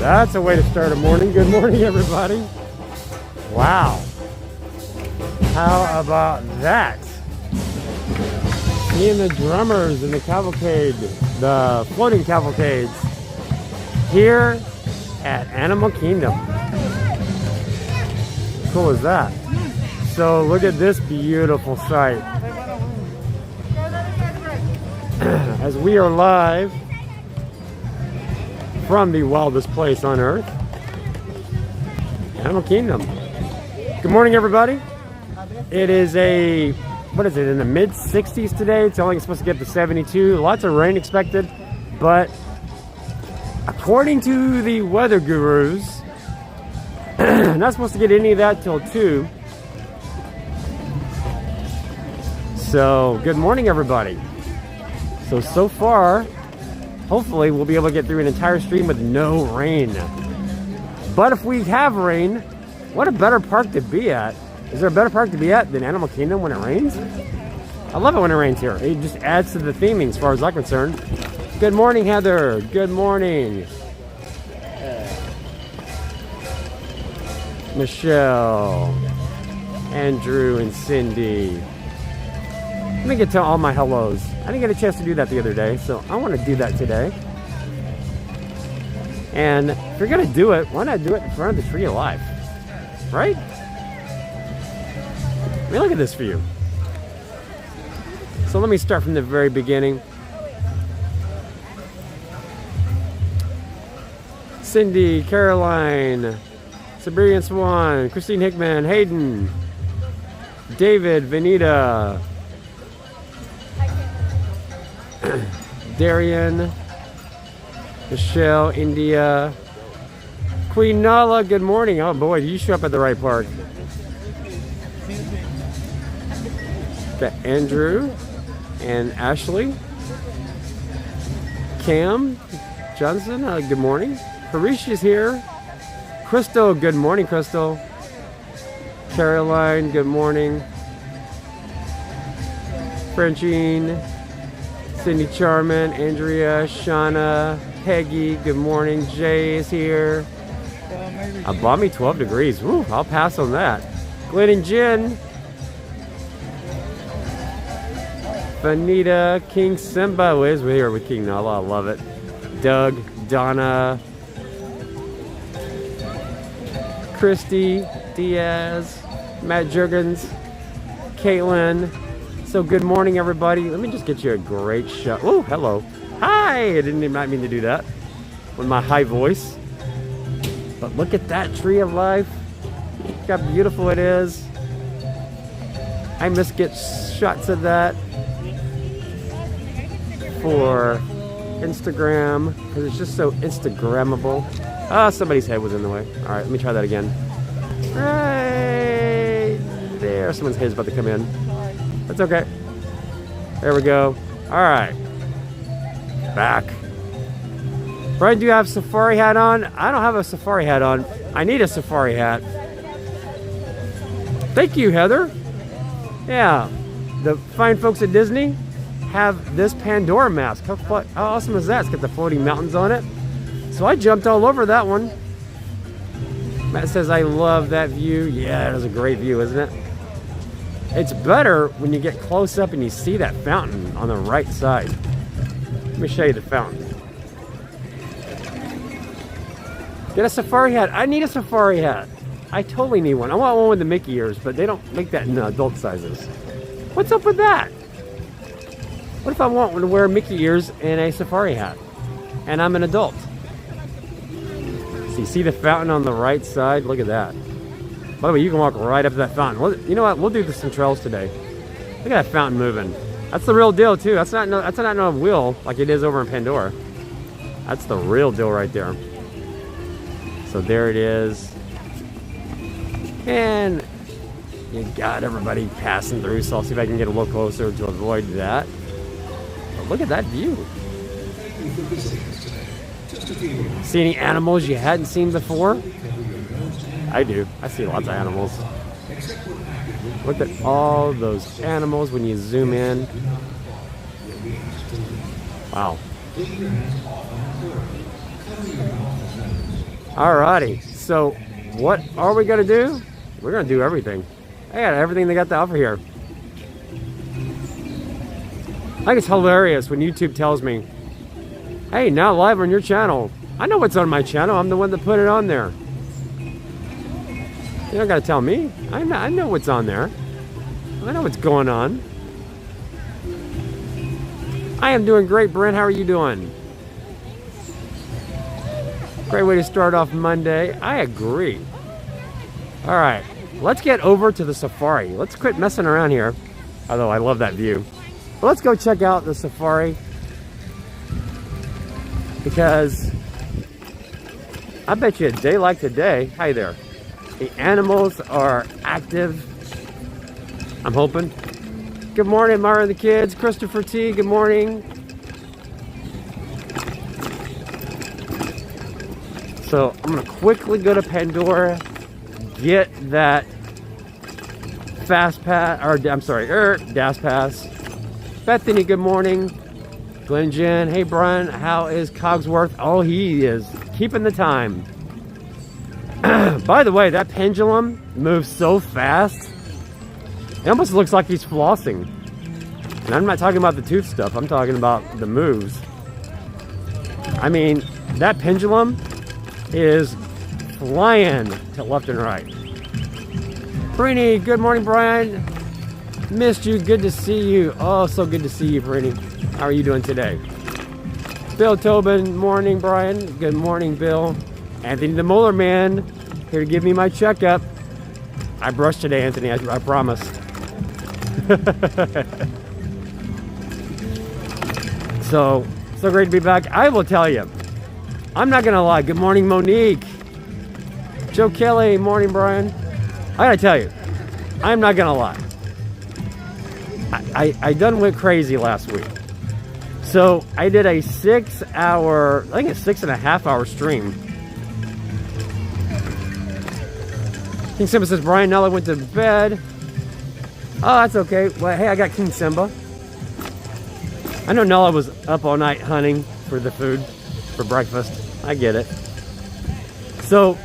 That's a way to start a morning. Good morning, everybody. Wow. How about that? Me and the drummers in the cavalcade, the floating cavalcades, here at Animal Kingdom. How cool is that? So look at this beautiful sight. As we are live from the wildest place on earth, Animal Kingdom. Good morning, everybody. It is what is it, in the mid 60s today? It's only supposed to get to 72. Lots of rain expected, but according to the weather gurus, not supposed to get any of that till 2. So, good morning, everybody. So far, hopefully we'll be able to get through an entire stream with no rain. But if we have rain, what a better park to be at. Is there a better park to be at than Animal Kingdom when it rains? I love it when it rains here. It just adds to the theming as far as I'm concerned. Good morning, Heather. Good morning. Michelle, Andrew, and Cindy. Let me get to all my hellos. I didn't get a chance to do that the other day, so I want to do that today. And if you're going to do it, why not do it in front of the tree of life? Right? I mean, look at this view. So let me start from the very beginning. Cindy, Caroline, Sabrina Swan, Christine Hickman, Hayden, David, Vanita, Darian, Michelle, India, Queen Nala, good morning. Oh boy, you show up at the right park. Got Andrew and Ashley, Cam Johnson, good morning. Harish is here. Crystal, good morning, Crystal. Caroline, good morning. Francine, Cindy Charman, Andrea, Shauna, Peggy, good morning. Jay is here. Bought me 12 degrees. Woo, I'll pass on that. Glenn and Jen. Vanita, King Simba is here with King Nala. I love it. Doug, Donna, Christy, Diaz, Matt Jurgens, Caitlin. So good morning, everybody. Let me just get you a great shot. Oh, hello. Hi. I didn't even mean to do that with my high voice. But look at that tree of life. Look how beautiful it is. I must get shots of that for Instagram because it's just so Instagrammable. Ah, somebody's head was in the way. All right, let me try that again. Right there. Someone's head's about to come in. That's okay. There we go. All right. Back. Brian, do you have a safari hat on? I don't have a safari hat on. I need a safari hat. Thank you, Heather. Yeah. The fine folks at Disney have this Pandora mask. How awesome is that? It's got the floating mountains on it. So I jumped all over that one. Matt says, I love that view. Yeah, it is a great view, isn't it? It's better when you get close up and you see that fountain on the right side. Let me show you the fountain. Get a safari hat. I need a safari hat. I totally need one. I want one with the Mickey ears, but they don't make that in adult sizes. What's up with that? What if I want to wear Mickey ears and a safari hat? And I'm an adult. So you see the fountain on the right side? Look at that. By the way, you can walk right up to that fountain. Well, you know what? We'll do some trails today. Look at that fountain moving. That's the real deal too. That's not no wheel like it is over in Pandora. That's the real deal right there. So there it is. And you got everybody passing through. So I'll see if I can get a little closer to avoid that. But look at that view. See any animals you hadn't seen before? I do. I see lots of animals. Look at all those animals when you zoom in. Wow. Alrighty, so what are we gonna do? We're gonna do everything. I got everything they got to offer here. I think it's hilarious when YouTube tells me, hey, now live on your channel. I know what's on my channel. I'm the one that put it on there. You don't gotta tell me. I know what's on there. I know what's going on. I am doing great, Brent. How are you doing? Great way to start off Monday. I agree. All right, let's get over to the safari. Let's quit messing around here. Although I love that view. But let's go check out the safari. Because I bet you a day like today, hi there, the animals are active. I'm hoping. Good morning, Mara and the kids. Christopher T, good morning. So I'm gonna quickly go to Pandora, get that fast pass, or I'm sorry, gas pass. Bethany, good morning. Glenn Jen, hey Brian, how is Cogsworth? Oh, he is keeping the time. By the way, that pendulum moves so fast. It almost looks like he's flossing. And I'm not talking about the tooth stuff. I'm talking about the moves. I mean, that pendulum is flying to left and right. Brini, good morning, Brian. Missed you. Good to see you. Oh, so good to see you, Brini. How are you doing today? Bill Tobin, morning, Brian. Good morning, Bill. Anthony the Molar Man, here to give me my checkup. I brushed today, Anthony, I promise. So great to be back. I will tell you, I'm not gonna lie. Good morning, Monique. Joe Kelly, morning, Brian. I gotta tell you, I'm not gonna lie. I done went crazy last week. So I did a 6 hour, I think a 6.5 hour stream. King Simba says, Brian, Nella went to bed. Oh, that's okay. Well, hey, I got King Simba. I know Nella was up all night hunting for the food for breakfast. I get it. So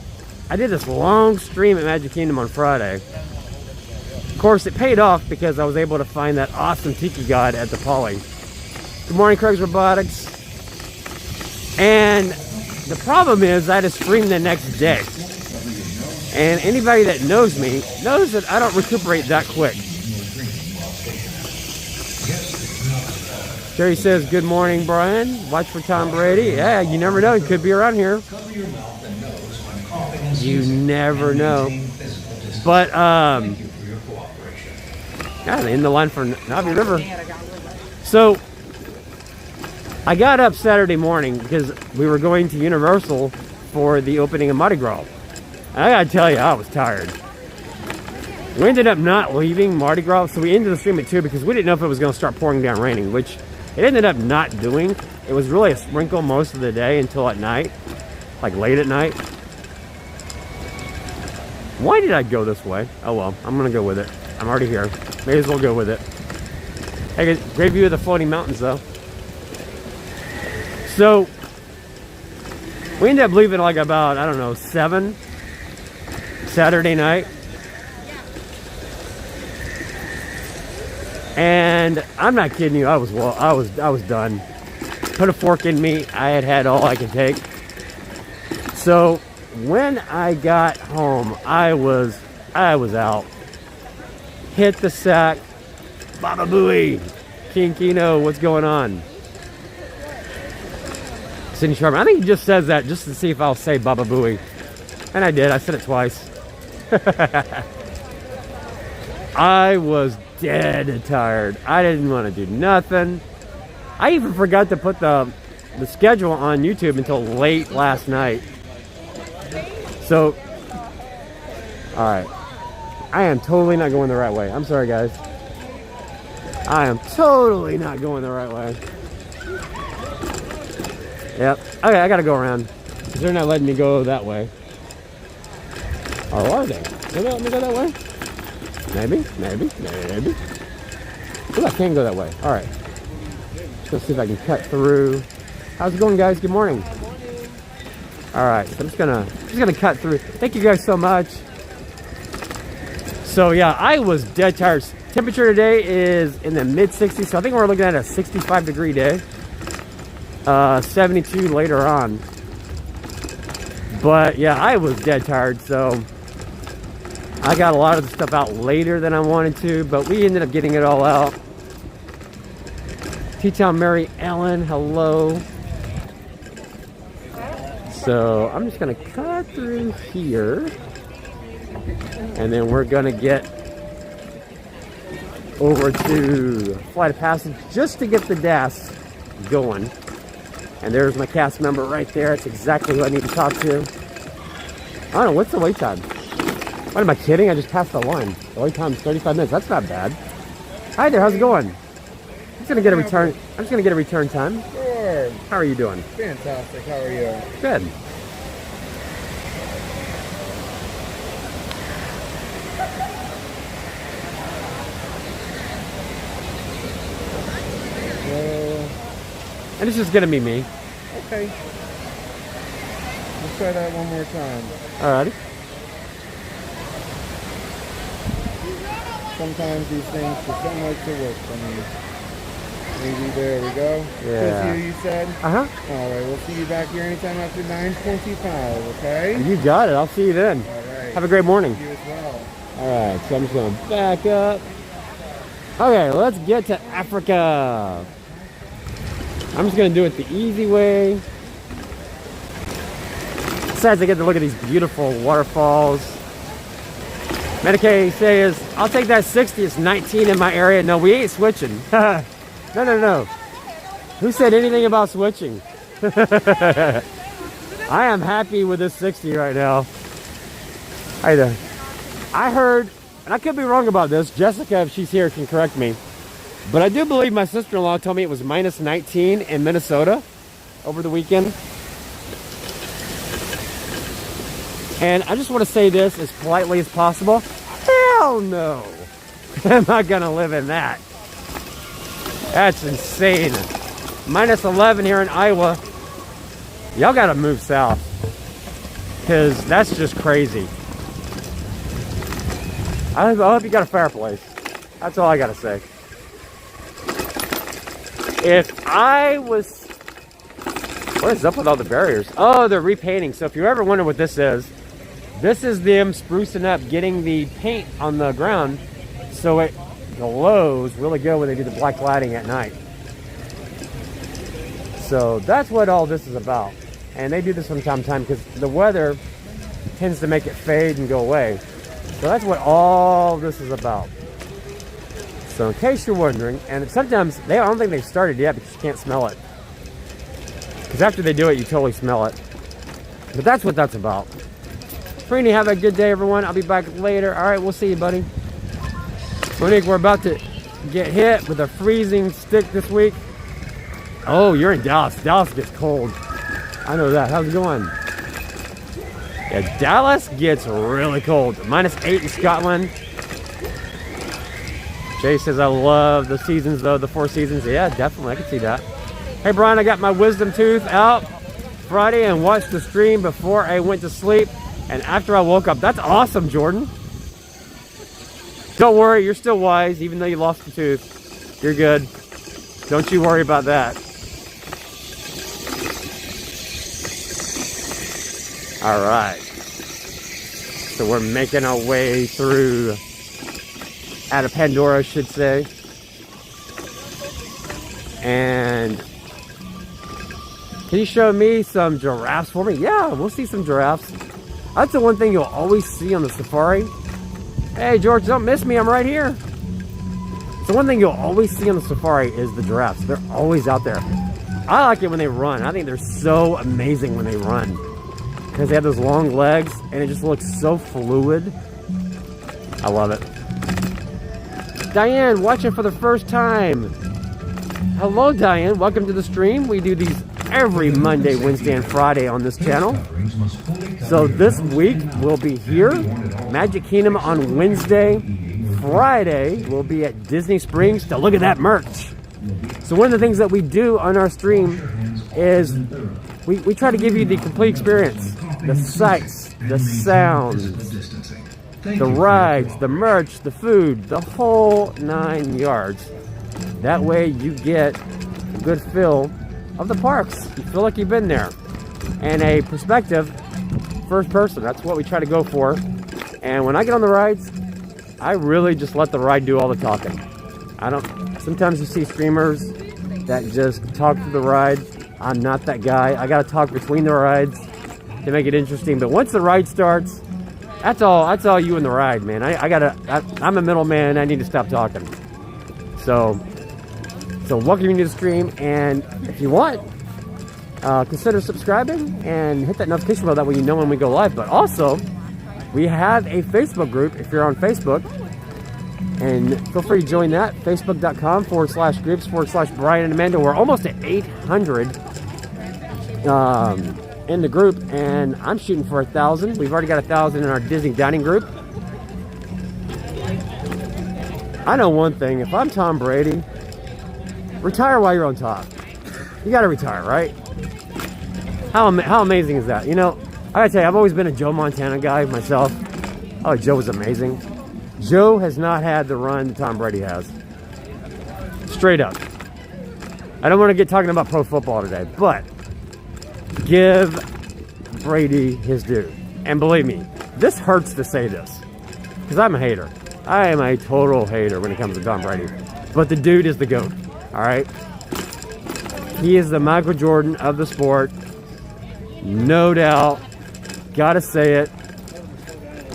I did this long stream at Magic Kingdom on Friday. Of course, it paid off because I was able to find that awesome Tiki God at the Poly. Good morning, Craig's Robotics. And the problem is I had to stream the next day. And anybody that knows me knows that I don't recuperate that quick. Jerry says, good morning, Brian. Watch for Tom Brady. Yeah, you never know. He could be around here. You never know. But, God, in the line for Navi River. So, I got up Saturday morning because we were going to Universal for the opening of Mardi Gras. I gotta tell you, I was tired. We ended up not leaving Mardi Gras, so we ended the stream at 2 because we didn't know if it was going to start pouring down raining, which it ended up not doing. It was really a sprinkle most of the day until at night, like late at night. Why did I go this way? Oh well, I'm gonna go with it. I'm already here. May as well go with it. Hey, great view of the floating mountains though. So, we ended up leaving like about, I don't know, 7 Saturday night. And I'm not kidding you, I was done. Put a fork in me. I had all I could take. So when I got home, I was out. Hit the sack. Baba Booey. King Kino, what's going on? Cindy Sharman. I think he just says that just to see if I'll say Baba Booey. And I did. I said it twice. I was dead tired. I didn't want to do nothing. I even forgot to put the schedule on YouTube until late last night. So, alright. I am totally not going the right way. I'm sorry, guys. I am totally not going the right way. Yep. Okay, I gotta go around. Because they're not letting me go that way. Or are they? They let me go that way? Maybe. Ooh, I can go that way. Alright. Let's see if I can cut through. How's it going, guys? Good morning. All right, so I'm just gonna cut through. Thank you guys so much. So yeah, I was dead tired. Temperature today is in the mid 60s, so I think we're looking at a 65-degree day. 72 later on. But yeah, I was dead tired, so I got a lot of the stuff out later than I wanted to, but we ended up getting it all out. T-Town Mary Ellen, hello. So I'm just gonna cut through here, and then we're gonna get over to Flight of Passage just to get the DAS going. And there's my cast member right there. It's exactly who I need to talk to. I don't know, what's the wait time? What, am I kidding? I just passed the line. The wait time is 35 minutes. That's not bad. Hi there, how's it going? I'm just gonna get a return. I'm just gonna get a return time. Sure. How are you doing? Fantastic. How are you? Good. And it's just gonna be me. Okay. Let's try that one more time. Alrighty. Sometimes these things just don't like to work for me. Maybe there we go. Yeah. You said? Uh-huh. Alright, we'll see you back here anytime after 9:25, okay? You got it. I'll see you then. Alright. Have a great morning. You as well. Alright, so I'm just gonna back up. Okay, let's get to Africa. I'm just gonna do it the easy way. Besides, I get to look at these beautiful waterfalls. Medicaid says, I'll take that 60. It's 19 in my area. No, we ain't switching. No. Who said anything about switching? I am happy with this 60 right now. Hi there. I heard, and I could be wrong about this, Jessica, if she's here, can correct me, but I do believe my sister-in-law told me it was minus 19 in Minnesota over the weekend. And I just want to say this as politely as possible. Hell no. I'm not going to live in that. That's insane. Minus 11 here in Iowa. Y'all got to move south, because that's just crazy. I hope you got a fireplace. That's all I got to say. If I was... What is up with all the barriers? Oh, they're repainting. So if you ever wonder what this is them sprucing up, getting the paint on the ground so it glows really good when they do the black lighting at night. So that's what all this is about. And they do this from time to time because the weather tends to make it fade and go away. So that's what all this is about. So in case you're wondering, and sometimes I don't think they've started yet because you can't smell it. Because after they do it, you totally smell it. But that's what that's about. Franny, have a good day, everyone. I'll be back later. All right, we'll see you, buddy. Monique, we're about to get hit with a freezing stick this week. Oh, you're in Dallas. Dallas gets cold. I know that. How's it going? Yeah, Dallas gets really cold. Minus 8 in Scotland. Jay says, I love the seasons, though. The 4 seasons. Yeah, definitely. I can see that. Hey, Brian, I got my wisdom tooth out Friday and watched the stream before I went to sleep and after I woke up. That's awesome, Jordan. Don't worry, you're still wise, even though you lost the tooth. You're good. Don't you worry about that. All right. So we're making our way through, out of Pandora, I should say. And can you show me some giraffes for me? Yeah, we'll see some giraffes. That's the one thing you'll always see on the safari. Hey, George, don't miss me. I'm right here. So one thing you'll always see on the safari is the giraffes. They're always out there. I like it when they run. I think they're so amazing when they run, because they have those long legs and it just looks so fluid. I love it. Diane, watching for the first time. Hello, Diane. Welcome to the stream. We do these every Monday, Wednesday, and Friday on this channel. So this week we'll be here, Magic Kingdom on Wednesday. Friday we'll be at Disney Springs to look at that merch. So one of the things that we do on our stream is we try to give you the complete experience. The sights, the sounds, the rides, the merch, the food, the whole 9 yards. That way you get a good feel of the parks. You feel like you've been there. And a perspective, first person, that's what we try to go for. And when I get on the rides, I really just let the ride do all the talking. Sometimes you see streamers that just talk through the ride. I'm not that guy. I gotta talk between the rides to make it interesting. But once the ride starts, that's all you and the ride, man. I'm a middleman. I need to stop talking. So welcome you to the stream, and if you want, consider subscribing and hit that notification bell. That way you know when we go live. But also, we have a Facebook group if you're on Facebook, and feel free to join that. Facebook.com/groups/Brian and Amanda. We're almost at 800 in the group, and I'm shooting for 1,000. We've already got 1,000 in our Disney dining group. I know one thing: if I'm Tom Brady, retire while you're on top. You got to retire, right? How amazing is that? You know, I gotta tell you, I've always been a Joe Montana guy myself. Oh, Joe was amazing. Joe has not had the run that Tom Brady has. Straight up. I don't want to get talking about pro football today, but give Brady his due. And believe me, this hurts to say this, because I'm a hater. I am a total hater when it comes to Tom Brady. But the dude is the GOAT, all right? He is the Michael Jordan of the sport. No doubt. Gotta say it.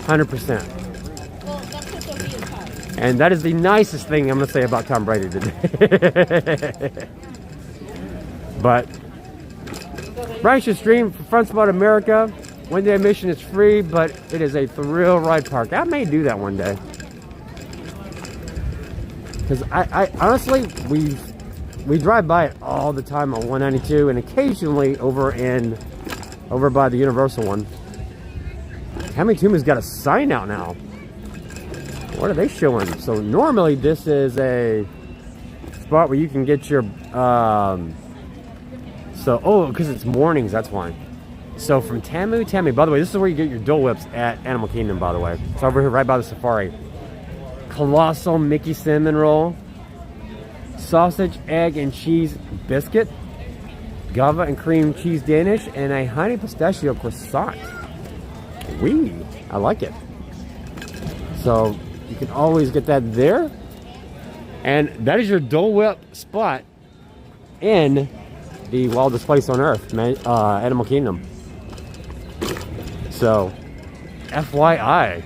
100%. And that is the nicest thing I'm going to say about Tom Brady today. But Brian should stream for Front Spot America. One-day admission is free, but it is a thrill ride park. I may do that one day. Because I honestly, we drive by it all the time on 192, and occasionally over by the Universal one. Tammy Tuma's got a sign out now. What are they showing? So normally this is a spot where you can get your because it's mornings, that's why. So from Tammy, by the way, this is where you get your Dole Whips at Animal Kingdom, by the way. It's over here right by the safari. Colossal Mickey cinnamon roll, sausage, egg, and cheese biscuit, Gava and cream cheese Danish, and a honey pistachio croissant. I like it. So you can always get that there. And that is your Dole Whip spot in the wildest place on earth, Animal Kingdom. So, FYI.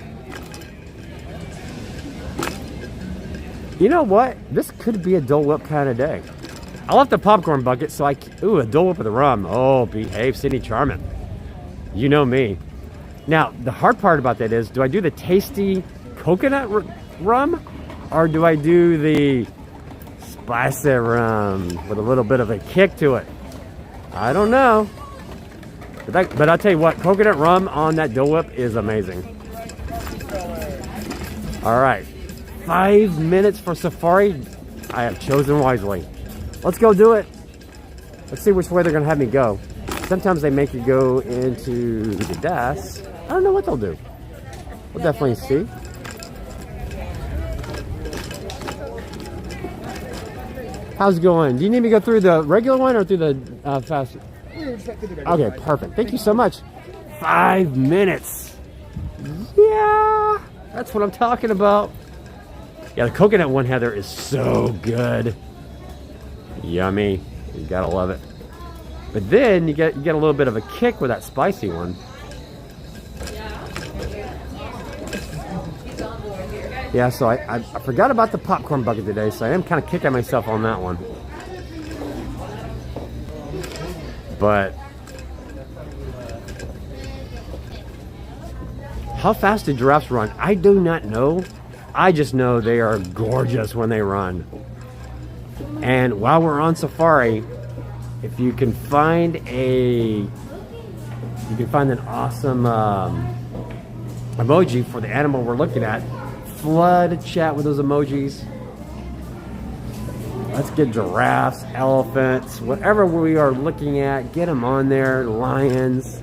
You know what? This could be a Dole Whip kind of day. I left the popcorn bucket, so a Dole Whip with a rum. Oh, behave, Sydney Charmin. You know me. Now, the hard part about that is, do I do the tasty coconut rum, or do I do the spicy rum with a little bit of a kick to it? I don't know. But I'll tell you what, coconut rum on that Dole Whip is amazing. All right. 5 minutes for safari. I have chosen wisely. Let's go do it. Let's see which way they're going to have me go. Sometimes they make you go into the DAS. I don't know what they'll do. We'll definitely see. How's it going? Do you need me to go through the regular one or through the fast? Okay, perfect. Thank you so much. 5 minutes. Yeah, that's what I'm talking about. Yeah, the coconut one, Heather, is so good. Yummy. You gotta love it. But then you get a little bit of a kick with that spicy one. Yeah, so I forgot about the popcorn bucket today, so I am kind of kicking myself on that one. But how fast do giraffes run? I do not know. I just know they are gorgeous when they run. And while we're on safari, if you can find an awesome emoji for the animal we're looking at, flood chat with those emojis. Let's get giraffes, elephants, whatever we are looking at, get them on there. Lions,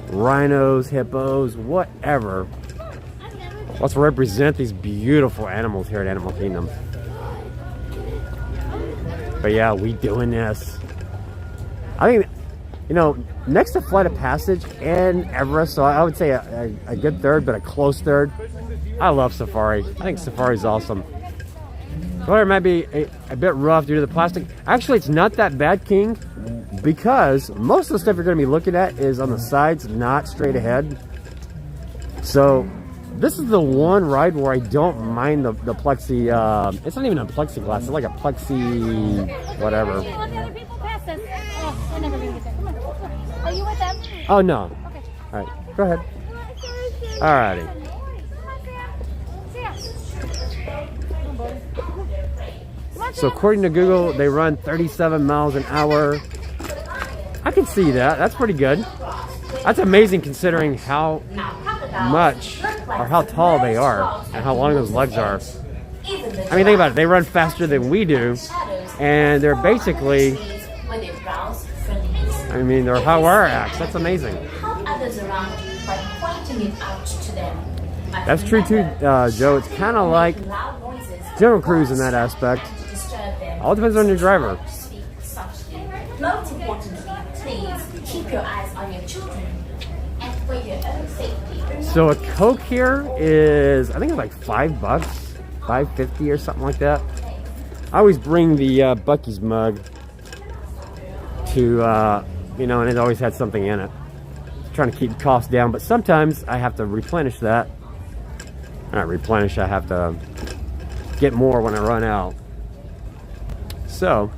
rhinos, hippos, whatever. Let's represent these beautiful animals here at Animal Kingdom. But yeah, we doing this. I think, you know, next to Flight of Passage and Everest, so I would say a good third, but a close third. I love Safari. I think Safari's awesome. Well, it might be a bit rough due to the plastic. Actually, it's not that bad, King, because most of the stuff you're going to be looking at is on the sides, not straight ahead. So this is the one ride where I don't mind the plexi. It's not even a plexiglass. It's like a plexi whatever. Let the other people pass us. Oh, we're never going to get there. Come on. Are you with them? Oh, no. Okay. All right. Go ahead. All righty. So according to Google, they run 37 miles an hour. I can see that. That's pretty good. That's amazing considering how much or how tall they are and how long those legs are. I mean, think about it. They run faster than we do, and they're basically, I mean, they're Hawara acts. That's amazing. That's true too, Joe. It's kind of like General Cruise in that aspect. All depends on your driver. Most importantly, please keep your eyes on your children and for your own safety. So a Coke here is, I think it's like $5, $5.50 or something like that. I always bring the Buc-ee's mug to, you know, and it always had something in it. Trying to keep costs down, but sometimes I have to replenish that. Not replenish, I have to get more when I run out. So,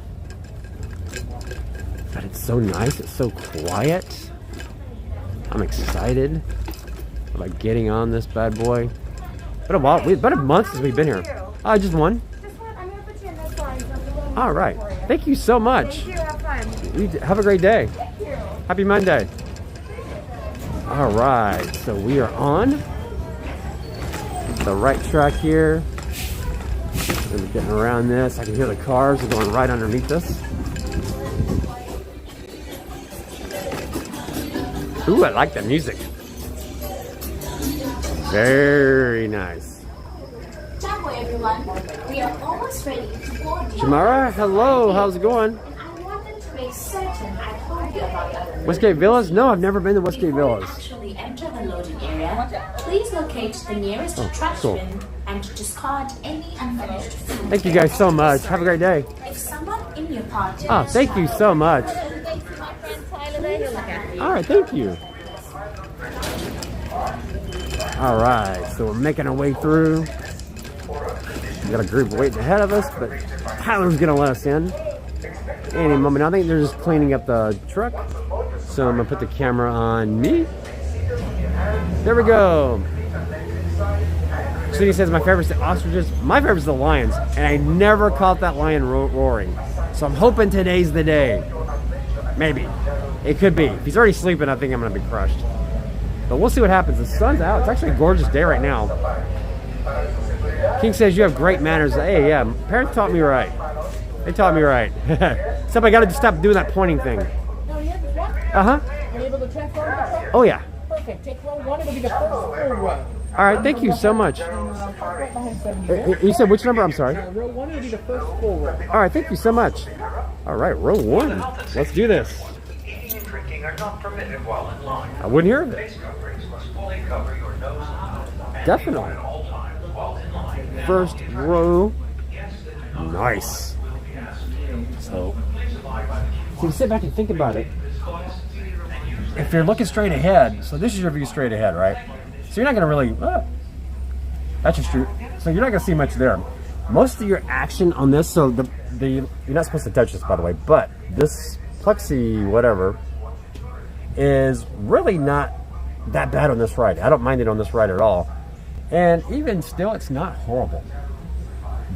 but it's so nice, it's so quiet. I'm excited about getting on this bad boy. Been a while, about a month since we've been here. Just one. I'm going to put you in this line. All right, thank you so much. Thank you, have fun. You have a great day. Thank you. Happy Monday. All right, so we are on the right track here. We're getting around this. I can hear the cars are going right underneath us. Ooh, I like the music. Very nice. Ciao everyone, we are almost ready to board you. Jamara, hello, how's it going? And I wanted to make certain I told you about the other. Westgate Villas? No, I've never been to Westgate Villas. Actually enter the loading area. Please locate the nearest attraction and discard any unfinished food. Thank you guys so much. Have a great day. If someone in your party Thank you so much. Thanks to my friend Tyler there. He'll look after you. All right, thank you. All right, so we're making our way through. We got a group waiting ahead of us, but Tyler's gonna let us in any moment. I think they're just cleaning up the truck, so I'm gonna put the camera on me. There we go. So he says my favorite's the ostriches. My favorite's the lions, and I never caught that lion roaring. So I'm hoping today's the day. Maybe. It could be. If he's already sleeping, I think I'm gonna be crushed. But we'll see what happens. The sun's out. It's actually a gorgeous day right now. King says you have great manners. Hey, yeah, parents taught me right. They taught me right. Except I gotta just stop doing that pointing thing. No, you have the truck? Uh-huh. Are you able to check for the truck? Oh, yeah. Perfect. Take row one. It'll be the first full row. All right, thank you so much. Right behind 70. You said which number? I'm sorry. Row one will be the first full row. All right, thank you so much. All right, row one. Let's do this. Eating and drinking are not permitted while in line. I wouldn't hear of it. Face coverings must fully cover your nose and mouth. And Definitely. at all times while in line. First row. Nice. So you sit back and think about it. If you're looking straight ahead, so this is your view straight ahead, right? So you're not going to really, that's just true. So you're not going to see much there. Most of your action on this, so you're not supposed to touch this, by the way, but this plexi whatever is really not that bad on this ride. I don't mind it on this ride at all. And even still, it's not horrible.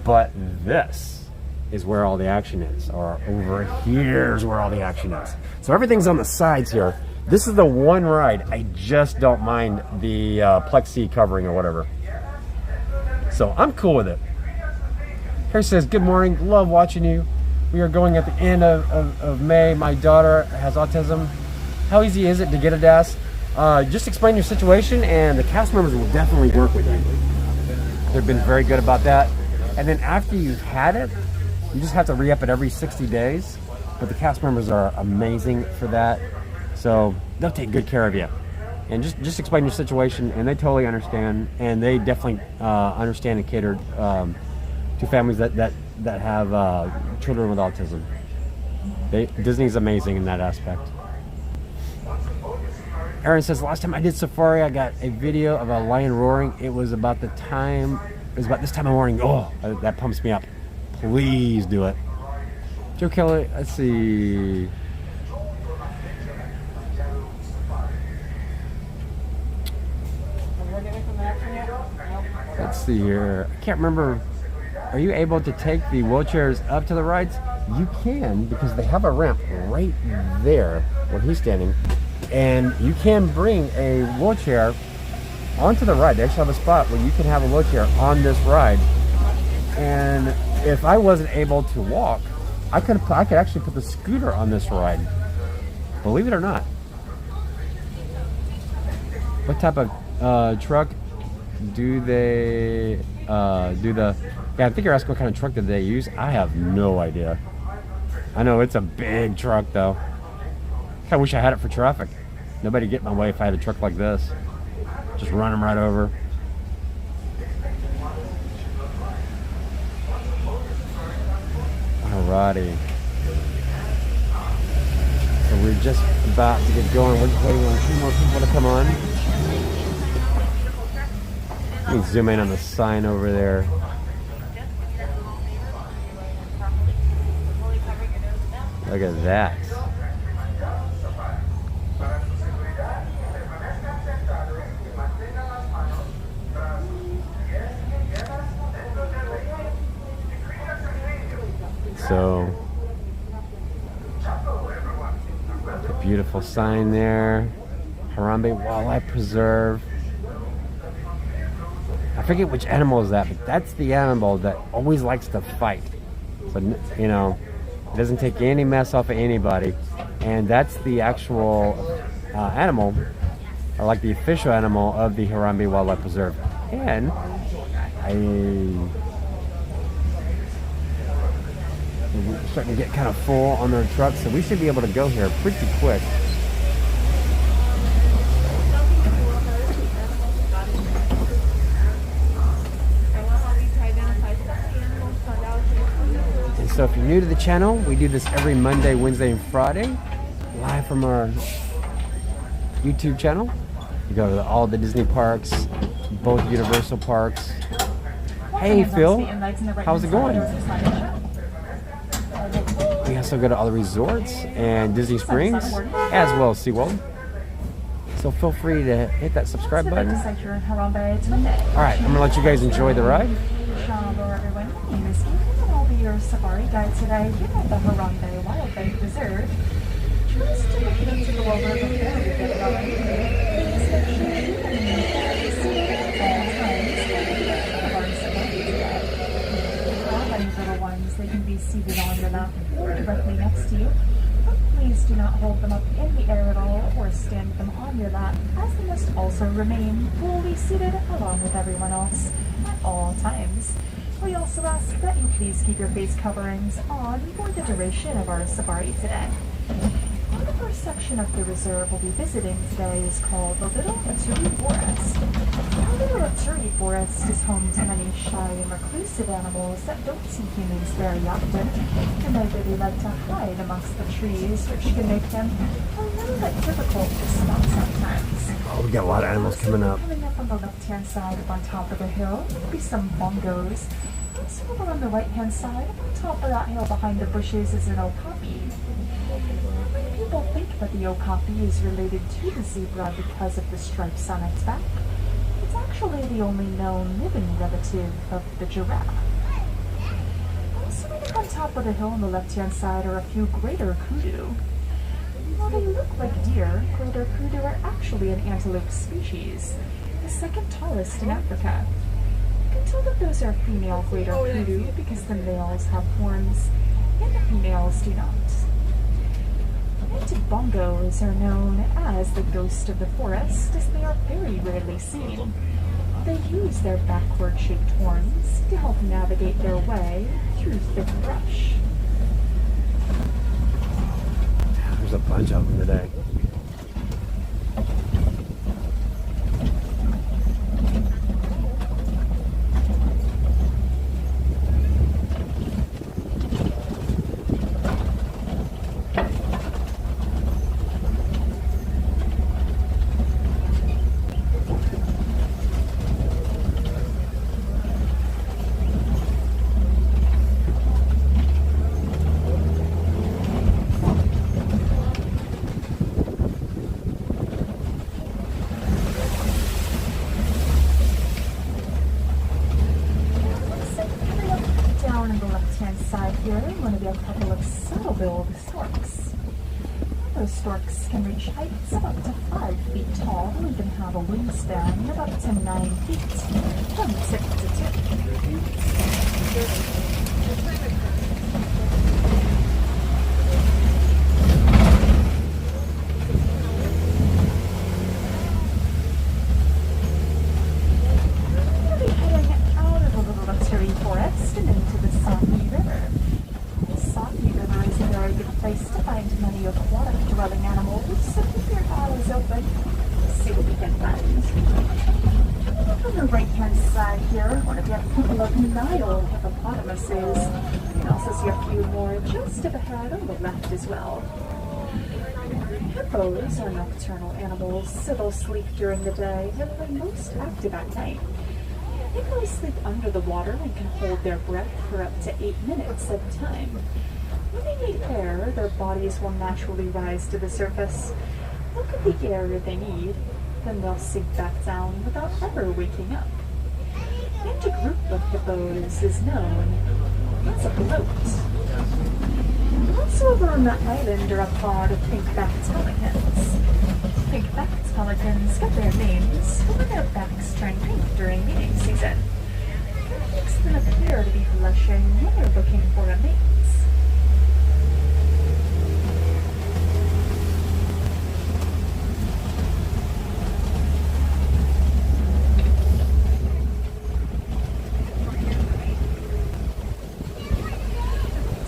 But this is where all the action is, or over here's where all the action is. So everything's on the sides here. This is the one ride I just don't mind the plexi covering or whatever. So I'm cool with it. Harry says, good morning, love watching you. We are going at the end of May. My daughter has autism. How easy is it to get a desk? Just explain your situation and the cast members will definitely work with you. They've been very good about that. And then after you've had it, you just have to re-up it every 60 days. But the cast members are amazing for that. So they'll take good care of you. And just explain your situation and they totally understand. And they definitely understand and cater to families that have children with autism. Disney's amazing in that aspect. Aaron says, last time I did safari, I got a video of a lion roaring. It was about this time of morning. Oh, that pumps me up. Please do it. Joe Kelly, let's see. Let's see here. I can't remember. Are you able to take the wheelchairs up to the rides? You can, because they have a ramp right there where he's standing. And you can bring a wheelchair onto the ride. They actually have a spot where you can have a wheelchair on this ride. And if I wasn't able to walk, I could actually put the scooter on this ride. Believe it or not. What type of truck do they do the... Yeah, I think you're asking what kind of truck did they use. I have no idea. I know it's a big truck though. I wish I had it for traffic. Nobody'd get in my way if I had a truck like this. Just run them right over. Alrighty. So we're just about to get going. We're just waiting on 2 more people to come on. Let me zoom in on the sign over there. Look at that. So, a beautiful sign there. Harambe Wildlife Preserve. I forget which animal is that, but that's the animal that always likes to fight. So, you know, it doesn't take any mess off of anybody. And that's the actual animal, or like the official animal of the Harambe Wildlife Preserve. And we're starting to get kind of full on their trucks, so we should be able to go here pretty quick. And so if you're new to the channel, we do this every Monday, Wednesday, and Friday, live from our YouTube channel. You go to all the Disney parks, both Universal parks. Hey Phil, how's it going? We also go to all the resorts and Disney Springs, as well as SeaWorld. So feel free to hit that subscribe button. Alright, I'm going to let you guys enjoy the ride. Hello everyone, my name is Eve, and I'll be your safari guide today here at the Harambe Wildlife Preserve. Just to look into the over before we get going, please make sure you at all times of our safari today. If you have any little ones, they can be seated on your lap or directly next to you. But please do not hold them up in the air at all or stand them on your lap, as they must also remain fully seated along with everyone else at all times. We also ask that you please keep your face coverings on for the duration of our safari today. The first section of the reserve we'll be visiting today is called the Little Aturi Forest. Now, Little Aturi Forest is home to many shy and reclusive animals that don't see humans very often, and they really like to hide amongst the trees, which can make them a little bit difficult to spot sometimes. Oh, we got a lot of animals coming up. Coming up on the left-hand side up on top of the hill will be some bongos. Also over on the right-hand side, up on top of that hill behind the bushes is an okapi. Many people think that the okapi is related to the zebra because of the stripes on its back. It's actually the only known living relative of the giraffe. Also right up on top of the hill on the left-hand side are a few greater kudu. While they look like deer, greater kudu are actually an antelope species, the second tallest in Africa. can tell that those are female greater kudu because the males have horns and the females do not. Native bongos are known as the ghost of the forest as they are very rarely seen. They use their backward-shaped horns to help navigate their way through thick brush. There's a bunch of them today. Down on the left-hand side here, we're going to be a couple of saddle-billed storks. Those storks can reach heights of up to 5 feet tall and even have a wingspan of up to 9 feet from tip to tip. Forest and into the Saki River. The Saki River is a very good place to find many aquatic dwelling animals, so keep your eyes open to see what we can find. On the right-hand side here, one of a couple of Nile hippopotamuses. You can also see a few more just up ahead on the left as well. Hippos are nocturnal animals, so they'll sleep during the day and they're most active at night. Hippos sleep under the water and can hold their breath for up to 8 minutes at a time. When they need air, their bodies will naturally rise to the surface. Look at the air they need, then they'll sink back down without ever waking up. And a group of hippos is known as a bloat. Also over on the island are a pod of pink-backed pelicans. Pink-backed pelicans get their names when their backs turn pink during mating season. That makes them appear to be blushing when they're looking for a mate.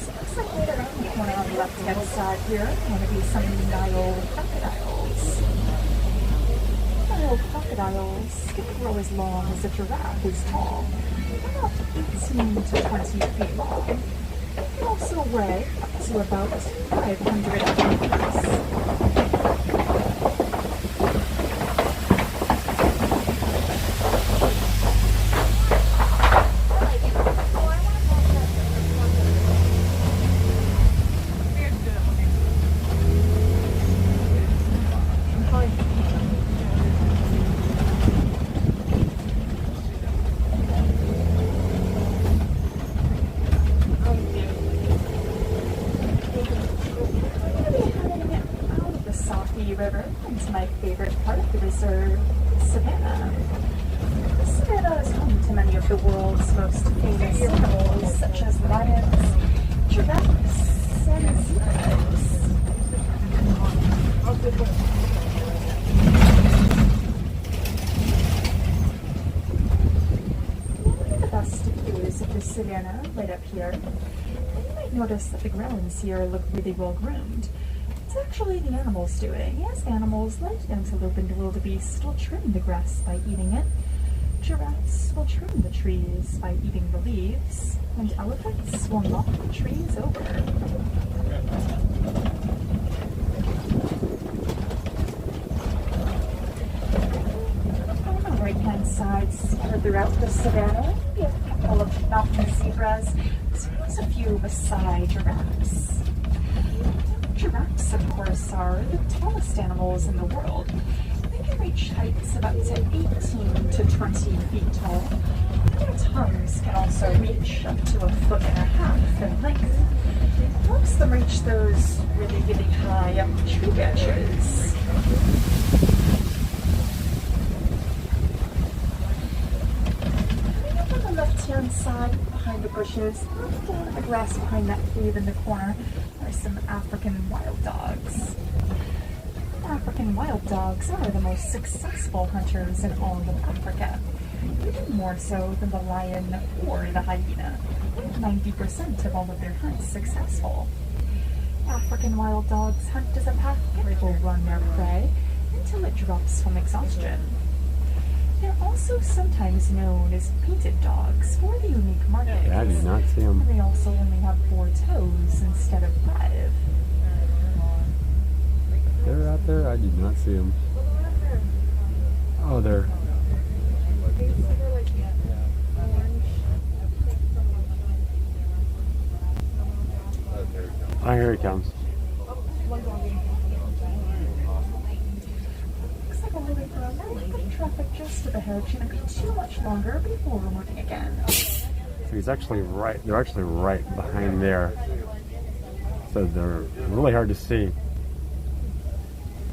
So it looks like right around the corner on the left-hand side here, want to be some Nile crocodiles. Nile crocodiles can grow as long as a giraffe is tall, about 18 to 20 feet long. They can also weigh up to about 500 pounds. River into my favorite part of the reserve, Savannah. The Savannah is home to many of the world's most famous animals, such as lions, giraffes, and zebras. One of the best views of the Savannah right up here, and you might notice that the grounds here look really well groomed. It's actually the animals doing, as animals like antelope and wildebeest will trim the grass by eating it. Giraffes will trim the trees by eating the leaves, and elephants will knock the trees over. On the right-hand side, scattered throughout the savannah, we have a couple of mountain zebras, as well as a few Maasai giraffes. Giraffes, of course, are the tallest animals in the world. They can reach heights of up to 18 to 20 feet tall. Their tongues can also reach up to 1.5 feet in length. It helps them reach those really, really high tree branches. Coming up on inside, behind the bushes, down in the grass behind that cave in the corner, are some African wild dogs. African wild dogs are the most successful hunters in all of Africa, even more so than the lion or the hyena. 90% of all of their hunts successful. African wild dogs hunt as a pack and will run their prey until it drops from exhaustion. They're also sometimes known as painted dogs for the unique markings. Yeah, I did not see them. And they also only have 4 toes instead of 5. They're out there. I did not see them. Oh, they're. Oh, here he comes. Looks like a really good traffic just up ahead shouldn't be too much longer before we're moving again. So he's actually right. They're actually right behind there. So they're really hard to see.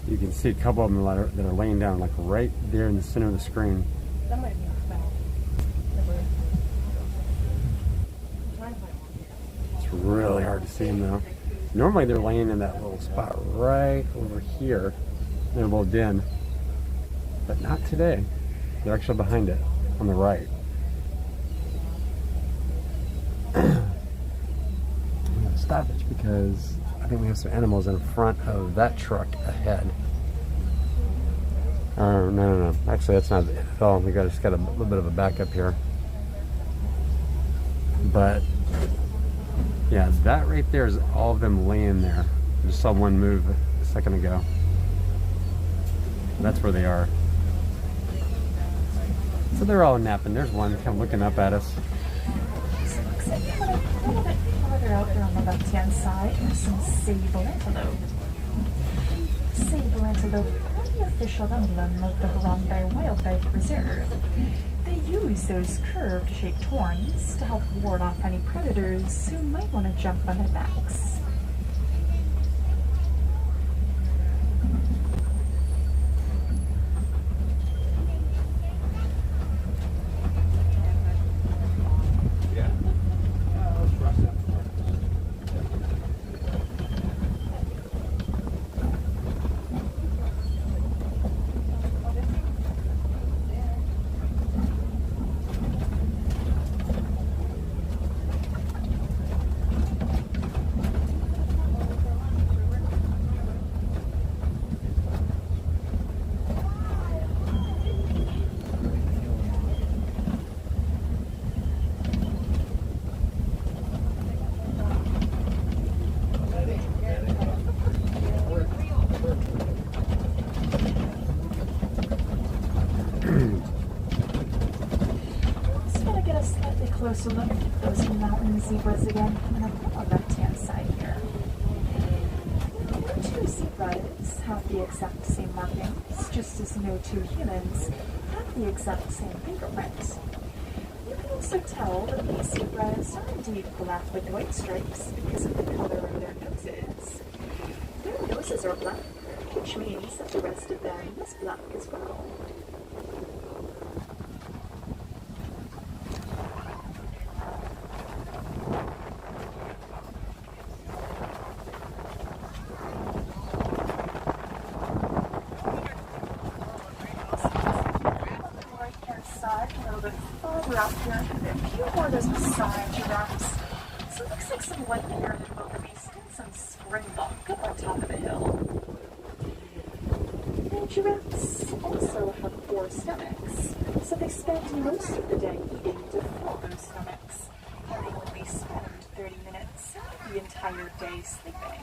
You can see a couple of them that are laying down, like right there in the center of the screen. It's really hard to see them though. Normally they're laying in that little spot right over here in a little den, but not today. They're actually behind it on the right. I'm gonna stop it because I think we have some animals in front of that truck ahead. No. Actually, that's not it at all. We just got a little bit of a backup here. But yeah, that right there is all of them laying there. I just saw one move a second ago. That's where they are. So they're all napping. There's one kind of looking up at us. So it looks like a little bit farther out there on the left-hand side, there's some sable antelope. Sable antelope are the official emblem of the Harambe Wildlife Reserve. They use those curved shaped horns to help ward off any predators who might want to jump on their backs. Closer look at those mountain zebras again, coming up on the left-hand side here. No 2 zebras have the exact same markings, just as no 2 humans have the exact same fingerprint. You can also tell that these zebras are indeed black with white stripes because of the color of their noses. Their noses are black, which means that the rest of them is black as well. Out here, a few more of those Maasai giraffes. So it looks like some white-bearded wildebeest and some springbok up on top of the hill. And giraffes also have 4 stomachs, so they spend most of the day eating to fill those stomachs, and they only spend 30 minutes the entire day sleeping.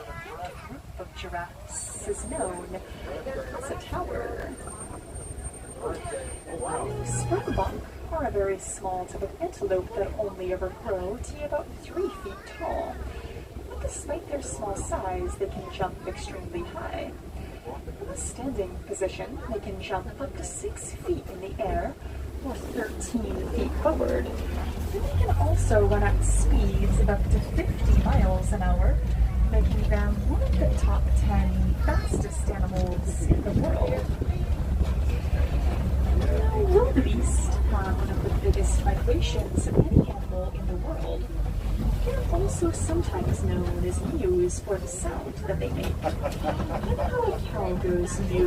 And a group of giraffes is known as a tower. Springbok are a very small type of antelope that only ever grow to be about 3 feet tall. But despite their small size, they can jump extremely high. In a standing position, they can jump up to 6 feet in the air, or 13 feet forward. And they can also run at speeds of up to 50 miles an hour, making them one of the top 10 fastest animals in the world. Wildebeest have one of the biggest migrations of any animal in the world. They're also sometimes known as mews for the sound that they make. You know how a cow goes mew?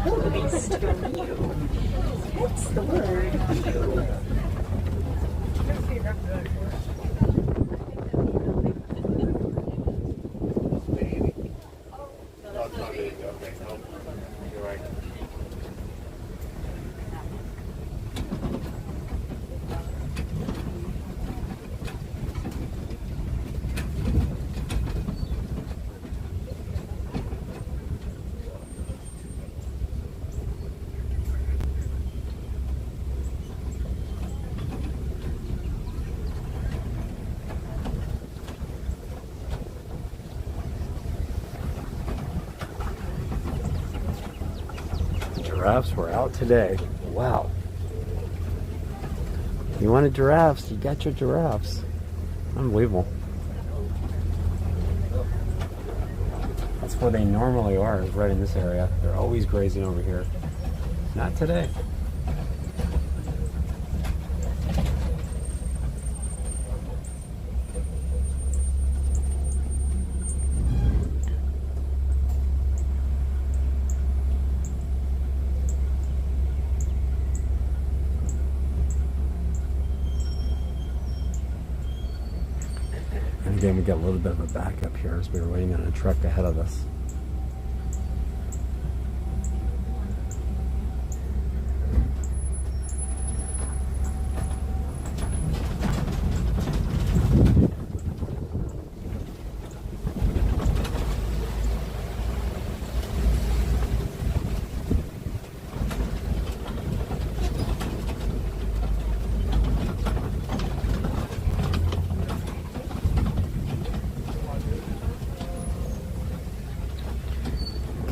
Wildebeest go mew. Hence the word mew. Giraffes were out today. Wow. You wanted giraffes, you got your giraffes. Unbelievable. That's where they normally are, is right in this area. They're always grazing over here. Not today. And again, we got a little bit of a backup here as we were waiting on a truck ahead of us.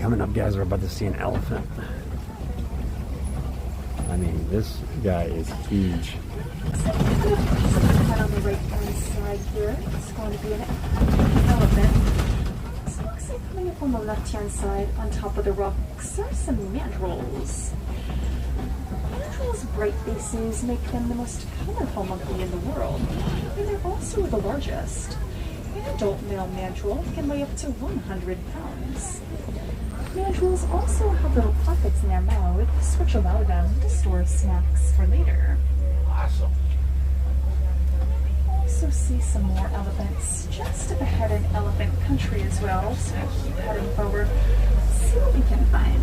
Coming up, guys, we're about to see an elephant. I mean, this guy is huge. On the right-hand side here, it's going to be an elephant. So it looks like coming up on the left-hand side, on top of the rocks, are some mandrills. Mandrills' bright faces make them the most colorful monkey in the world, and they're also the largest. An adult male mandrill can weigh up to 100 pounds. Mandrills also have little pockets in their mouths, which allow them to store snacks for later. Awesome. Also see some more elephants just up ahead in elephant country as well, so keep heading forward, see what we can find.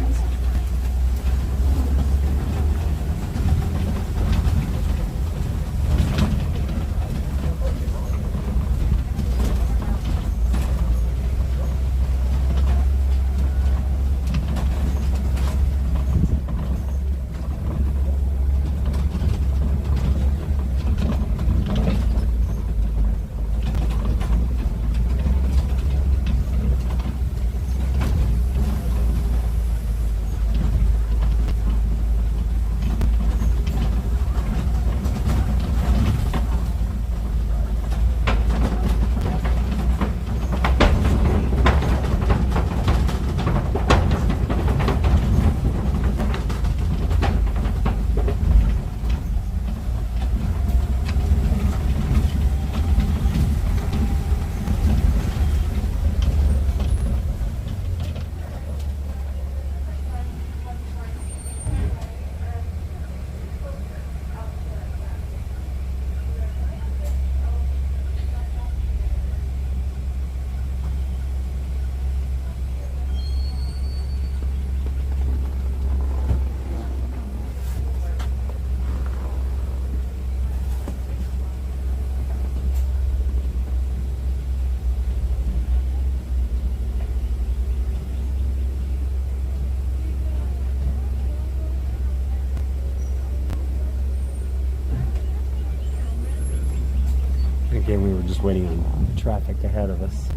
Again, we were just waiting on traffic ahead of us.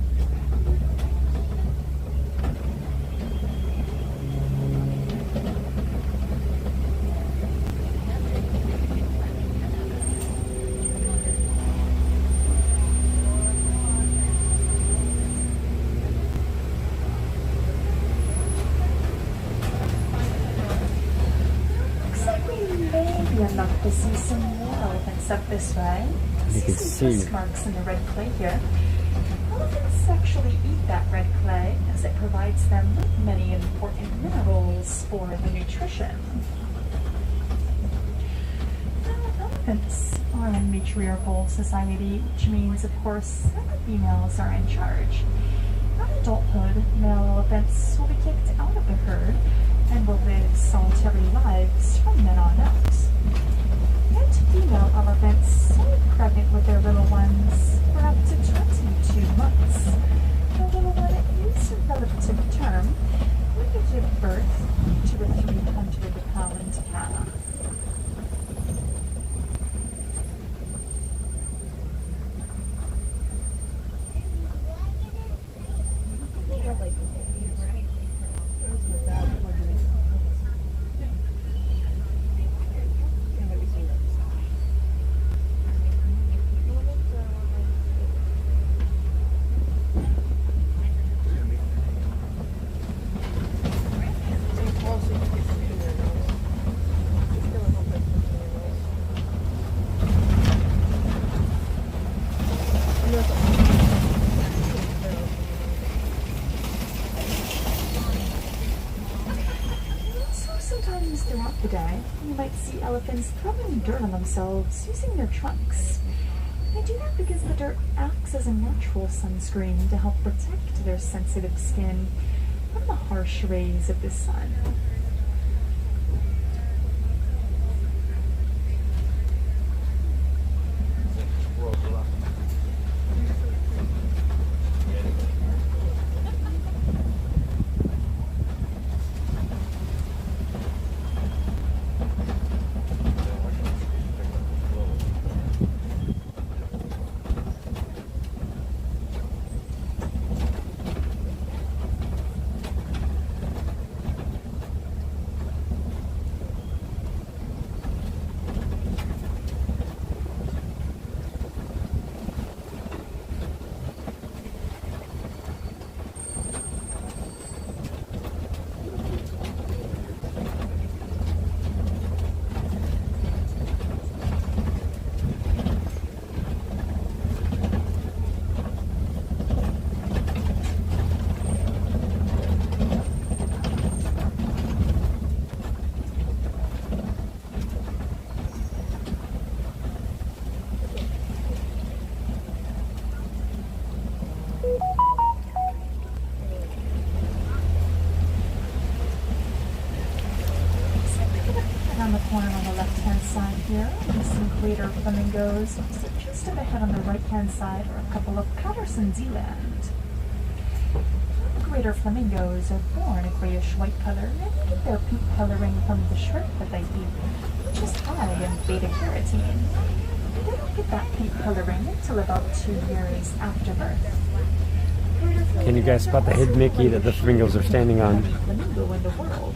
Looks like we I'd love to see some more elephants up this way. You can some see. twist marks in the red clay here. Elephants actually eat that red clay as it provides them with many important minerals for the nutrition. Now, elephants are a matriarchal society, which means, of course, that the females are in charge. At adulthood, male elephants will be kicked out of the herd and will live solitary lives from then on out. And female elephants are pregnant with their little ones for up to 22 months. The little one is a relative term when you give birth to a 300-pound calf. Sometimes throughout the day, you might see elephants throwing dirt on themselves using their trunks. They do that because the dirt acts as a natural sunscreen to help protect their sensitive skin from the harsh rays of the sun. Around the corner on the left-hand side here, there's some greater flamingos. So just up ahead on the right-hand side are a couple of Patterson Zealand. Greater flamingos are born a grayish-white color, and they get their pink coloring from the shrimp that they eat, which is high in beta-carotene. They don't get that pink coloring until about 2 years after birth. Can you guys spot the hidden Mickey that the flamingos are standing on? Flamingo in the world,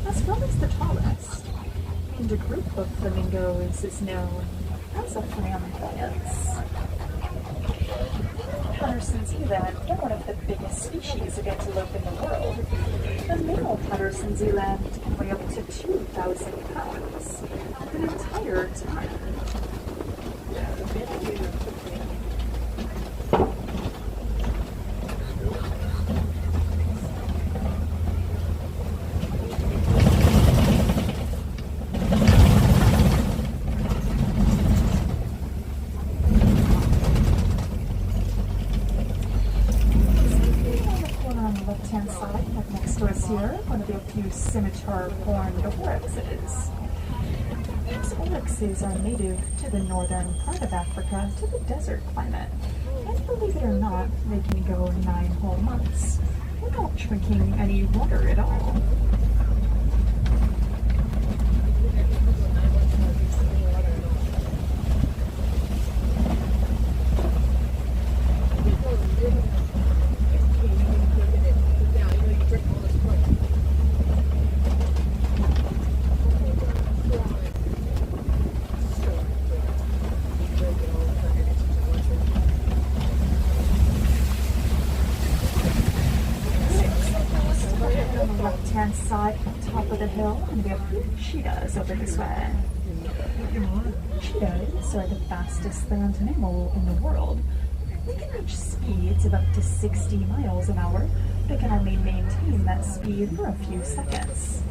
as well as the tallest. And a group of flamingos is known as a flamboyance. Patterson Zealand are one of the biggest species of antelope in the world. The male Patterson Zealand can weigh up to 2,000 pounds an entire time. Left-hand side, up next to us here, one of the few scimitar-horned oryxes. These oryxes are native to the northern part of Africa, to the desert climate. And believe it or not, they can go 9 whole months without drinking any water at all. Left-hand side, on top top of the hill, and we have cheetahs over this way. Cheetahs are the fastest land mammal in the world. They can reach speeds of up to 60 miles an hour. They can only maintain that speed for a few seconds.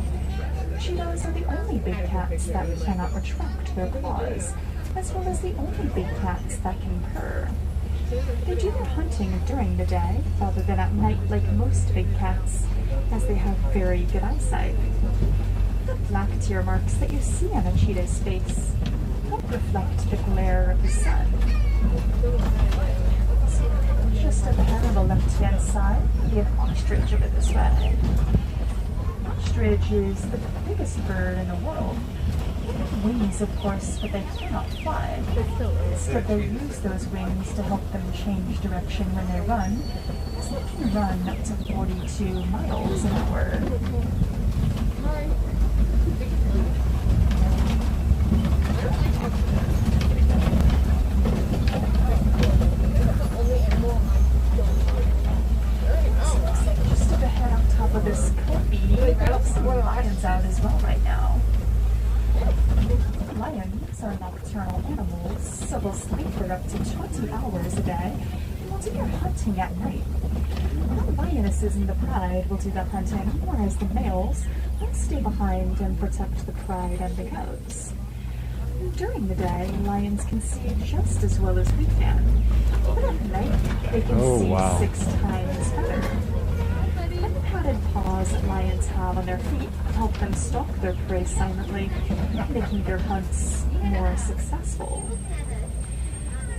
Cheetahs are the only big cats that cannot retract their claws, as well as the only big cats that can purr. They do their hunting during the day rather than at night like most big cats, as they have very good eyesight. The black tear marks that you see on a cheetah's face help reflect the glare of the sun. Just at the head on the left-hand side, we have ostrich over this way. Ostrich is the biggest bird in the world. They have wings, of course, but they cannot fly. Instead, they use those wings to help them change direction when they run, as they can run up to 42 miles an hour. Just up ahead on top of this copy, we have some lions out as well right now. Lions are nocturnal animals, so they'll sleep for up to 20 hours a day, and will do their hunting at night. The lionesses in the pride will do the hunting, whereas the males will stay behind and protect the pride and the cubs. During the day, lions can see just as well as we can, but at night they can see 6 times better. And the padded paws that lions have on their feet help them stalk their prey silently, making their hunts more successful.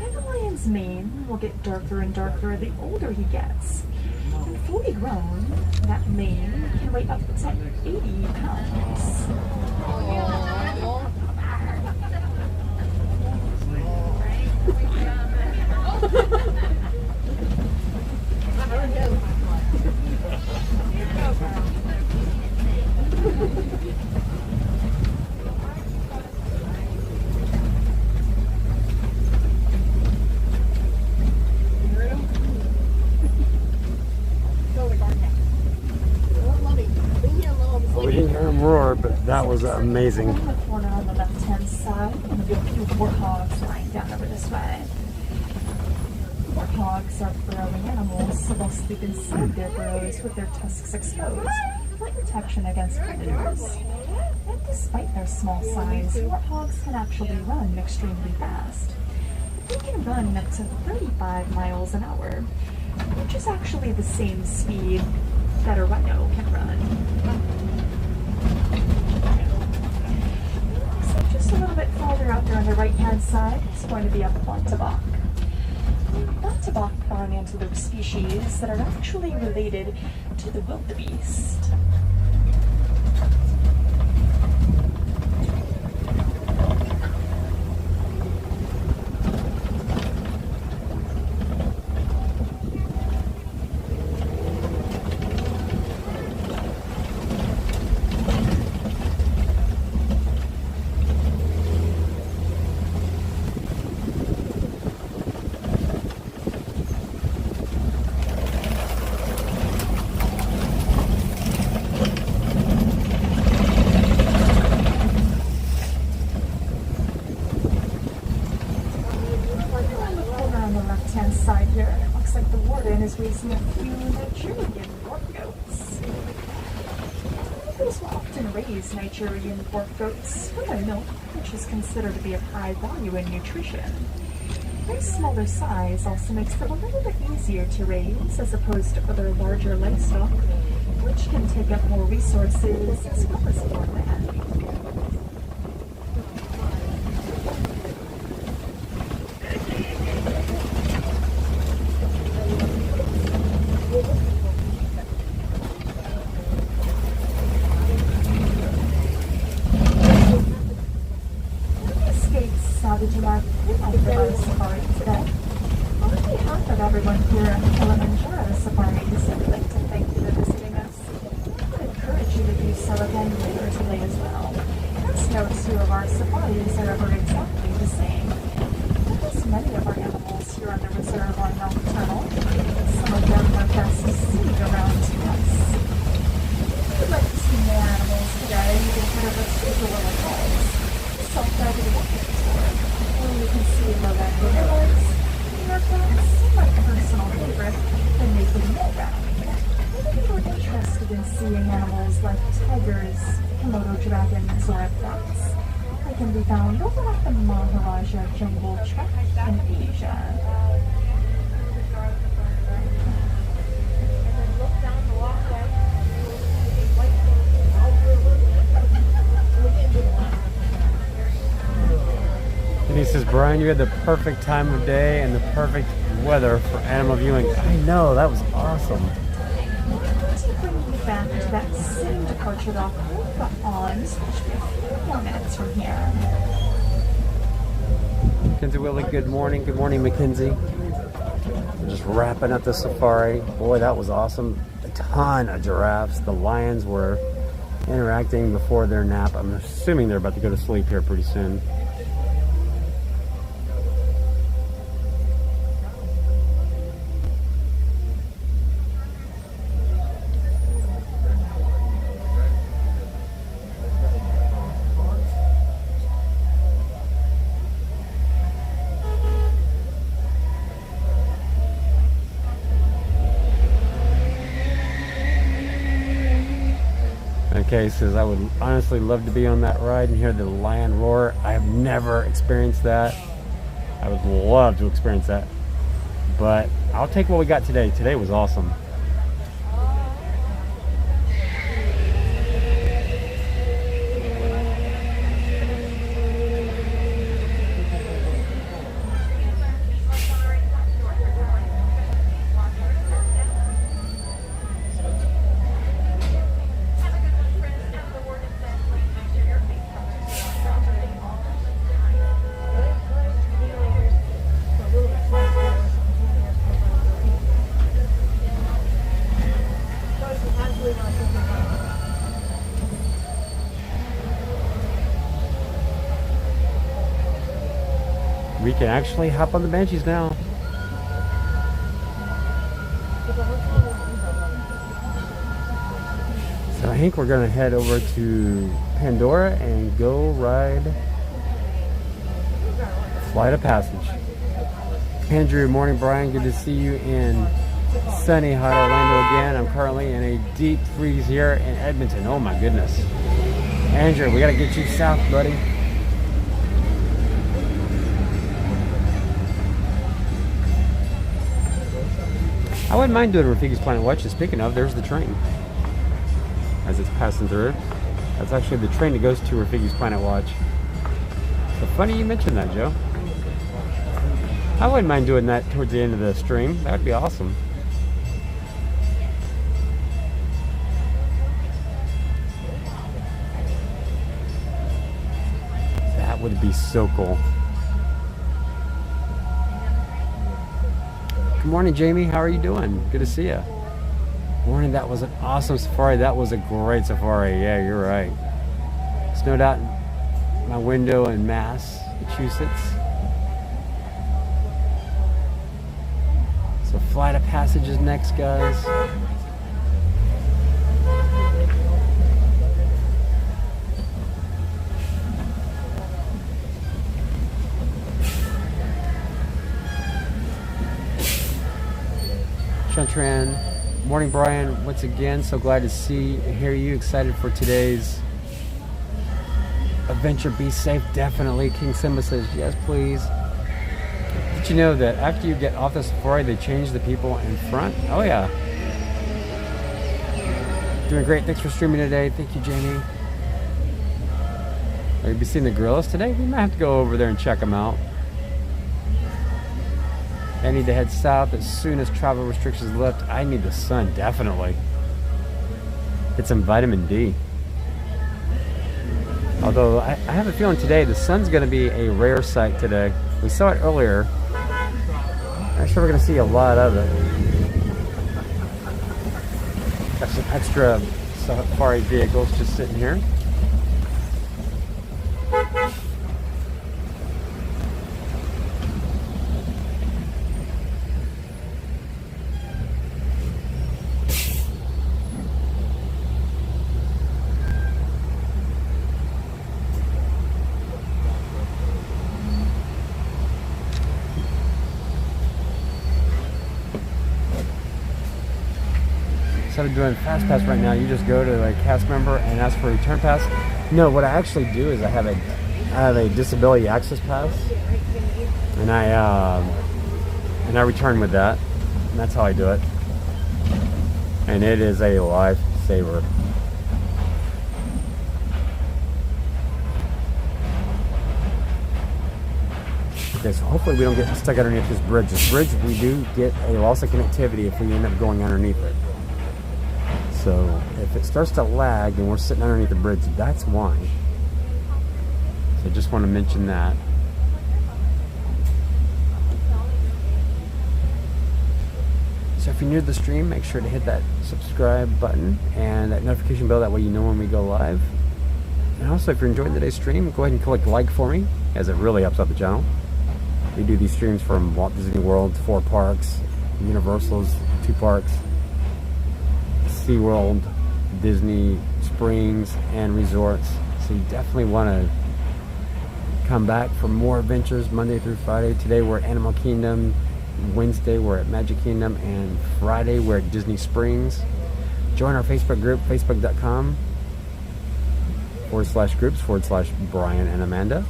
And the lion's mane will get darker and darker the older he gets. And fully grown, that mane can weigh up to 80 pounds. We didn't hear him roar, but that was amazing. In the corner on the left-hand side, and we have a few warthogs lying down over this way. Warthogs are burrowing animals, so they'll sleep inside their burrows with their tusks exposed for protection against predators. And despite their small size, warthogs can actually run extremely fast. They can run up to 35 miles an hour, which is actually the same speed that a rhino can run. So just a little bit farther out there on the right-hand side is going to be a bontebok. Bontebok are an antelope species that are actually related to the wildebeest. Side here, it looks like the warden is raising a few Nigerian pork goats. Those will often raise Nigerian pork goats for their milk, which is considered to be of high value in nutrition. Their smaller size also makes them a little bit easier to raise as opposed to other larger livestock, which can take up more resources as well as more land. Everyone here at Kilimanjaro Safaris, I'd like to thank you for visiting us. I would encourage you to do so again later today as well. As no two of our safaris are ever exactly the same. Because many of our animals here on the reserve are nocturnal, some of them are best seen around to us. If you'd like to see more animals today, seeing animals like tigers, Komodo dragons, or bats. They can be found over at the Maharaja Jungle Trek in Asia. And he says, Brian, you had the perfect time of day and the perfect weather for animal viewing. I know, that was awesome. To bring you back to that same departure dock over on, especially a few more minutes from here. Mackenzie Willie, good morning. Good morning, Mackenzie. We're just wrapping up the safari. Boy, that was awesome. A ton of giraffes. The lions were interacting before their nap. I'm assuming they're about to go to sleep here pretty soon. Okay, says I would honestly love to be on that ride and hear the lion roar. I have never experienced that. I would love to experience that. But I'll take what we got today. Today was awesome. We can actually hop on the Banshees now. So I think we're gonna head over to Pandora and go ride Flight of Passage. Andrew, morning Brian, good to see you in sunny hot Orlando again. I'm currently in a deep freeze here in Edmonton. Oh my goodness. Andrew, we gotta get you south, buddy. I wouldn't mind doing Rafiki's Planet Watch. And speaking of, there's the train as it's passing through. That's actually the train that goes to Rafiki's Planet Watch. So funny you mentioned that, Joe. I wouldn't mind doing that towards the end of the stream. That would be awesome. That would be so cool. Good morning, Jamie. How are you doing? Good to see you. Morning. That was an awesome safari. That was a great safari. Yeah, you're right. Snowed out in my window in Massachusetts. So Flight of Passage is next, guys. Shantran, morning Brian, once again, so glad to see and hear you. Excited for today's adventure. Be safe, definitely. King Simba says, yes, please. Did you know that after you get off the safari, they change the people in front? Oh, yeah. Doing great. Thanks for streaming today. Thank you, Jamie. Are you be seeing the gorillas today? We might have to go over there and check them out. I need to head south as soon as travel restrictions lift. I need the sun, definitely. Get some vitamin D. Although I have a feeling today the sun's going to be a rare sight today. We saw it earlier. I'm not sure we're going to see a lot of it. Got some extra safari vehicles just sitting here. instead of doing fast pass right now, you just go to a cast member and ask for a return pass. No, what I actually do is I have a disability access pass, and I return with that, and that's how I do it. And it is a lifesaver. Okay, so hopefully we don't get stuck underneath this bridge. This bridge, we do get a loss of connectivity if we end up going underneath it. So if it starts to lag and we're sitting underneath the bridge, that's why. So I just want to mention that. So if you're new to the stream, make sure to hit that subscribe button and that notification bell. That way you know when we go live. And also, if you're enjoying today's stream, go ahead and click like for me, as it really helps out the channel. We do these streams from Walt Disney World, 4 parks, Universal's 2 parks, SeaWorld, Disney Springs, and resorts. So you definitely want to come back for more adventures Monday through Friday. Today we're at Animal Kingdom, Wednesday we're at Magic Kingdom, and Friday we're at Disney Springs. Join our Facebook group, facebook.com/groups/Brian and Amanda.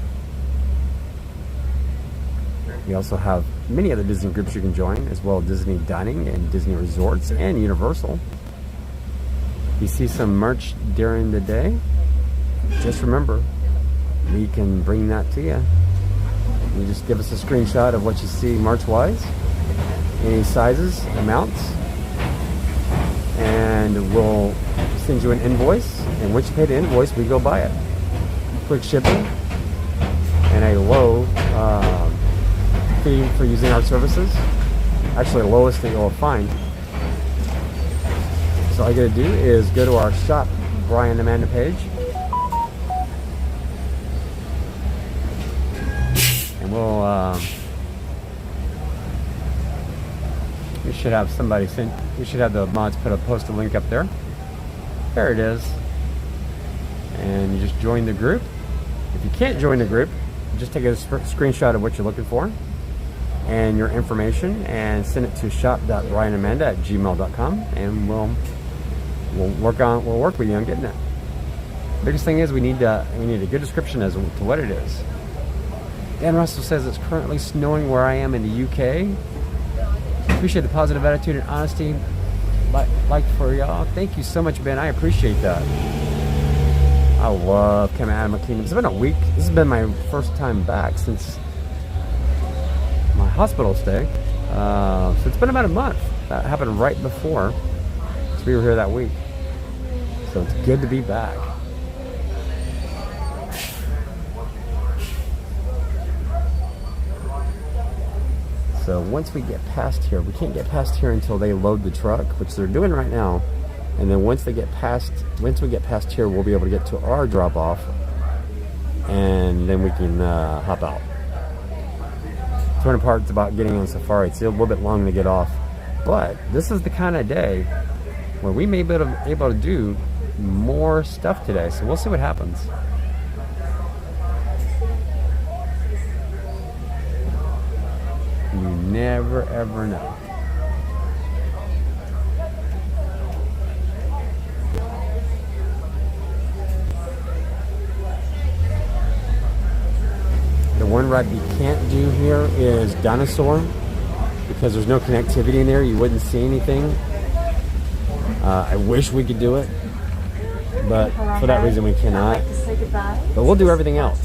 We also have many other Disney groups you can join, as well as Disney Dining and Disney Resorts and Universal. You see some merch during the day, just remember, we can bring that to you. You just give us a screenshot of what you see merch-wise, any sizes, amounts, and we'll send you an invoice, and once you pay the invoice, we go buy it. Quick shipping and a low fee for using our services. Actually, the lowest that you'll find. So all you gotta do is go to our shop Brian and Amanda page, and we should have somebody send. We should have the mods post a link up there. There it is, and you just join the group. If you can't join the group, just take a screenshot of what you're looking for and your information, and send it to shop.brianamanda@gmail.com, and we'll work with you on getting it. Biggest thing is we need a good description as to what it is. Dan Russell says it's currently snowing where I am in the UK. Appreciate the positive attitude and honesty. Like for y'all. Thank you so much, Ben. I appreciate that. I love coming out of Animal Kingdom. It's been a week. This has been my first time back since my hospital stay. So it's been about a month. That happened right before. So we were here that week. So it's good to be back. So once we get past here, we can't get past here until they load the truck, which they're doing right now. And then once we get past here, we'll be able to get to our drop off, and then we can hop out. The important part's about getting on safari. It's a little bit long to get off, but this is the kind of day where we may be able to do more stuff today. So we'll see what happens. You never ever know. The one ride we can't do here is Dinosaur, because there's no connectivity in there. You wouldn't see anything. I wish we could do it, but for that reason we cannot. But we'll do everything else.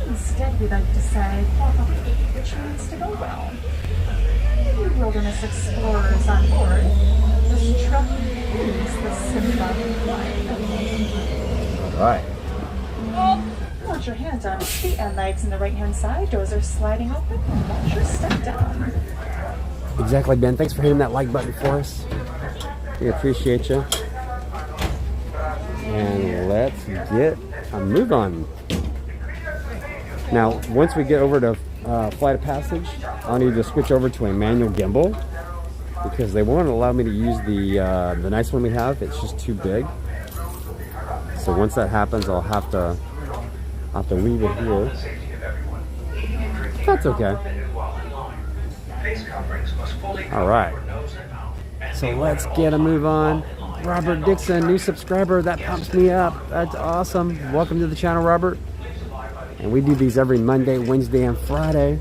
Instead, we'd like to say, which means to go well. You wilderness explorers on board, this truck is the Simba line. All right. Watch your hands on feet and legs on the right-hand side. Doors are sliding open. Watch your step down. Exactly, Ben. Thanks for hitting that like button for us. We appreciate you. And let's get a move on. Now, once we get over to Flight of Passage, I'll need to switch over to a manual gimbal, because they won't allow me to use the nice one we have. It's just too big. So once that happens, I'll have to leave it here. That's okay. All right. So let's get a move on. Robert Dixon, new subscriber. That pumps me up. That's awesome. Welcome to the channel, Robert. And we do these every Monday, Wednesday, and Friday.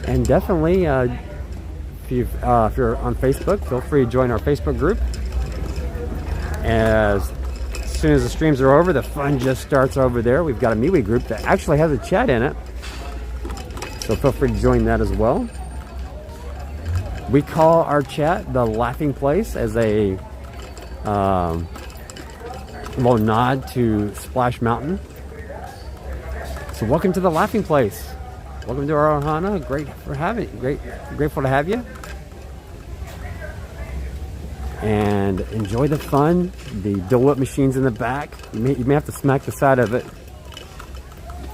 And definitely, if you're on Facebook, feel free to join our Facebook group. As soon as the streams are over, the fun just starts over there. We've got a MeWe group that actually has a chat in it. So feel free to join that as well. We call our chat the Laughing Place as a little nod to Splash Mountain. So welcome to the Laughing Place. Welcome to our Ohana. Grateful to have you. And enjoy the fun. The Dole Whip machine's in the back. You may have to smack the side of it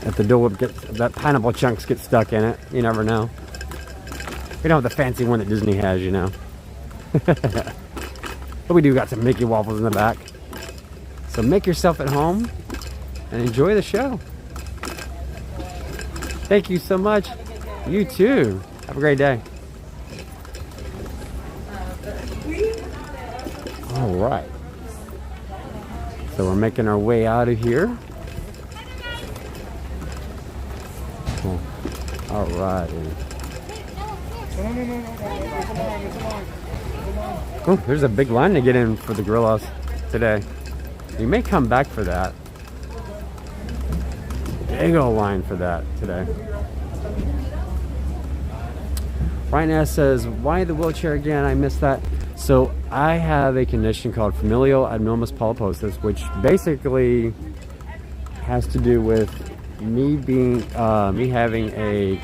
if the Dole Whip that pineapple chunks get stuck in it. You never know. We don't have the fancy one that Disney has, you know. But we do got some Mickey waffles in the back. So make yourself at home and enjoy the show. Thank you so much. You too. Have a great day. All right. So we're making our way out of here. Cool. All right. Oh, there's a big line to get in for the grill house today. You may come back for that. Big old line for that today. Ryan S says, why the wheelchair again? I missed that. So I have a condition called familial adenomatous polyposis, which basically has to do with me having a.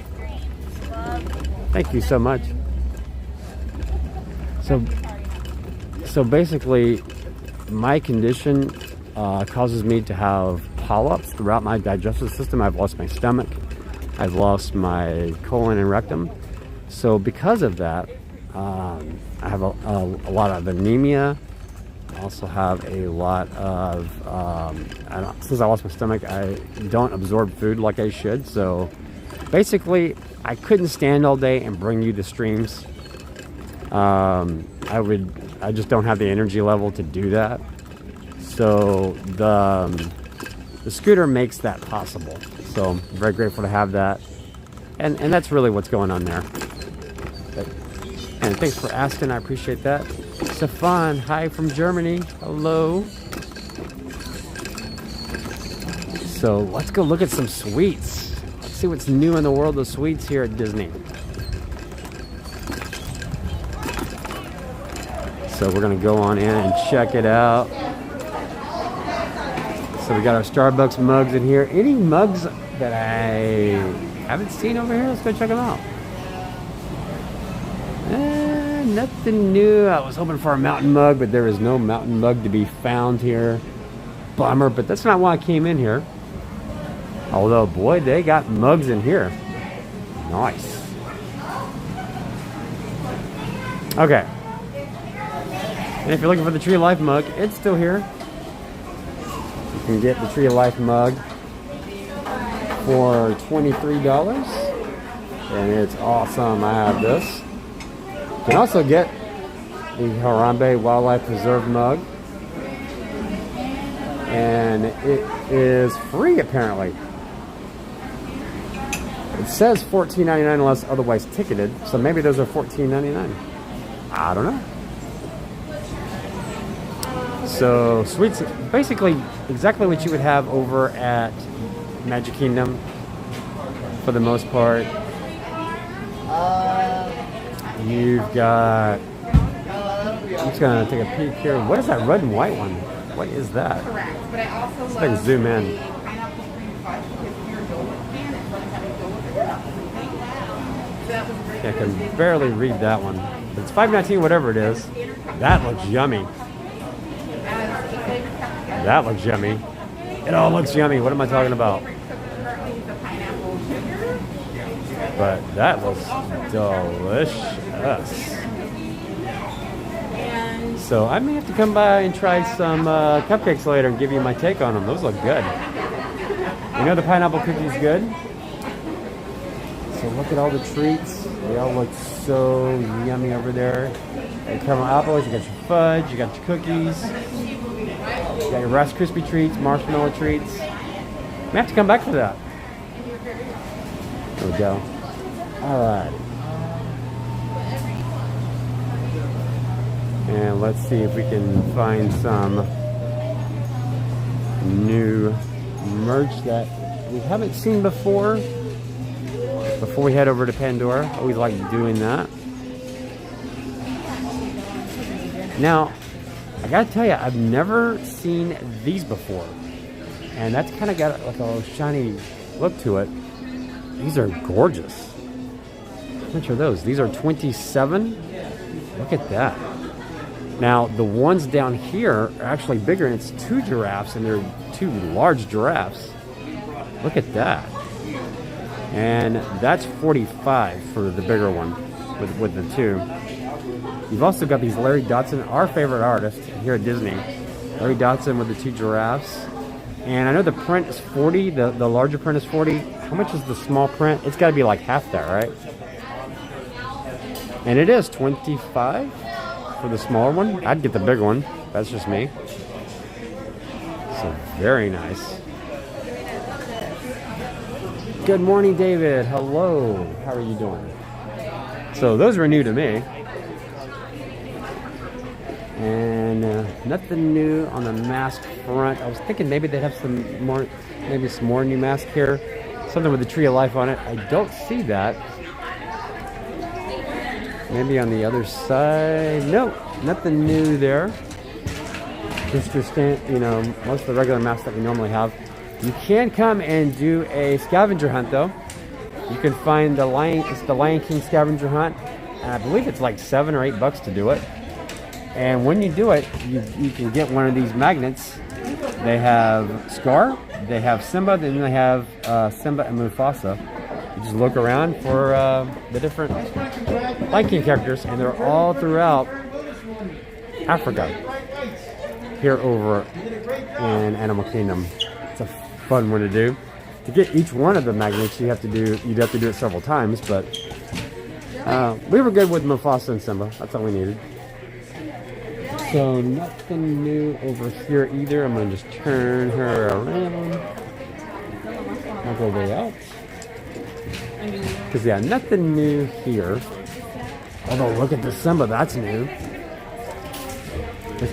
Thank you so much. So basically, my condition causes me to have polyps throughout my digestive system. I've lost my stomach. I've lost my colon and rectum. So because of that, I have a lot of anemia. I also have a lot of, since I lost my stomach, I don't absorb food like I should. So basically, I couldn't stand all day and bring you the streams. I just don't have the energy level to do that. So the scooter makes that possible. So I'm very grateful to have that. And that's really what's going on there. And thanks for asking, I appreciate that. Stefan, hi from Germany, hello. So let's go look at some sweets. Let's see what's new in the world of sweets here at Disney. So we're gonna go on in and check it out. So we got our Starbucks mugs in here. Any mugs that I haven't seen over here? Let's go check them out. Nothing new. I was hoping for a mountain mug, but there is no mountain mug to be found here. Bummer, but that's not why I came in here. Although, boy, they got mugs in here. Nice. Okay. And if you're looking for the Tree of Life mug, it's still here. You can get the Tree of Life mug for $23. And it's awesome. I have this. You can also get the Harambe Wildlife Preserve mug. And it is free, apparently. It says $14.99 unless otherwise ticketed. So maybe those are $14.99. I don't know. So sweets, basically exactly what you would have over at Magic Kingdom for the most part. You've got, I'm just gonna take a peek here. What is that red and white one? What is that? Correct, but I also Let's like zoom in. pineapple cream fudge with your Dole Whip pan. It's like having Dole Whip. So that was great. Yeah, I can barely read that one. But it's $5.19, whatever it is. That looks yummy. That looks yummy. It all looks yummy. What am I talking about? But that looks delicious. So I may have to come by and try some cupcakes later and give you my take on them. Those look good. You know the pineapple cookie's good? So look at all the treats. They all look so yummy over there. You got caramel apples, you got your fudge, you got your cookies. You got your Rice Krispie treats, marshmallow treats. We have to come back for that. There we go. Alright. And let's see if we can find some new merch that we haven't seen before we head over to Pandora. Always like doing that. Now, I gotta tell you, I've never seen these before, and that's kind of got like a shiny look to it. These are gorgeous. How much are those? These are 27. Look at that. Now, the ones down here are actually bigger, and it's 2 giraffes, and they're 2 large giraffes. Look at that. And that's 45 for the bigger one with the 2. You've also got these Larry Dotson, our favorite artist here at Disney. Larry Dotson with the 2 giraffes. And I know the print is 40, the larger print is 40. How much is the small print? It's got to be like half that, right? And it is 25 for the smaller one. I'd get the bigger one. That's just me. So very nice. Good morning, David. Hello. How are you doing? So those were new to me. And nothing new on the mask front. I was thinking maybe they'd have some more new mask here. Something with the Tree of Life on it. I don't see that. Maybe on the other side. Nope, nothing new there. Just your most of the regular masks that we normally have. You can come and do a scavenger hunt though. You can find the Lion King scavenger hunt. And I believe it's like $7 or $8 to do it. And when you do it, you can get one of these magnets. They have Scar, they have Simba, then they have Simba and Mufasa. You just look around for the different Lion King characters, and they're all throughout Africa. Here over in Animal Kingdom. It's a fun one to do. To get each one of the magnets, you'd have to do it several times, but we were good with Mufasa and Simba. That's all we needed. So nothing new over here either. I'm gonna just turn her around. I'll go way out. Because yeah, nothing new here. Although look at the Simba, that's new.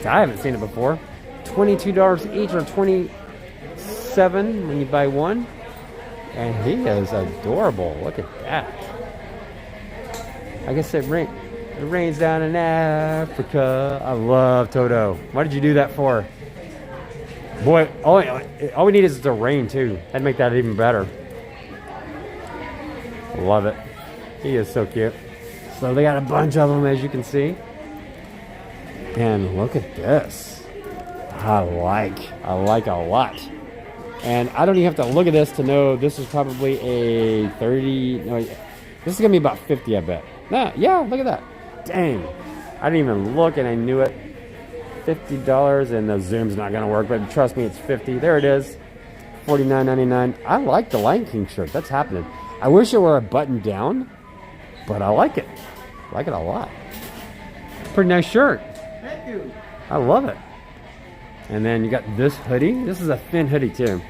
I haven't seen it before. $22 each or $27 when you buy one. And he is adorable. Look at that. I guess it rains down in Africa. I love Toto. Why did you do that for? Boy, all we need is the rain too. That'd make that even better. Love it. He is so cute. So they got a bunch of them, as you can see. And look at this. I like a lot. And I don't even have to look at this to know this is probably a 30. No, this is gonna be about 50, I bet. Nah, yeah, look at that. Dang. I didn't even look and I knew it. $50 and the zoom's not gonna work, but trust me, it's 50. There it is. $49.99. I like the Lion King shirt. That's happening. I wish it were a button down, but I like it. I like it a lot. Pretty nice shirt. Thank you. I love it. And then you got this hoodie. This is a thin hoodie too.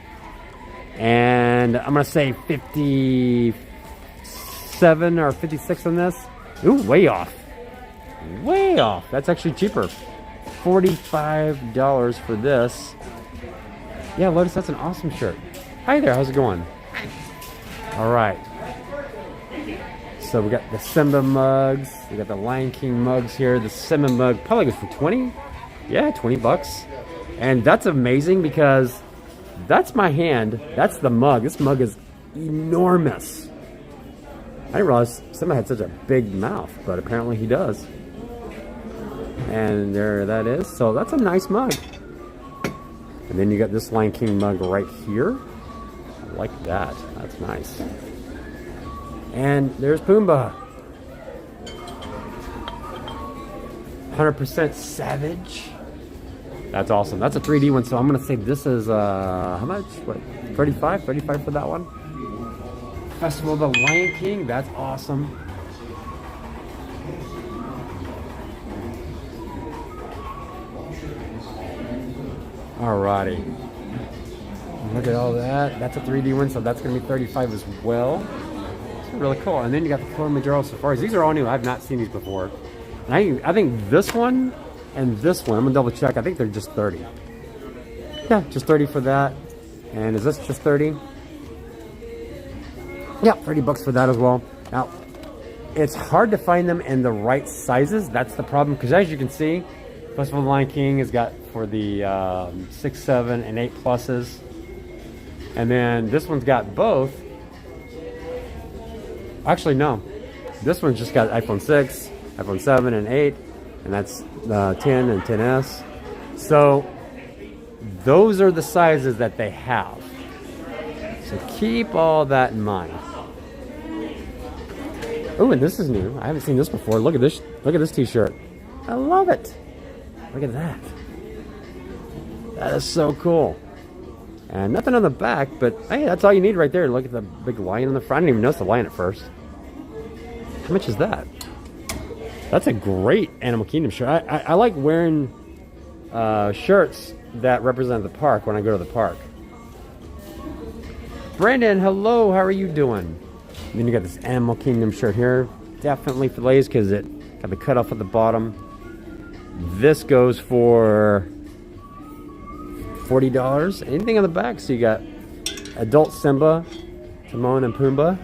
And I'm gonna say 57 or 56 on this. Ooh, way off. Way off. That's actually cheaper. $45 for this. Yeah, Lotus, that's an awesome shirt. Hi there, how's it going? All right. So we got the Simba mugs. We got the Lion King mugs here. The Simba mug probably goes for 20. Yeah, $20. And that's amazing because that's my hand. That's the mug. This mug is enormous. I didn't realize Simba had such a big mouth, but apparently he does. And there that is. So that's a nice mug. And then you got this Lion King mug right here. I like that. That's nice. And there's Pumbaa. 100% Savage. That's awesome. That's a 3D one, so I'm going to say this is, how much? What, 35? 35 for that one? Festival of the Lion King. That's awesome. Alrighty. Look at all that. That's a 3D one, so that's going to be 35 as well. It's really cool. And then you got the Kilimanjaro Safaris. These are all new. I've not seen these before. And I think this one and this one, I'm going to double check. I think they're just 30. Yeah, just 30 for that. And is this just 30? Yeah, 30 bucks for that as well. Now, it's hard to find them in the right sizes. That's the problem. Because as you can see, Festival of the Lion King has got for the 6, 7, and 8 pluses. And then this one's got both. Actually, no. This one's just got iPhone 6, iPhone 7, and 8. And that's 10 and 10S. So those are the sizes that they have. So keep all that in mind. Oh, and this is new. I haven't seen this before. Look at this. Look at this t-shirt. I love it. Look at that. That is so cool. And nothing on the back, but hey, that's all you need right there. Look at the big lion on the front. I didn't even notice the lion at first. How much is that? That's a great Animal Kingdom shirt. I like wearing shirts that represent the park when I go to the park. Brandon, hello. How are you doing? And then you got this Animal Kingdom shirt here. Definitely for ladies because it got the cutoff at the bottom. This goes for $40. Anything on the back? So you got adult Simba, Timon and Pumbaa.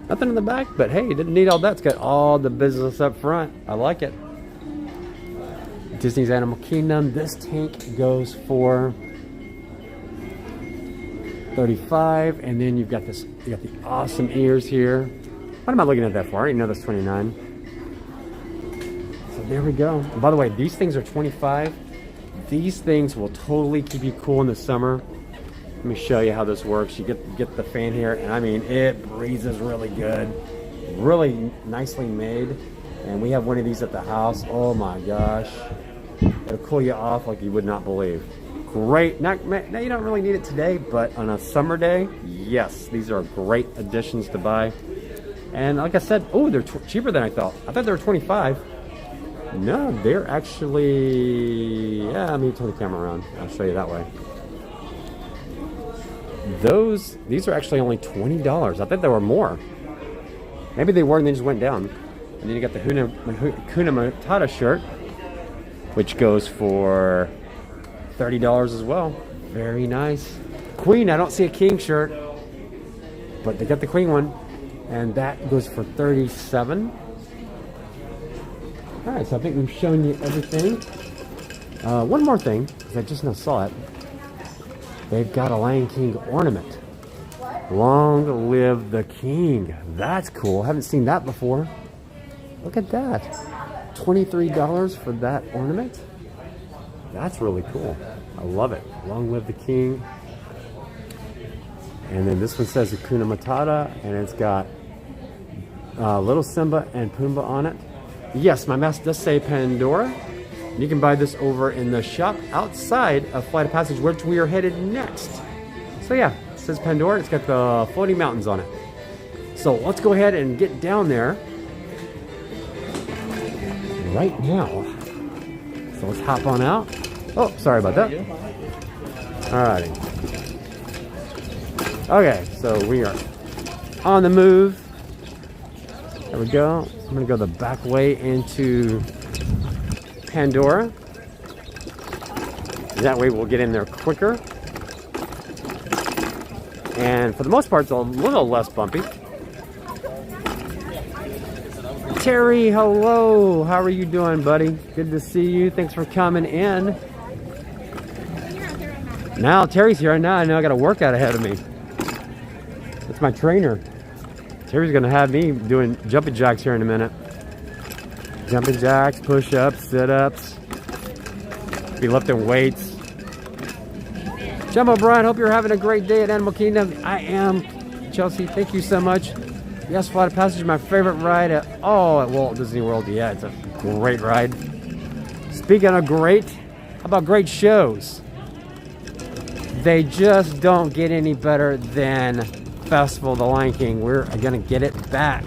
Nothing in the back, but hey, you didn't need all that. It's got all the business up front. I like it. Disney's Animal Kingdom. This tank goes for $35, and then you've got this. You got the awesome ears here. What am I looking at that for? I didn't know that's $29. So there we go. And by the way, these things are $25. These things will totally keep you cool in the summer. Let me show you how this works. You get the fan here, and I mean, it breezes really good. Really nicely made. And we have one of these at the house. Oh my gosh. It'll cool you off like you would not believe. Great. Now you don't really need it today, but on a summer day, yes, these are great additions to buy. And like I said, oh, they're cheaper than I thought. I thought they were $25. No, they're actually, yeah, let me turn the camera around. I'll show you that way. These are actually only $20. I thought they were more. Maybe they were and they just went down. And then you got the Hakuna Matata shirt, which goes for $30 as well. Very nice. Queen, I don't see a king shirt, but they got the queen one, and that goes for $37. All right, so I think we've shown you everything. One more thing, because I just now saw it. They've got a Lion King ornament. Long live the king. That's cool. Haven't seen that before. Look at that. $23 for that ornament. That's really cool. I love it. Long live the king. And then this one says Hakuna Matata, and it's got little Simba and Pumbaa on it. Yes, my mask does say Pandora. You can buy this over in the shop outside of Flight of Passage, which we are headed next. So yeah, it says Pandora. It's got the floating mountains on it. So let's go ahead and get down there right now. So let's hop on out. Oh, sorry about that. Alrighty. Okay, so we are on the move. There we go. I'm gonna go the back way into Pandora. That way we'll get in there quicker. And for the most part, it's a little less bumpy. Terry, hello. How are you doing, buddy? Good to see you. Thanks for coming in. Now Terry's here. Now I know I got a workout ahead of me. That's my trainer. Terry's gonna have me doing jumping jacks here in a minute. Jumping jacks, push-ups, sit-ups. Be lifting weights. Jumbo Brian, hope you're having a great day at Animal Kingdom. I am. Chelsea, thank you so much. Yes, Flight of Passage is my favorite ride at Walt Disney World. Yeah, it's a great ride. Speaking of great, how about great shows? They just don't get any better than festival, the Lion King. We're gonna get it back.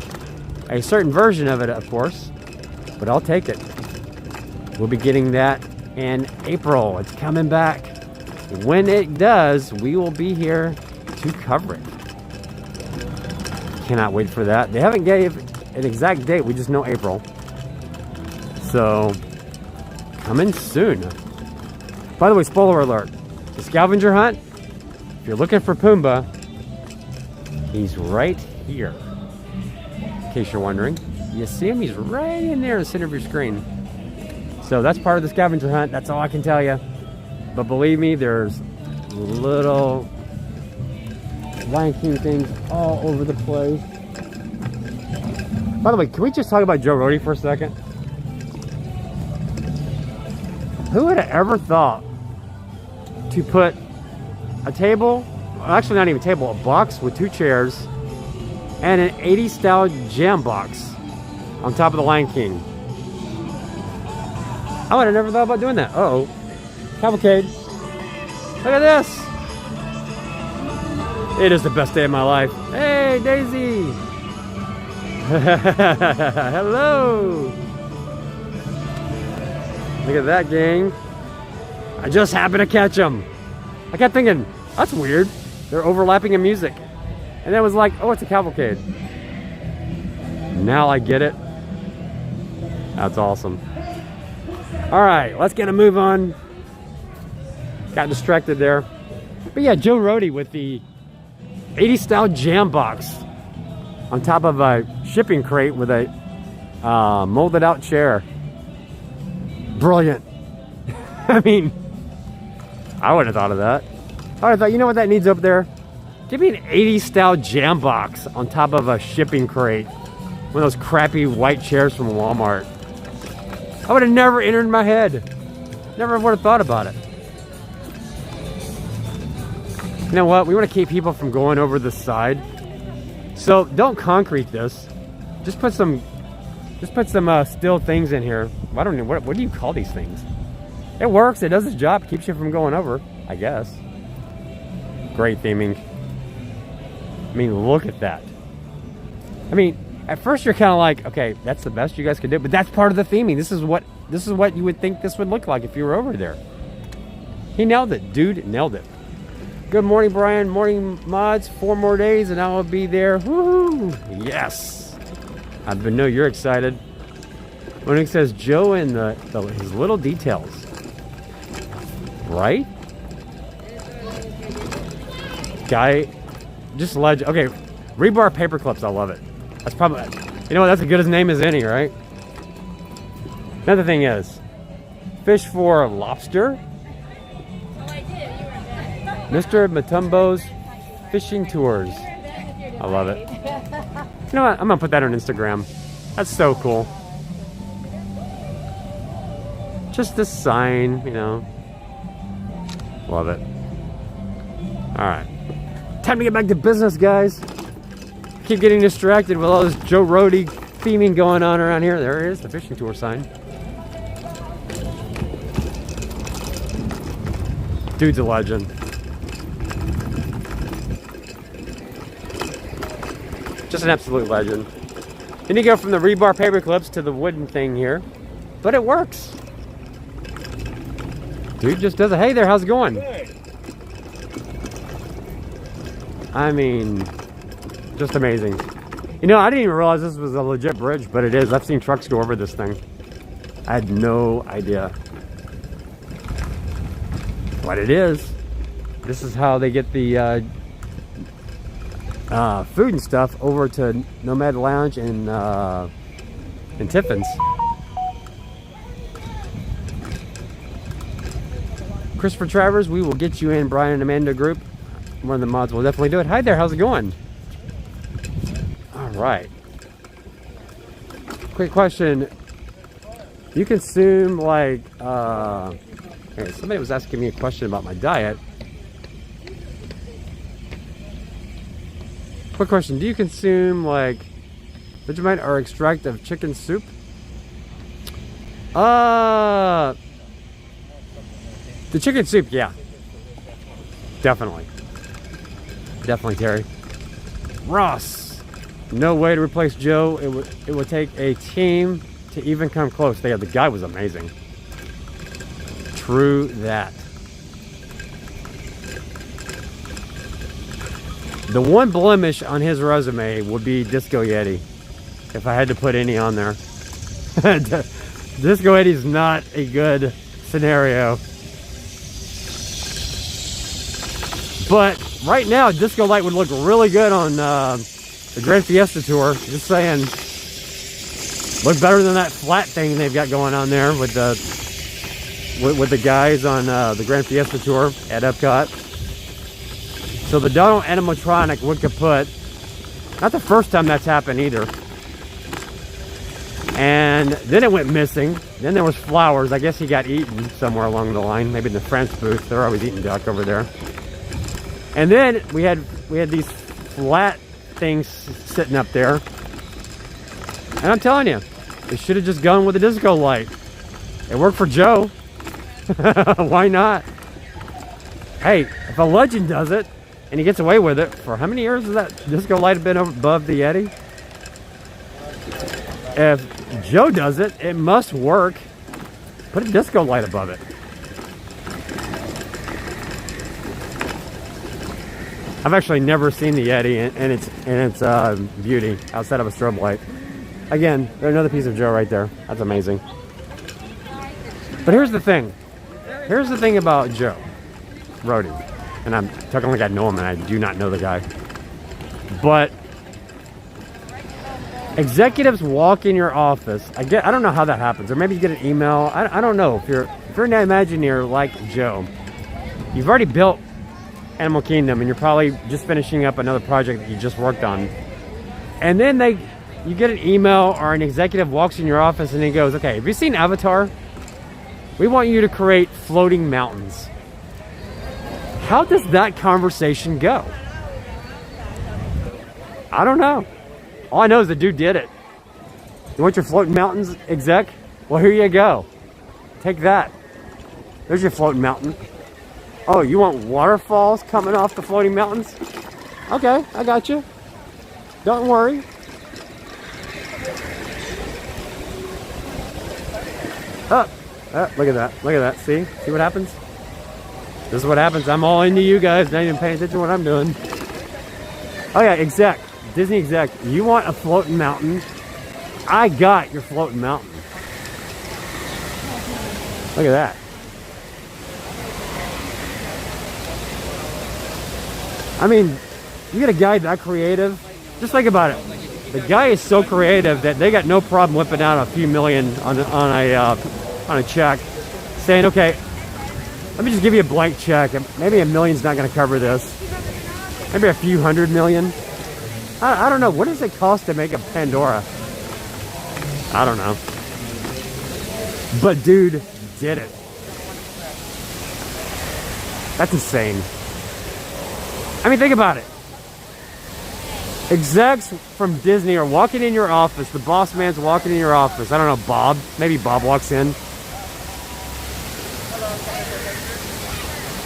A certain version of it, of course, but I'll take it. We'll be getting that in April. It's coming back. When it does, we will be here to cover it. Cannot wait for that. They haven't gave an exact date. We just know April. So, coming soon. By the way, spoiler alert. The scavenger hunt, if you're looking for Pumbaa, he's right here. In case you're wondering. You see him? He's right in there in the center of your screen. So that's part of the scavenger hunt. That's all I can tell you. But believe me, there's little Lion King things all over the place. By the way, can we just talk about Joe Rohde for a second? Who would have ever thought to put a table, actually not even a table, a box with 2 chairs and an 80s style jam box on top of the Lion King? I would have never thought about doing that. Uh-oh. Cavalcade. Look at this. It is the best day of my life. Hey, Daisy. Hello. Look at that, gang. I just happened to catch them. I kept thinking, that's weird. They're overlapping in music. And then it was like, oh, it's a cavalcade. Now I get it. That's awesome. All right, let's get a move on. Got distracted there. But yeah, Joe Rohde with the 80s style jam box on top of a shipping crate with a molded out chair. Brilliant. I mean, I wouldn't have thought of that. I would have thought, you know what that needs up there? Give me an 80s style jam box on top of a shipping crate. One of those crappy white chairs from Walmart. I would have never entered my head. Never would have thought about it. You know what? We want to keep people from going over the side. So don't concrete this. Just put some steel things in here. I don't know, what do you call these things? It works, it does its job, keeps you from going over, I guess. Great theming. I mean, look at that. I mean, at first you're kind of like, okay, that's the best you guys can do, but that's part of the theming. This is what you would think this would look like if you were over there. He nailed it, dude, nailed it. Good morning, Brian. Morning, mods. 4 more days and I will be there. Woohoo! Yes. I know you're excited. When it says Joe and his little details, right? Guy, just legend. Okay, rebar paper clips. I love it. That's probably, you know what? That's as good as name as any, right? Another thing is, fish for lobster. Mr. Matumbo's fishing tours. I love it. You know what? I'm gonna put that on Instagram. That's so cool. Just a sign, you know. Love it. All right. Time to get back to business, guys. Keep getting distracted with all this Joe Rohde theming going on around here. There it is, the fishing tour sign. Dude's a legend. Just an absolute legend. Then you go from the rebar paper clips to the wooden thing here, but it works. Dude just does it. Hey there, how's it going? I mean, just amazing. You know, I didn't even realize this was a legit bridge, but it is. I've seen trucks go over this thing. I had no idea. But it is. This is how they get the food and stuff over to Nomad Lounge and Tiffin's. Christopher Travers, we will get you in Brian and Amanda group. One of the mods will definitely do it. Hi there, how's it going? All right. Quick question. Do you consume like, okay, somebody was asking me a question about my diet. Quick question, do you consume like Vegemite or extract of chicken soup? The chicken soup, yeah. Definitely. Definitely, Terry. Ross. No way to replace Joe. It would take a team to even come close. The guy was amazing. True that. The one blemish on his resume would be Disco Yeti, if I had to put any on there. Disco Yeti's not a good scenario. But right now, Disco Light would look really good on the Grand Fiesta Tour. Just saying. Look better than that flat thing they've got going on there with the guys on the Grand Fiesta Tour at Epcot. So the Donald animatronic would kaput. Not the first time that's happened either. And then it went missing. Then there was flowers. I guess he got eaten somewhere along the line. Maybe in the France booth. They're always eating duck over there. And then we had these flat things sitting up there. And I'm telling you, they should have just gone with the Disco Light. It worked for Joe. Why not? Hey, if a legend does it, and he gets away with it, for how many years has that Disco Light been above the Yeti? If Joe does it, it must work. Put a Disco Light above it. I've actually never seen the Yeti and its beauty outside of a strobe light. Again, there's another piece of Joe right there. That's amazing. But here's the thing. Here's the thing about Joe Rohde. And I'm talking like I know him, and I do not know the guy. But executives walk in your office. I don't know how that happens. Or maybe you get an email. I don't know. If you're an Imagineer like Joe, you've already built Animal Kingdom, and you're probably just finishing up another project that you just worked on. And then you get an email, or an executive walks in your office and he goes, okay, have you seen Avatar? We want you to create floating mountains. How does that conversation go? I don't know. All I know is the dude did it. You want your floating mountains, exec? Well, here you go. Take that. There's your floating mountain. Oh, you want waterfalls coming off the floating mountains? Okay, I got you. Don't worry. Oh, look at that. Look at that. See what happens? This is what happens. I'm all into you guys, not even paying attention to what I'm doing. Oh yeah, exec. Disney exec. You want a floating mountain? I got your floating mountain. Look at that. I mean, you get a guy that creative, just think about it. The guy is so creative that they got no problem whipping out a few million on a check, saying, okay, let me just give you a blank check. Maybe $1 million's not going to cover this. Maybe a few $100 million. I don't know. What does it cost to make a Pandora? I don't know. But dude did it. That's insane. I mean, think about it. Execs from Disney are walking in your office. The boss man's walking in your office. I don't know, Bob. Maybe Bob walks in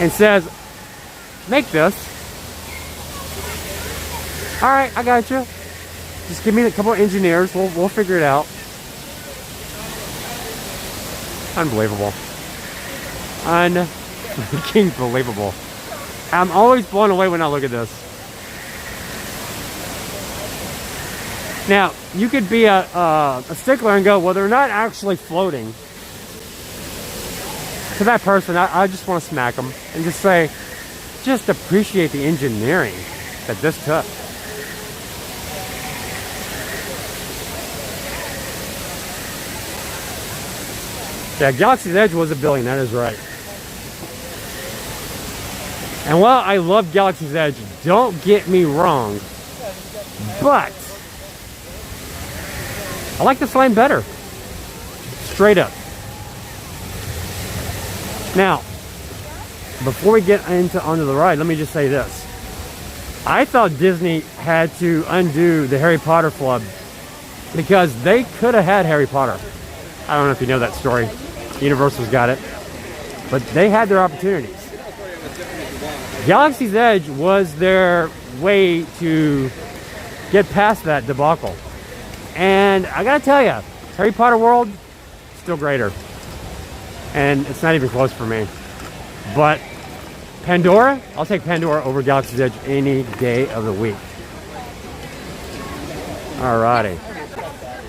and says, make this. All right, I got you. Just give me a couple of engineers. We'll figure it out. Unbelievable. Unfreaking believable. I'm always blown away when I look at this. Now, you could be a stickler and go, well, they're not actually floating. To that person, I just want to smack them and just say, just appreciate the engineering that this took. Yeah, Galaxy's Edge was $1 billion, that is right. And while I love Galaxy's Edge, don't get me wrong, but I like this line better. Straight up. Now, before we get onto the ride, let me just say this. I thought Disney had to undo the Harry Potter flub because they could have had Harry Potter. I don't know if you know that story. Universal's got it. But they had their opportunities. Galaxy's Edge was their way to get past that debacle. And I gotta tell you, Harry Potter World, still greater. And it's not even close for me. But Pandora, I'll take Pandora over Galaxy's Edge any day of the week. Alrighty.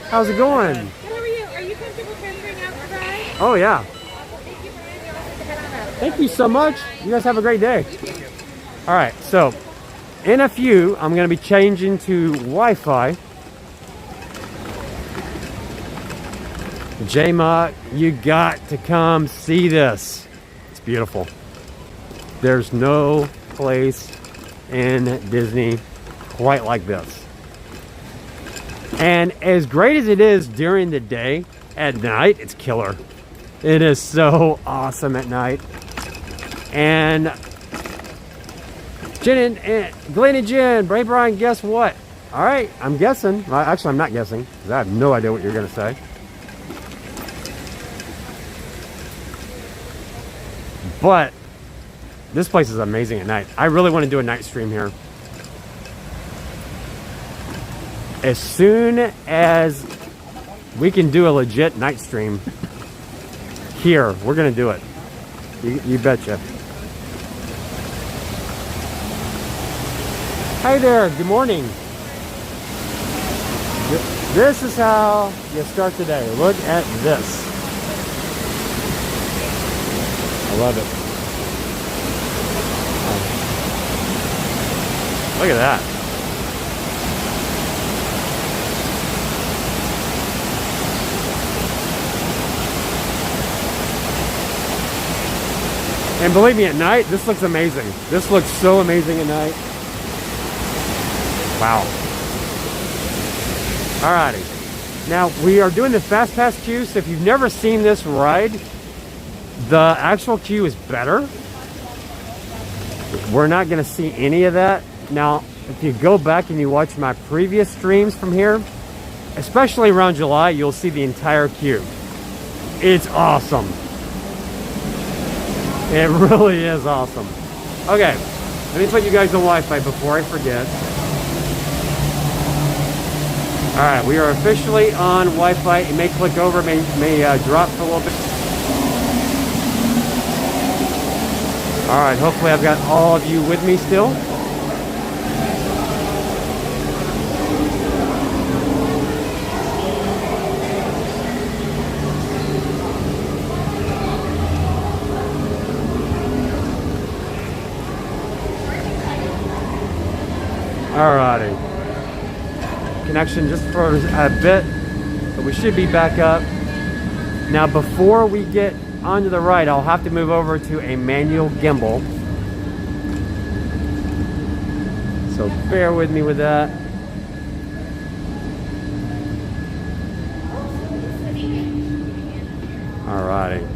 How's it going? Good, how are you? Are you comfortable transferring out the ride? Oh yeah. Thank you, Brian. You're welcome to head on up. Thank you so much. You guys have a great day. Alright, so in a few, I'm going to be changing to Wi-Fi. J-Ma, you got to come see this. It's beautiful. There's no place in Disney quite like this. And as great as it is during the day, at night, it's killer. It is so awesome at night. And Jen and Glenn and Jen, Bray Brian, guess what? All right, I'm guessing. Well, actually, I'm not guessing because I have no idea what you're going to say. But this place is amazing at night. I really want to do a night stream here. As soon as we can do a legit night stream here, we're going to do it. You betcha. Hi there, good morning. This is how you start the day. Look at this. I love it. Look at that. And believe me, at night, this looks amazing. This looks so amazing at night. Wow. Alrighty. Now, we are doing the Fast Pass queue, so if you've never seen this ride, the actual queue is better. We're not going to see any of that. Now, if you go back and you watch my previous streams from here, especially around July, you'll see the entire queue. It's awesome. It really is awesome. Okay, let me put you guys on Wi-Fi before I forget. Alright, we are officially on Wi-Fi. It may click over, may drop for a little bit. Alright, hopefully I've got all of you with me still. Alrighty. Connection just for a bit, but we should be back up. Now, before we get onto the ride, I'll have to move over to a manual gimbal. So bear with me with that. Alrighty.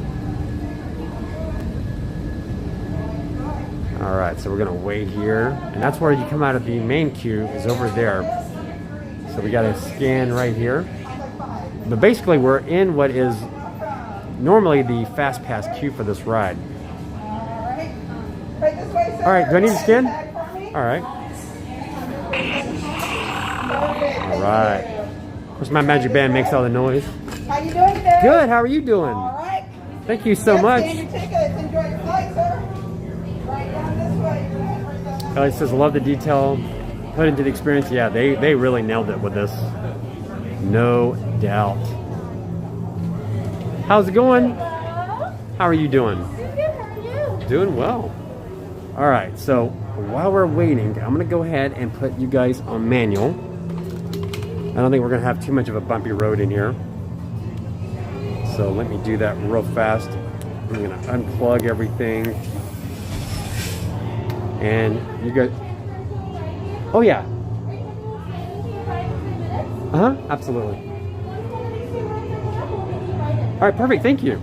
Alright, so we're gonna wait here, and that's where you come out of the main queue, is over there. So we gotta scan right here. But basically we're in what is normally the Fast Pass queue for this ride. Alright, do I need to scan? Alright. Alright. Of course my magic band makes all the noise. How you doing today? Good, how are you doing? All right. Thank you so much. Scan your tickets. Enjoy your flight, sir. Right down this way. It says, love the detail put into the experience. Yeah, they really nailed it with this. No doubt. How's it going? How are you doing? Doing good, how are you? Doing well. All right, so while we're waiting, I'm gonna go ahead and put you guys on manual. I don't think we're gonna have too much of a bumpy road in here. So let me do that real fast. I'm gonna unplug everything. And you guys, oh yeah. Uh-huh, absolutely. All right, perfect, thank you.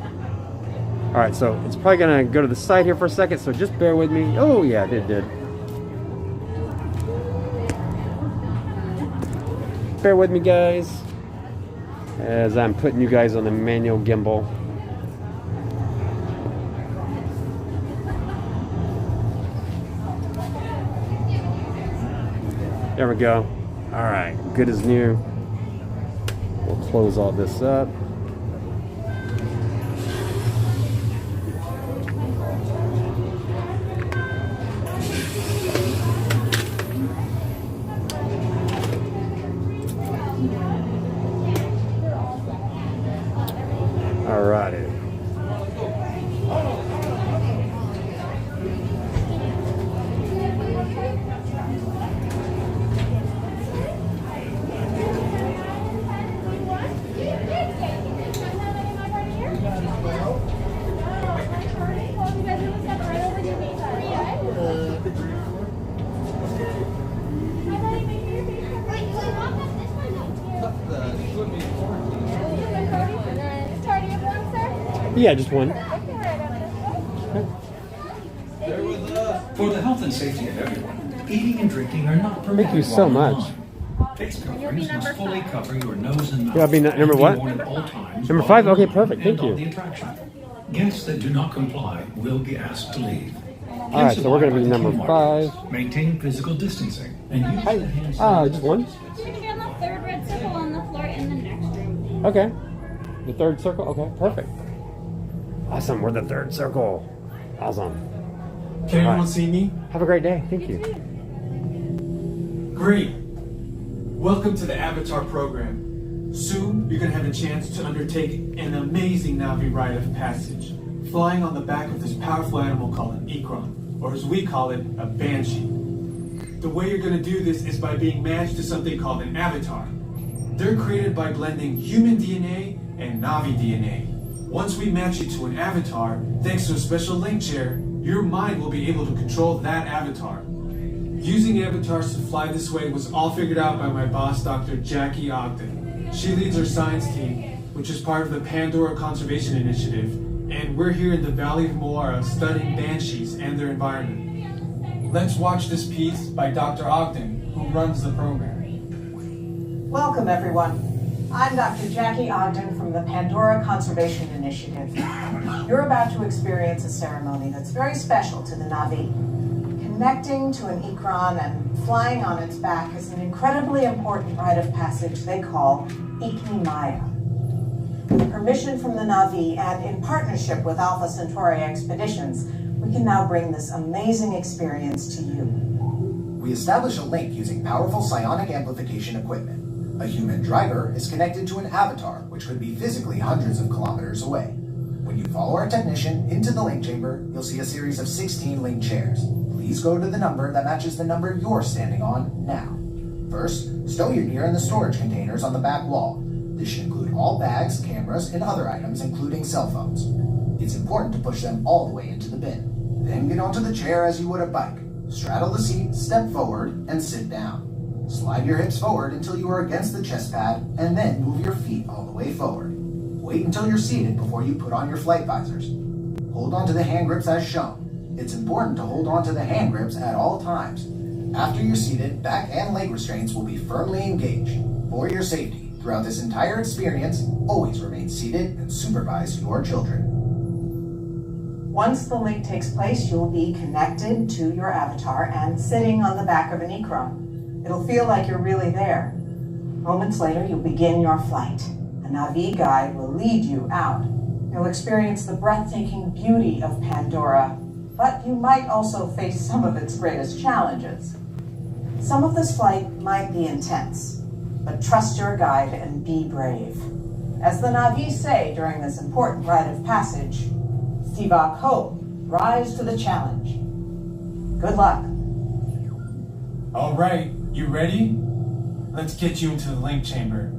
All right, so it's probably gonna go to the side here for a second, so just bear with me. Oh yeah, it did. Bear with me, guys, as I'm putting you guys on the manual gimbal. There we go. All right, good as new. We'll close all this up. All righty. Yeah, just one. For the health and safety of everyone, eating and drinking are not permitted. Thank you so while much. online. Face coverings must fully cover your nose and mouth. You'll be number what? Worn at all times Number while 5? on Okay, perfect. Thank and on you. the attraction. Guests that do not comply will be asked to leave. All right, so we're going to be number 5. Maintain physical distancing and use the hand Just one? You're gonna be on the third red circle on the floor in the next room. Okay. The third circle? Okay, perfect. Awesome, we're the third circle. Awesome. Can everyone Right. see me? Have a great day. Thank you. Great. Welcome to the Avatar program. Soon, you're going to have a chance to undertake an amazing Navi rite of passage, flying on the back of this powerful animal called an Ikron, or as we call it, a Banshee. The way you're going to do this is by being matched to something called an avatar. They're created by blending human DNA and Navi DNA. Once we match you to an avatar, thanks to a special link chair, your mind will be able to control that avatar. Using avatars to fly this way was all figured out by my boss, Dr. Jackie Ogden. She leads our science team, which is part of the Pandora Conservation Initiative, and we're here in the Valley of Moara studying banshees and their environment. Let's watch this piece by Dr. Ogden, who runs the program. Welcome, everyone. I'm Dr. Jackie Ogden from the Pandora Conservation Initiative. You're about to experience a ceremony that's very special to the Navi. Connecting to an Ikron and flying on its back is an incredibly important rite of passage they call Ikni Maya. With permission from the Navi and in partnership with Alpha Centauri Expeditions, we can now bring this amazing experience to you. We establish a link using powerful psionic amplification equipment. A human driver is connected to an avatar, which could be physically hundreds of kilometers away. When you follow our technician into the link chamber, you'll see a series of 16 link chairs. Please go to the number that matches the number you're standing on now. First, stow your gear in the storage containers on the back wall. This should include all bags, cameras, and other items, including cell phones. It's important to push them all the way into the bin. Then get onto the chair as you would a bike. Straddle the seat, step forward, and sit down. Slide your hips forward until you are against the chest pad, and then move your feet all the way forward. Wait until you're seated before you put on your flight visors. Hold on to the hand grips as shown. It's important to hold on to the hand grips at all times. After you're seated, back and leg restraints will be firmly engaged. For your safety, throughout this entire experience, always remain seated and supervise your children. Once the link takes place, you'll be connected to your avatar and sitting on the back of an Ikron. It'll feel like you're really there. Moments later, you'll begin your flight. A Navi guide will lead you out. You'll experience the breathtaking beauty of Pandora, but you might also face some of its greatest challenges. Some of this flight might be intense, but trust your guide and be brave. As the Navi say during this important rite of passage, Sivak Ho, rise to the challenge. Good luck. All right, you ready? Let's get you into the link chamber.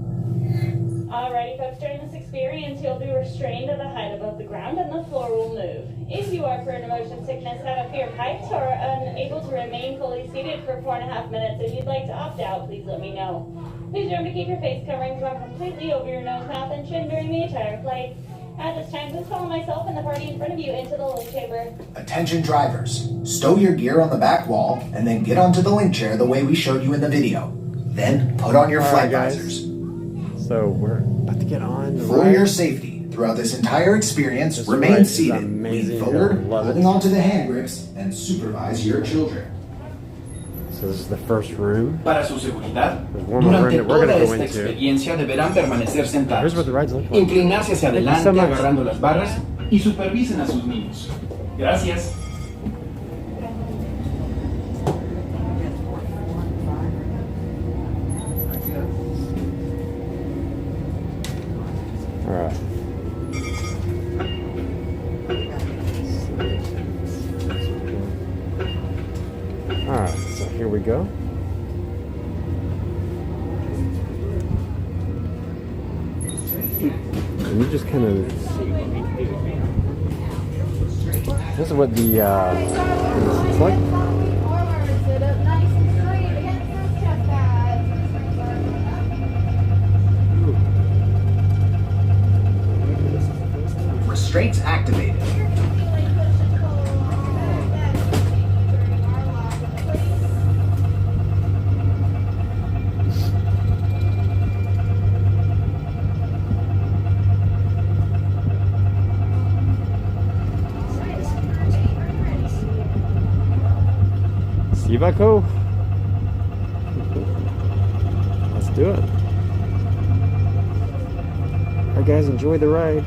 Alrighty folks, during this experience you'll be restrained at a height above the ground and the floor will move. If you are prone to motion sickness, have a fear of heights, or are unable to remain fully seated for 4.5 minutes, if you'd like to opt out, please let me know. Please remember to keep your face coverings on completely over your nose, mouth, and chin during the entire flight. At this time, please follow myself and the party in front of you into the link chamber. Attention drivers, stow your gear on the back wall and then get onto the link chair the way we showed you in the video. Then put on your flight visors. So we're about to get on the For your safety, throughout this entire experience, remain seated, lean forward, holding onto the hand grips, and supervise your children. So So this is the first room. Para su seguridad, There's one more room durante that we're toda going to go esta into. experiencia deberán permanecer Here's sentados, what the rides look like. inclinarse hacia Thank you so adelante much. agarrando las barras y supervisen a sus niños. Gracias. All right. All right, so here we go. And you just kind of, this is what the, it's like. Restraints activated. Sivako. Let's do it. All right, guys, enjoy the ride.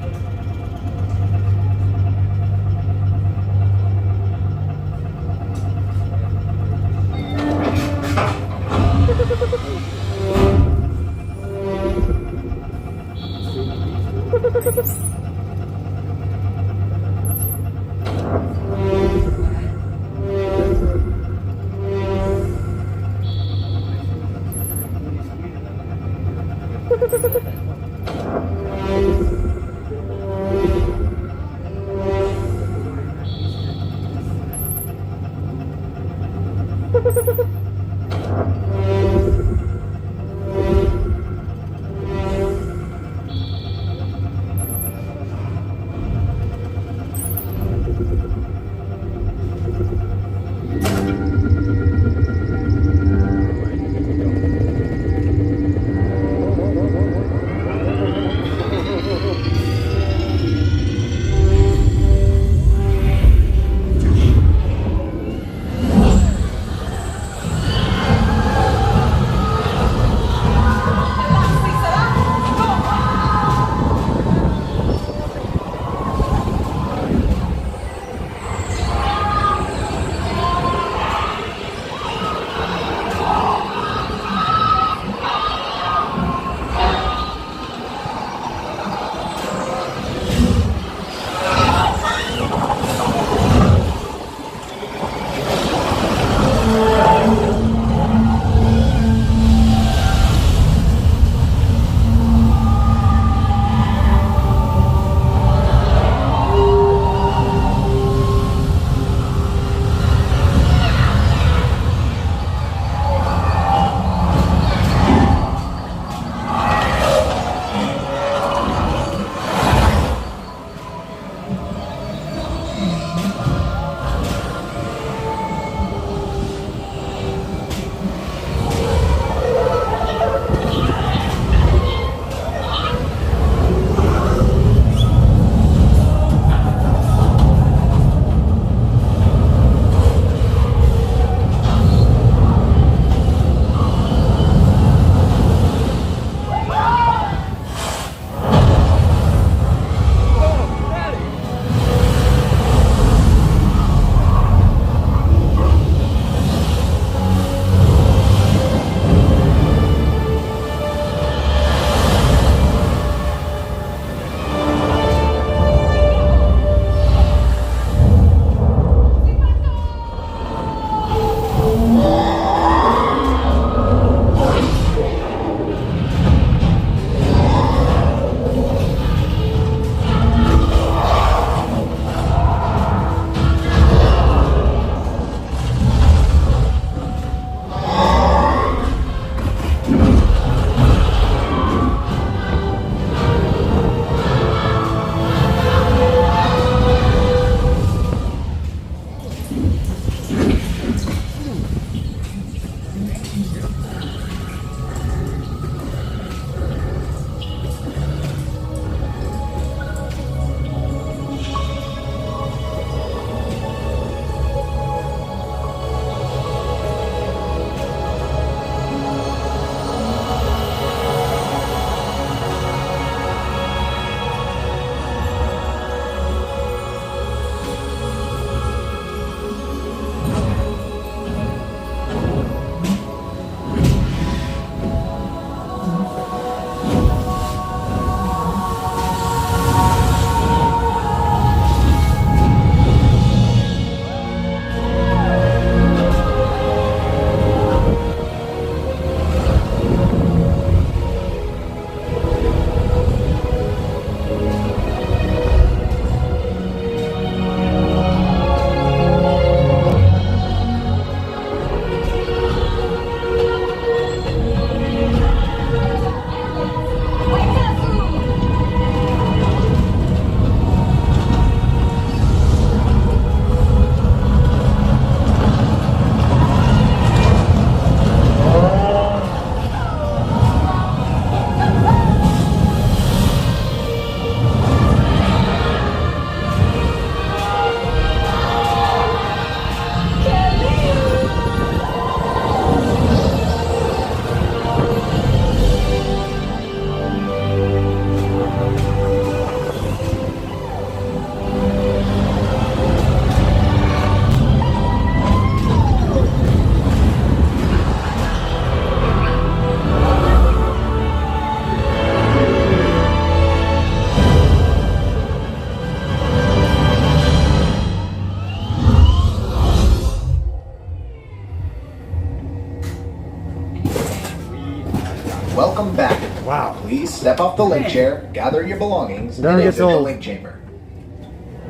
Please step off the link chair, gather your belongings, Never and gets exit the old. link chamber.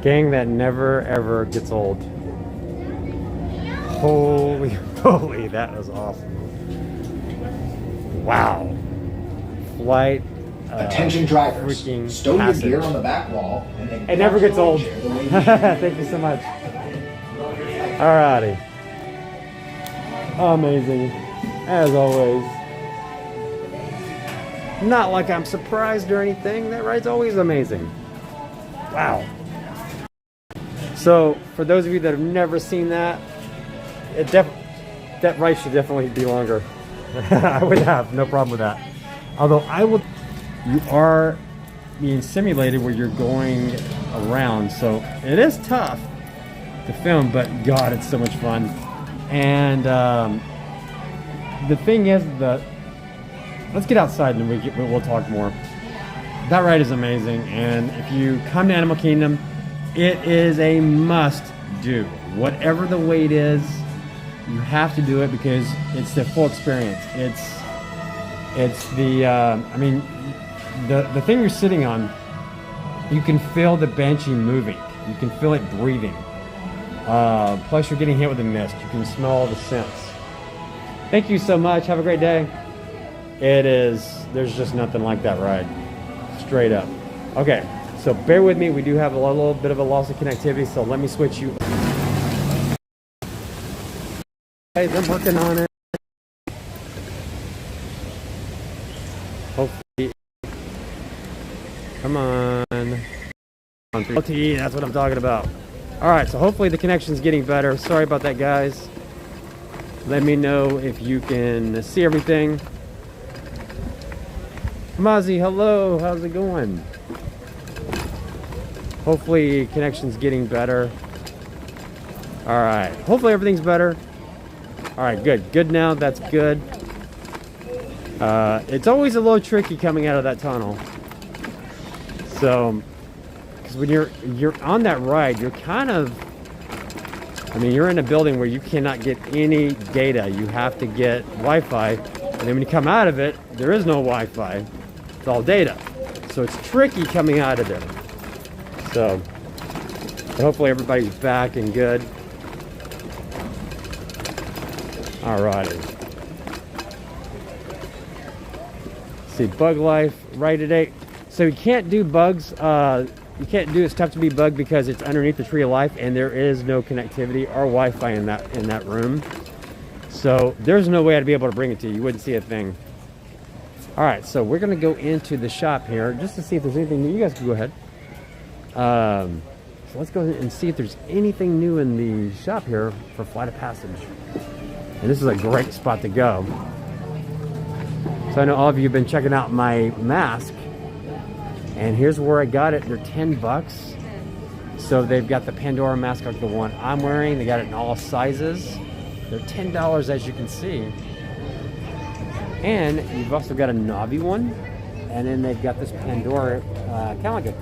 Gang that never ever gets old. Holy, holy, that was awesome. Wow. Flight. Attention drivers, freaking stow your passage. gear on the back wall, and then It never gets old. chair the way you Thank you so much. Alrighty. Amazing. As always. Not like I'm surprised or anything. That ride's always amazing. Wow. So, for those of you that have never seen that, that ride should definitely be longer. I would have no problem with that. Although you are being simulated where you're going around, so it is tough to film, but God, it's so much fun. And the thing is that let's get outside and we'll talk more. That ride is amazing, and if you come to Animal Kingdom, it is a must do. Whatever the wait is, you have to do it because it's the full experience. It's the I mean, the thing you're sitting on, you can feel the Banshee moving. You can feel it breathing. Plus you're getting hit with a mist. You can smell all the scents. Thank you so much. Have a great day. There's just nothing like that ride. Straight up. Okay, so bear with me. We do have a little bit of a loss of connectivity, so let me switch you. Guys, I'm working on it. Hopefully. Come on. LTE, that's what I'm talking about. Alright, so hopefully the connection's getting better. Sorry about that, guys. Let me know if you can see everything. Mazi, hello. How's it going? Hopefully connection's getting better. Alright, hopefully everything's better. Alright, good. Good now, that's good. It's always a little tricky coming out of that tunnel. So, because when you're on that ride, you're kind of, I mean, you're in a building where you cannot get any data. You have to get Wi-Fi, and then when you come out of it, there is no Wi-Fi. It's all data. So it's tricky coming out of there. So, but hopefully everybody's back and good. Alrighty. See, bug life right today. So you can't do bugs. You can't do it's tough to be bugged because it's underneath the tree of life, and there is no connectivity or Wi-Fi in that room. So there's no way I'd be able to bring it to you. You wouldn't see a thing. All right, so we're gonna go into the shop here just to see if there's anything new. You guys can go ahead. So let's go ahead and see if there's anything new in the shop here for Flight of Passage. And this is a great spot to go. So I know all of you have been checking out my mask, and here's where I got it. They're 10 bucks. So they've got the Pandora mask like the one I'm wearing. They got it in all sizes. They're $10 as you can see. And you've also got a Navi one, and then they've got this Pandora, kind of like a,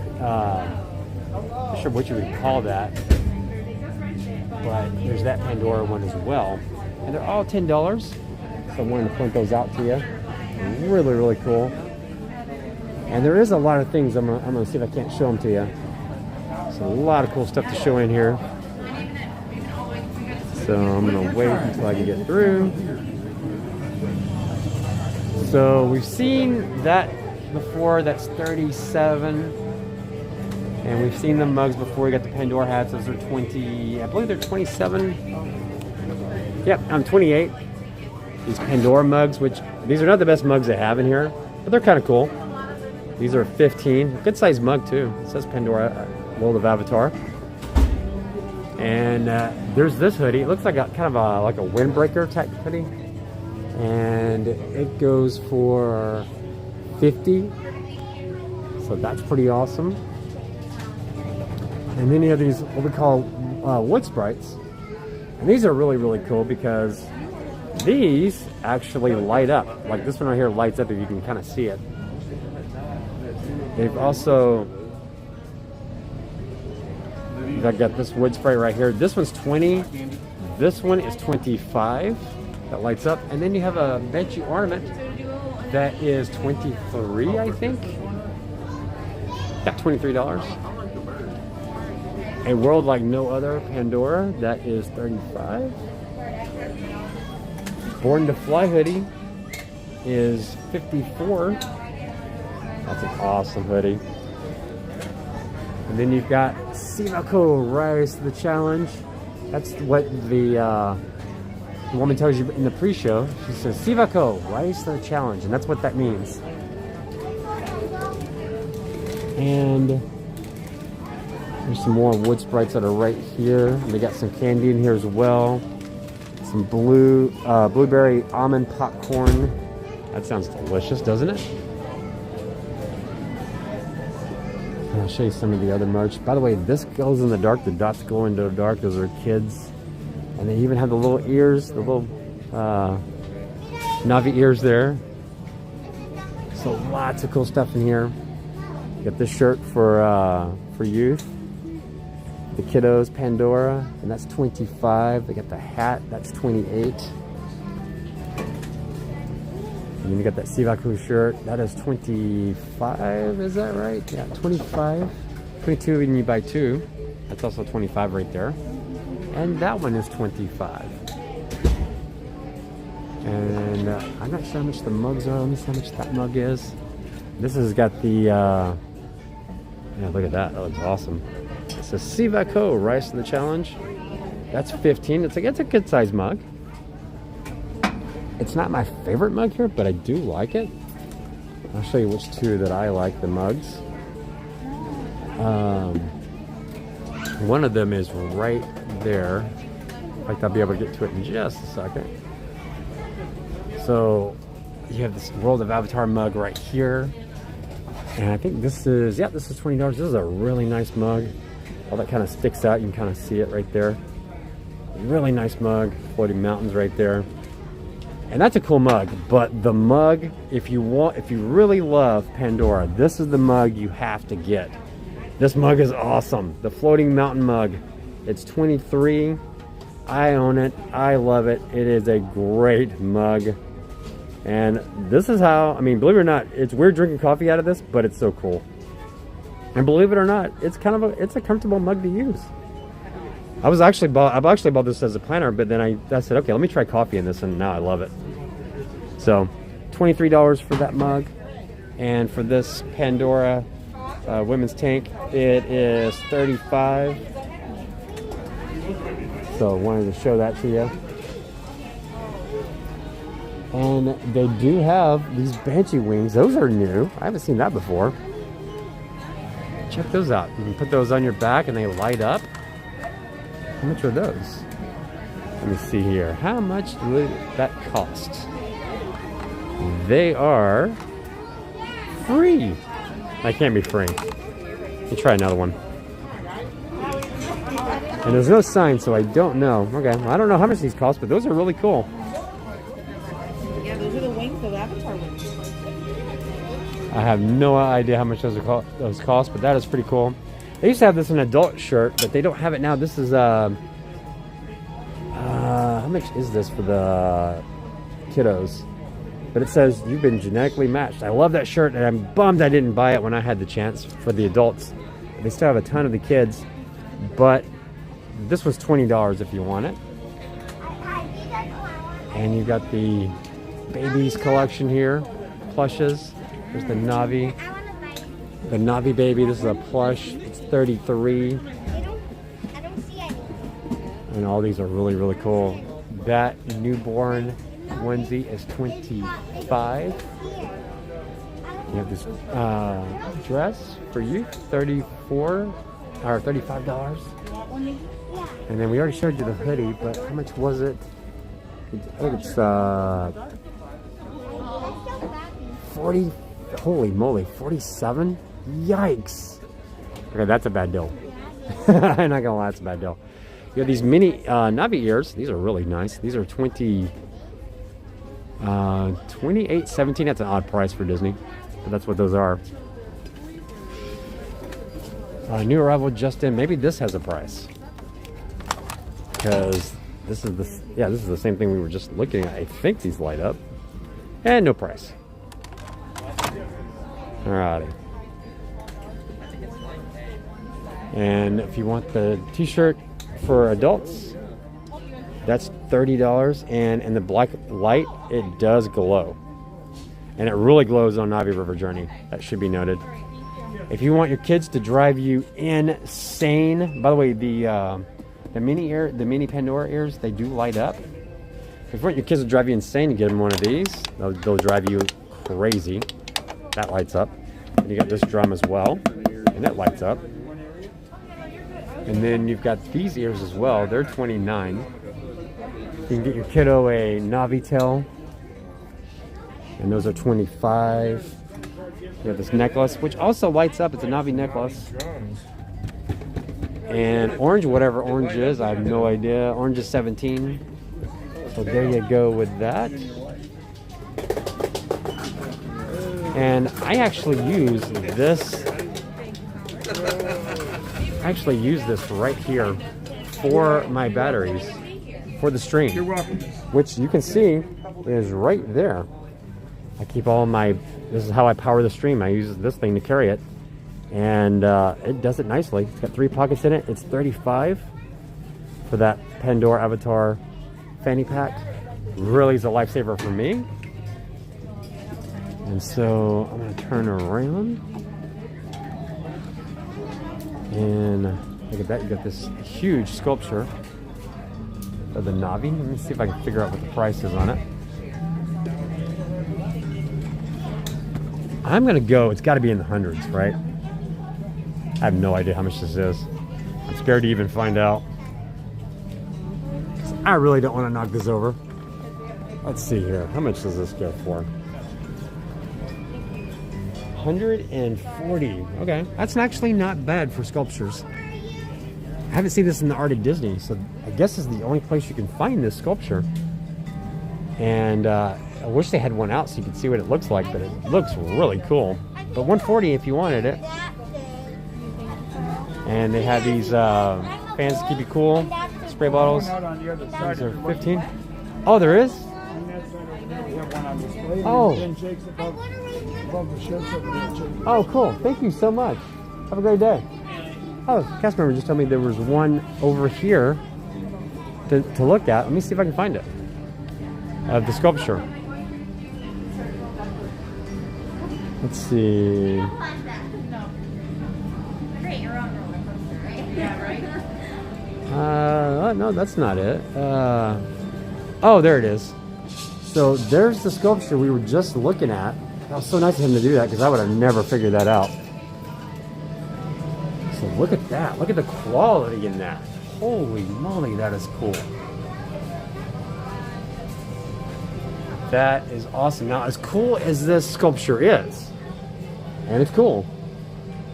not sure what you would call that, but there's that Pandora one as well. And they're all $10. So I'm wanting to point those out to you. Really, really cool. And there is a lot of things. I'm gonna see if I can't show them to you. So a lot of cool stuff to show in here. So I'm gonna wait until I can get through. So we've seen that before. That's 37. And we've seen the mugs before. We got the Pandora hats. Those are 20. I believe they're 27. Yep, I'm 28. These Pandora mugs, which these are not the best mugs they have in here, but they're kind of cool. These are 15. Good size mug too. It says Pandora World of Avatar. And there's this hoodie. It looks like a kind of like a windbreaker type hoodie, and it goes for 50. So that's pretty awesome. And then you have these what we call wood sprites, and these are really, really cool because these actually light up. Like this one right here lights up if you can kind of see it. They've also got this wood spray right here. This one's 20. This one is 25. That lights up. And then you have a Banshee ornament That is $23, I think. Yeah, $23. A World Like No Other, Pandora, that is $35. Born to Fly hoodie is $54. That's an awesome hoodie. And then you've got SeaWorld Rise to the Challenge. That's what the woman tells you in the pre-show. She says, SeaWorld Rise to the Challenge, and that's what that means. And there's some more wood sprites that are right here. And they got some candy in here as well. Some blueberry almond popcorn. That sounds delicious, doesn't it? And I'll show you some of the other merch. By the way, this glows in the dark. The dots glow in the dark. Those are kids. And they even have the little ears, the little Navi ears there. So lots of cool stuff in here. Got this shirt for youth. The kiddos, Pandora, and that's $25. They got the hat, that's $28. And then you got that SeaWorld shirt, that is $25, is that right? Yeah, $25. $22 when you buy two. That's also $25 right there. And that one is $25. And I'm not sure how much the mugs are. Let me see how much that mug is. This has got the, yeah, look at that. That looks awesome. It's a SeaWorld Rise to the Challenge. That's $15. It's a good size mug. It's not my favorite mug here, but I do like it. I'll show you which two that I like the mugs. One of them is right there. In fact, I'll be able to get to it in just a second. So you have this World of Avatar mug right here. And I think this is, yeah, this is $20. This is a really nice mug. All that kind of sticks out. You can kind of see it right there. Really nice mug. Floating mountains right there. And that's a cool mug. But the mug, if you really love Pandora, this is the mug you have to get. This mug is awesome. The floating mountain mug. It's $23. I own it. I love it. It is a great mug. And this is how, I mean, believe it or not, it's weird drinking coffee out of this, but it's so cool. And believe it or not, it's kind of it's a comfortable mug to use. I've actually bought this as a planner, but then I said, okay, let me try coffee in this, and now I love it. So, $23 for that mug. And for this Pandora women's tank, it is $35. So, wanted to show that to you. And they do have these Banshee wings. Those are new. I haven't seen that before. Check those out. You can put those on your back and they light up. How much are those? Let me see here. How much would that cost? They are free. That can't be free. Let me try another one. And there's no sign, so I don't know. Okay, well, I don't know how much these cost, but those are really cool. Yeah, those are the wings, the Avatar wings. I have no idea how much those cost, but that is pretty cool. They used to have this in an adult shirt, but they don't have it now. This is how much is this for the kiddos? But it says you've been genetically matched. I love that shirt, and I'm bummed I didn't buy it when I had the chance for the adults. They still have a ton of the kids, but this was $20 if you want it. And you got the babies collection here, plushes. There's the Navi. The Navi baby, this is a plush. It's $33. And all these are really, really cool. That newborn onesie is $25. You have this dress for you, $34 or $35. And then we already showed you the hoodie, but how much was it? I think it's 40. Holy moly, 47? Yikes. Okay, that's a bad deal. I'm not gonna lie, that's a bad deal. You have these mini Navi ears. These are really nice. These are $28.17. That's an odd price for Disney, but that's what those are. New arrival just in. Maybe this has a price, because this is the same thing we were just looking at. I think these light up, and no price. Alrighty. And if you want the t-shirt for adults, that's $30. And in the black light, it does glow. And it really glows on Navi River Journey. That should be noted. If you want your kids to drive you insane, by the way, the mini Pandora ears, they do light up. If you want your kids to drive you insane, you get them one of these. They'll drive you crazy. That lights up. And you got this drum as well, and that lights up. And then you've got these ears as well. They're $29. You can get your kiddo a Navi tail, and those are $25. You have this necklace, which also lights up. It's a Navi necklace. And orange, whatever orange is, I have no idea. Orange is $17. So there you go with that. And I actually use this. Right here for my batteries for the stream. You're welcome. Which you can see is right there. I keep all my. This is how I power the stream. I use this thing to carry it, and it does it nicely. It's got 3 pockets in it. It's $35 for that Pandora Avatar fanny pack. Really is a lifesaver for me. And so I'm going to turn around. And look at that. You got this huge sculpture of the Navi. Let me see if I can figure out what the price is on it. I'm going to go. It's got to be in the hundreds, right? I have no idea how much this is. I'm scared to even find out. I really don't want to knock this over. Let's see here. How much does this go for? $140. Okay, that's actually not bad for sculptures. I haven't seen this in the Art of Disney, so I guess it's the only place you can find this sculpture. And I wish they had one out so you could see what it looks like, but it looks really cool. But $140 if you wanted it. And they have these fans to keep you cool spray bottles. These are $15. Oh, there is? Oh. Oh, cool. Thank you so much. Have a great day. Oh, the cast member just told me there was one over here to look at. Let me see if I can find it. Of the sculpture. Let's see. No, that's not it. Oh, there it is. So there's the sculpture we were just looking at. That was so nice of him to do that because I would have never figured that out. So look at that. Look at the quality in that. Holy moly, that is cool. That is awesome. Now, as cool as this sculpture is, and it's cool,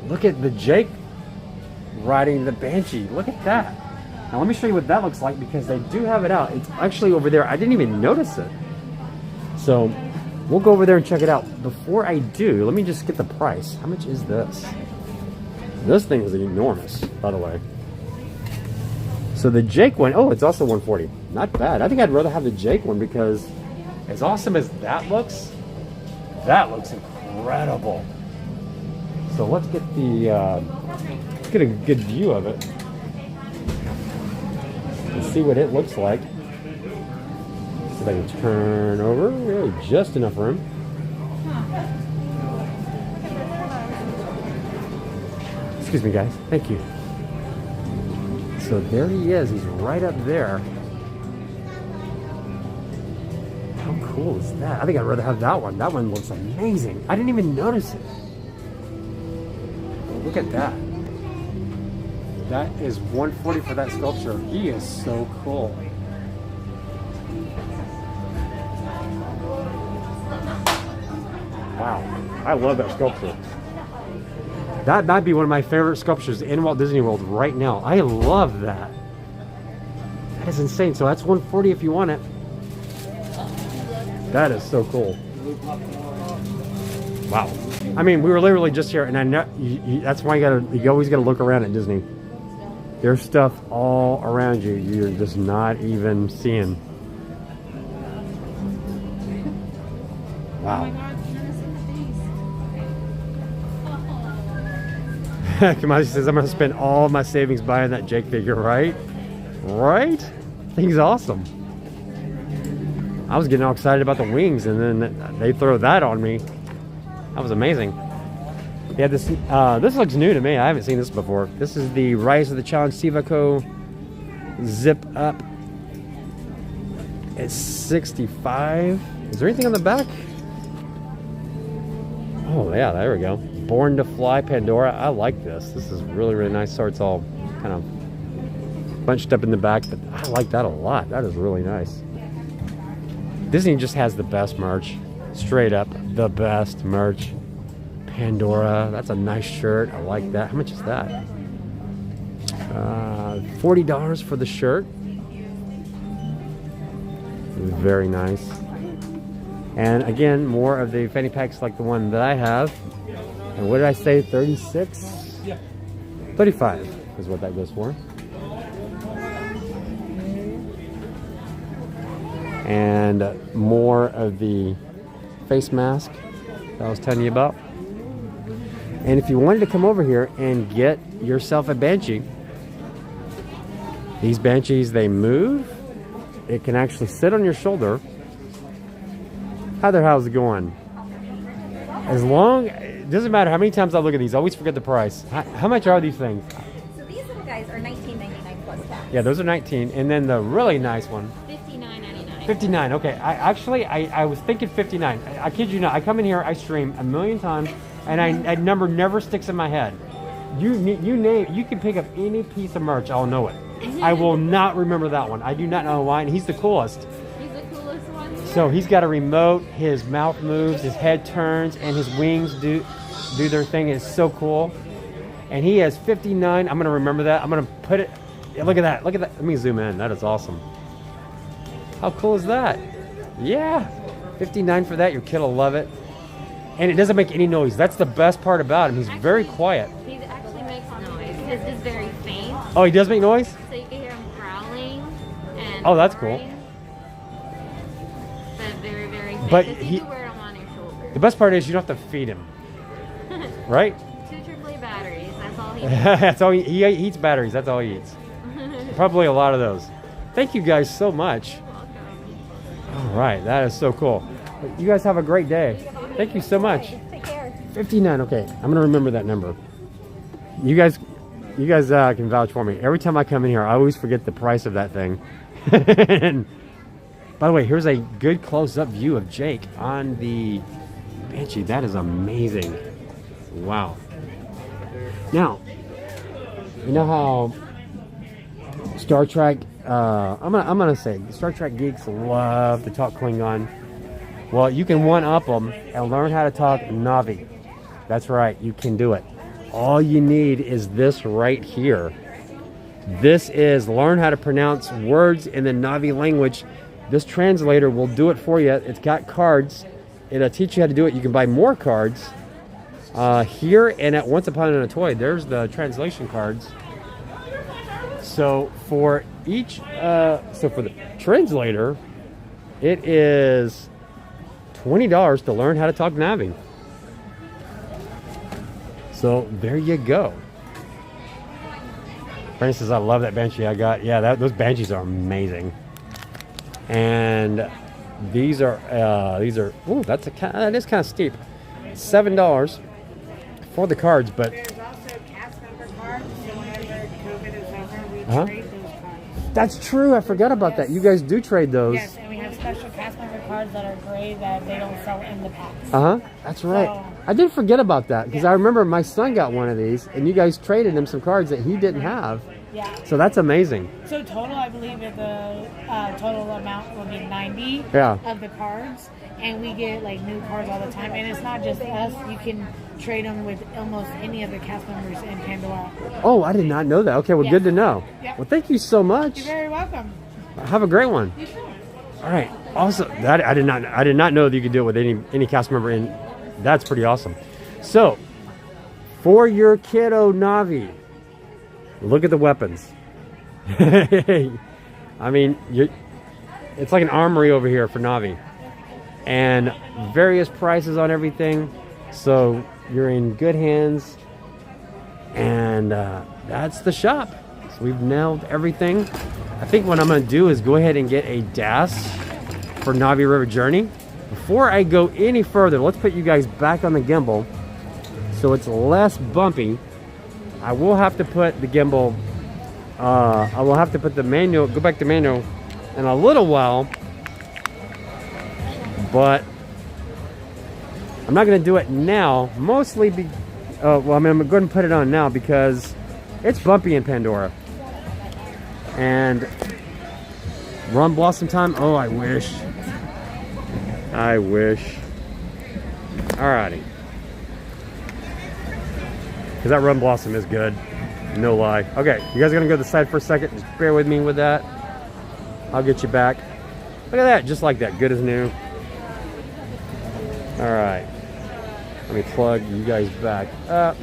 look at the Jake riding the Banshee. Look at that. Now, let me show you what that looks like because they do have it out. It's actually over there. I didn't even notice it. So we'll go over there and check it out. Before I do, let me just get the price. How much is this? This thing is enormous, by the way. So the Jake one, oh, it's also $140. Not bad. I think I'd rather have the Jake one because as awesome as that looks incredible. So let's get the let's get a good view of it and see what it looks like. See if I can turn over. Really, just enough room. Excuse me, guys. Thank you. So there he is. He's right up there. How cool is that? I think I'd rather have that one. That one looks amazing. I didn't even notice it. Look at that. That is $140 for that sculpture. He is so cool. Wow. I love that sculpture. That might be one of my favorite sculptures in Walt Disney World right now. I love that. That is insane. So that's $140 if you want it. That is so cool. Wow. I mean, we were literally just here, and I know that's why you always gotta look around at Disney. There's stuff all around you you're just not even seeing. Wow. Kamasi says, I'm going to spend all my savings buying that Jake figure, right? Right? Thing's awesome. I was getting all excited about the wings, and then they throw that on me. That was amazing. Yeah, this looks new to me. I haven't seen this before. This is the Rise of the Challenge Sivaco Zip Up. It's 65. Is there anything on the back? Oh yeah, there we go. Born to Fly Pandora. I like this. This is really, really nice. So it's all kind of bunched up in the back, but I like that a lot. That is really nice. Disney just has the best merch. Straight up, the best merch. Pandora, that's a nice shirt. I like that. How much is that? $40 for the shirt. Very nice. And again, more of the fanny packs like the one that I have. And what did I say? 36? Yeah. 35 is what that goes for. And more of the face mask that I was telling you about. And if you wanted to come over here and get yourself a Banshee, these Banshees, they move. It can actually sit on your shoulder. Heather, how's it going? As long, it doesn't matter how many times I look at these, I always forget the price. How much are these things? So these little guys are $19.99 plus tax. Yeah, those are 19. And then the really nice one. $59.99. 59, okay. I was thinking 59. I kid you not. I come in here, I stream a million times, and a number never sticks in my head. You can pick up any piece of merch, I'll know it. I will not remember that one. I do not know why, and he's the coolest. He's the coolest one here. So he's got a remote, his mouth moves, his head turns, and his wings do their thing. It's so cool. And he has 59. I'm gonna remember that. I'm gonna put it. Yeah, look at that. Look at that. Let me zoom in. That is awesome. How cool is that? Yeah. 59 for that. Your kid will love it. And it doesn't make any noise. That's the best part about him. He's very quiet. He actually makes noise. His is very faint. Oh, he does make noise? So you can hear him growling and Oh, that's cool. But very, very faint. But You can wear him on your shoulder. The best part is you don't have to feed him. Right? 2 AAA batteries. That's all he That's all he eats batteries. That's all he eats. Probably a lot of those. Thank you guys so much. All right, that is so cool. You guys have a great day. Thank you so much. Take care. 59. Okay, I'm gonna remember that number. You guys can vouch for me. Every time I come in here, I always forget the price of that thing. And by the way, here's a good close-up view of Jake on the Banshee. That is amazing. Wow. Now, you know how Star Trek, I'm gonna say Star Trek geeks love to talk Klingon. Well, you can one-up them and learn how to talk Na'vi. That's right, you can do it. All you need is this right here. This is learn how to pronounce words in the Na'vi language. This translator will do it for you. It's got cards. It'll teach you how to do it. You can buy more cards here and at Once Upon a Toy. There's the translation cards. So for each, so for the translator, it is $20 to learn how to talk Na'vi. So there you go. Brandon says, I love that Banshee I got. Yeah, those Banshees are amazing. And these are, ooh, that is kind of steep. $7 for the cards, but. There's also cast member cards, so whenever COVID is over, we trade those cards. That's true. I forgot about that. You guys do trade those. Yes, and we have special cast member cards that are gray that they don't sell in the packs. That's right. I did forget about that because I remember my son got one of these, and you guys traded him some cards that he didn't have. Yeah. So that's amazing. So total, I believe that the total amount will be 90 of the cards, and we get like new cards all the time. And it's not just us; you can trade them with almost any of the cast members in Pandora. Oh, I did not know that. Okay, well, good to know. Yep. Well, thank you so much. You're very welcome. Have a great one. You too. All right. Also, that I did not know that you could do it with any cast member in. That's pretty awesome. So, for your kiddo Na'vi, look at the weapons. I mean, it's like an armory over here for Na'vi. And various prices on everything. So, you're in good hands. And that's the shop. So we've nailed everything. I think what I'm going to do is go ahead and get a DAS for Navi River Journey. Before I go any further, let's put you guys back on the gimbal so it's less bumpy. I will have to put the gimbal, I will have to put the manual, go back to manual in a little while, but I'm not going to do it now, mostly well, I mean, I'm going to put it on now because it's bumpy in Pandora. And Rum Blossom time, oh, I wish. I wish. Alrighty. Because that Rum Blossom is good. No lie. Okay, you guys are going to go to the side for a second. Just bear with me with that. I'll get you back. Look at that. Just like that. Good as new. Alright. Let me plug you guys back up.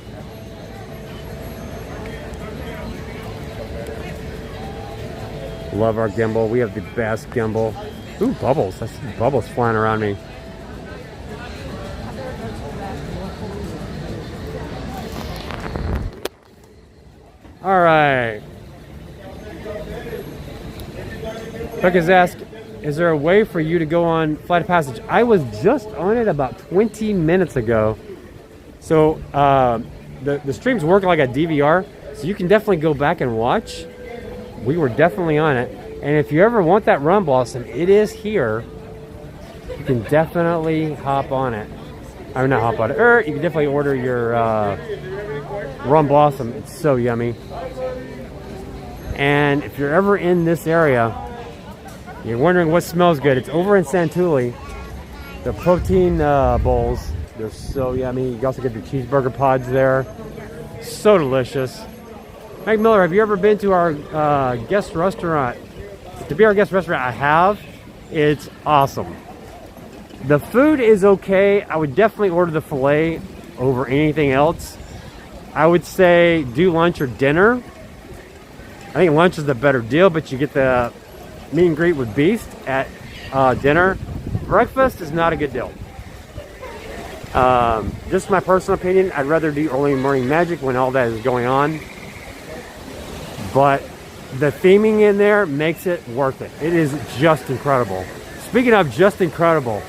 Love our gimbal. We have the best gimbal. Ooh, bubbles. I see bubbles flying around me. All right. Buck has asked, is there a way for you to go on Flight of Passage? I was just on it about 20 minutes ago. So the stream's working like a DVR, so you can definitely go back and watch. We were definitely on it. And if you ever want that Rum Blossom, it is here. You can definitely hop on it. I mean, not hop on it. Or you can definitely order your Rum Blossom. It's so yummy. And if you're ever in this area, you're wondering what smells good, it's over in Santulli. The protein bowls, they're so yummy. You also get the cheeseburger pods there. So delicious. Mike Miller, have you ever been to our guest restaurant? To be our guest restaurant, I have. It's awesome. The food is okay. I would definitely order the filet over anything else. I would say do lunch or dinner. I think lunch is the better deal, but you get the meet and greet with Beast at dinner. Breakfast is not a good deal. Just my personal opinion, I'd rather do early morning magic when all that is going on. But the theming in there makes it worth it. It is just incredible. Speaking of just incredible,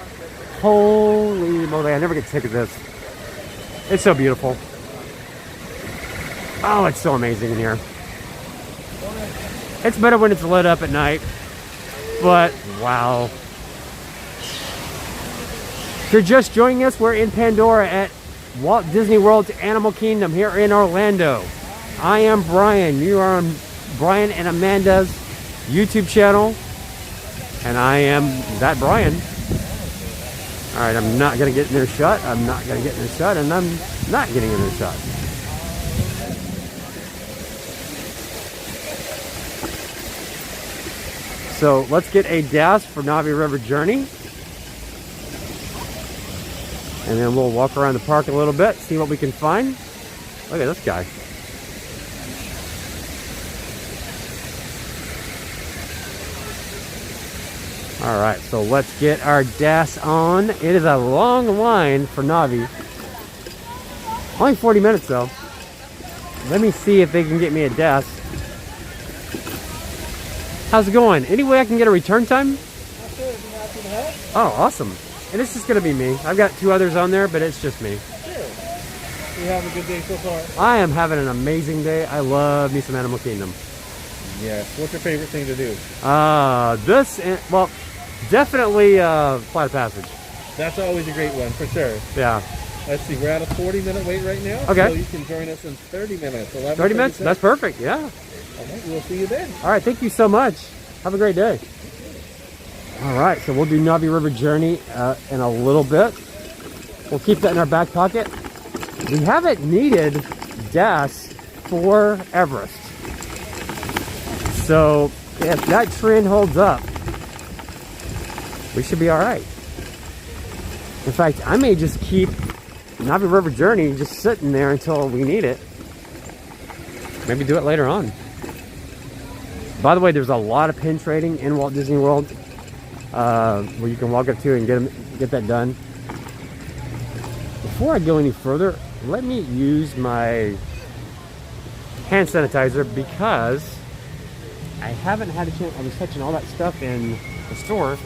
holy moly, I never get sick of this. It's so beautiful. Oh, it's so amazing in here. It's better when it's lit up at night, but wow. If you're just joining us, we're in Pandora at Walt Disney World's Animal Kingdom here in Orlando. I am Brian. You are on Brian and Amanda's YouTube channel, and I am that Brian. All right, I'm not gonna get in their shot. I'm not gonna get in their shot, and I'm not getting in their shot. So let's get a DAS for Navi River Journey. And then we'll walk around the park a little bit, see what we can find. Look at this guy. All right, so let's get our DAS on. It is a long line for Navi. Only 40 minutes though. Let me see if they can get me a DAS. How's it going? Any way I can get a return time? Oh, awesome. And it's just going to be me. I've got 2 others on there, but it's just me. Sure. You have a good day so far? I am having an amazing day. I love me some Animal Kingdom. Yes. What's your favorite thing to do? Well, definitely Flight of Passage. That's always a great one, for sure. Yeah. Let's see, we're at a 40-minute wait right now. Okay. So you can join us in 30 minutes. 30 minutes? That's perfect, yeah. All right, we'll see you then. All right, thank you so much. Have a great day. All right, so we'll do Navi River Journey in a little bit. We'll keep that in our back pocket. We haven't needed DAS for Everest. So if that trend holds up, we should be all right. In fact, I may just keep Navi River Journey just sitting there until we need it. Maybe do it later on. By the way, there's a lot of pin trading in Walt Disney World where you can walk up to and get that done. Before I go any further, let me use my hand sanitizer because I haven't had a chance. I was touching all that stuff in the store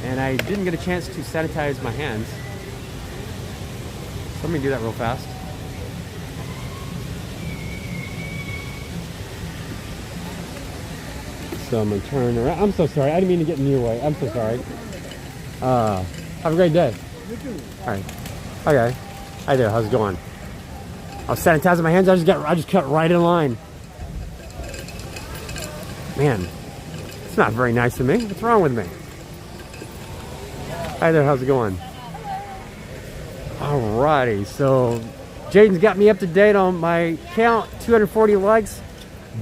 and I didn't get a chance to sanitize my hands. So let me do that real fast. So I'm gonna turn around. I'm so sorry. I didn't mean to get in your way. I'm so sorry. Have a great day. You too. All right. Okay. Hi there. How's it going? I was sanitizing my hands. I just cut right in line. Man, it's not very nice of me. What's wrong with me? Hi there. How's it going? Alrighty. So Jaden's got me up to date on my count. 240 likes.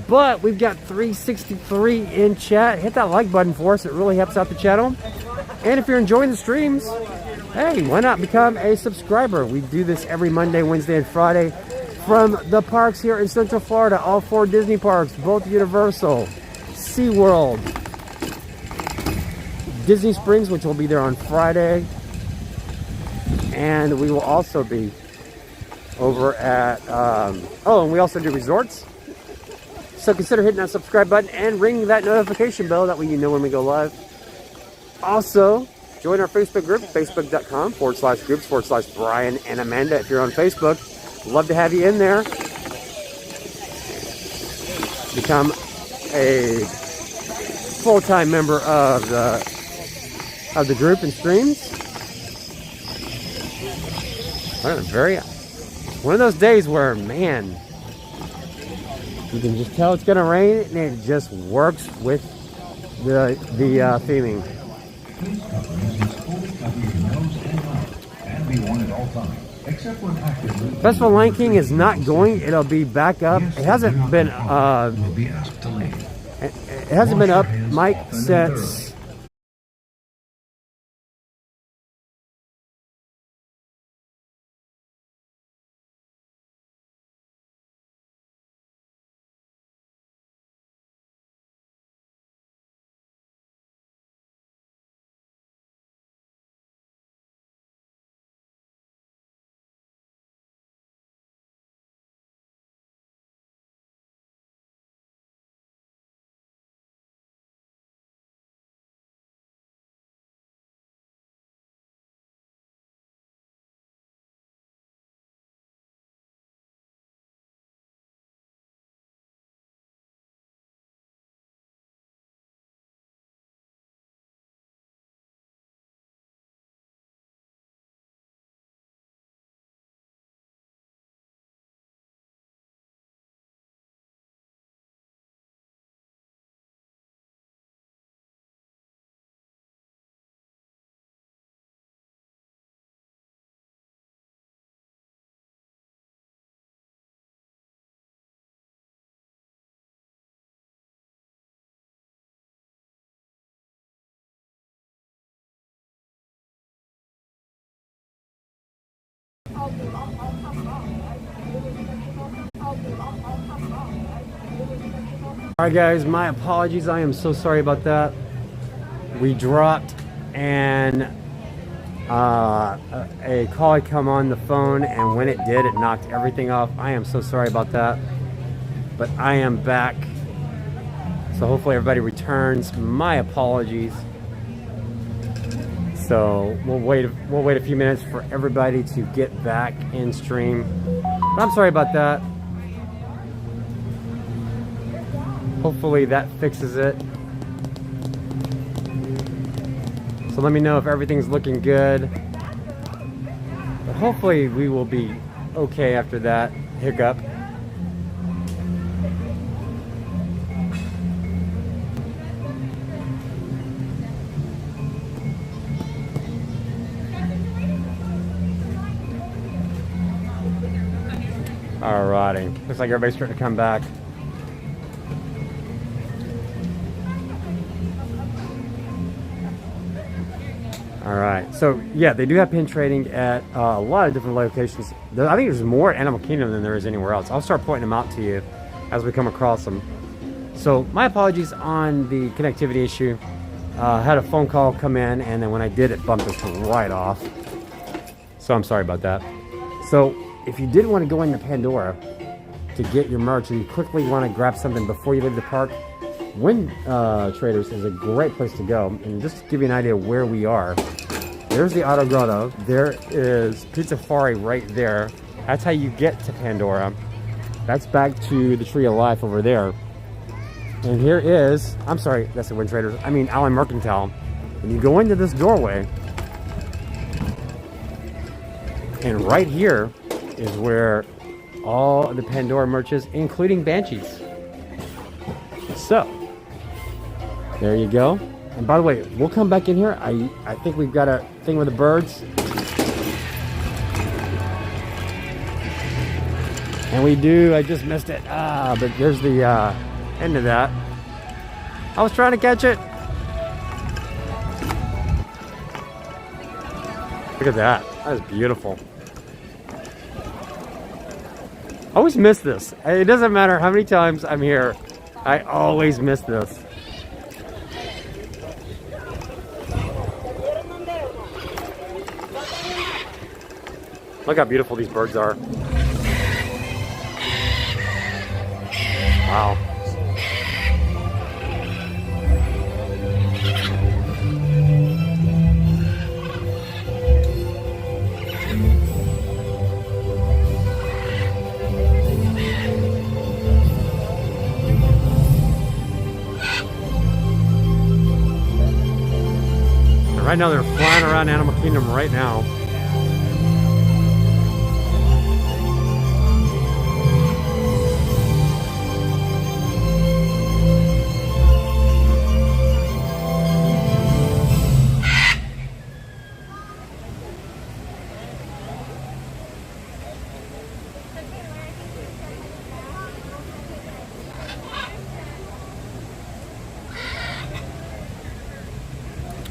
But we've got 363 in chat. Hit that like button for us. It really helps out the channel. And if you're enjoying the streams, hey, why not become a subscriber? We do this every Monday, Wednesday, and Friday from the parks here in Central Florida. All 4 Disney parks, both Universal, SeaWorld, Disney Springs, which will be there on Friday. And we will also be over at, and we also do resorts. So consider hitting that subscribe button and ring that notification bell. That way you know when we go live. Also, join our Facebook group, facebook.com/groups/Brian and Amanda. If you're on Facebook, love to have you in there. Become a full-time member of the group and streams. One of those days where, man, you can just tell it's gonna rain, and it just works with the theming. Festival Lion King is not going. It'll be back up. It hasn't been. It hasn't been up, Mike, since. Alright guys, my apologies. I am so sorry about that. We dropped and a call had come on the phone, and when it did, it knocked everything off. I am so sorry about that. But I am back. So hopefully everybody returns. My apologies. So we'll wait a few minutes for everybody to get back in stream. But I'm sorry about that. Hopefully that fixes it. So let me know if everything's looking good. But hopefully we will be okay after that hiccup. Alrighty, looks like everybody's starting to come back. Alright, so yeah, they do have pin trading at a lot of different locations. I think there's more at Animal Kingdom than there is anywhere else. I'll start pointing them out to you as we come across them. So my apologies on the connectivity issue. Had a phone call come in, and then when I did, it bumped us right off. So I'm sorry about that. So if you did want to go into Pandora, to get your merch and you quickly want to grab something before you leave the park, Wind Traders is a great place to go. And just to give you an idea of where we are, there's the Auto Grotto. There is Pizza Safari right there. That's how you get to Pandora. That's back to the Tree of Life over there. And here is, I'm sorry, that's the Wind Traders. I mean Allen Mercantile. And you go into this doorway, and right here is where all the Pandora merch is, including Banshees. So, there you go. And by the way, we'll come back in here. I think we've got a thing with the birds. And we do, I just missed it. But there's the end of that. I was trying to catch it. Look at that. That is beautiful. I always miss this. It doesn't matter how many times I'm here. I always miss this. Look how beautiful these birds are. Wow. Right now they're flying around Animal Kingdom right now.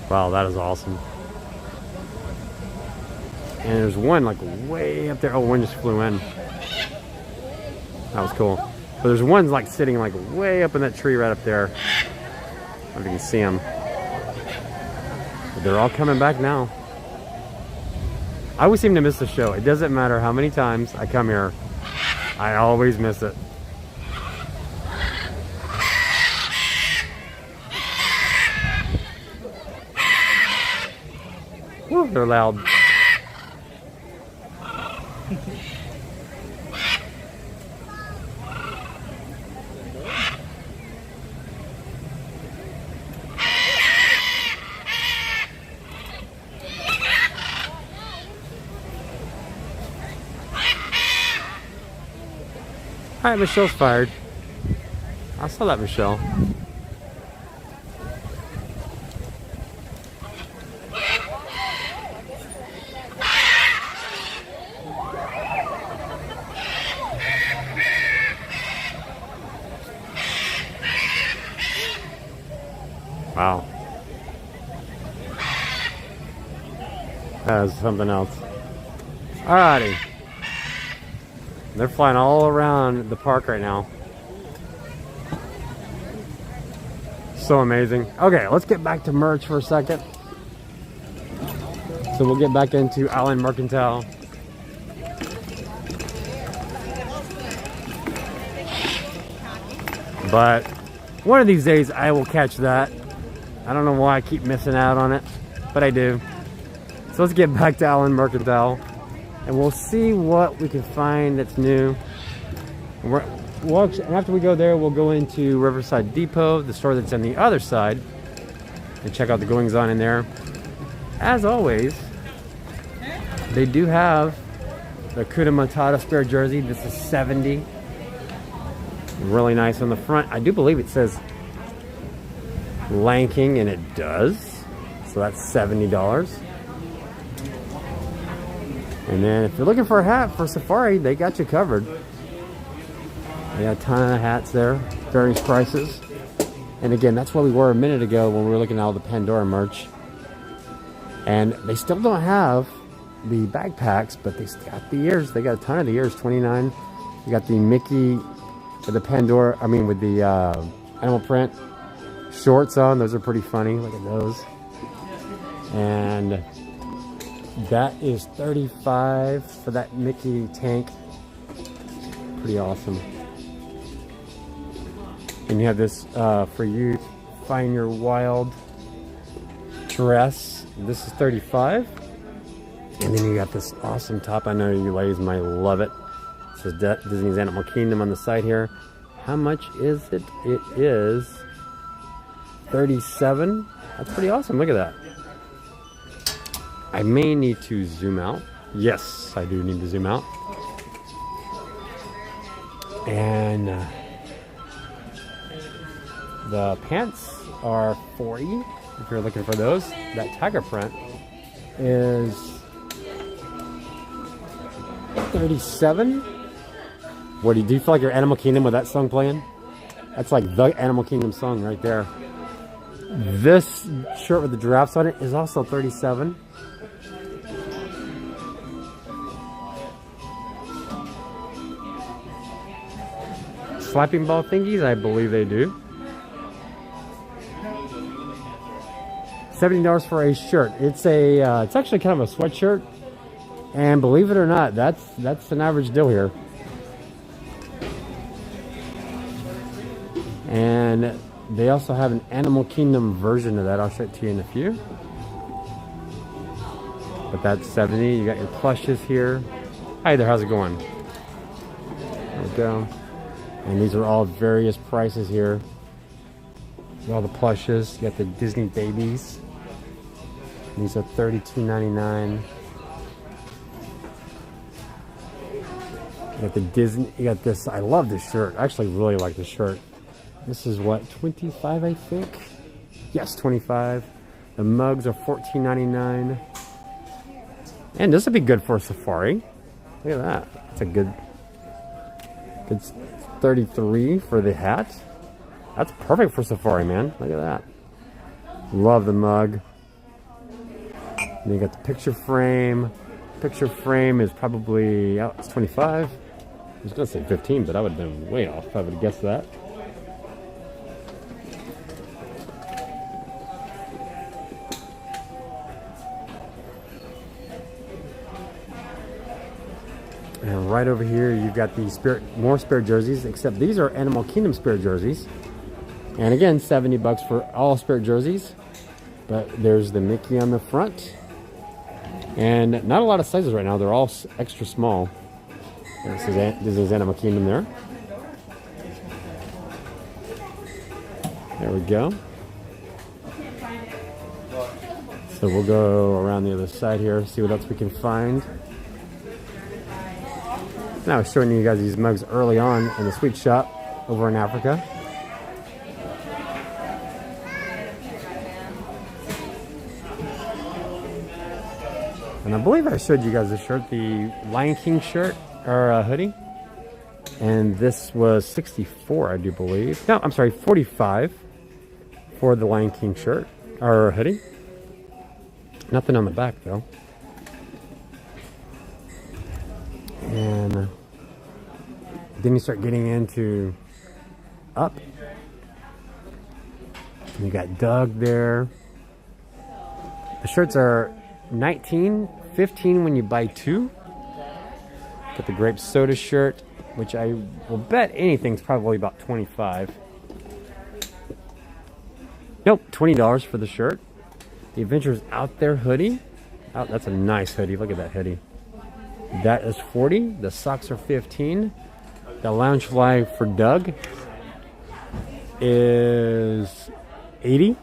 Wow, that is awesome. And there's one like way up there. Oh, one just flew in. That was cool. But there's one like sitting like way up in that tree right up there. I don't know if you can see them. But they're all coming back now. I always seem to miss the show. It doesn't matter how many times I come here. I always miss it. Woo, they're loud. Alright, Michelle's fired. I saw that, Michelle. Wow. That is something else. Alrighty. They're flying all around the park right now. So amazing. Okay, let's get back to merch for a second. So we'll get back into Allen Mercantile. But one of these days I will catch that. I don't know why I keep missing out on it, but I do. So let's get back to Allen Mercantile, and we'll see what we can find that's new. And after we go there, we'll go into Riverside Depot, the store that's on the other side, and check out the goings on in there. As always, they do have the Hakuna Matata spare jersey. This is $70. Really nice on the front. I do believe it says Lanking, and it does. So that's $70. And then if you're looking for a hat for Safari, they got you covered. They got a ton of hats there, various prices. And again, that's where we were a minute ago when we were looking at all the Pandora merch. And they still don't have the backpacks, but they got the ears. They got a ton of the ears, $29. You got the Mickey with the Pandora, I mean with the animal print shorts on. Those are pretty funny. Look at those. And that is $35 for that Mickey tank. Pretty awesome. And you have this for you, Find Your Wild dress. This is $35. And then you got this awesome top. I know you ladies might love it. It says Disney's Animal Kingdom on the side here. How much is it? It is $37. That's pretty awesome. Look at that. I may need to zoom out. Yes, I do need to zoom out. And the pants are $40 if you're looking for those. That tiger print is $37. What do you feel like you're Animal Kingdom with that song playing? That's like the Animal Kingdom song right there. This shirt with the giraffes on it is also $37. Slapping ball thingies, I believe they do. $70 for a shirt. It's actually kind of a sweatshirt, and believe it or not, that's an average deal here. And they also have an Animal Kingdom version of that. I'll show it to you in a few. But that's $70. You got your plushes here. Hi there, how's it going? There we go. And these are all various prices here. All the plushes. You got the Disney babies. These are $32.99. You got the Disney. You got this. I love this shirt. I actually really like this shirt. This is what, $25, I think? Yes, $25. The mugs are $14.99. And this would be good for a safari. Look at that. That's a good. It's $33 for the hat. That's perfect for safari, man. Look at that. Love the mug. And you got the picture frame. Picture frame is probably, oh, it's $25. I was gonna say 15, but I would have been way off if I would have guessed that. And right over here, you've got the more Spirit jerseys, except these are Animal Kingdom Spirit jerseys. And again, $70 for all Spirit jerseys. But there's the Mickey on the front. And not a lot of sizes right now. They're all extra small. This is Animal Kingdom there. There we go. So we'll go around the other side here, see what else we can find. Now I was showing you guys these mugs early on in the sweet shop over in Africa. And I believe I showed you guys the shirt, the Lion King shirt or hoodie. And this was $64, I do believe. No, I'm sorry, $45 for the Lion King shirt or hoodie. Nothing on the back though. And then you start getting into Up. You got Doug there. The shirts are $19, $15 when you buy two. Got the grape soda shirt, which I will bet anything's probably about $25. Nope, $20 for the shirt. The Adventures Out There hoodie. Oh, that's a nice hoodie. Look at that hoodie. That is $40. The socks are $15. The lounge fly for Doug is $80.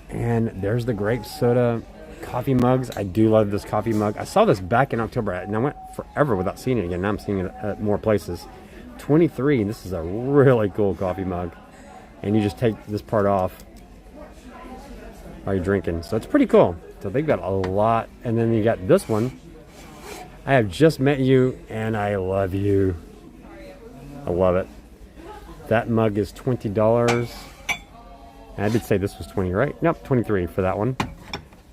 And there's the grape soda coffee mugs. I do love this coffee mug. I saw this back in October, and I went forever without seeing it again. Now I'm seeing it at more places. $23. This is a really cool coffee mug. And you just take this part off while you're drinking. So it's pretty cool. So they've got a lot. And then you got this one. I have just met you, and I love you. I love it. That mug is $20. And I did say this was 20, right? Nope, 23 for that one.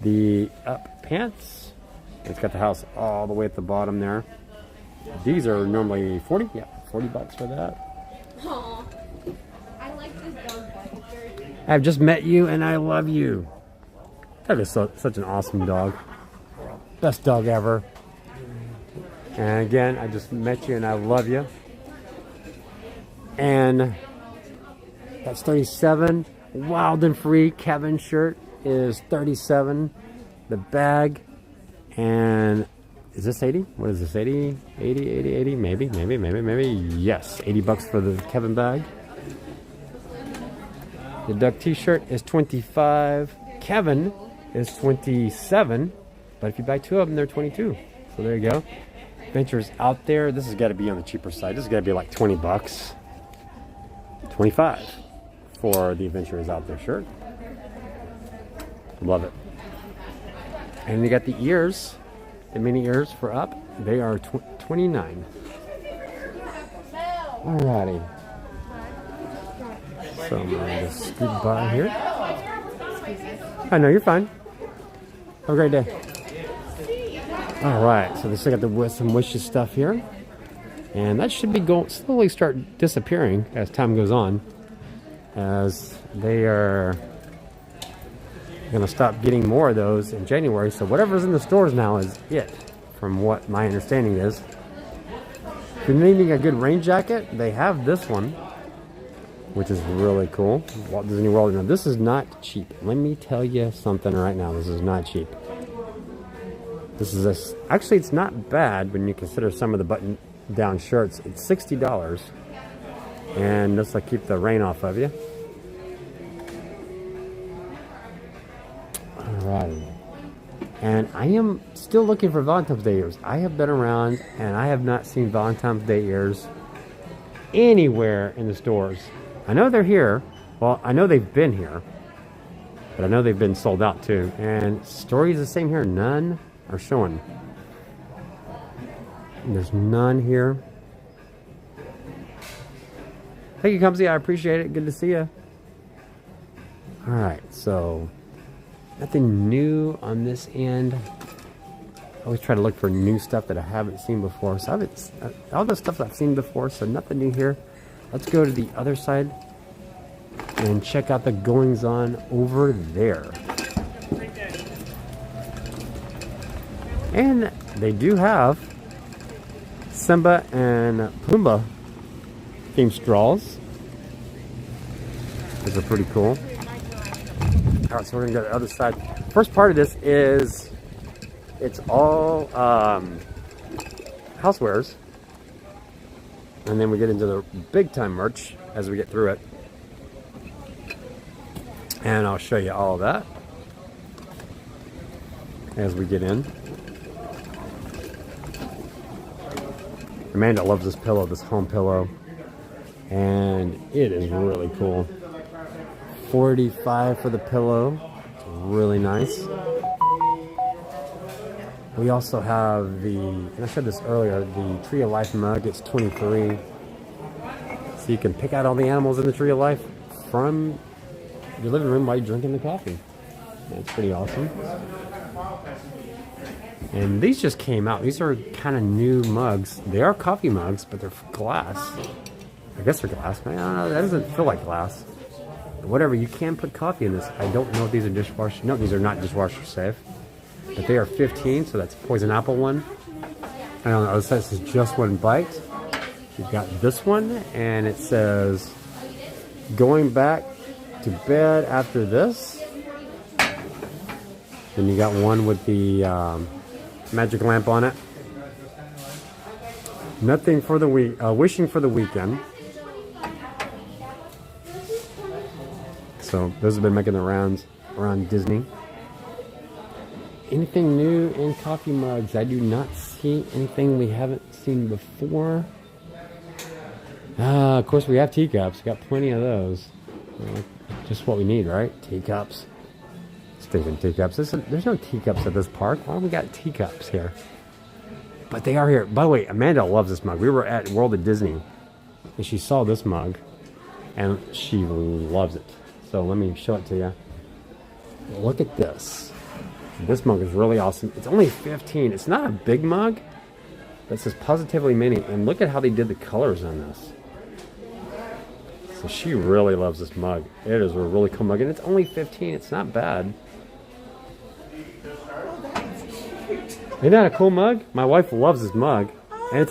The Up pants. It's got the house all the way at the bottom there. These are normally 40. Yeah, $40 for that. Aww. I like this dog body shirt. I've just met you, and I love you. That is such an awesome dog. Best dog ever. And again, I just met you, and I love you. And that's 37. Wild and Free Kevin shirt is 37. The bag, and is this 80? What is this, 80? 80? Maybe. Yes, 80 bucks for the Kevin bag. The duck t-shirt is 25. Kevin is 27. But if you buy two of them, they're 22. So there you go. Adventures out there. This has got to be on the cheaper side. This has got to be like 20 bucks. 25 for the Adventurers Out There shirt. Love it. And you got the ears, the mini ears for up. They are 29. Alrighty. So I'm going to scoot by here. I know, you're fine. Have a great day. Alright, so they still got some wishes stuff here. And that should be slowly start disappearing as time goes on. As they are going to stop getting more of those in January. So whatever's in the stores now is it, from what my understanding is. If you're needing a good rain jacket, they have this one, which is really cool. Walt Disney World. Now, this is not cheap. Let me tell you something right now. This is not cheap. This is actually, it's not bad when you consider some of the button-down shirts. It's $60, and this will keep the rain off of you. Alrighty. And I am still looking for Valentine's Day ears. I have been around, and I have not seen Valentine's Day ears anywhere in the stores. I know they're here. Well, I know they've been here, but I know they've been sold out too. And story is the same here. None are showing. There's none here. Thank you, Kumsey. I appreciate it. Good to see you. All right, so nothing new on this end. I always try to look for new stuff that I haven't seen before. So all the stuff I've seen before, so nothing new here. Let's go to the other side and check out the goings on over there. And they do have Simba and Pumbaa themed straws. These are pretty cool. All right, so we're gonna go to the other side. First part of this is it's all housewares, and then we get into the big time merch as we get through it, and I'll show you all of that as we get in. Amanda loves this pillow, this home pillow, and it is really cool. $45 for the pillow. It's really nice. We also have and I said this earlier, the Tree of Life mug. It's $23. So you can pick out all the animals in the Tree of Life from your living room while you're drinking the coffee. That's pretty awesome. And these just came out. These are kind of new mugs. They are coffee mugs, but they're glass. I guess they're glass. I don't know. That doesn't feel like glass. But whatever. You can put coffee in this. I don't know if these are dishwasher. No, these are not dishwasher safe. But they are $15. So that's poison apple one. And on the other side, this is just one bite. You've got this one, and it says, "Going back to bed after this." Then you got one with the magic lamp on it. Nothing for the week. Wishing for the weekend. So those have been making the rounds around Disney. Anything new in coffee mugs? I do not see anything we haven't seen before. Of course, we have teacups. We got plenty of those. Just what we need, right? Teacups. Stinking teacups. There's no teacups at this park. Why have we got teacups here? But they are here. By the way, Amanda loves this mug. We were at World of Disney, and she saw this mug, and she loves it. So let me show it to you. Look at this. This mug is really awesome. It's only $15. It's not a big mug, but it says Positively Mini. And look at how they did the colors on this. So she really loves this mug. It is a really cool mug, and it's only $15. It's not bad. Isn't that a cool mug? My wife loves this mug, and it's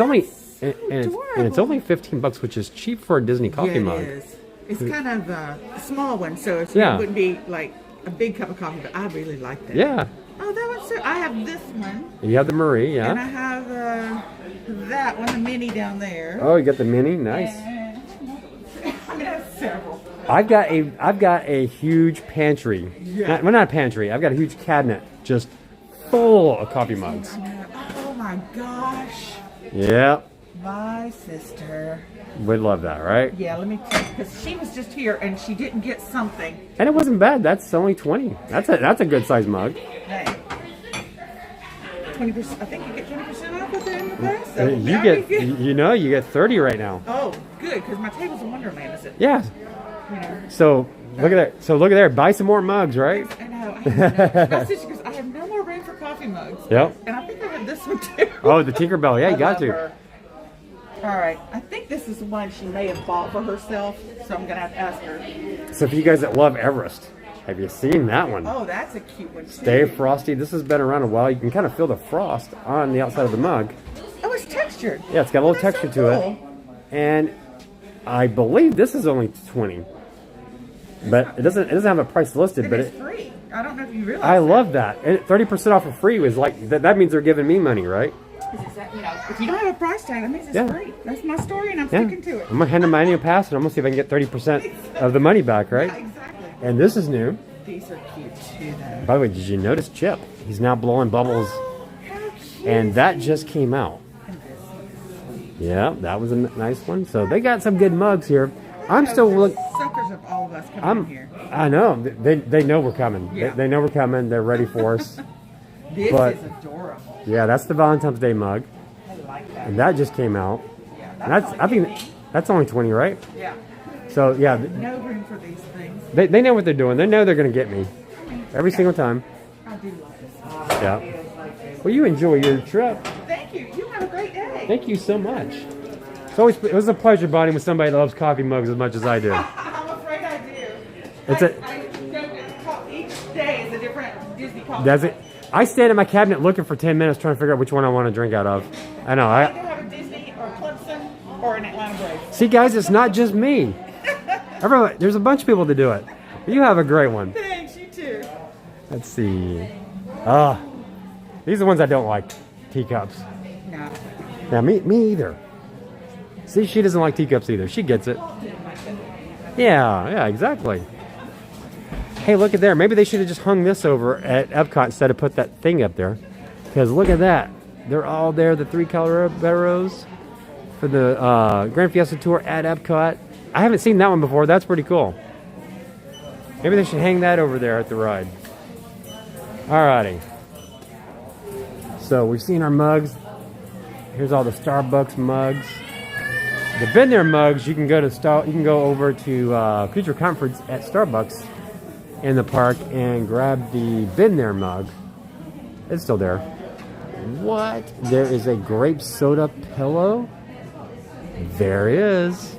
and it's only $15, which is cheap for a Disney coffee mug. It is. It's kind of a small one, so it wouldn't be like a big cup of coffee, but I really like that. Yeah. Oh, that one's so. I have this one. You have the Marie, yeah. And I have that one, the mini down there. Oh, you got the mini, nice. And, I mean, I have several. I've got a huge pantry. Yeah. Not a pantry. I've got a huge cabinet just full of coffee mugs. Oh my gosh. Yep. My sister. Would love that, right? Yeah, let me check, because she was just here and she didn't get something. And it wasn't bad. That's only 20. That's a good size mug. Hey. 20%. I think you get 20% off with it in the past. So You get 30 right now. Oh, good, because my table's in Wonderland, is it? Yeah. You know. So look at that. So look at there. Buy some more mugs, right? I know. My sister goes, I have no more room for coffee mugs. Yep. And I think I have this one too. Oh, the Tinkerbell. Yeah, you got to. Her. All right. I think this is the one she may have bought for herself, so I'm going to have to ask her. So for you guys that love Everest, have you seen that one? Oh, that's a cute one too. Stay Frosty. This has been around a while. You can kind of feel the frost on the outside of the mug. Oh, it's textured. Yeah, it's got a little texture to it. And I believe this is only 20. But it doesn't have a price listed, but it's free. I don't know if you realize. I love that. And 30% off of free was like that means they're giving me money, right? If you don't have a price tag, that means it's free. That's my story, and I'm sticking to it. I'm gonna hand them my annual pass, and I'm gonna see if I can get 30% of the money back, right? Yeah, exactly. And this is new. These are cute too, though. By the way, did you notice Chip? He's now blowing bubbles, and that just came out. Yeah, that was a nice one. So they got some good mugs here. I'm still looking. Suckers of all of us coming in here. I know. They know we're coming. Yeah. They know we're coming. They're ready for us. This is adorable. Yeah, that's the Valentine's Day mug. I like that. And that just came out. Yeah, And I think that's only 20, right? Yeah. So yeah. No room for these things. They know what they're doing. They know they're going to get me every single time. I do love this. Yeah. Well, you enjoy your trip. Thank you. You have a great day. Thank you so much. It was a pleasure bonding with somebody that loves coffee mugs as much as I do. I'm afraid I do. I go each day is a different Disney coffee. Does it? I stand in my cabinet looking for 10 minutes trying to figure out which one I want to drink out of. I know. I either have a Disney or Clemson or an Atlanta Braves. See, guys, it's not just me. Everyone, there's a bunch of people that do it. You have a great one. Thanks, you too. Let's see. These are the ones I don't like. Teacups. No. Yeah, me either. See, she doesn't like teacups either. She gets it. Yeah, exactly. Hey, look at there. Maybe they should have just hung this over at Epcot instead of put that thing up there. Because look at that. They're all there, the 3 Colorados for the Grand Fiesta Tour at Epcot. I haven't seen that one before. That's pretty cool. Maybe they should hang that over there at the ride. Alrighty. So we've seen our mugs. Here's all the Starbucks mugs. The Been There mugs, you can go over to Creature Comforts at Starbucks in the park and grab the Been There mug. It's still there. What? There is a grape soda pillow. There is.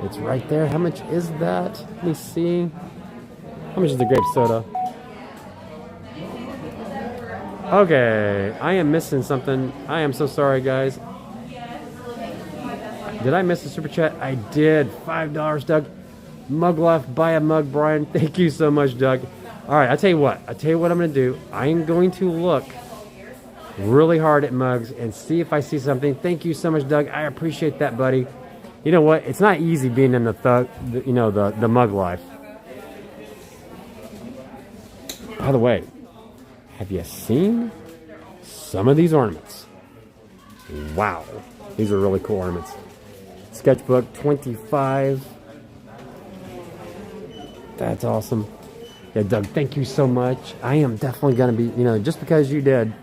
It's right there. How much is that? Let me see. How much is the grape soda? Okay, I am missing something. I am so sorry, guys. Did I miss a super chat? I did. $5, Doug. Mug Life, buy a mug, Brian. Thank you so much, Doug. All right, I'll tell you what I'm going to do. I am going to look really hard at mugs and see if I see something. Thank you so much, Doug. I appreciate that, buddy. You know what? It's not easy being in the Mug Life. By the way, have you seen some of these ornaments? Wow, these are really cool ornaments. Sketchbook 25. That's awesome. Yeah, Doug, thank you so much. I am definitely going to be, just because you did,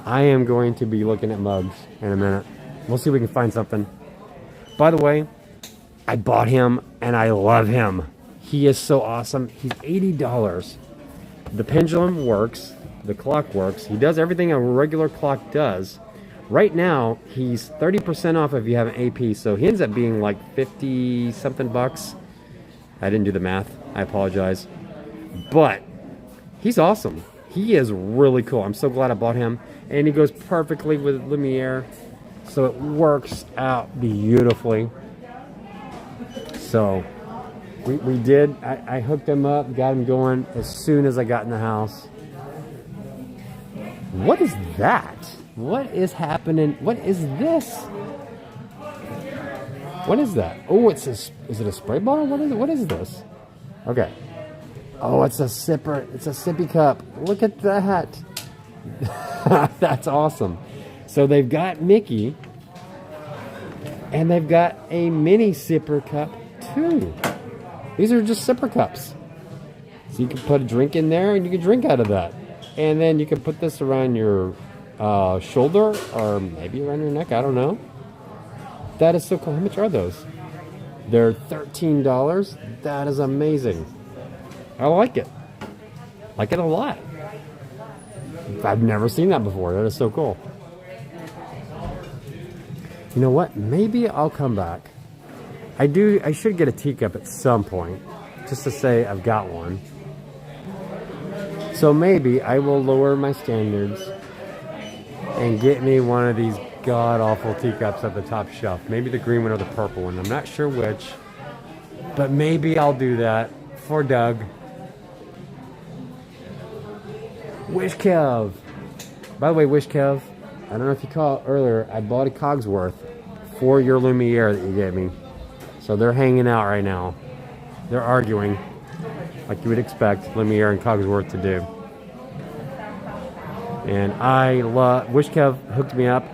I am going to be looking at mugs in a minute. We'll see if we can find something. By the way, I bought him and I love him. He is so awesome. He's $80. The pendulum works. The clock works. He does everything a regular clock does. Right now, he's 30% off if you have an AP, so he ends up being like 50 something bucks. I didn't do the math. I apologize. But he's awesome. He is really cool. I'm so glad I bought him. And he goes perfectly with Lumiere. So it works out beautifully. So we did, I hooked them up, got them going as soon as I got in the house. What is that? What is happening? What is this? What is that? Oh, is it a spray bottle? What is this? Okay. Oh, it's a sipper. It's a sippy cup. Look at that. That's awesome. So they've got Mickey, and they've got a mini sipper cup too. These are just sipper cups. So you can put a drink in there, and you can drink out of that. And then you can put this around your shoulder, or maybe around your neck. I don't know. That is so cool. How much are those? They're $13. That is amazing. I like it. Like it a lot. I've never seen that before. That is so cool. You know what? Maybe I'll come back. I should get a teacup at some point, just to say I've got one. So maybe I will lower my standards and get me one of these god-awful teacups at the top shelf. Maybe the green one or the purple one. I'm not sure which. But maybe I'll do that for Doug. Wish Kev. By the way, Wish Kev, I don't know if you caught earlier, I bought a Cogsworth for your Lumiere that you gave me. So they're hanging out right now. They're arguing, like you would expect Lumiere and Cogsworth to do. And I love, Wish Kev hooked me up.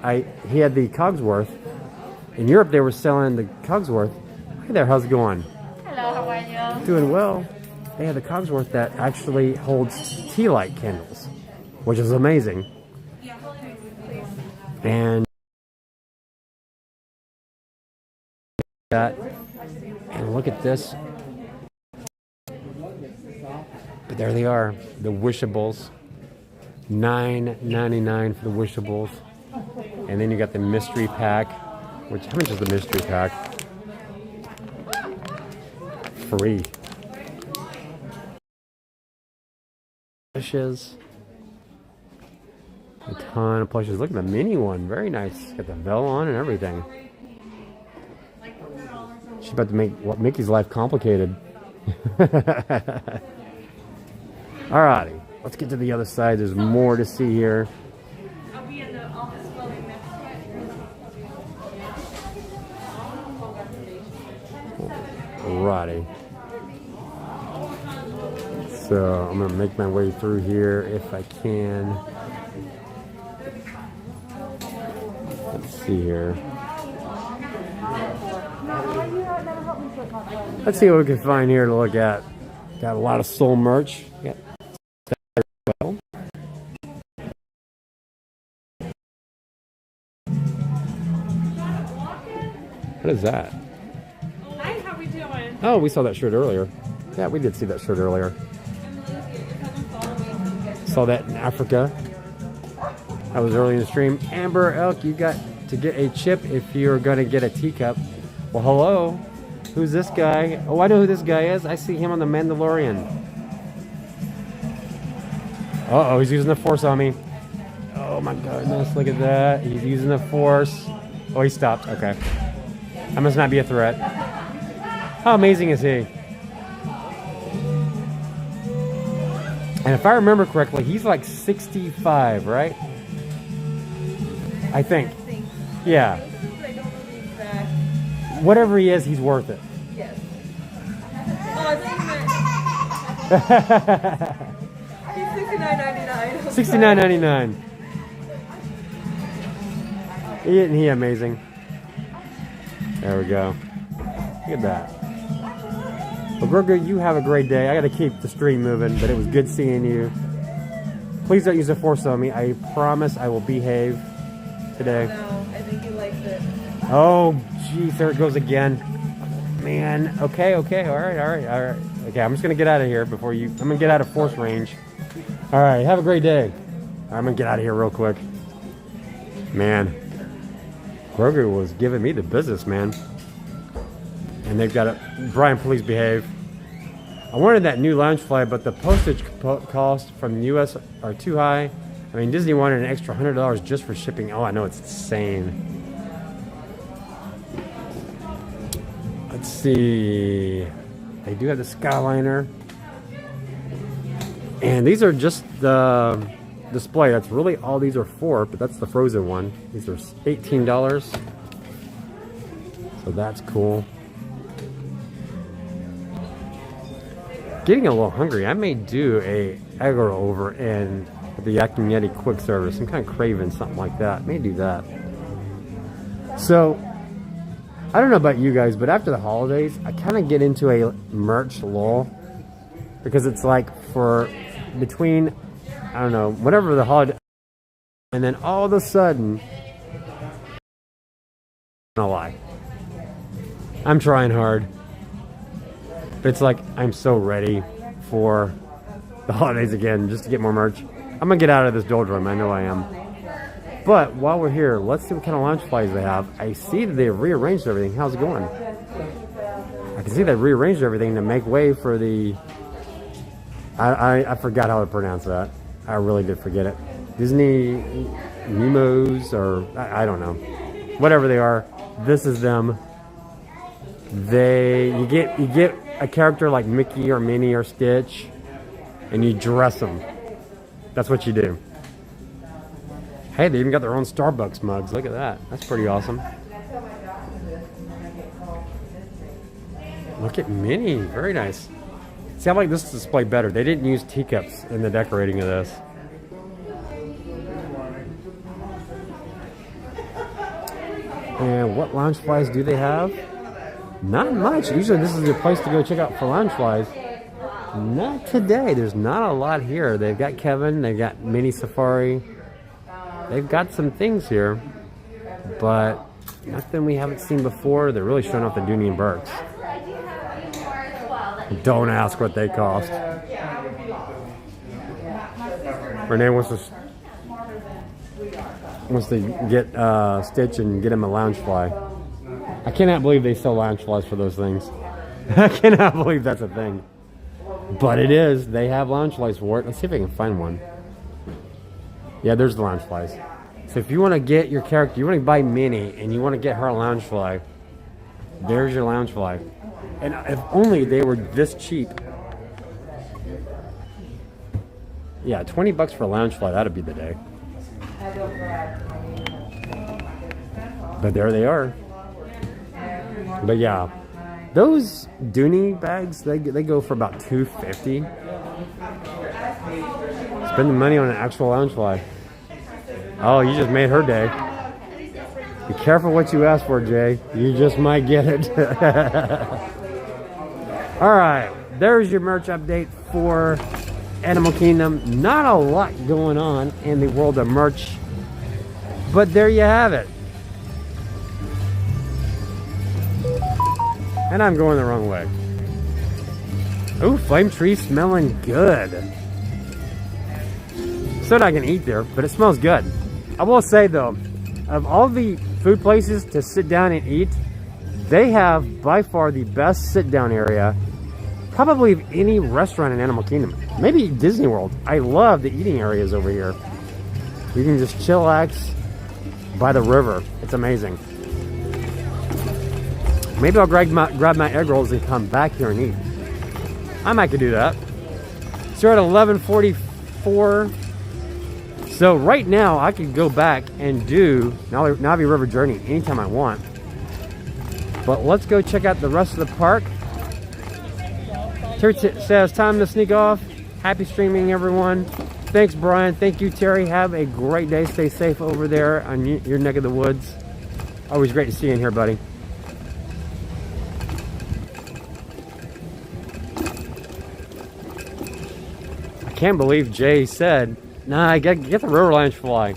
He had the Cogsworth. In Europe, they were selling the Cogsworth. Hey there, how's it going? Hello, how are you? Doing well. They had the Cogsworth that actually holds tea light candles, which is amazing. And that, and look at this. But there they are, the Wishables. $9.99 for the Wishables. And then you got the mystery pack, which, how much is the mystery pack? Free. Plushes. A ton of plushes. Look at the mini one. Very nice. Got the bell on and everything. She's about to make Mickey's life complicated. Alrighty. Let's get to the other side. There's more to see here. I'll be in the office building next Alrighty. So I'm gonna make my way through here if I can. Let's see here. Let's see what we can find here to look at. Got a lot of Soul merch. Got well. What is that? Hi, how we doing? Oh, we saw that shirt earlier. Yeah, we did see that shirt earlier. Saw that in Africa. That was early in the stream. Amber Elk, you got to get a chip if you're going to get a teacup. Well, hello. Who's this guy? Oh, I know who this guy is. I see him on The Mandalorian. Uh-oh, he's using the Force on me. Oh, my goodness. Look at that. He's using the Force. Oh, he stopped. Okay. That must not be a threat. How amazing is he? And if I remember correctly, he's like 65, right? I think. Yeah. Whatever he is, he's worth it. Yes. Oh, I think he's $69.99. $69.99. Isn't he amazing? There we go. Look at that. Well, Grogu, you have a great day. I got to keep the stream moving, but it was good seeing you. Please don't use the Force on me. I promise I will behave today. No, I think he likes it. Oh, geez, there it goes again. Man, okay, all right. Okay, I'm just going to get out of here I'm going to get out of Force range. All right, have a great day. I'm going to get out of here real quick. Man, Grogu was giving me the business, man. And they've got Brian, please behave. I wanted that new lounge flight, but the postage cost from the U.S. are too high. I mean, Disney wanted an extra $100 just for shipping. Oh, I know, it's insane. Let's see. They do have the Skyliner. And these are just the display. That's really all these are for, but that's the frozen one. These are $18. So that's cool. Getting a little hungry. I may do a egg roll over in the Yak and Yeti quick service. I'm kind of craving something like that. May do that. So, I don't know about you guys, but after the holidays, I kind of get into a merch lull. Because it's like for between, I don't know, whatever the holiday, and then all of a sudden, I'm not gonna lie, I'm trying hard. But it's like I'm so ready for the holidays again, just to get more merch. I'm gonna get out of this doldrum, I know I am. But while we're here, let's see what kind of lounge flies they have. I see that they've rearranged everything. How's it going? I can see they've rearranged everything to make way for the... I forgot how to pronounce that. I really did forget it. Disney Nemos, or I don't know. Whatever they are, this is them. You get a character like Mickey or Minnie or Stitch, and you dress them. That's what you do. Hey, they even got their own Starbucks mugs. Look at that. That's pretty awesome. Look at Minnie. Very nice. See, I like this display better. They didn't use teacups in the decorating of this. And what lounge flies do they have? Not much. Usually this is the place to go check out for lounge flies. Not today. There's not a lot here. They've got Kevin. They've got Mini Safari. They've got some things here, but nothing we haven't seen before. They're really showing off the Dooney and Burks. Don't ask what they cost. Renee wants to get Stitch and get him a lounge fly. I cannot believe they sell lounge flies for those things. I cannot believe that's a thing. But it is. They have lounge flies for it. Let's see if I can find one. Yeah, there's the lounge flies. So if you want to get your character, you want to buy Minnie and you want to get her a lounge fly, there's your lounge fly. And if only they were this cheap. Yeah, 20 bucks for a lounge fly, that'd be the day. But there they are. But yeah, those Dooney bags, they go for about $2.50. Spend the money on an actual lounge fly. Oh, you just made her day. Be careful what you ask for, Jay. You just might get it. All right, there's your merch update for Animal Kingdom. Not a lot going on in the world of merch, but there you have it. And I'm going the wrong way. Ooh, flame tree smelling good. So I can eat there, but it smells good. I will say though, of all the food places to sit down and eat, they have by far the best sit down area probably of any restaurant in Animal Kingdom. Maybe Disney World. I love the eating areas over here. You can just chillax by the river. It's amazing. Maybe I'll grab my egg rolls and come back here and eat. I might could do that. So we're at 11:44. So right now I could go back and do Navi River Journey anytime I want. But let's go check out the rest of the park. Terry says time to sneak off. Happy streaming, everyone. Thanks, Brian. Thank you, Terry. Have a great day. Stay safe over there on your neck of the woods. Always great to see you in here, buddy. I can't believe Jay said, nah, I get the river lounge fly.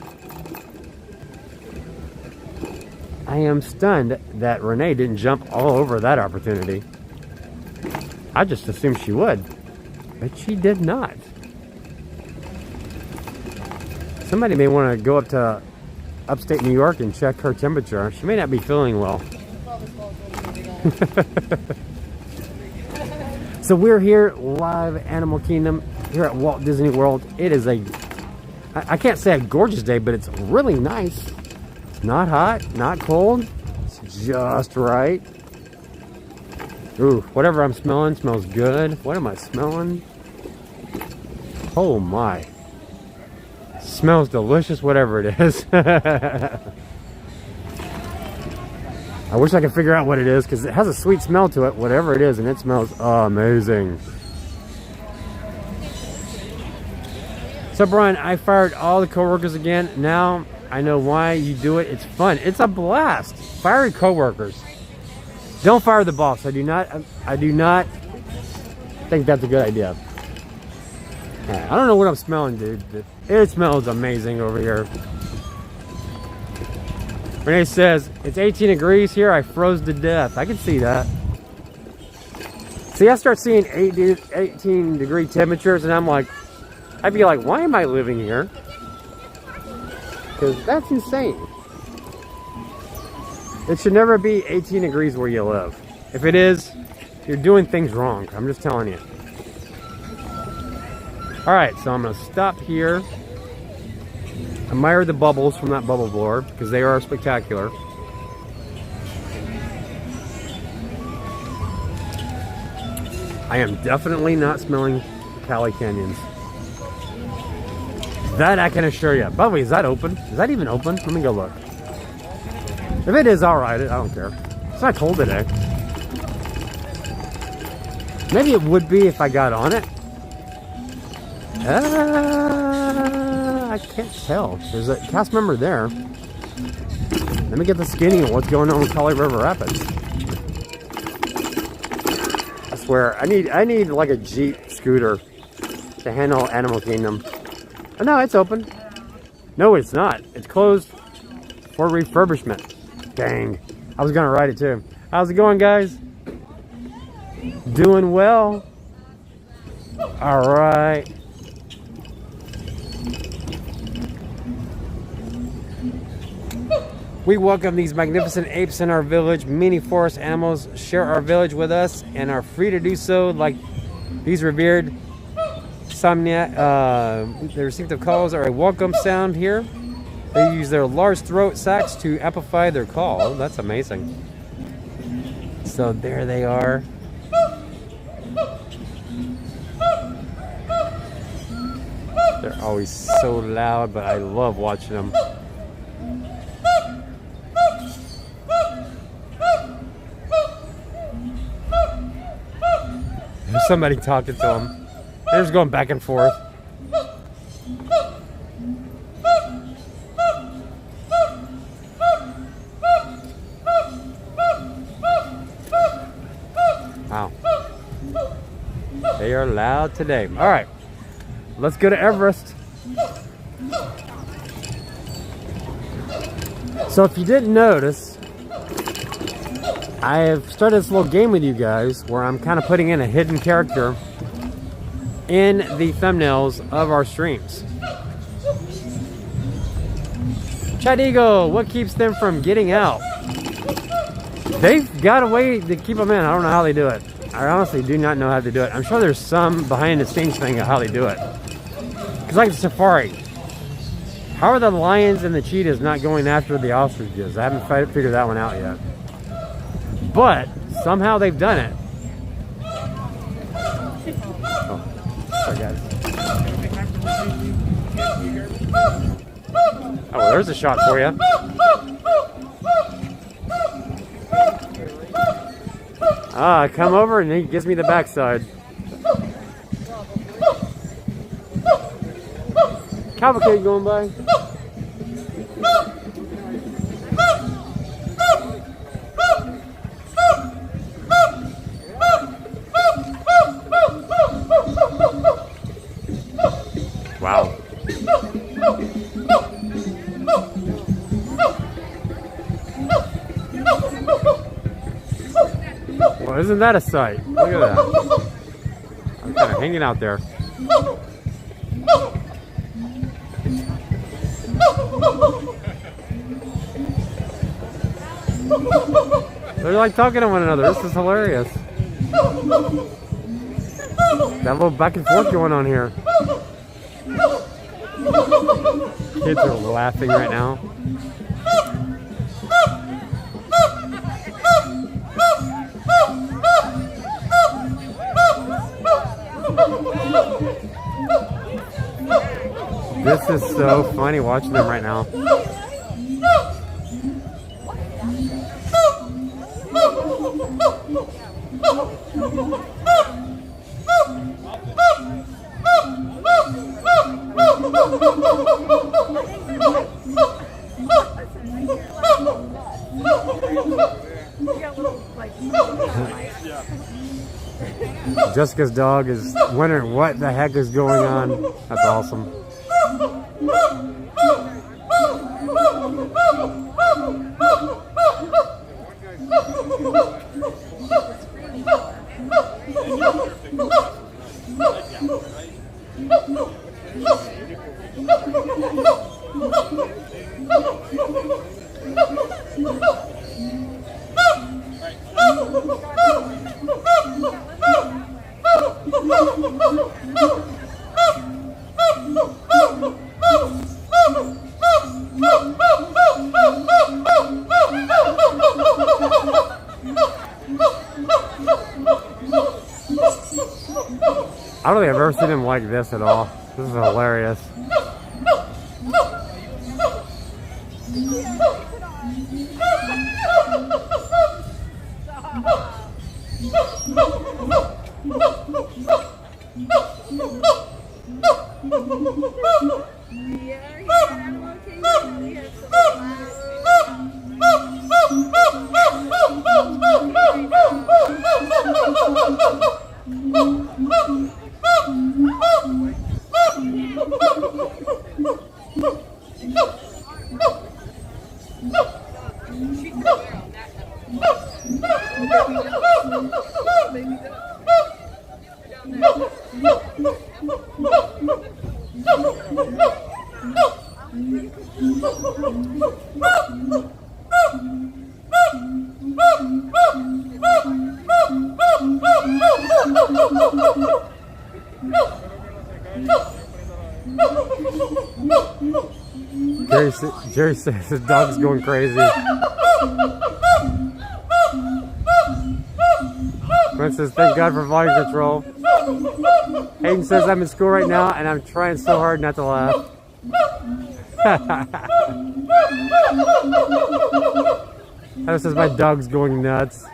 I am stunned that Renee didn't jump all over that opportunity. I just assumed she would, but she did not. Somebody may want to go up to upstate New York and check her temperature. She may not be feeling well. So we're here live at Animal Kingdom here at Walt Disney World. It is I can't say a gorgeous day, but it's really nice. It's not hot, not cold. It's just right. Ooh, whatever I'm smelling smells good. What am I smelling? Oh my. Smells delicious, whatever it is. I wish I could figure out what it is because it has a sweet smell to it, whatever it is, and it smells amazing. So Brian, I fired all the coworkers again. Now I know why you do it. It's fun. It's a blast. Fire coworkers. Don't fire the boss. I do not think that's a good idea. I don't know what I'm smelling, dude, but it smells amazing over here. Renee says, it's 18 degrees here. I froze to death. I can see that. See, I start seeing 18 degree temperatures, and I'm like, I'd be like, why am I living here? Because that's insane. It should never be 18 degrees where you live. If it is, you're doing things wrong. I'm just telling you. Alright, so I'm going to stop here. Admire the bubbles from that bubble blower because they are spectacular. I am definitely not smelling Cali Canyons. That I can assure you. By the way, is that open? Is that even open? Let me go look. If it is, I'll ride it. I don't care. It's not cold today. Maybe it would be if I got on it. I can't tell. There's a cast member there. Let me get the skinny on what's going on with Kali River Rapids. I swear, I need like a Jeep scooter to handle Animal Kingdom. Oh, no, it's open. No, it's not. It's closed for refurbishment. Dang. I was gonna ride it too. How's it going, guys? Doing well. All right. We welcome these magnificent apes in our village. Many forest animals share our village with us and are free to do so, like these revered Samnia. The distinctive calls are a welcome sound here. They use their large throat sacs to amplify their call. That's amazing. So there they are. They're always so loud, but I love watching them. There's somebody talking to them. They're just going back and forth. Wow. They are loud today. All right. Let's go to Everest. So if you didn't notice, I have started this little game with you guys where I'm kind of putting in a hidden character in the thumbnails of our streams. Chad Eagle, what keeps them from getting out? They've got a way to keep them in. I don't know how they do it. I honestly do not know how to do it. I'm sure there's some behind the scenes thing of how they do it. Because like the safari, how are the lions and the cheetahs not going after the ostriches? I haven't figured that one out yet. But somehow they've done it. Oh, sorry guys. Oh, there's a shot for you. Ah, come over and he gives me the backside. Cavalcade going by. Wow. Well, isn't that a sight? Look at that. I'm kind of hanging out there. They're like talking to one another. This is hilarious. That little back and forth going on here. Kids are laughing right now. This is so funny watching them right now. Jessica's dog is wondering what the heck is going on. That's awesome. I don't think I've ever seen him like this at all. This is hilarious. Jerry says his dog's going crazy. Gwen says, thank God for volume control. Hayden says, I'm in school right now and I'm trying so hard not to laugh. Heather says, my dog's going nuts.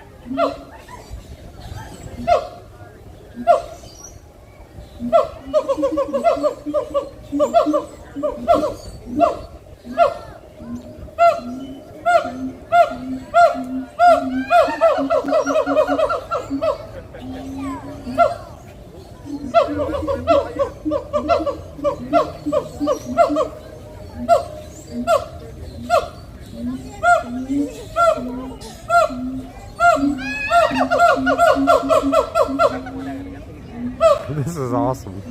This is awesome.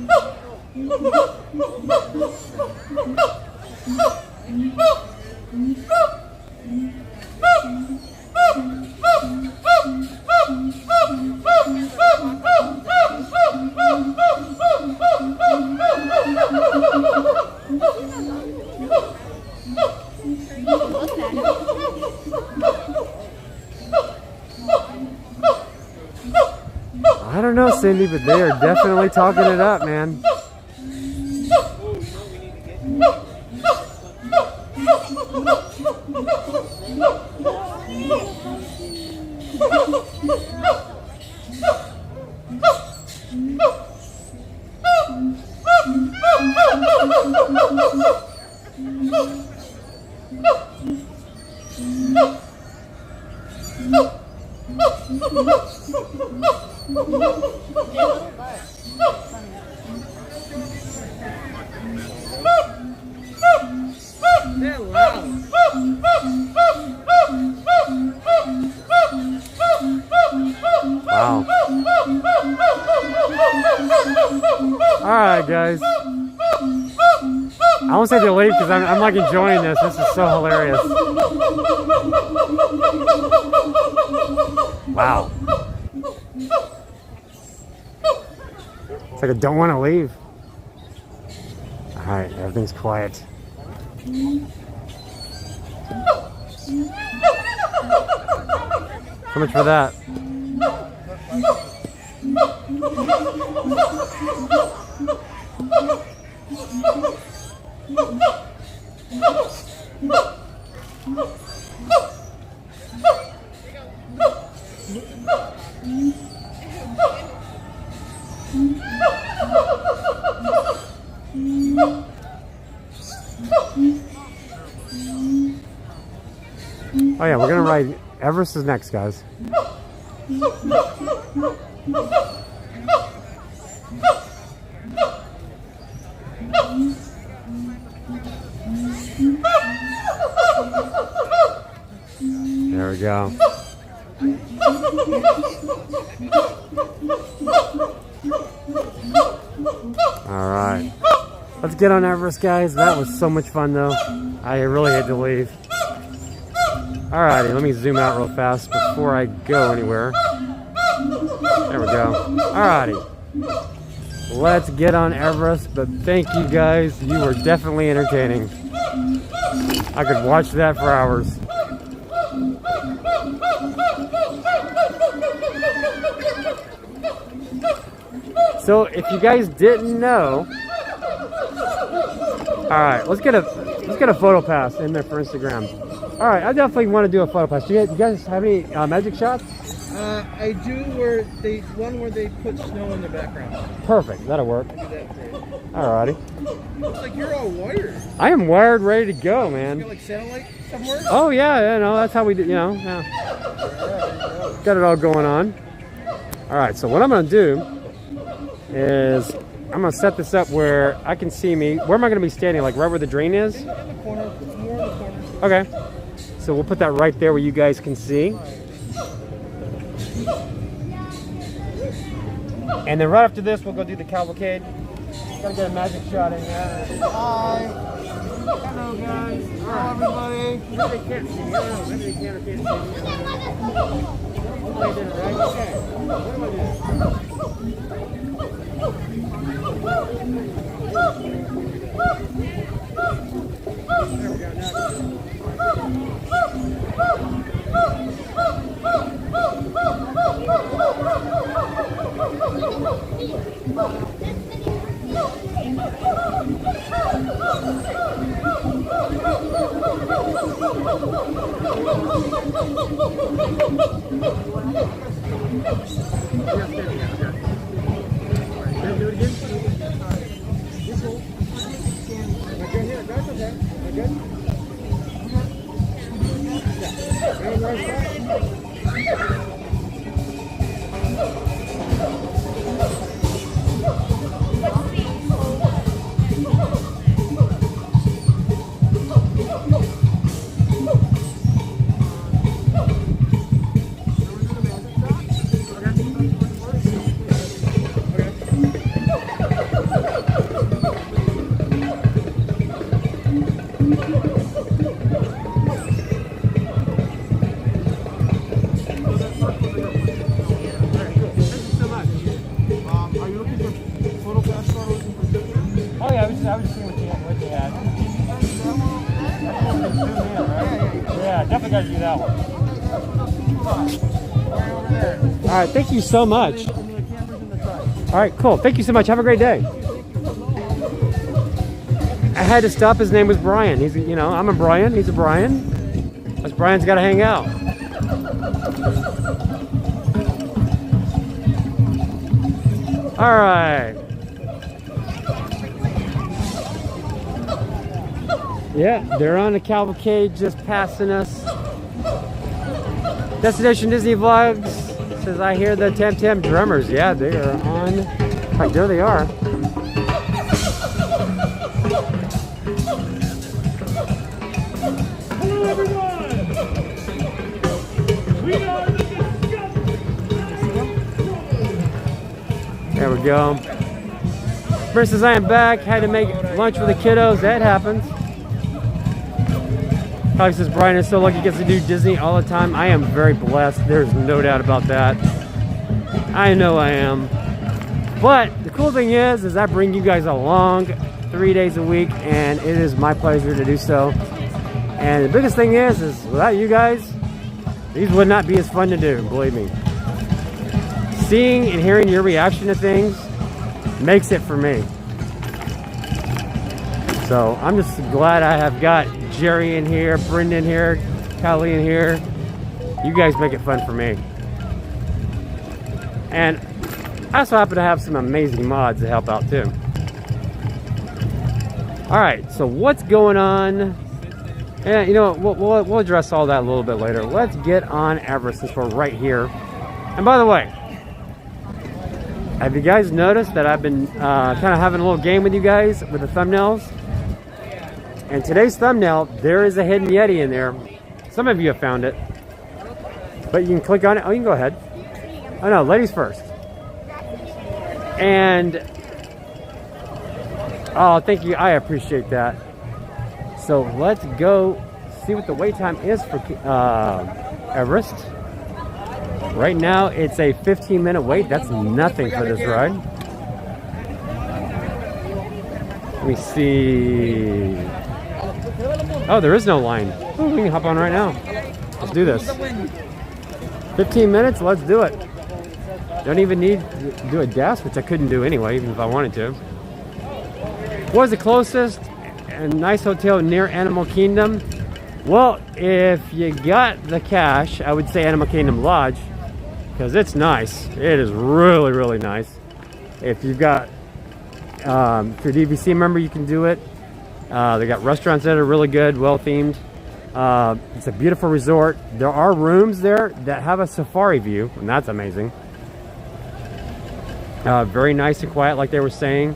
I don't know, Cindy, but they are definitely talking it up, man. They're loud. Wow. Alright, guys. I won't say to leave because I'm like enjoying this. This is so hilarious. Wow. It's like I don't want to leave. Alright, everything's quiet. How much for that? Oh yeah, we're gonna ride. Everest is next, guys. There we go. All right, let's get on Everest, guys. That was so much fun, though. I really had to leave. Alrighty, let me zoom out real fast before I go anywhere. There we go. Alrighty, let's get on Everest. But thank you guys. You were definitely entertaining. I could watch that for hours. So if you guys didn't know, all right, let's get a photo pass in there for Instagram. All right, I definitely want to do a photo pass. Do you guys have any magic shots? I do one where they put snow in the background. Perfect, that'll work. I do that for you. All righty. Looks like you're all wired. I am wired, ready to go, man. You got like satellite somewhere? Oh yeah, no, that's how we do. You know, yeah. Got it all going on. All right, so what I'm gonna do is I'm gonna set this up where I can see me. Where am I gonna be standing? Like right where the drain is? In the corner. It's more in the corner. Okay. So we'll put that right there where you guys can see. And then right after this, we'll go do the cavalcade. Gotta get a magic shot in there. Hi. Hello, guys. Hello, everybody. Maybe they can't see me. I don't know. Maybe they can or can't see me. I did it right. Okay. What am I doing? There we go. Now. I was just seeing what you had. Yeah, definitely got to do that one. All right, thank you so much. All right, cool. Thank you so much. Have a great day. I had to stop. His name was Brian. He's, you know, I'm a Brian. He's a Brian. Us Brian's got to hang out. All right. Yeah, they're on the cavalcade, just passing us. Destination Disney Vlogs says, I hear the Tam Tam drummers. Yeah, they are on. Right, there they are. Hello, everyone. We are the Discovery. There we go. Chris says, I am back. Had to make lunch for the kiddos. That happens. Probably says Brian is so lucky he gets to do Disney all the time. I am very blessed. There's no doubt about that. I know I am. But the cool thing is I bring you guys along 3 days a week, and it is my pleasure to do so. And the biggest thing is without you guys, these would not be as fun to do, believe me. Seeing and hearing your reaction to things makes it for me. So I'm just glad I have got Jerry in here, Brendan here, Callie in here. You guys make it fun for me. And I also happen to have some amazing mods to help out too. All right, so what's going on? And you know, we'll address all that a little bit later. Let's get on Everest since we're right here. And by the way, have you guys noticed that I've been kind of having a little game with you guys with the thumbnails? And today's thumbnail, there is a hidden Yeti in there. Some of you have found it. But you can click on it. Oh, you can go ahead. Oh no, ladies first. And oh, thank you. I appreciate that. So let's go see what the wait time is for Everest. Right now, it's a 15-minute wait. That's nothing for this ride. Let me see. Oh, there is no line. Ooh, we can hop on right now. Let's do this. 15 minutes, let's do it. Don't even need to do a dash, which I couldn't do anyway, even if I wanted to. What was the closest and nice hotel near Animal Kingdom? Well, if you got the cash, I would say Animal Kingdom Lodge, because it's nice. It is really, really nice. If you've got, if you're a DVC member, you can do it. They got restaurants that are really good, well themed. It's a beautiful resort. There are rooms there that have a safari view, and that's amazing. Very nice and quiet, like they were saying.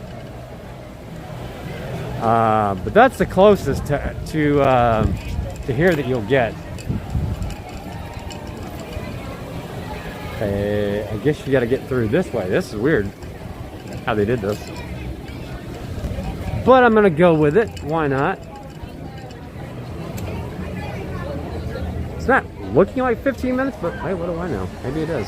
But that's the closest to here that you'll get. I guess you got to get through this way. This is weird how they did this. But I'm going to go with it. Why not? It's not looking like 15 minutes, but hey, what do I know? Maybe it is.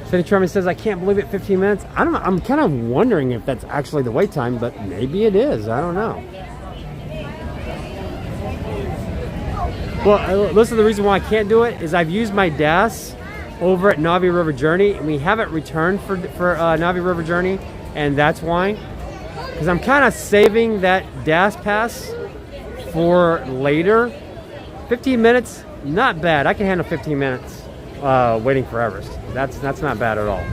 City Charmin says, I can't believe it, 15 minutes. I don't know. I'm kind of wondering if that's actually the wait time, but maybe it is. I don't know. Well, listen, the reason why I can't do it is I've used my DAS over at Navi River Journey, and we haven't returned for Navi River Journey, and that's why. Because I'm kind of saving that DAS pass for later. 15 minutes, not bad. I can handle 15 minutes waiting for Everest. That's not bad at all.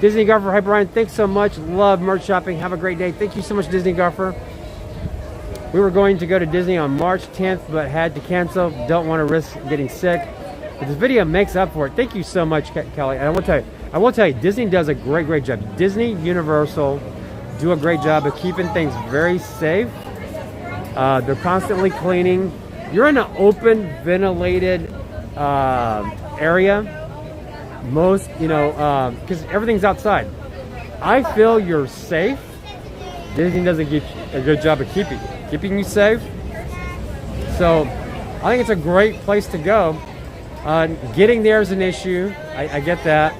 Disney Guffer, hi Brian, thanks so much. Love merch shopping. Have a great day. Thank you so much, Disney Guffer. We were going to go to Disney on March 10th, but had to cancel. Don't want to risk getting sick. But this video makes up for it. Thank you so much, Kelly. And I will tell you, Disney does a great job. Disney, Universal do a great job of keeping things very safe. They're constantly cleaning. You're in an open, ventilated area. Most, you know, because everything's outside. I feel you're safe. Disney does a good job of keeping you safe. So I think it's a great place to go. Getting there is an issue. I get that.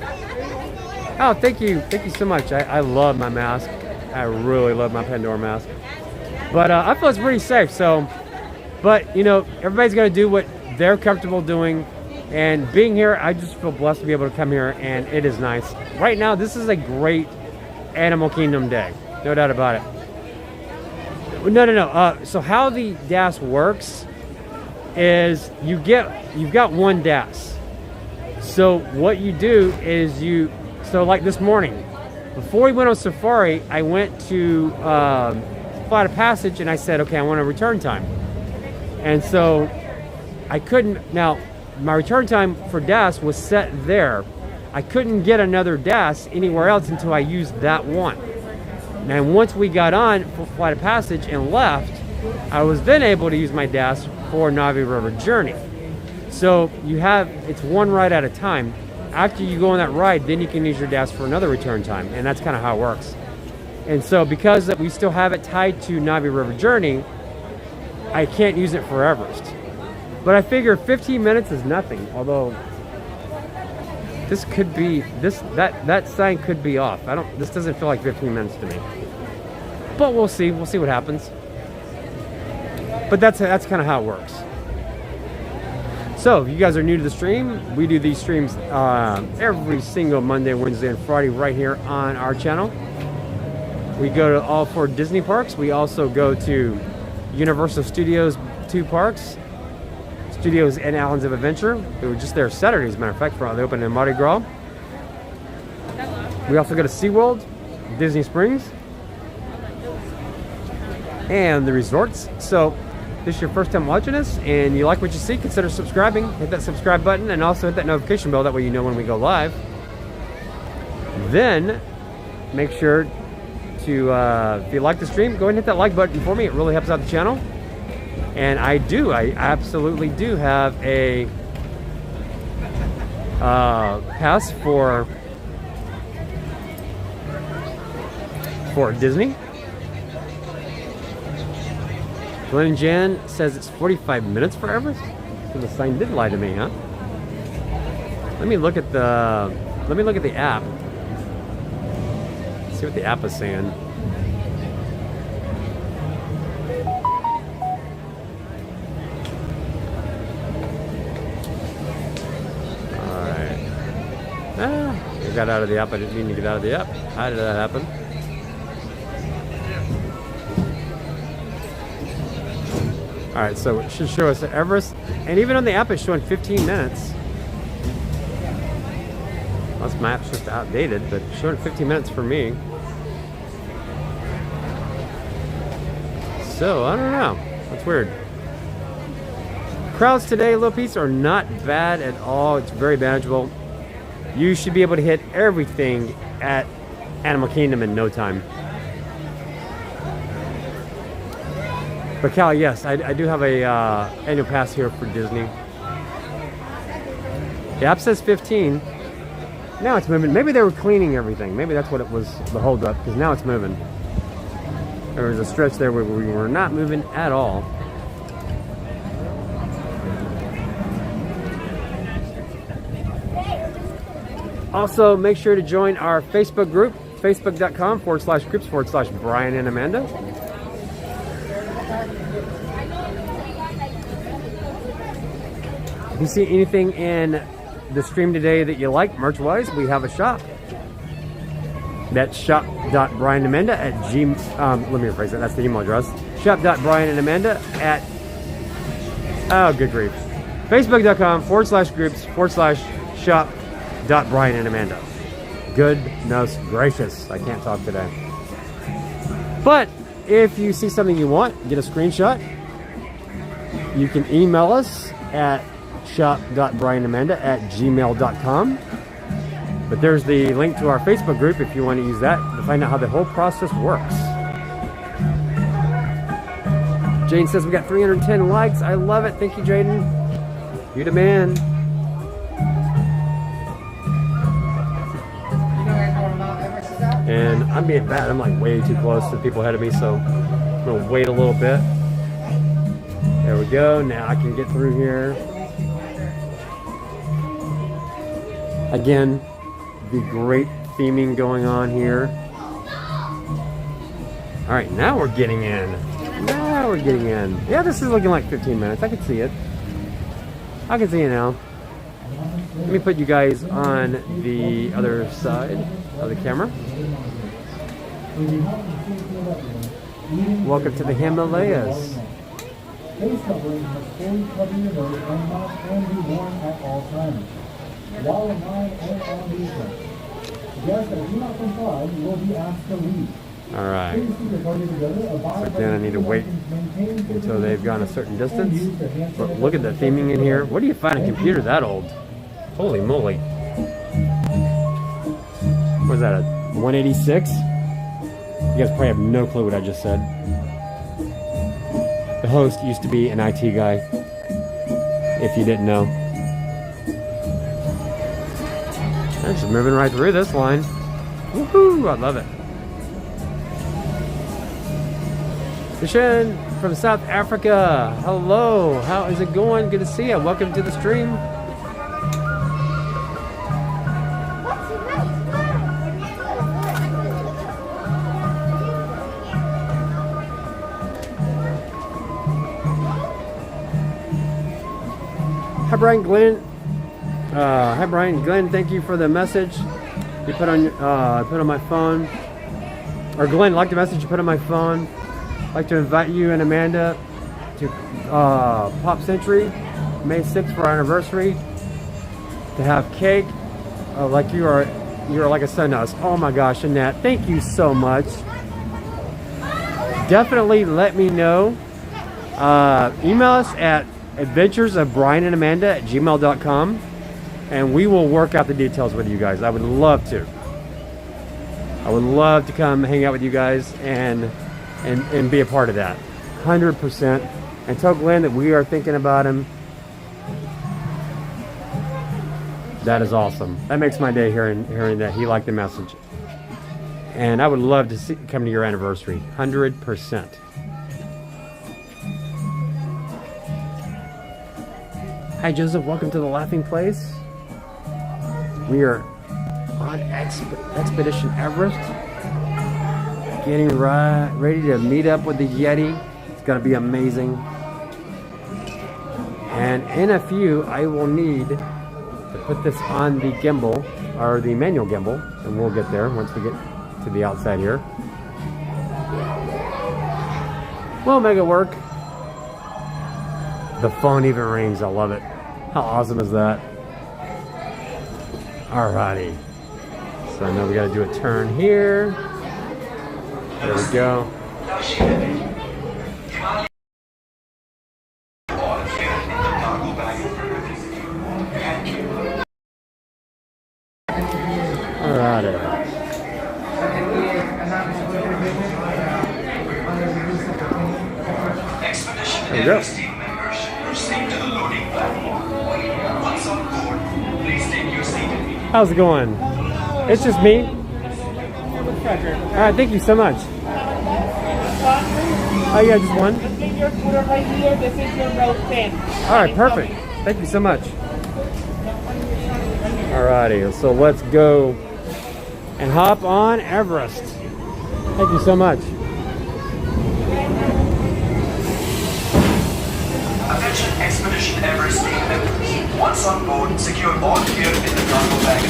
Oh, thank you so much. I love my mask. I really love my Pandora mask. But I feel it's pretty safe. So, but you know, everybody's gonna do what they're comfortable doing. And being here, I just feel blessed to be able to come here, and it is nice. Right now, this is a great Animal Kingdom day. No doubt about it. No. So how the DAS works is you've got one DAS. So what you do is so like this morning, before we went on safari, I went to Flight of Passage, and I said, okay, I want a return time. And so I couldn't, now my return time for DAS was set there. I couldn't get another DAS anywhere else until I used that one. And once we got on Flight of Passage and left, I was then able to use my DAS for Navi River Journey. So it's one ride at a time. After you go on that ride, then you can use your DAS for another return time, and that's kind of how it works. And so because we still have it tied to Navi River Journey, I can't use it for Everest. But I figure 15 minutes is nothing, although this could be, that sign could be off. This doesn't feel like 15 minutes to me. But we'll see what happens. But that's kind of how it works. So if you guys are new to the stream, we do these streams every single Monday, Wednesday, and Friday right here on our channel. We go to all 4 Disney parks. We also go to Universal Studios 2 parks. Studios and Islands of Adventure. We were just there Saturday, as a matter of fact, for the opening of Mardi Gras. We also go to SeaWorld, Disney Springs, and the resorts. So if this is your first time watching us and you like what you see, consider subscribing. Hit that subscribe button and also hit that notification bell. That way you know when we go live. Then make sure to, if you like the stream, go ahead and hit that like button for me. It really helps out the channel. And I absolutely do have a pass for Disney. Glenn and Jan says it's 45 minutes for Everest. So the sign did lie to me, huh? Let me look at the app. See what the app is saying. Alright. I got out of the app. I didn't mean to get out of the app. How did that happen? Alright, so it should show us at Everest. And even on the app, it's showing 15 minutes. Unless my app's just outdated, but it's showing 15 minutes for me. So, I don't know. That's weird. Crowds today, Little Piece, are not bad at all. It's very manageable. You should be able to hit everything at Animal Kingdom in no time. But Cal, yes, I do have a annual pass here for Disney. The app says 15. Now it's moving. Maybe they were cleaning everything. Maybe that's what it was, the holdup, because now it's moving. There was a stretch there where we were not moving at all. Also, make sure to join our Facebook group, facebook.com/groups/Brian and Amanda. If you see anything in the stream today that you like, merch-wise, we have a shop. That's shop.brianandamanda at let me rephrase that. That's the email address. Shop.brianandamanda at, oh, good grief. Facebook.com/groups/shop.brianandamanda. Goodness gracious, I can't talk today. But if you see something you want, get a screenshot. You can email us at shop.brianandamanda@gmail.com. But there's the link to our Facebook group if you want to use that to find out how the whole process works. Jane says we got 310 likes. I love it. Thank you, Jaden. You the man. And I'm being bad. I'm like way too close to the people ahead of me, so I'm going to wait a little bit. There we go. Now I can get through here. Again, the great theming going on here. All right, now we're getting in. Now we're getting in. Yeah, this is looking like 15 minutes. I can see it. I can see it now. Let me put you guys on the other side of the camera. Welcome to the Himalayas. Face covering must fully cover your nose and mouth and be worn at all times, while in line and on movement. Guests that do not comply will be asked to leave. All right. So then I need to wait until they've gone a certain distance. But look at the theming in here. Where do you find a computer that old? Holy moly. What is that, a 186? You guys probably have no clue what I just said. The host used to be an IT guy, if you didn't know. I'm just moving right through this line. Woohoo! I love it. Vishen from South Africa. Hello. How is it going? Good to see you. Welcome to the stream. Hi Brian, Glenn. Hi Brian, Glenn. Thank you for the message you put on my phone. Or Glenn, like the message you put on my phone. I'd like to invite you and Amanda to Pop Century May 6th for our anniversary. To have cake, like you're like a son to us. Oh my gosh, Annette, thank you so much. Definitely let me know. Email us at adventuresofbrianandamanda@gmail.com, and we will work out the details with you guys. I would love to. I would love to come hang out with you guys and be a part of that. 100%. And tell Glenn that we are thinking about him. That is awesome. That makes my day hearing that he liked the message. And I would love to come to your anniversary. 100%. Hi Joseph, welcome to the Laughing Place. We are on Expedition Everest, getting ready to meet up with the Yeti. It's gonna be amazing. And in a few, I will need to put this on the gimbal, or the manual gimbal, and we'll get there once we get to the outside here. We'll make it work. The phone even rings, I love it. How awesome is that? Alrighty. So now we gotta do a turn here. There we go. Alrighty. There we go. How's it going? It's just me. Alright, thank you so much. Oh yeah, just one? Alright, perfect. Thank you so much. Alrighty, so let's go and hop on Everest. Thank you so much. Attention Expedition Everest team members. Once on board, secure all gear in the cargo bag.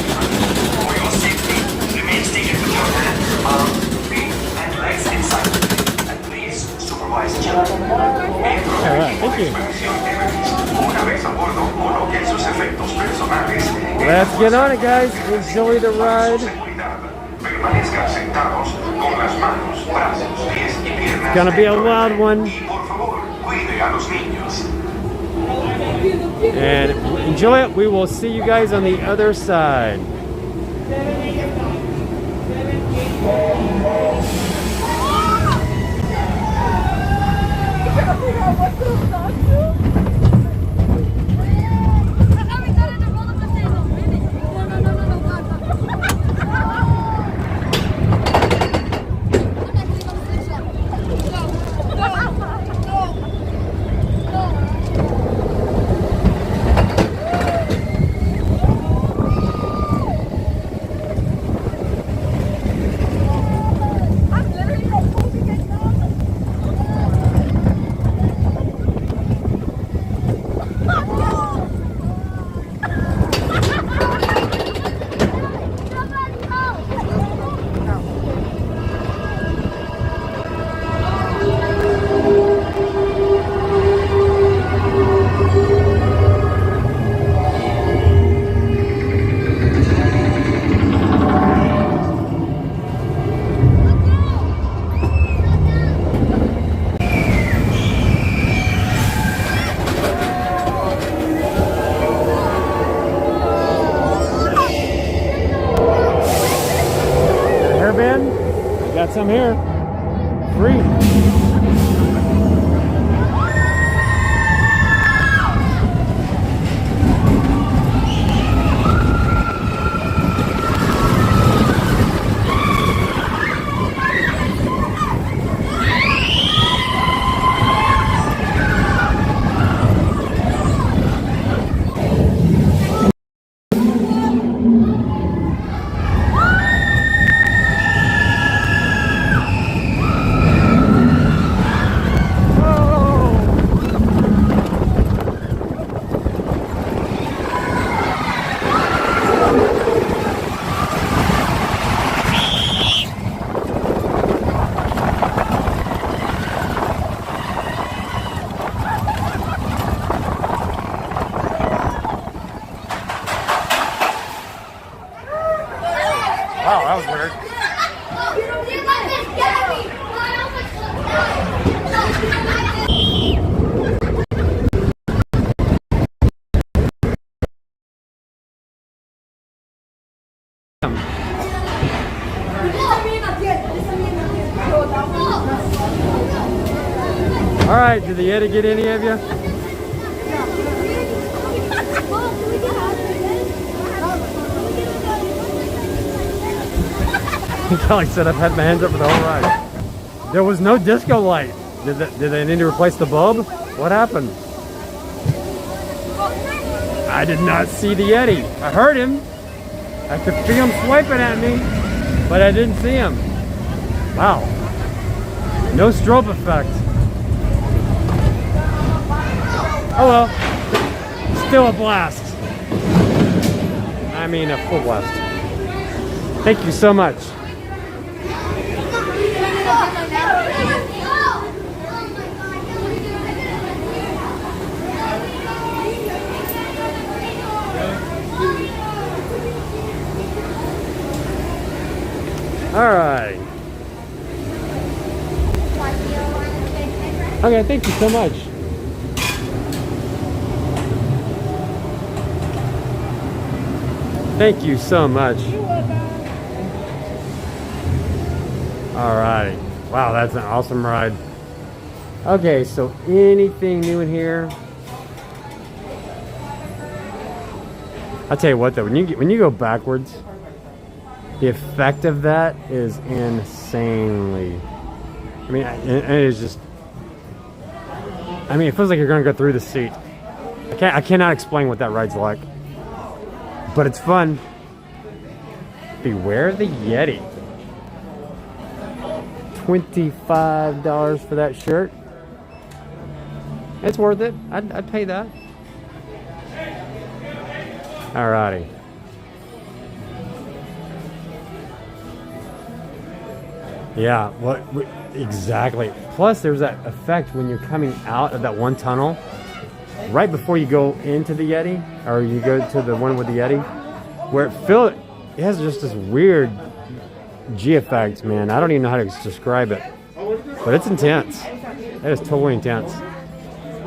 For your safety, remain seated with your hands, arms, feet, and legs inside. And please supervise children. Alright, thank you. Let's get on it, guys. Enjoy the ride. It's gonna be a loud one. And enjoy it. We will see you guys on the other side. Got some here. Free. That was weird. All right, did the Yeti get any of you? Kelly said I've had my hands up for the whole ride. There was no disco light. Did they need to replace the bulb? What happened? I did not see the Yeti. I heard him. I could feel him swiping at me, but I didn't see him. Wow. No strobe effect. Oh well. Still a blast. I mean a full blast. Thank you so much. All right. Okay, thank you so much. Thank you so much. All right. Wow, that's an awesome ride. Okay, so anything new in here? I'll tell you what though, when you go backwards, the effect of that is insanely. I mean, it is just. I mean, it feels like you're going to go through the seat. I cannot explain what that ride's like, but it's fun. Beware the Yeti. $25 for that shirt. It's worth it. I'd pay that. Alrighty. Yeah, what exactly? Plus, there's that effect when you're coming out of that one tunnel, right before you go into the Yeti, or you go to the one with the Yeti, where it has just this weird G effect, man. I don't even know how to describe it, but it's intense. It is totally intense.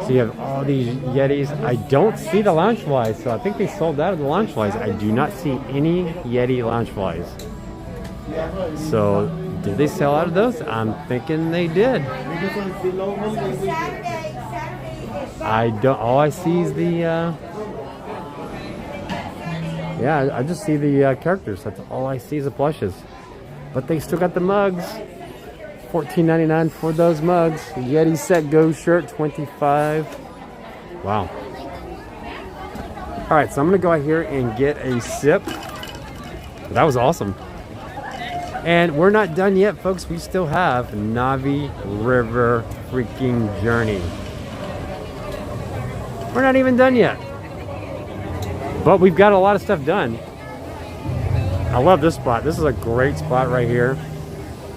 So you have all these Yetis. I don't see the Loungeflies, so I think they sold out of the Loungeflies. I do not see any Yeti Loungeflies. So. Did they sell out of those? I'm thinking they did. I don't. All I see is the. Yeah, I just see the characters. That's all I see is the plushes. But they still got the mugs. $14.99 for those mugs. Yeti Set Go shirt, $25. Wow. All right, so I'm gonna go out here and get a sip. That was awesome. And we're not done yet, folks. We still have Navi River freaking journey. We're not even done yet. But we've got a lot of stuff done. I love this spot. This is a great spot right here.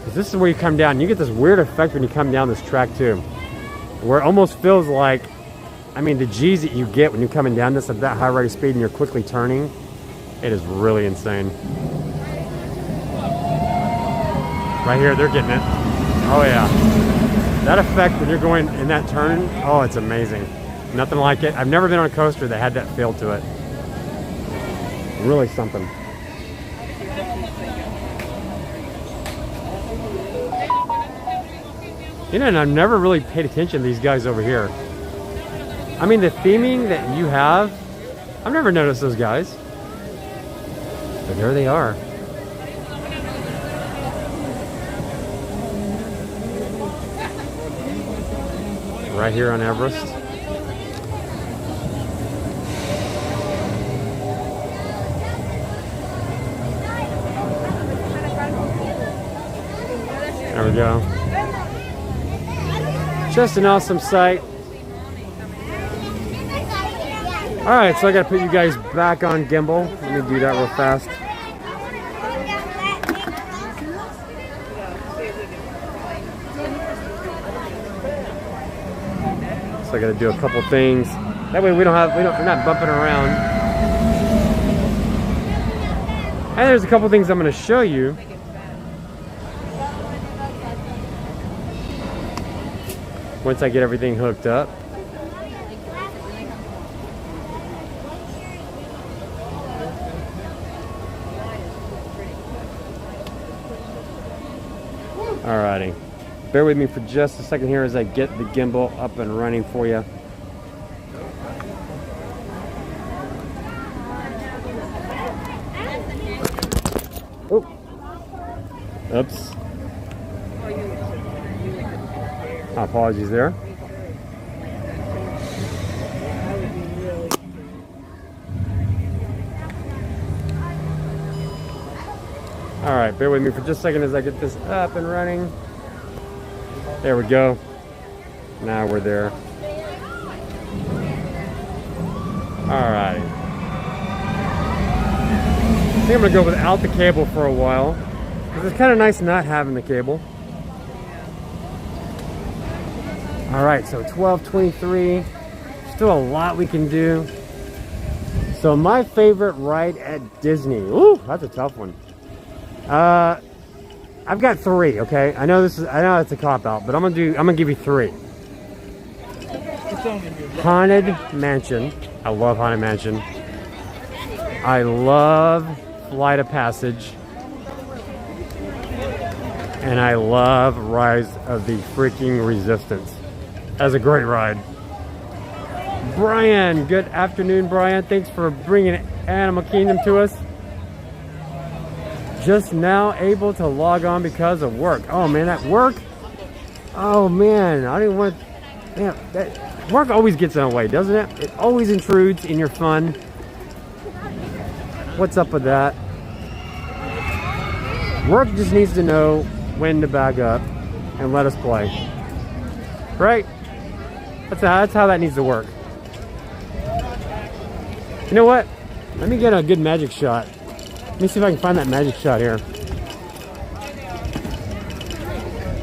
This is where you come down. You get this weird effect when you come down this track too. Where it almost feels like, I mean, the G's that you get when you're coming down this at that high rate of speed and you're quickly turning, it is really insane. Right here, they're getting it. Oh yeah. That effect when you're going in that turn, oh, it's amazing. Nothing like it. I've never been on a coaster that had that feel to it. Really something. You know, and I've never really paid attention to these guys over here. I mean, the theming that you have, I've never noticed those guys. But there they are. Right here on Everest. There we go. Just an awesome sight. Alright, so I gotta put you guys back on gimbal. Let me do that real fast. So I gotta do a couple things. That way we're not bumping around. And there's a couple things I'm going to show you. Once I get everything hooked up. Alrighty. Bear with me for just a second here as I get the gimbal up and running for you. Oh. Oops. Apologies there. Alright, bear with me for just a second as I get this up and running. There we go. Now we're there. Alright. I think I'm going to go without the cable for a while. Because it's kind of nice not having the cable. Alright, so 12:23. Still a lot we can do. So my favorite ride at Disney. Ooh, that's a tough one. I've got 3, okay? I know it's a cop-out, but I'm gonna give you 3. Haunted Mansion. I love Haunted Mansion. I love Flight of Passage. And I love Rise of the freaking Resistance. That's a great ride. Brian, good afternoon, Brian. Thanks for bringing Animal Kingdom to us. Just now able to log on because of work. Oh man, that work. Oh man, I didn't want. Man, that work always gets in the way, doesn't it? It always intrudes in your fun. What's up with that? Work just needs to know when to back up and let us play. Right? That's how that needs to work. You know what? Let me get a good magic shot. Let me see if I can find that magic shot here.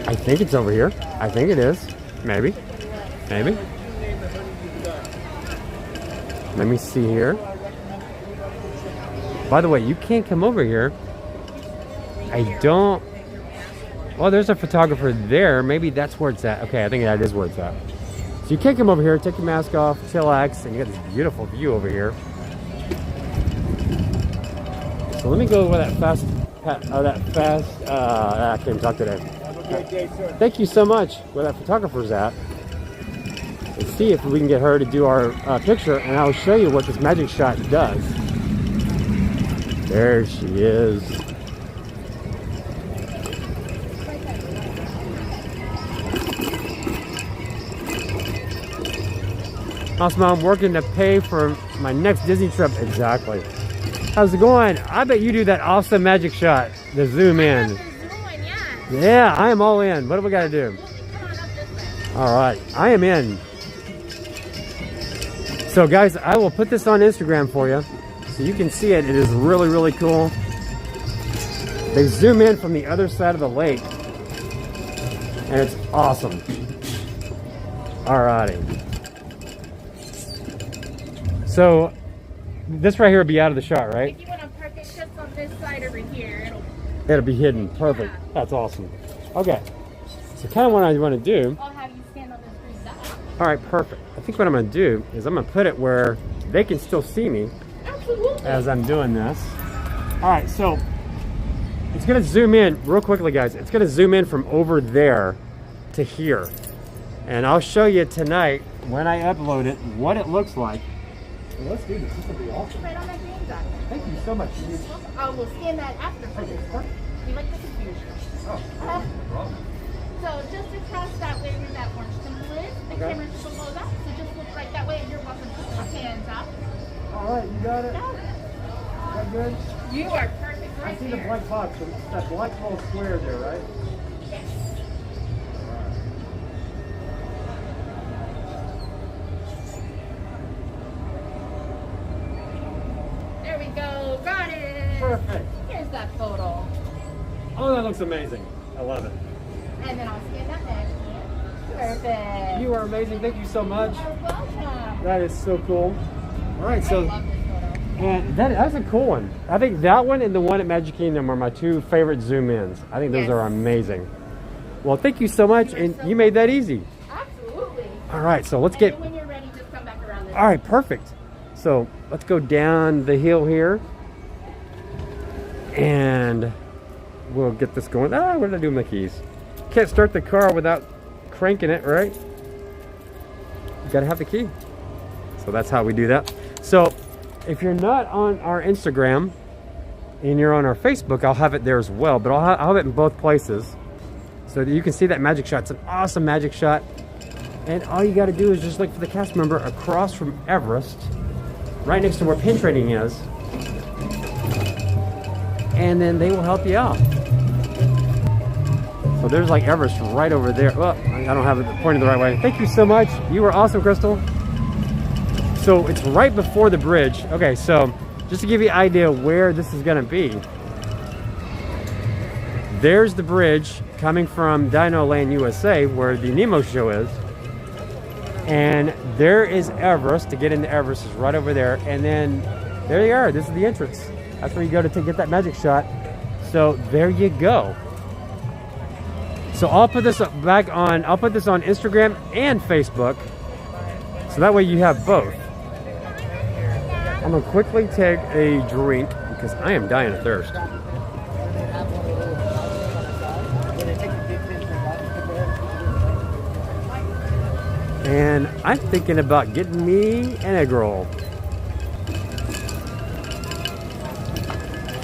I think it's over here. I think it is. Maybe. Maybe. Let me see here. By the way, you can't come over here. I don't... Well, there's a photographer there. Maybe that's where it's at. Okay, I think that is where it's at. So you can't come over here, take your mask off, chillax, and you got this beautiful view over here. So let me go with that fast, I can't even talk today. Thank you so much where that photographer's at. Let's see if we can get her to do our picture, and I'll show you what this magic shot does. There she is. Awesome, I'm working to pay for my next Disney trip. Exactly. How's it going? I bet you do that awesome magic shot. The zoom in. Yeah, I am all in. What do we got to do? All right, I am in. So guys, I will put this on Instagram for you so you can see it. It is really, really cool. They zoom in from the other side of the lake and it's awesome. All righty. So this right here would be out of the shot, right? If you want to park it just on this side over here, it'll be hidden. Perfect. That's awesome. Okay. So kind of what I want to do. I'll have you stand on this green dot. All right, perfect. I think what I'm going to do is I'm going to put it where they can still see me. Absolutely. As I'm doing this. All right, so it's going to zoom in real quickly, guys. It's going to zoom in from over there to here. And I'll show you tonight when I upload it what it looks like. So let's do this. This will be awesome. Right on that green dot. Thank you so much. I will scan that after for you. You like the confusion? Oh, no problem. So just across that way where that orange symbol is, the camera's below that. So just look right that way and you're welcome to put your hands up. All right, you got it. Got it. Is that good? You are perfect right I see there. the black box. So it's that black little square there, right? Yes. There we go. Got it. Perfect. Here's that photo. Oh, that looks amazing. I love it. And then I'll scan that next one. Perfect. You are amazing. Thank you so much. You're welcome. That is so cool. All right, so And that's a cool one. I think that one and the one at Magic Kingdom are my two favorite zoom ins. I think those are amazing. Well, thank you so much, and you made that easy. Absolutely. All right, so let's get. When you're ready, just come back around this. All right, perfect. So let's go down the hill here, and we'll get this going. What did I do with my keys? Can't start the car without cranking it, right? You gotta have the key. So that's how we do that. So if you're not on our Instagram and you're on our Facebook, I'll have it there as well, but I'll have it in both places so that you can see that magic shot. It's an awesome magic shot. And all you gotta do is just look for the cast member across from Everest, right next to where pin trading is. And then they will help you out. So there's like Everest right over there. Oh, I don't have it pointed the right way. Thank you so much. You were awesome, Crystal. So it's right before the bridge. Okay, so just to give you an idea where this is gonna be. There's the bridge coming from Dino Land USA, where the Nemo show is. And there is Everest. To get into Everest is right over there. And then there you are. This is the entrance. That's where you go to get that magic shot. So there you go. So I'll put this back on, I'll put this on Instagram and Facebook. So that way you have both. I'm gonna quickly take a drink because I am dying of thirst. And I'm thinking about getting me an egg roll.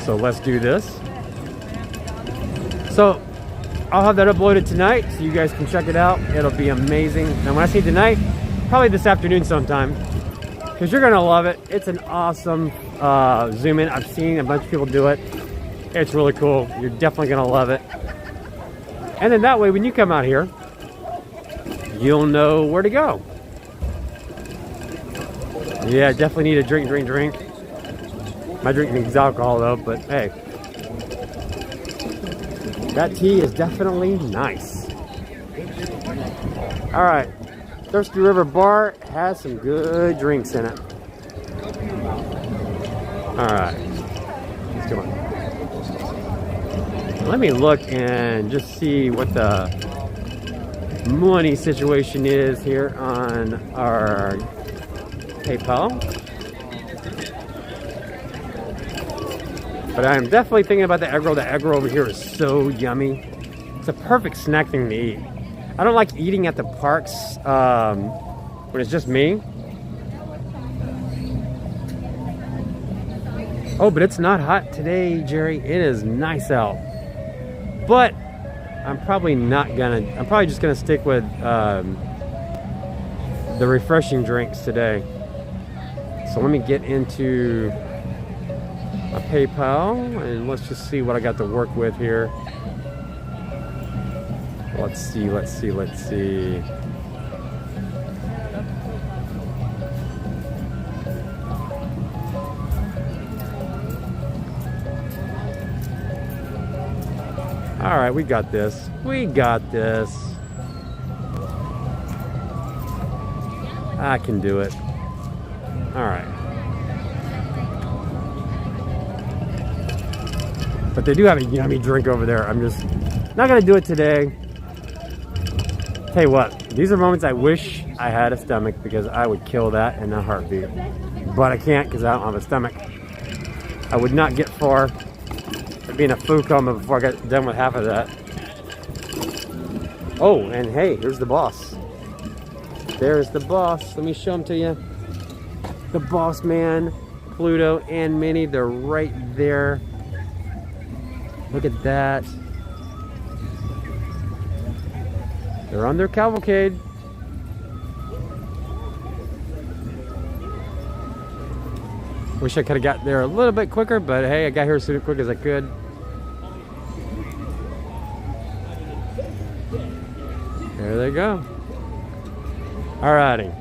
So let's do this. So I'll have that uploaded tonight so you guys can check it out. It'll be amazing. And when I say tonight, probably this afternoon sometime, because you're gonna love it. It's an awesome zoom in. I've seen a bunch of people do it. It's really cool. You're definitely gonna love it. And then that way, when you come out here, you'll know where to go. Yeah, definitely need a drink. My drink needs alcohol though, but hey. That tea is definitely nice. All right, Thirsty River Bar has some good drinks in it. All right, let's go on. Let me look and just see what the money situation is here on our PayPal. But I'm definitely thinking about the egg roll. The egg roll over here is so yummy. It's a perfect snack thing to eat. I don't like eating at the parks when it's just me. Oh, but it's not hot today, Jerry. It is nice out. But I'm probably just gonna stick with the refreshing drinks today. So let me get into a PayPal and let's just see what I got to work with here. Let's see. All right, we got this. I can do it. All right. But they do have a yummy drink over there. I'm just not gonna do it today. Tell you what, these are moments I wish I had a stomach because I would kill that in a heartbeat. But I can't because I don't have a stomach. I would not get far. I'd be in a food coma before I got done with half of that. Oh, and hey, here's the boss. There's the boss. Let me show him to you. The boss man, Pluto and Minnie, they're right there. Look at that. They're on their cavalcade. Wish I could have got there a little bit quicker, but hey, I got here as quick as I could. There they go. Alrighty.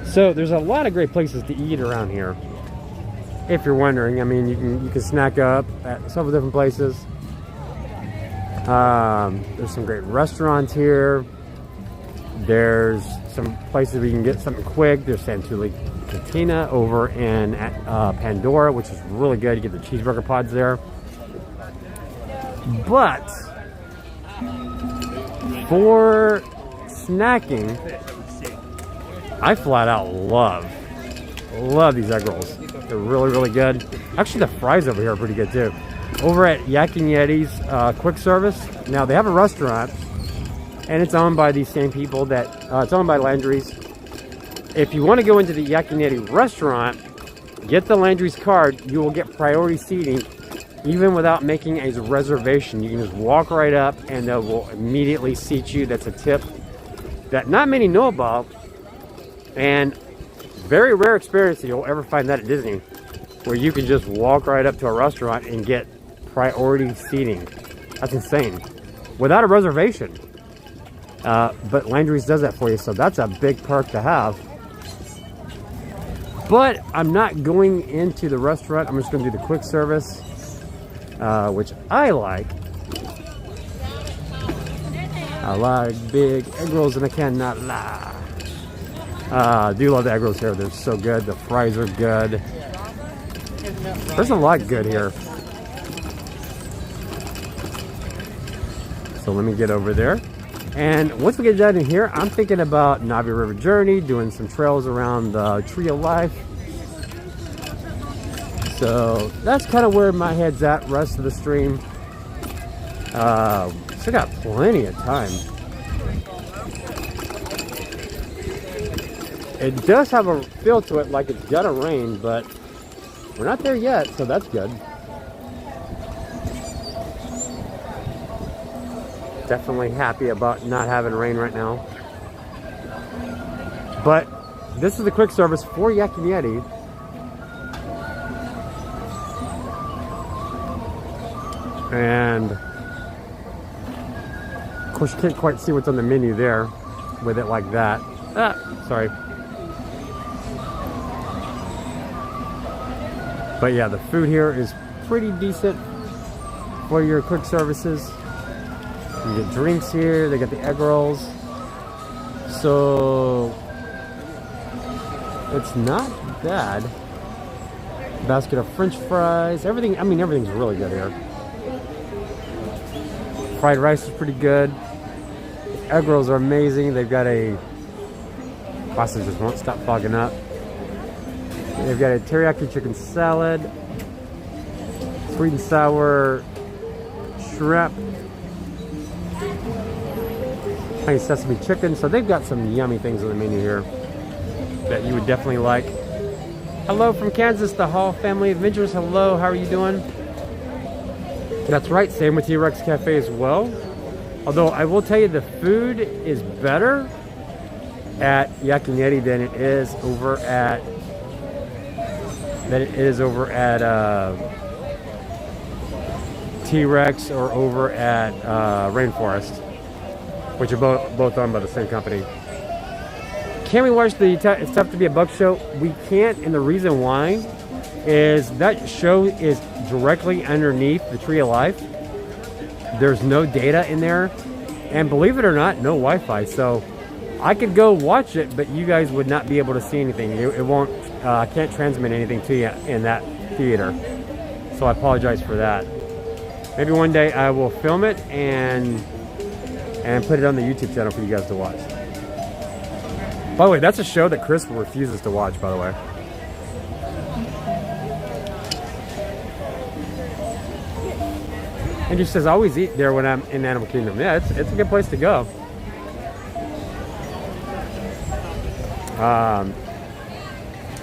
So there's a lot of great places to eat around here. If you're wondering, I mean, you can snack up at several different places. There's some great restaurants here. There's some places where you can get something quick. There's Santuli Cantina over in Pandora, which is really good. You get the cheeseburger pods there. But for snacking, I flat out love these egg rolls. They're really, really good. Actually, the fries over here are pretty good too. Over at Yak and Yeti's quick service. Now, they have a restaurant, and it's owned by these same people that, it's owned by Landry's. If you want to go into the Yak and Yeti restaurant, get the Landry's card, you will get priority seating, even without making a reservation. You can just walk right up, and they will immediately seat you. That's a tip that not many know about, and very rare experience that you'll ever find that at Disney, where you can just walk right up to a restaurant and get priority seating. That's insane, without a reservation. But Landry's does that for you, so that's a big perk to have. But I'm not going into the restaurant. I'm just going to do the quick service, which I like. I like big egg rolls, and I cannot lie. I do love the egg rolls here. They're so good. The fries are good. There's a lot good here. So let me get over there. And once we get done in here, I'm thinking about Navi River Journey, doing some trails around the Tree of Life. So that's kind of where my head's at rest of the stream. Still got plenty of time. It does have a feel to it like it's gonna rain, but we're not there yet, so that's good. Definitely happy about not having rain right now. But this is the quick service for Yak and Yeti. And of course you can't quite see what's on the menu there with it like that. Sorry. But yeah, the food here is pretty decent for your quick services. You get drinks here, they got the egg rolls. So it's not bad. Basket of French fries, everything, I mean everything's really good here. Fried rice is pretty good. The egg rolls are amazing. They've got a pasta just won't stop fogging up. They've got a teriyaki chicken salad, sweet and sour shrimp, honey sesame chicken. So they've got some yummy things on the menu here that you would definitely like. Hello from Kansas, the Hall Family Adventures. Hello, how are you doing? That's right, same with T-Rex Cafe as well. Although I will tell you the food is better at Yak and Yeti than it is over at T-Rex or over at Rainforest, which are both owned by the same company. Can we watch the It's Tough to Be a Buck show? We can't, and the reason why is that show is directly underneath the Tree of Life. There's no data in there, and believe it or not, no Wi-Fi. So I could go watch it, but you guys would not be able to see anything. It won't. I can't transmit anything to you in that theater. So I apologize for that. Maybe one day I will film it and put it on the YouTube channel for you guys to watch. By the way, that's a show that Chris refuses to watch, by the way. And he says, I always eat there when I'm in Animal Kingdom. Yeah, it's a good place to go.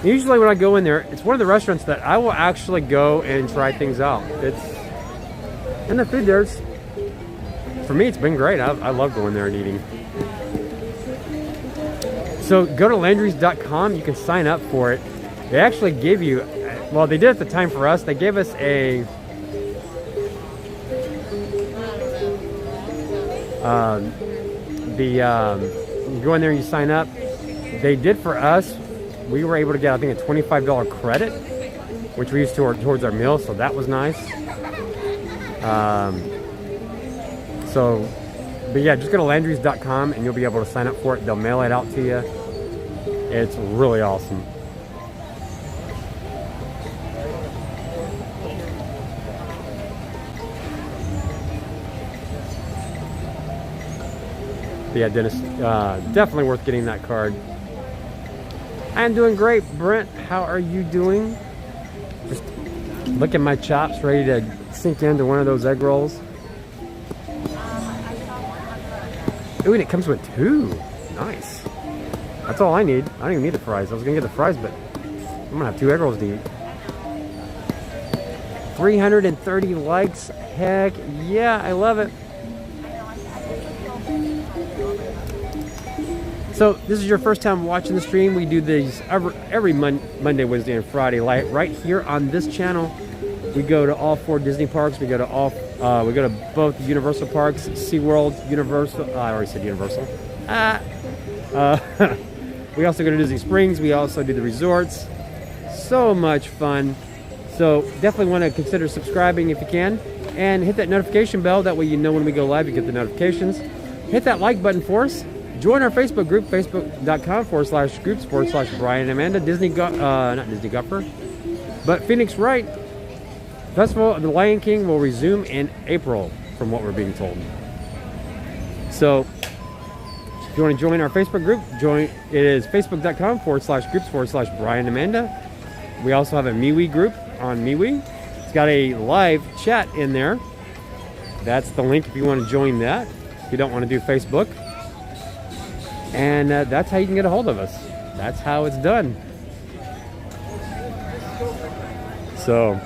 Usually when I go in there, it's one of the restaurants that I will actually go and try things out. And the food there's, for me, it's been great. I love going there and eating. So go to Landry's.com. You can sign up for it. They actually give you, well, they did at the time for us. They gave us a you go in there and you sign up. They did for us. We were able to get, I think, a $25 credit, which we used towards our meal, so that was nice. But yeah, just go to Landry's.com and you'll be able to sign up for it. They'll mail it out to you. It's really awesome. yeah, Dennis, definitely worth getting that card. I'm doing great. Brent, how are you doing? Just look at my chops, ready to sink into one of those egg rolls. Ooh, and it comes with 2. Nice. That's all I need. I don't even need the fries. I was gonna get the fries, but I'm gonna have 2 egg rolls to eat. 330 likes. Heck yeah, I love it. So this is your first time watching the stream. We do these every Monday, Wednesday, and Friday, right here on this channel. We go to all 4 Disney parks. We go to both Universal parks, SeaWorld, Universal. I already said Universal. We also go to Disney Springs. We also do the resorts. So much fun. So definitely want to consider subscribing if you can, and hit that notification bell. That way you know when we go live. You get the notifications. Hit that like button for us. Join our Facebook group, facebook.com/groups/Brian and Amanda. Not Disney Gupper, but Phoenix Wright Festival of the Lion King will resume in April, from what we're being told. So, if you want to join our Facebook group, it is facebook.com/groups/Brian and Amanda. We also have a MeWe group on MeWe. It's got a live chat in there. That's the link if you want to join that. If you don't want to do Facebook. And that's how you can get a hold of us. That's how it's done. So,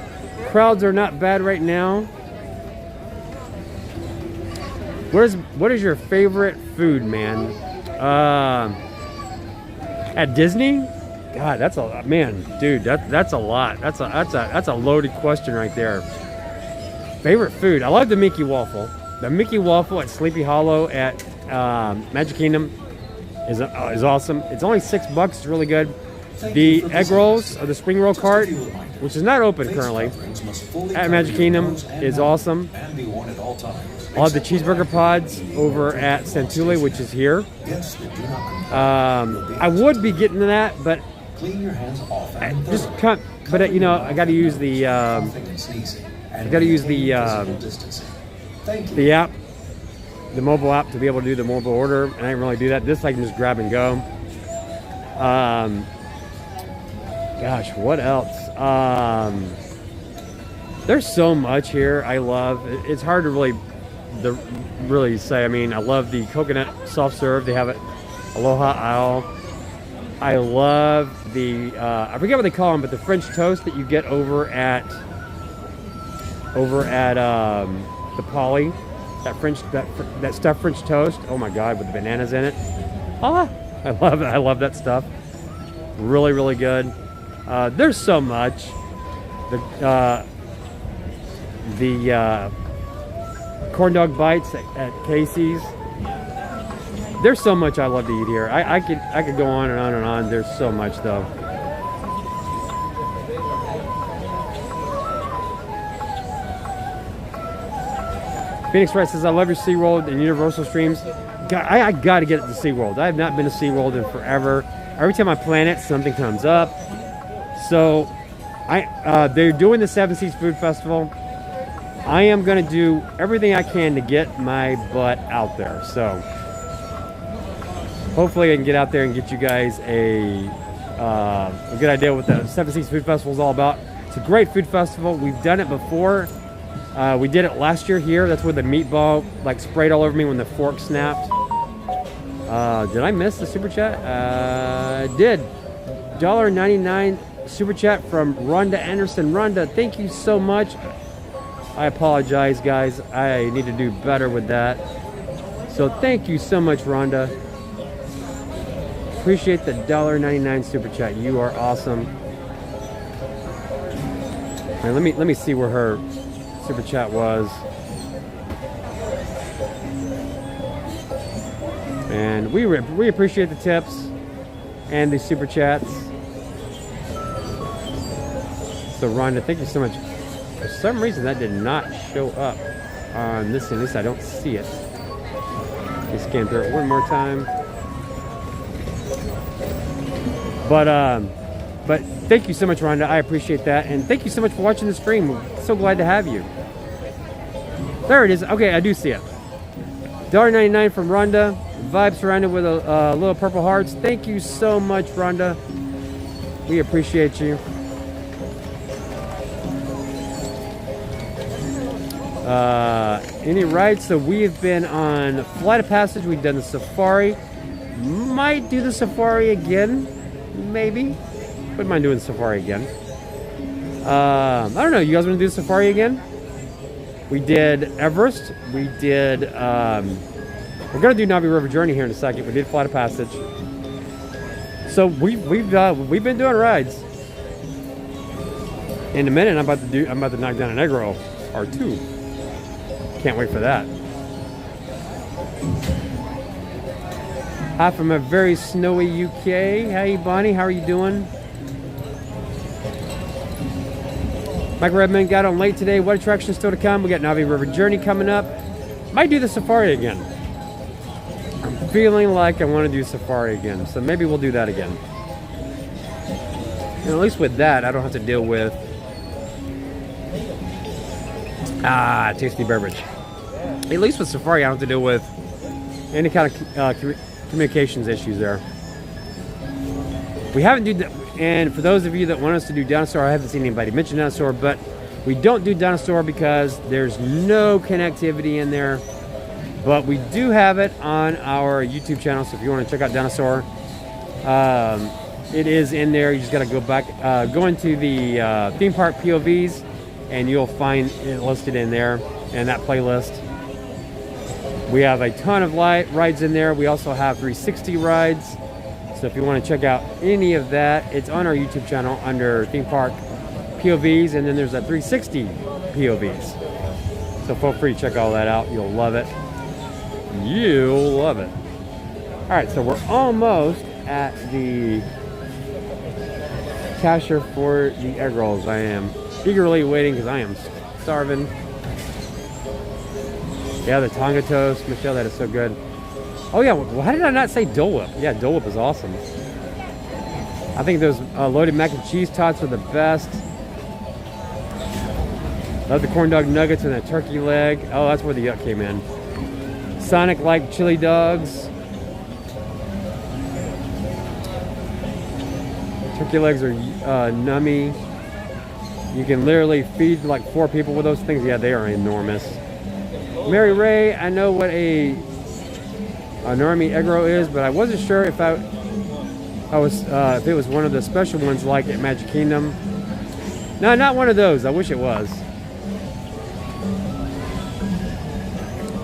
crowds are not bad right now. What is your favorite food, man? At Disney? God, that's a man, dude. That's a lot. That's a loaded question right there. Favorite food? I love the Mickey waffle. The Mickey waffle at Sleepy Hollow at Magic Kingdom is awesome. It's only $6. It's really good. The egg rolls or the spring roll cart, which is not open currently, at Magic Kingdom is awesome. I'll have the cheeseburger pods over at Santulli, which is here. I would be getting to that, but I got to use the app. The mobile app to be able to do the mobile order, and I didn't really do that. This I can just grab and go. Gosh, what else? There's so much here I love. It's hard to really say. I mean, I love the coconut soft serve. They have it Aloha Isle. I love the I forget what they call them, but the French toast that you get over at the Poly. That stuffed French toast. Oh my God, with the bananas in it. I love it. I love that stuff. Really, really good. There's so much. The corn dog bites at Casey's. There's so much I love to eat here. I could go on and on and on. There's so much though. Phoenix Wright says, I love your SeaWorld and Universal streams. I got to get it to SeaWorld. I have not been to SeaWorld in forever. Every time I plan it, something comes up. So, they're doing the Seven Seas Food Festival. I am going to do everything I can to get my butt out there. So, hopefully I can get out there and get you guys a good idea what the Seven Seas Food Festival is all about. It's a great food festival. We've done it before. We did it last year here. That's where the meatball sprayed all over me when the fork snapped. Did I miss the super chat? I did. $1.99 super chat from Rhonda Anderson. Rhonda, thank you so much. I apologize, guys. I need to do better with that. So thank you so much, Rhonda. Appreciate the $1.99 super chat. You are awesome. All right, let me see where her super chat was. And we appreciate the tips and the super chats. So Rhonda, thank you so much. For some reason that did not show up on this, at least I don't see it. Let me scan through it one more time. But thank you so much, Rhonda. I appreciate that. And thank you so much for watching the stream. We're so glad to have you. There it is. Okay, I do see it. $1.99 from Rhonda. Vibe surrounded with a little purple hearts. Thank you so much, Rhonda. We appreciate you. Any rides? So we've been on Flight of Passage. We've done the safari. Might do the safari again. Maybe. Wouldn't mind doing the safari again. I don't know. You guys want to do the safari again? We did Everest. We did. We're gonna do Navi River Journey here in a second. We did Flight of Passage. So we've been doing rides. In a minute, I'm about to knock down an egg roll or two. Can't wait for that. Hi from a very snowy UK. Hey Bonnie, how are you doing? Mike Redmond got on late today. What attractions still to come? We got Navi River Journey coming up. Might do the safari again. I'm feeling like I want to do safari again, so maybe we'll do that again. And at least with that, I don't have to deal with tasty beverage. At least with safari, I don't have to deal with any kind of communications issues there. We haven't do, and for those of you that want us to do dinosaur, I haven't seen anybody mention dinosaur, but we don't do dinosaur because there's no connectivity in there. But we do have it on our YouTube channel, so if you want to check out dinosaur, it is in there. You just got to go back, go into the theme park POVs, and you'll find it listed in there in that playlist. We have a ton of rides in there. We also have 360 rides. So if you want to check out any of that, it's on our YouTube channel under theme park POVs, and then there's a 360 POVs. So feel free to check all that out. You'll love it. You'll love it. All right, so we're almost at the cashier for the egg rolls. I am eagerly waiting because I am starving. Yeah, the Tonga toast. Michelle, that is so good. Oh yeah, why did I not say Dole Whip? Yeah, Dole Whip is awesome. I think those loaded mac and cheese tots are the best. Love the corn dog nuggets and that turkey leg. Oh, that's where the yuck came in. Sonic like chili dogs. Turkey legs are nummy. You can literally feed like 4 people with those things. Yeah, they are enormous. Mary Ray, I know what a normie egg roll is, but I wasn't sure if if it was one of the special ones like at Magic Kingdom. No, not one of those. I wish it was.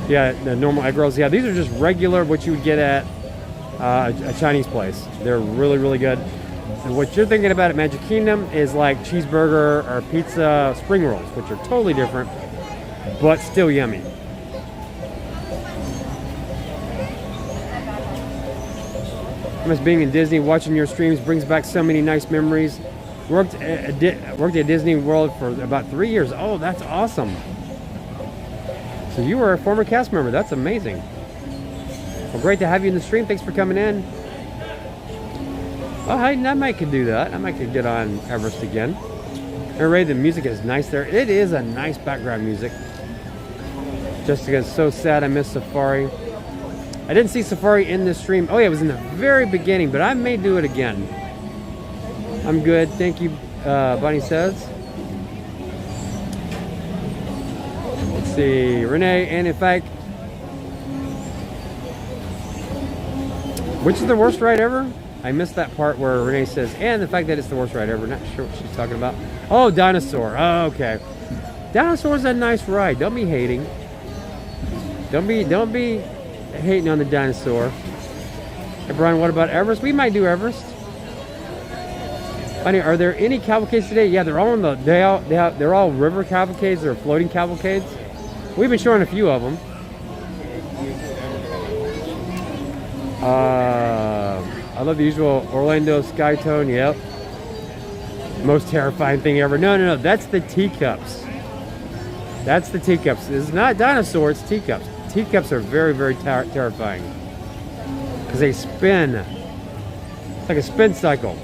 Yeah, the normal egg rolls. Yeah, these are just regular what you would get at a Chinese place. They're really, really good. And what you're thinking about at Magic Kingdom is like cheeseburger or pizza spring rolls, which are totally different, but still yummy. I miss being in Disney. Watching your streams brings back so many nice memories. Worked at Disney World for about 3 years. Oh, that's awesome. So you were a former cast member. That's amazing. Well, great to have you in the stream. Thanks for coming in. Oh, I might could do that. I might could get on Everest again. Anyway, the music is nice there. It is a nice background music. Jessica's so sad I missed Safari. I didn't see Safari in this stream. Oh yeah, it was in the very beginning, but I may do it again. I'm good, thank you, Bonnie says. Let's see, Renee, and in fact, which is the worst ride ever? I missed that part where Renee says, and the fact that it's the worst ride ever. Not sure what she's talking about. Oh, Dinosaur. Oh, okay. Dinosaur's a nice ride. Don't be hating. Don't be hating on the Dinosaur. Hey Brian, what about Everest? We might do Everest. Funny, are there any cavalcades today? Yeah, they're all on they're all river cavalcades or floating cavalcades. We've been showing a few of them. I love the usual Orlando Skytone. Yep. Most terrifying thing ever. No. That's the teacups. That's the teacups. It's not dinosaur. It's teacups. Teacups are very, very terrifying because they spin. It's like a spin cycle.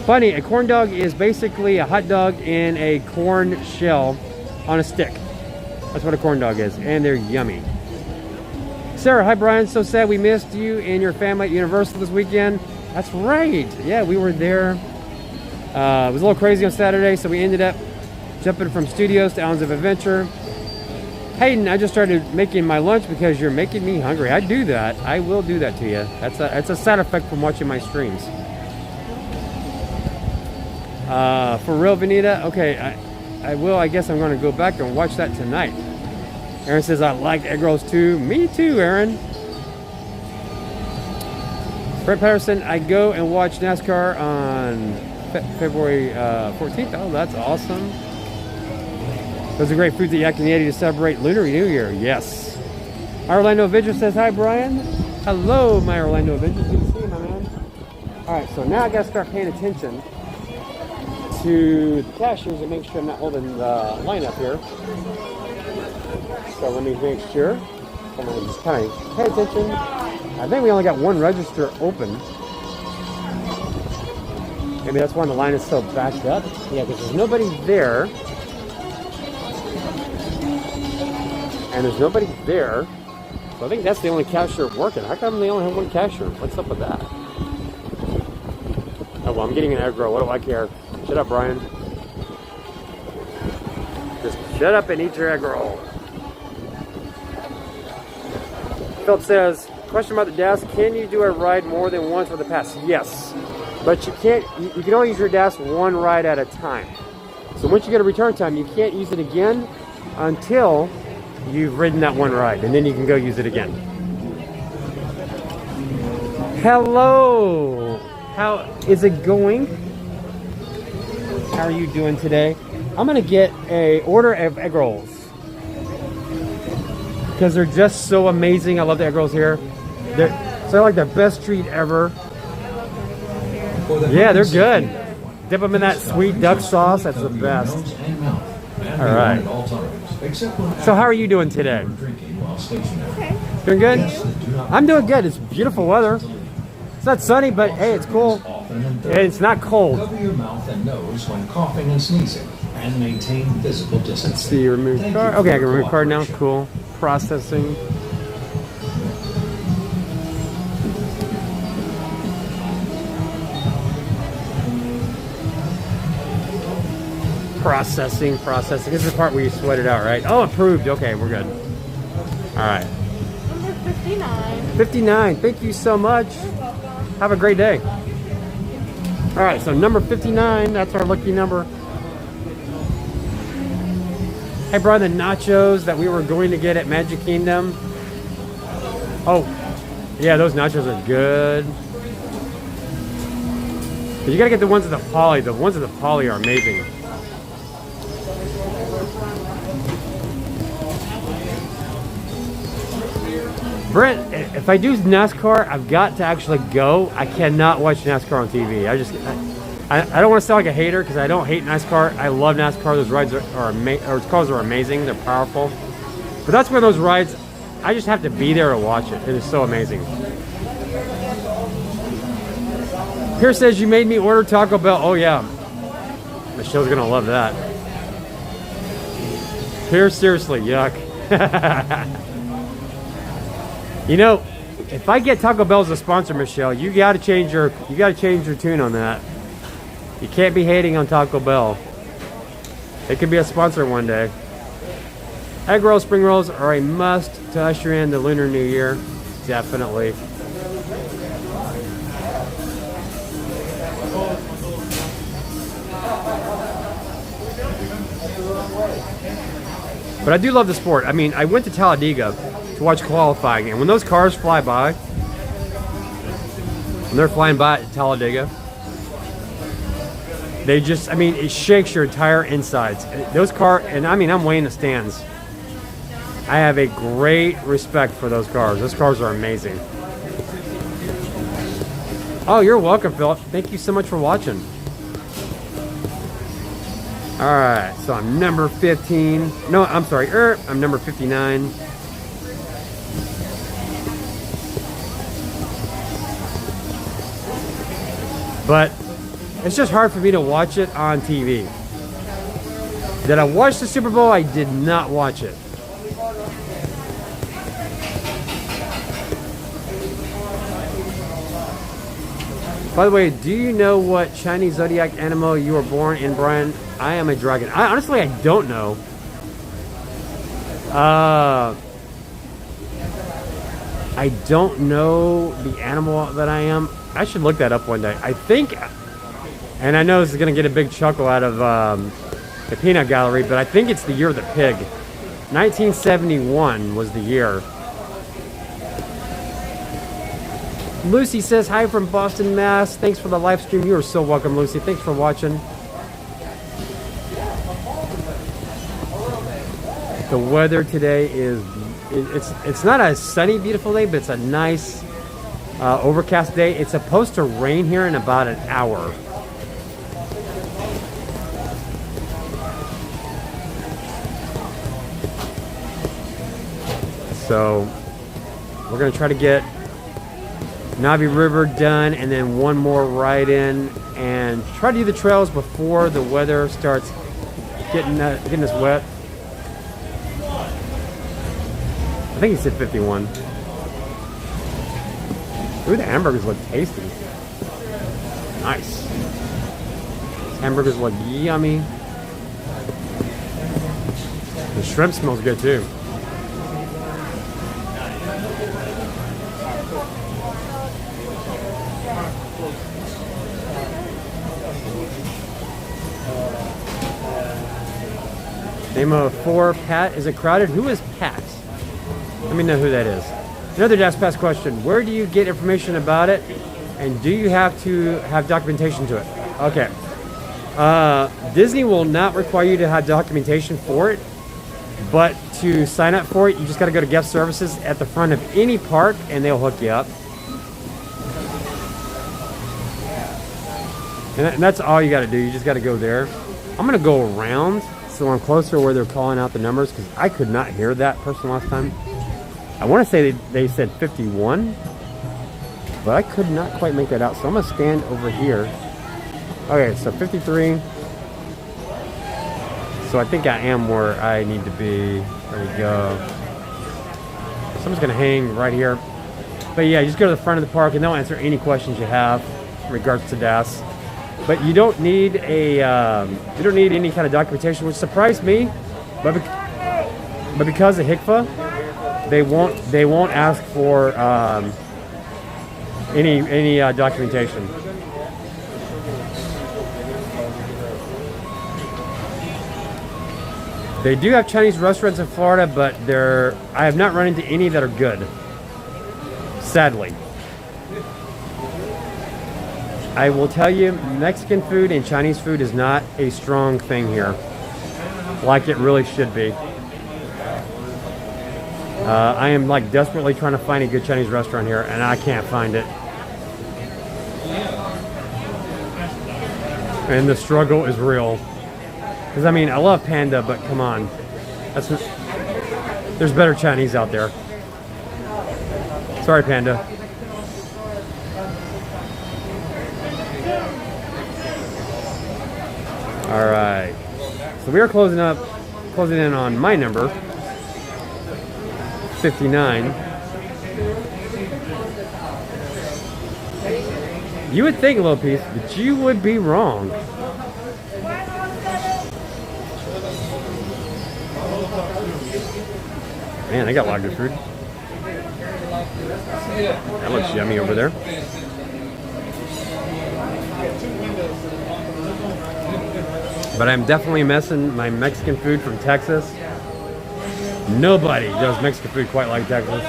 Funny, a corn dog is basically a hot dog in a corn shell on a stick. That's what a corn dog is, and they're yummy. Sarah, hi Brian, so sad we missed you and your family at Universal this weekend. That's right, yeah, we were there. It was a little crazy on Saturday, so we ended up jumping from studios to Islands of Adventure. Hayden, I just started making my lunch because you're making me hungry. I do that. I will do that to you. That's a side effect from watching my streams. For real, Vanita? Okay, I will. I guess I'm going to go back and watch that tonight. Aaron says, I like egg rolls too. Me too, Aaron. Brett Patterson, I go and watch NASCAR on February 14th. Oh, that's awesome. Those are great foods that you can eat to celebrate Lunar New Year. Yes. My Orlando Avenger says, hi, Brian. Hello, my Orlando Avenger. Good to see you, my man. All right, so now I got to start paying attention to the cashiers and make sure I'm not holding the line up here. So let me make sure. I'm going to just kind of pay attention. I think we only got one register open. Maybe that's why the line is so backed up. Yeah, because there's nobody there. And there's nobody there. So I think that's the only cashier working. How come they only have one cashier? What's up with that? Oh, well, I'm getting an egg roll. What do I care? Shut up, Brian. Just shut up and eat your egg roll. Philip says, question about the DAS. Can you do a ride more than once with the pass? Yes. But you can't, you can only use your DAS one ride at a time. So once you get a return time, you can't use it again until you've ridden that one ride, and then you can go use it again. Hello! How is it going? How are you doing today? I'm gonna get a order of egg rolls because they're just so amazing. I love the egg rolls here. They're like the best treat ever. Yeah, they're good. Dip them in that sweet duck sauce. That's the best. All right. So how are you doing today? Okay. Doing good? I'm doing good. It's beautiful weather. It's not sunny, but hey, it's cool. It's not cold. Cover your mouth and nose when coughing and sneezing, and maintain physical distance. Let's see, remove card. Okay, I can remove card now. Cool. Processing. Processing. This is the part where you sweat it out, right? Oh, approved. Okay, we're good. All right. Number 59. 59. Thank you so much. Have a great day. All right, so number 59. That's our lucky number. Hey, Brian, the nachos that we were going to get at Magic Kingdom. Oh, yeah, those nachos are good. But you gotta get the ones at the Poly. The ones at the Poly are amazing. Brent, if I do NASCAR, I've got to actually go. I cannot watch NASCAR on TV. I don't want to sound like a hater because I don't hate NASCAR. I love NASCAR. Those rides cars are amazing. They're powerful. But that's where those rides, I just have to be there to watch it. It is so amazing. Here says you made me order Taco Bell. Oh yeah, Michelle's gonna love that. Here, seriously, yuck. You know, if I get Taco Bell as a sponsor, Michelle, you gotta change your tune on that. You can't be hating on Taco Bell. It could be a sponsor one day. Egg rolls, spring rolls are a must to usher in the Lunar New Year. Definitely. But I do love the sport. I mean, I went to Talladega to watch qualifying, and when those cars fly by, when they're flying by at Talladega, they just, I mean, it shakes your entire insides. Those cars, and I mean, I'm way in the stands. I have a great respect for those cars. Those cars are amazing. Oh, you're welcome, Philip. Thank you so much for watching. All right, so I'm number 15. No, I'm sorry, I'm number 59. But it's just hard for me to watch it on TV. Did I watch the Super Bowl? I did not watch it. By the way, do you know what Chinese zodiac animal you were born in, Brian? I am a dragon. Honestly, I don't know. I don't know the animal that I am. I should look that up one day. I think, and I know this is going to get a big chuckle out of the peanut gallery, but I think it's the year of the pig. 1971 was the year. Lucy says, hi from Boston, Mass. Thanks for the live stream. You are so welcome, Lucy. Thanks for watching. The weather today is, it's not a sunny, beautiful day, but it's a nice overcast day. It's supposed to rain here in about an hour. So we're going to try to get Navi River done and then one more ride in and try to do the trails before the weather starts getting us wet. I think he said 51. Ooh, the hamburgers look tasty. Nice. These hamburgers look yummy. The shrimp smells good too. Name of 4, Pat. Is it crowded? Who is Pat? Let me know who that is. Another Dash Pass question. Where do you get information about it? And do you have to have documentation to it? Okay. Disney will not require you to have documentation for it. But to sign up for it, you just got to go to guest services at the front of any park and they'll hook you up. And that's all you got to do. You just got to go there. I'm going to go around so I'm closer where they're calling out the numbers because I could not hear that person last time. I want to say they said 51, but I could not quite make that out. So I'm going to stand over here. Okay, so 53. So I think I am where I need to be. There we go. So I'm just going to hang right here. But yeah, just go to the front of the park and they'll answer any questions you have in regards to DAS. But you don't need any kind of documentation, which surprised me. But because of HICFA, they won't ask for any documentation. They do have Chinese restaurants in Florida, but I have not run into any that are good. Sadly. I will tell you, Mexican food and Chinese food is not a strong thing here, like it really should be. I am like desperately trying to find a good Chinese restaurant here, and I can't find it. And the struggle is real. Because I mean, I love Panda, but come on, there's better Chinese out there. Sorry, Panda. All right, so we are closing in on my number, 59. You would think, Little Piece, but you would be wrong. Man, I got a lot of good food. That looks yummy over there. But I'm definitely missing my Mexican food from Texas. Nobody does Mexican food quite like Texas.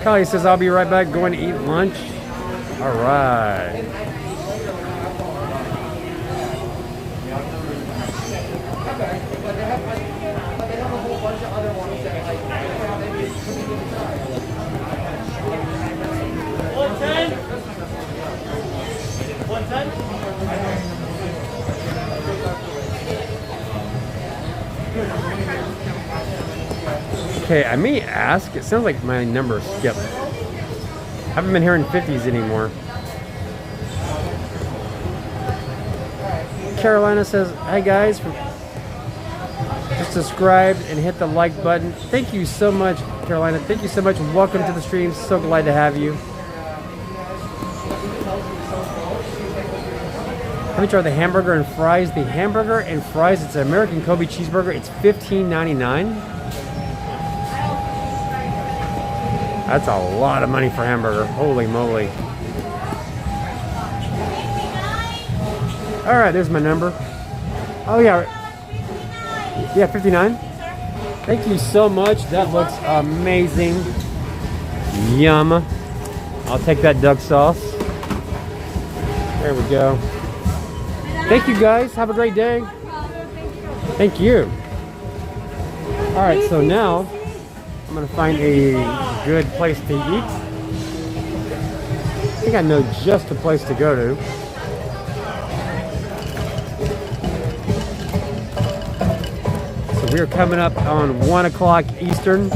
Kylie says, I'll be right back, going to eat lunch. All right. Okay, I may ask, it sounds like my number skipped. I haven't been hearing 50s anymore. Carolina says, hi guys, subscribed and hit the like button. Thank you so much, Carolina. Thank you so much. Welcome to the stream. So glad to have you. How much are the hamburger and fries? The hamburger and fries, it's an American Kobe cheeseburger. It's $15.99. That's a lot of money for hamburger. Holy moly. All right, there's my number. Oh, yeah. Yeah, 59. Thank you so much. That looks amazing. Yum. I'll take that duck sauce. There we go. Thank you guys. Have a great day. Thank you. All right, so now I'm gonna find a good place to eat. I think I know just a place to go to. So we are coming up on 1 o'clock Eastern.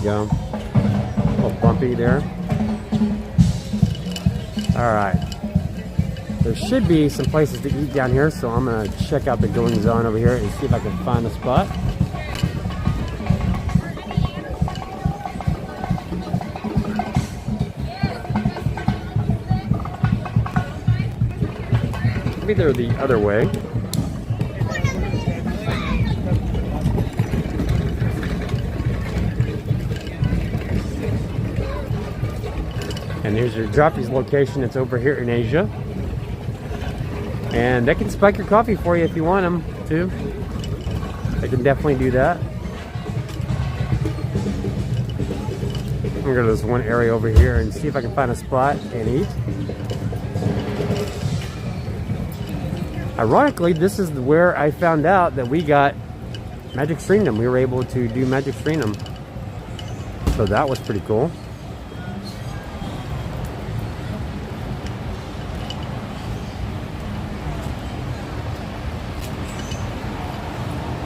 Go. A little bumpy there. All right. There should be some places to eat down here, so I'm gonna check out the goings on over here and see if I can find a spot. Maybe they're the other way. And here's your Droppy's location. It's over here in Asia. And they can spike your coffee for you if you want them to. They can definitely do that. I'm gonna go to this one area over here and see if I can find a spot and eat. Ironically, this is where I found out that we got Magic Stream. We were able to do Magic Stream. So that was pretty cool.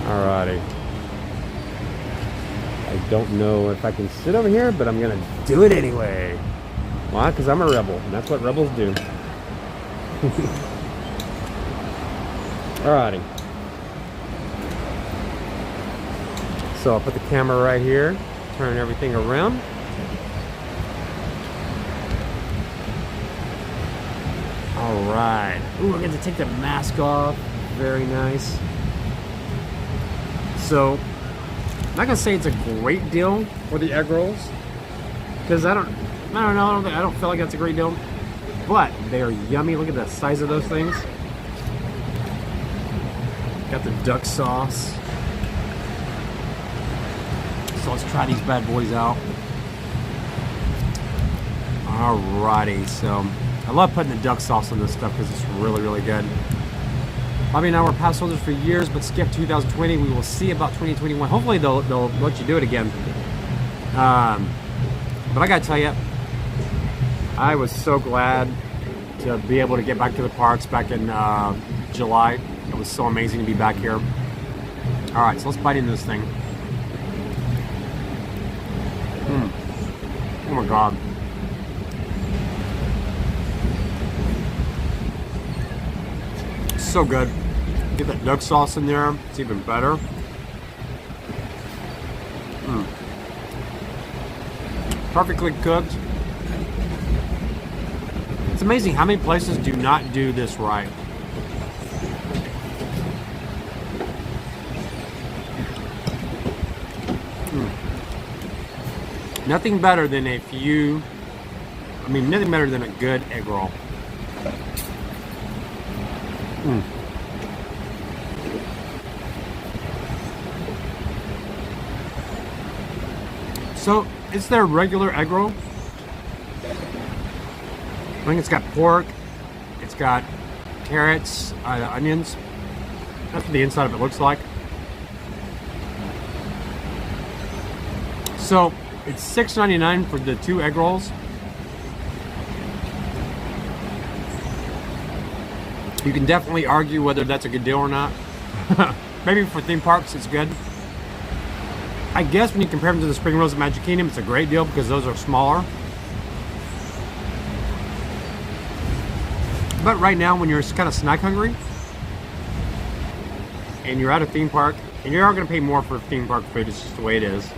Alrighty. I don't know if I can sit over here, but I'm gonna do it anyway. Why? Because I'm a rebel, and that's what rebels do. Alrighty. So I'll put the camera right here, turn everything around. Alright. Ooh, I get to take the mask off. Very nice. So, I'm not gonna say it's a great deal for the egg rolls, because I don't feel like that's a great deal. But they are yummy. Look at the size of those things. Got the duck sauce. So let's try these bad boys out. Alrighty, so I love putting the duck sauce on this stuff because it's really, really good. Bobby and I were pass holders for years, but skipped 2020. We will see about 2021. Hopefully they'll let you do it again. But I gotta tell you, I was so glad to be able to get back to the parks back in July. It was so amazing to be back here. All right, so let's bite into this thing. Oh my God. So good. Get that duck sauce in there, it's even better. Perfectly cooked. It's amazing how many places do not do this right. Nothing better than nothing better than a good egg roll. So, it's their regular egg roll. I think it's got pork, it's got carrots, onions. That's what the inside of it looks like. So, it's $6.99 for the 2 egg rolls. You can definitely argue whether that's a good deal or not. Maybe for theme parks it's good. I guess when you compare them to the spring rolls at Magic Kingdom, it's a great deal because those are smaller. But right now, when you're kind of snack hungry, and you're at a theme park, and you are going to pay more for theme park food, it's just the way it is.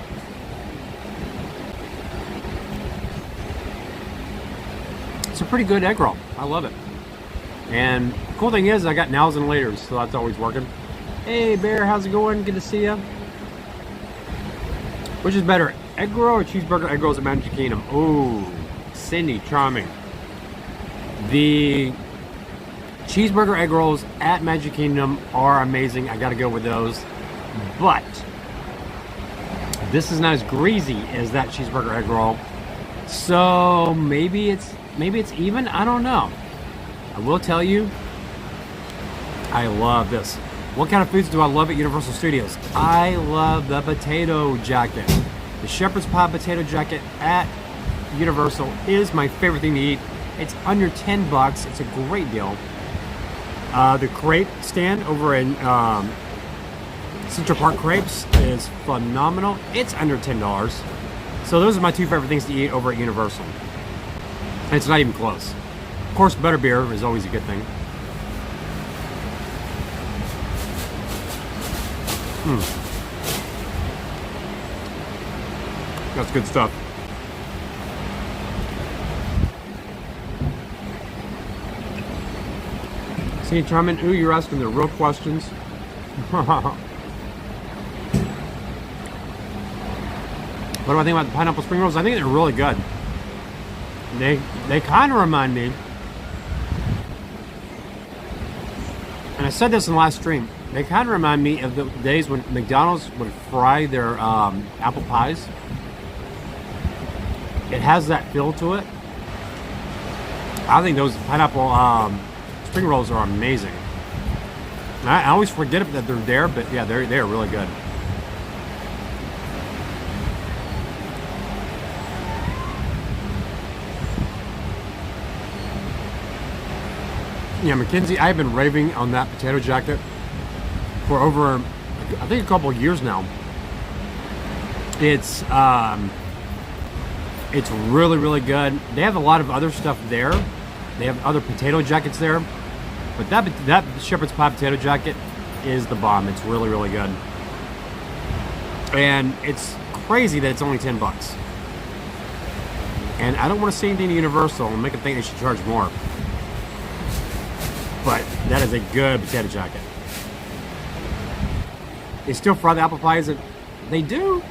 It's a pretty good egg roll. I love it. And the cool thing is, I got nows and laters, so that's always working. Hey, Bear, how's it going? Good to see you. Which is better, egg roll or cheeseburger egg rolls at Magic Kingdom? Ooh, Cindy, charming. The cheeseburger egg rolls at Magic Kingdom are amazing. I gotta go with those. But this is not as greasy as that cheeseburger egg roll. So maybe it's even. I don't know. I will tell you, I love this. What kind of foods do I love at Universal Studios? I love the potato jacket. The shepherd's pie potato jacket at Universal is my favorite thing to eat. It's under 10 bucks. It's a great deal. The crepe stand over in Central Park Crepes is phenomenal. It's under $10. So those are my two favorite things to eat over at Universal. And it's not even close. Of course, butterbeer is always a good thing. That's good stuff. See, Charmin, ooh, you're asking the real questions. What do I think about the pineapple spring rolls? I think they're really good. They kind of remind me, and I said this in the last stream, they kind of remind me of the days when McDonald's would fry their apple pies. It has that feel to it. I think those pineapple spring rolls are amazing. And I always forget that they're there, but yeah, they're really good. Yeah, Mackenzie, I've been raving on that potato jacket for over, I think, a couple of years now. It's really, really good. They have a lot of other stuff there. They have other potato jackets there, but that shepherd's pie potato jacket is the bomb. It's really, really good, and it's crazy that it's only 10 bucks. And I don't want to say anything to Universal and make them think they should charge more. But that is a good potato jacket. They still fry the apple pies. They do.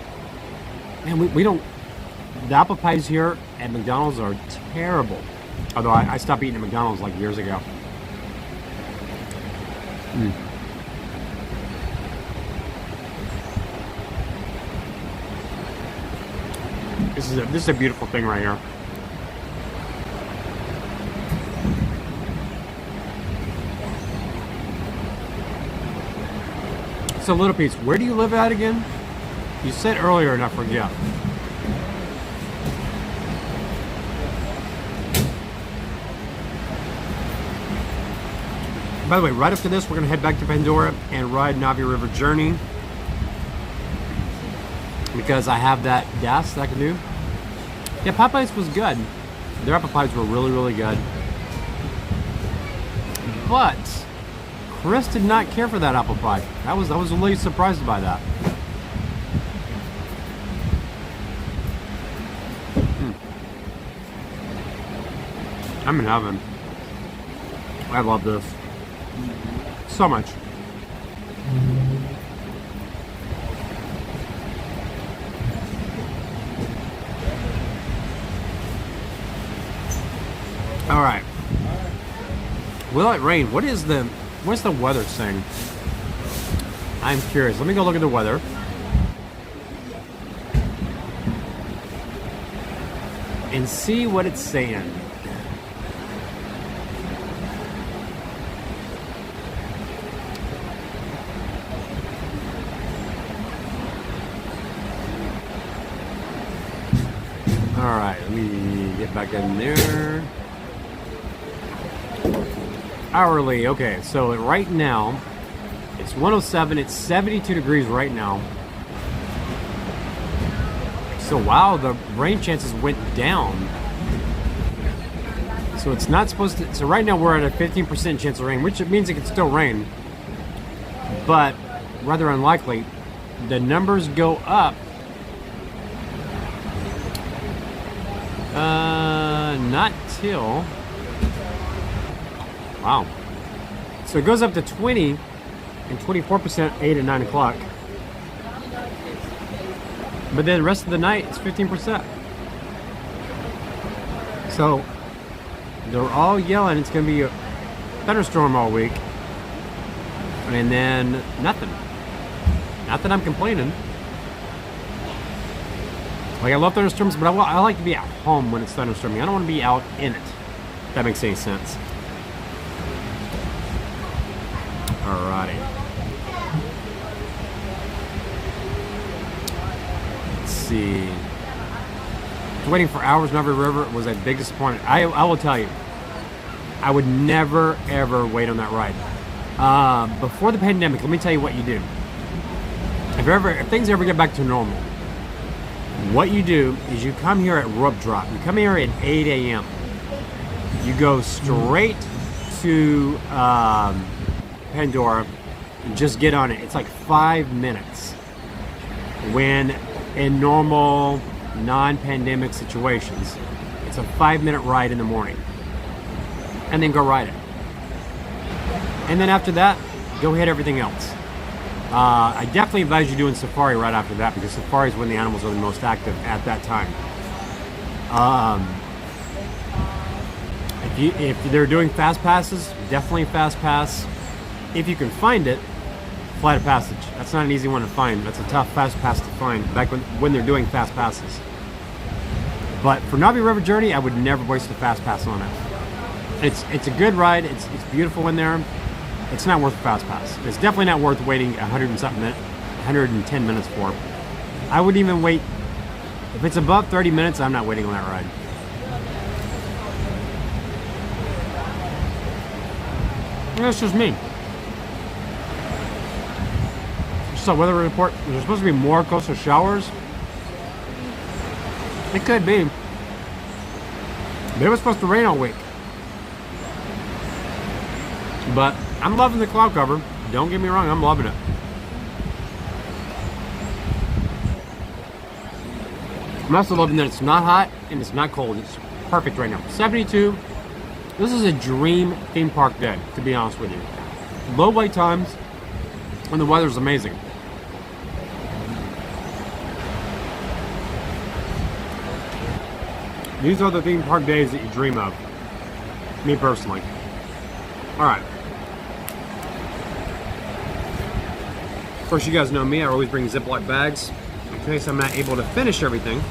Man, we don't. The apple pies here at McDonald's are terrible. Although I stopped eating at McDonald's like years ago. This is a beautiful thing right here. So, Little Piece, where do you live at again? You said earlier and I forget. By the way, right after this, we're going to head back to Pandora and ride Navi River Journey. Because I have that gas that I can do. Yeah, Popeyes was good. Their apple pies were really, really good. But Chris did not care for that apple pie. I was really surprised by that. I'm in heaven. I love this so much. All right. Will it rain? What's the weather saying? I'm curious. Let me go look at the weather. And see what it's saying. All right, let me get back in there. Hourly, okay, so right now, it's 107, it's 72 degrees right now. So wow, the rain chances went down. So it's not supposed to, so right now we're at a 15% chance of rain, which means it could still rain, but rather unlikely. The numbers go up. Not till, wow. So it goes up to 20 and 24% 8 and 9 o'clock. But then the rest of the night it's 15%. So they're all yelling it's going to be a thunderstorm all week. And then nothing. Not that I'm complaining. Like, I love thunderstorms, but I like to be at home when it's thunderstorming. I don't want to be out in it. If that makes any sense. Alrighty. Let's see. Waiting for hours in every river was a big disappointment. I will tell you, I would never ever wait on that ride. Before the pandemic, let me tell you what you do. If things ever get back to normal, what you do is you come here at rope drop. You come here at 8 a.m. You go straight to Pandora and just get on it. It's like 5 minutes. When in normal non-pandemic situations, it's a 5-minute ride in the morning. And then go ride it. And then after that, go hit everything else. I definitely advise you doing safari right after that, because safari is when the animals are the most active at that time. If they're doing fast passes, definitely fast pass. If you can find it, flight of passage. That's not an easy one to find. That's a tough fast pass to find back when they're doing fast passes. But for Navi River Journey, I would never waste a fast pass on it. It's a good ride. It's beautiful in there. It's not worth a fast pass. It's definitely not worth waiting 110 minutes for. I would even wait, if it's above 30 minutes, I'm not waiting on that ride. And that's just me. So weather report, there's supposed to be more coastal showers. It could be. But it was supposed to rain all week. But I'm loving the cloud cover. Don't get me wrong, I'm loving it. I'm also loving that it's not hot and it's not cold. It's perfect right now. 72. This is a dream theme park day, to be honest with you. Low wait times and the weather's amazing. These are the theme park days that you dream of. Me personally. Alright. Of course, you guys know me. I always bring Ziploc bags in case I'm not able to finish everything,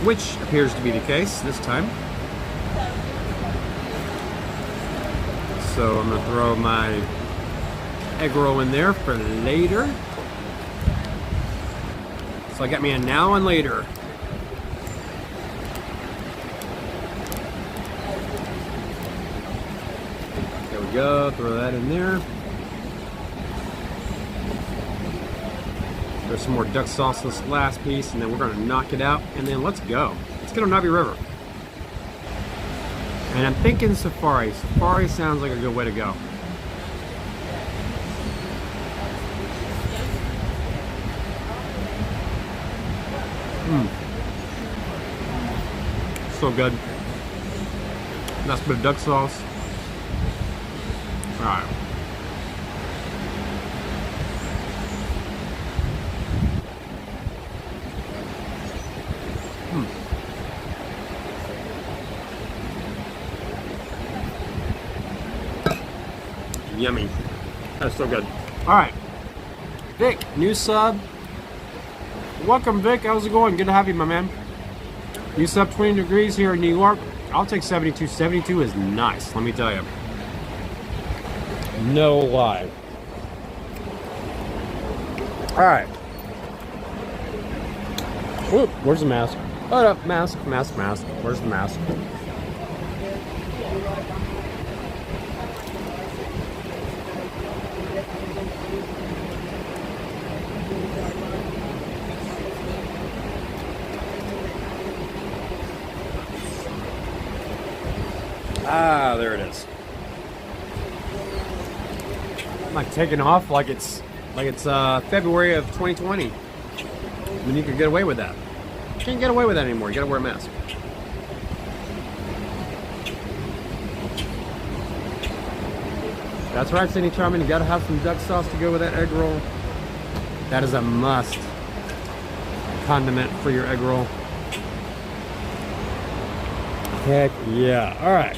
which appears to be the case this time. So I'm going to throw my egg roll in there for later. So I got me a now and later. There we go. Throw that in there. There's some more duck sauce this last piece, and then we're going to knock it out, and then let's go. Let's get on Navi River. And I'm thinking safari. Safari sounds like a good way to go. So good. Nice bit of duck sauce. Alright. Yummy. That's so good. Alright. Vic, new sub. Welcome, Vic. How's it going? Good to have you, my man. New sub, 20 degrees here in New York. I'll take 72. 72 is nice, let me tell you. No lie. Alright. Whoop, where's the mask? Hold up, mask. Where's the mask? there it is. I'm like taking off like it's February of 2020. Then you could get away with that. You can't get away with that anymore. You gotta wear a mask. That's right, Cindy Charmin. You gotta have some duck sauce to go with that egg roll. That is a must condiment for your egg roll. Heck yeah. All right.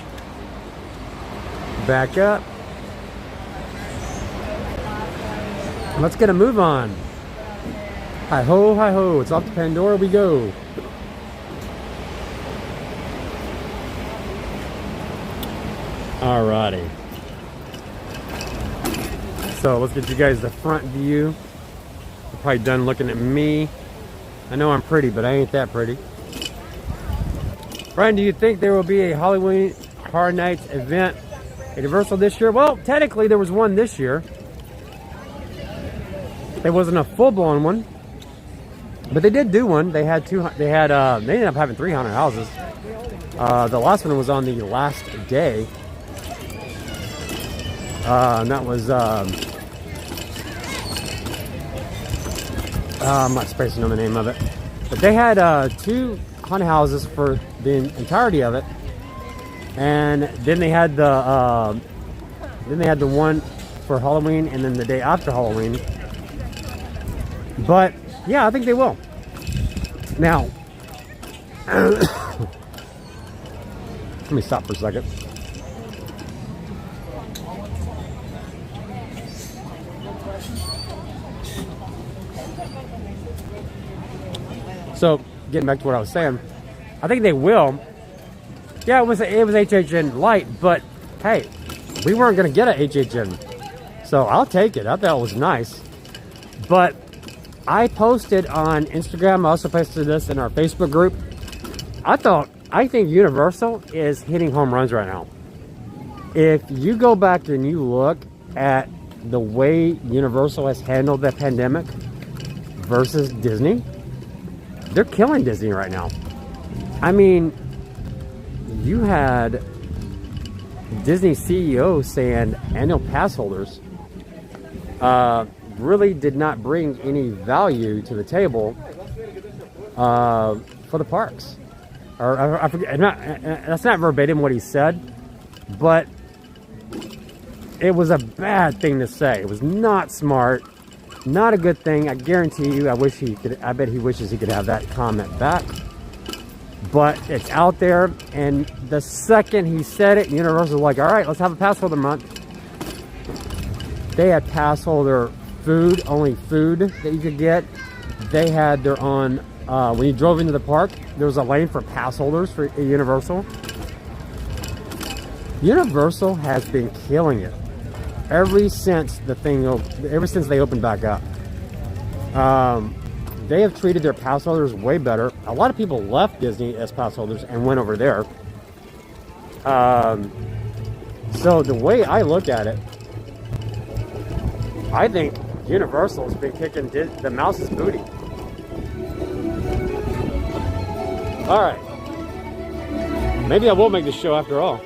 Back up. Let's get a move on. Hi ho, hi ho. It's off to Pandora we go. Alrighty. So let's get you guys the front view. You're probably done looking at me. I know I'm pretty, but I ain't that pretty. Brian, do you think there will be a Halloween Horror Nights event at Universal this year? Well, technically there was one this year. It wasn't a full-blown one, but they did do one. They had they ended up having 300 houses. The last one was on the last day. And that was I'm not spacing on the name of it, but they had 2 haunted houses for the entirety of it, and then they had the one for Halloween, and then the day after Halloween. But yeah, I think they will. Now, let me stop for a second. So, getting back to what I was saying, I think they will. Yeah, it was HHN light, but hey, we weren't going to get a HHN, so I'll take it. I thought it was nice. But I posted on Instagram, I also posted this in our Facebook group. I think Universal is hitting home runs right now. If you go back and you look at the way Universal has handled the pandemic versus Disney, they're killing Disney right now. I mean, you had Disney CEO saying annual pass holders really did not bring any value to the table for the parks. Or I forget, that's not verbatim what he said, but it was a bad thing to say. It was not smart, not a good thing. I guarantee you, I bet he wishes he could have that comment back. But it's out there, and the second he said it, Universal was like, all right, let's have a pass holder month. They had pass holder food, only food that you could get. They had their own, when you drove into the park, there was a lane for pass holders for Universal. Universal has been killing it ever since they opened back up. They have treated their pass holders way better. A lot of people left Disney as pass holders and went over there. So the way I look at it, I think Universal's been kicking the mouse's booty. All right. Maybe I will make this show after all.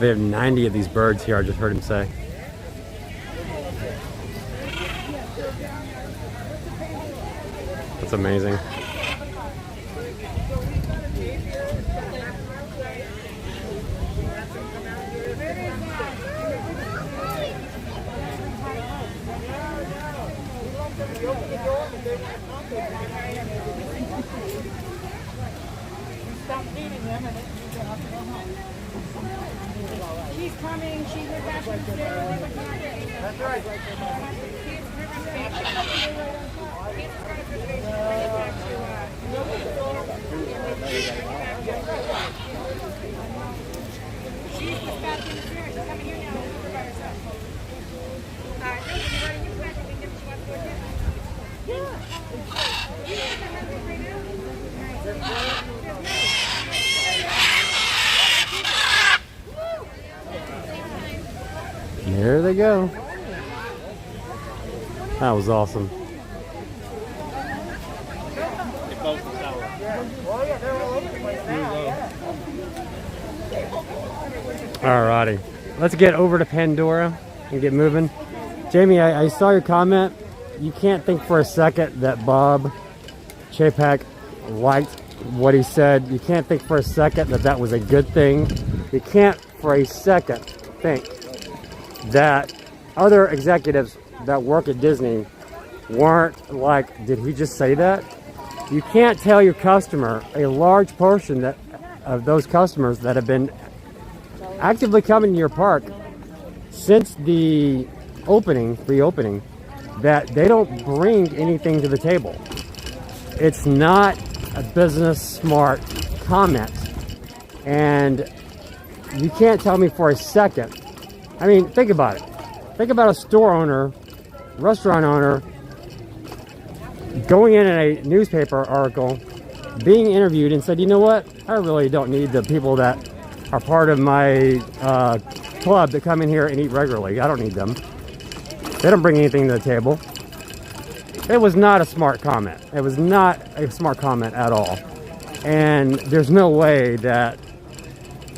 They have 90 of these birds here, I just heard him say. That's amazing. Stop feeding them and you have to go home. She's coming, she's with that. That's right. She's just back in the spirit. She's coming here now. She's by herself. There they go. That was awesome. Alrighty, let's get over to Pandora and get moving. Jamie, I saw your comment. You can't think for a second that Bob Chapek liked what he said. You can't think for a second that that was a good thing. You can't for a second think that other executives that work at Disney weren't like, did he just say that? You can't tell your customer, a large portion of those customers that have been actively coming to your park since the reopening, that they don't bring anything to the table. It's not a business smart comment. And you can't tell me for a second. I mean, think about it. Think about a store owner, restaurant owner, going in a newspaper article, being interviewed and said, you know what? I really don't need the people that are part of my club that come in here and eat regularly. I don't need them. They don't bring anything to the table. It was not a smart comment. It was not a smart comment at all. And there's no way that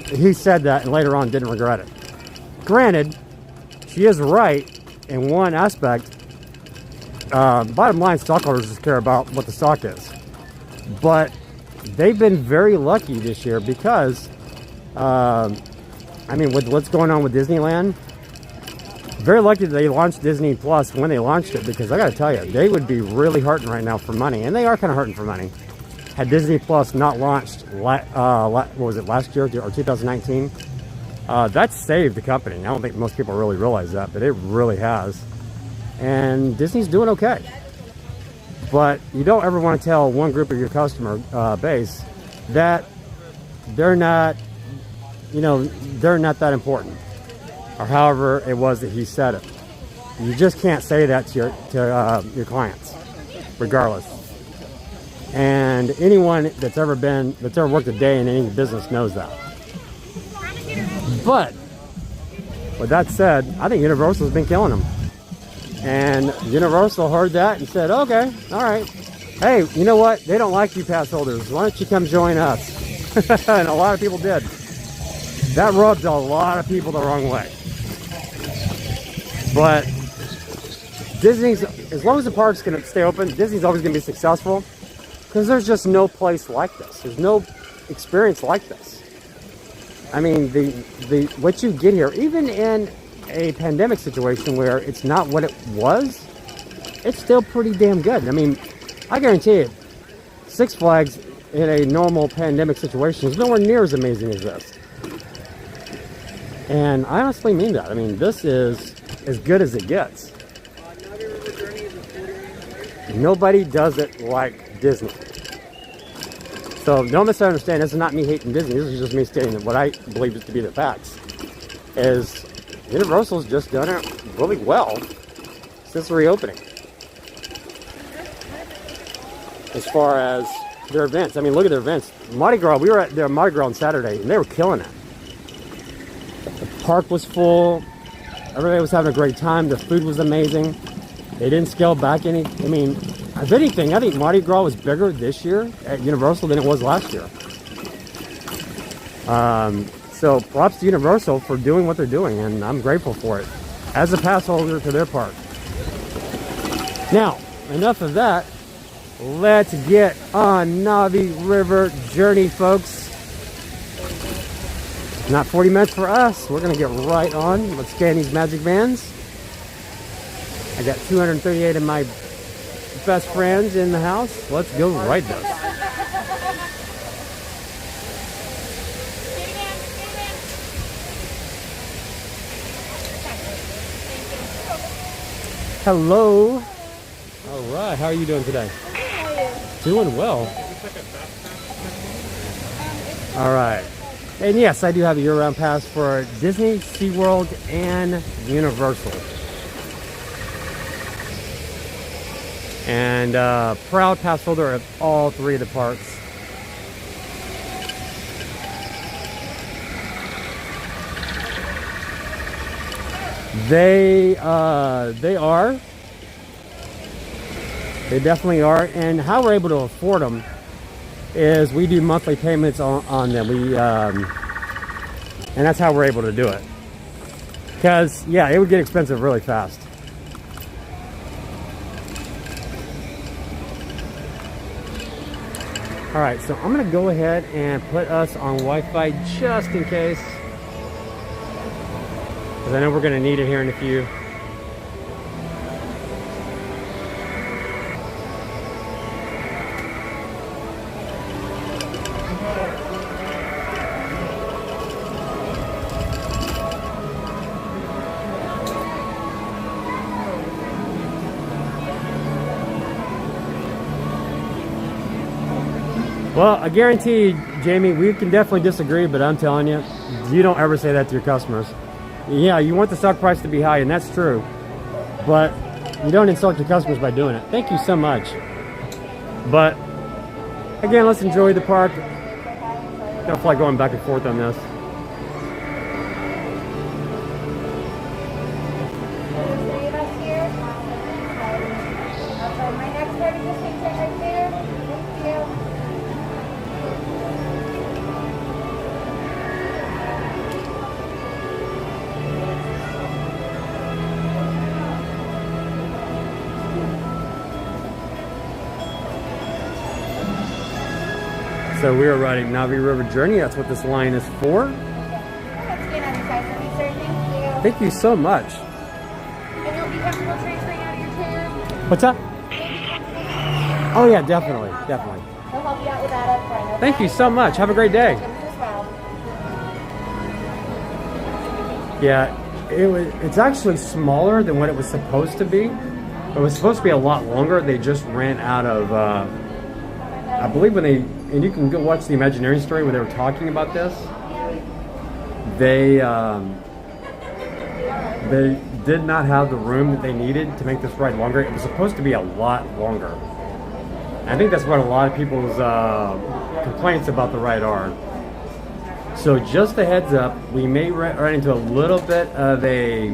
he said that and later on didn't regret it. Granted, she is right in one aspect. Bottom line, stockholders just care about what the stock is. But they've been very lucky this year because, I mean, with what's going on with Disneyland, very lucky that they launched Disney Plus when they launched it, because I gotta tell you, they would be really hurting right now for money, and they are kind of hurting for money. Had Disney Plus not launched, what was it, last year or 2019? That saved the company. I don't think most people really realize that, but it really has. And Disney's doing okay. But you don't ever want to tell one group of your customer base that they're not, you know, they're not that important, or however it was that he said it. You just can't say that to your clients, regardless. And anyone that's ever worked a day in any business knows that. But with that said, I think Universal's been killing them. And Universal heard that and said, okay, all right. Hey, you know what? They don't like you pass holders. Why don't you come join us? And a lot of people did. That rubbed a lot of people the wrong way. But Disney's, as long as the park's going to stay open, Disney's always going to be successful, because there's just no place like this. There's no experience like this. I mean, what you get here, even in a pandemic situation where it's not what it was, it's still pretty damn good. I mean, I guarantee it, Six Flags in a normal pandemic situation is nowhere near as amazing as this. And I honestly mean that. I mean, this is as good as it gets. Nobody does it like Disney. So don't misunderstand, this is not me hating Disney, this is just me stating what I believe to be the facts. Is Universal's just done it really well since the reopening. As far as their events, I mean, look at their events. Mardi Gras, we were at their Mardi Gras on Saturday, and they were killing it. The park was full, everybody was having a great time, the food was amazing. They didn't scale back any, I mean, if anything, I think Mardi Gras was bigger this year at Universal than it was last year. So props to Universal for doing what they're doing, and I'm grateful for it as a pass holder to their park. Now, enough of that. Let's get on Navi River journey, folks. Not 40 minutes for us. We're gonna get right on. Let's scan these magic bands. I got 238 of my best friends in the house. Let's go ride this. Hello. All right, how are you doing today? Doing well. All right. And yes, I do have a year-round pass for Disney, SeaWorld, and Universal. And proud pass holder of all three of the parks. They are. They definitely are. And how we're able to afford them is we do monthly payments on them. And that's how we're able to do it. Because, yeah, it would get expensive really fast. All right, so I'm going to go ahead and put us on Wi-Fi just in case. Because I know we're going to need it here in a few. Well, I guarantee, Jamie, we can definitely disagree, but I'm telling you, you don't ever say that to your customers. Yeah, you want the stock price to be high, and that's true, but you don't insult your customers by doing it. Thank you so much. But, again, let's enjoy the park. Don't feel like going back and forth on this. So we are riding Navi River Journey. That's what this line is for. Thank you so much. And you'll be comfortable transferring out of your chair? What's that? Oh yeah, definitely, definitely. They'll help you out with that up front. Thank you so much. Have a great day. Yeah, it's actually smaller than what it was supposed to be. It was supposed to be a lot longer. They just ran out of, I believe when they, and you can go watch the Imagineering story where they were talking about this. They did not have the room that they needed to make this ride longer. It was supposed to be a lot longer. I think that's what a lot of people's complaints about the ride are. So just a heads up, we may run into a little bit of a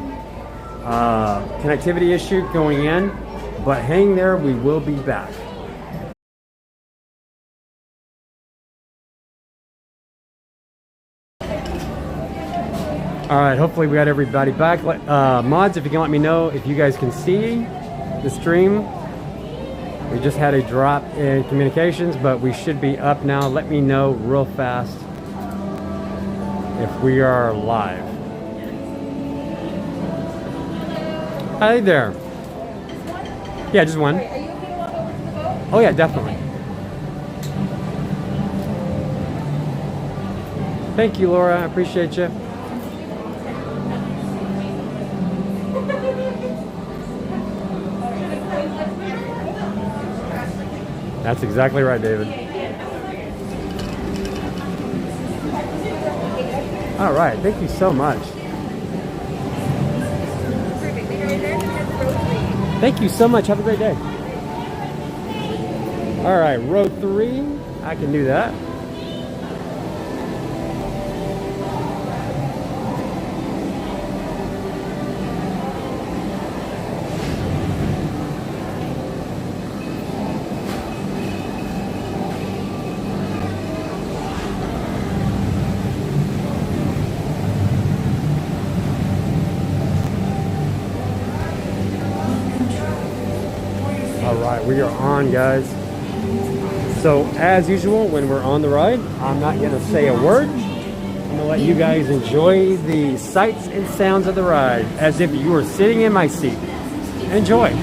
connectivity issue going in, but hang there, we will be back. All right, hopefully we got everybody back. Mods, if you can let me know if you guys can see the stream. We just had a drop in communications, but we should be up now. Let me know real fast if we are live. Hi there. Yeah, just one. Oh yeah, definitely. Thank you, Laura. I appreciate you. That's exactly right, David. All right, thank you so much. Thank you so much. Have a great day. All right, row 3. I can do that. All right, we are on, guys. So as usual, when we're on the ride, I'm not gonna say a word. I'm gonna let you guys enjoy the sights and sounds of the ride as if you were sitting in my seat. Enjoy.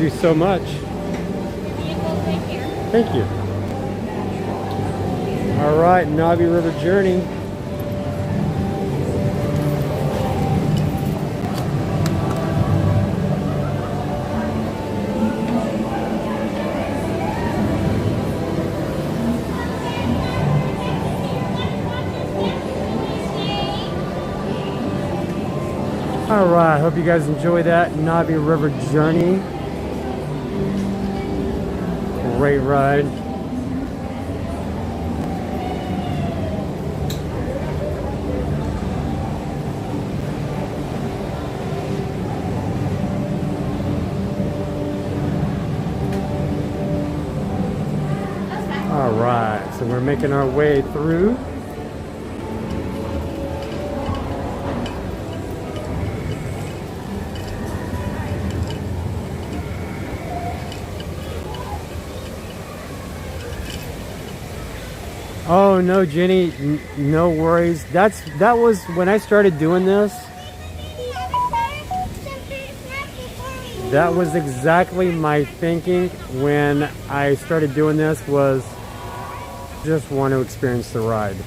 you so much. Thank you. All right, Navi River Journey. All right, hope you guys enjoy that Navi River Journey. Great ride. All right, so we're making our way through. Oh no, Jenny, no worries. That was when I started doing this. That was exactly my thinking when I started doing this, was just want to experience the ride.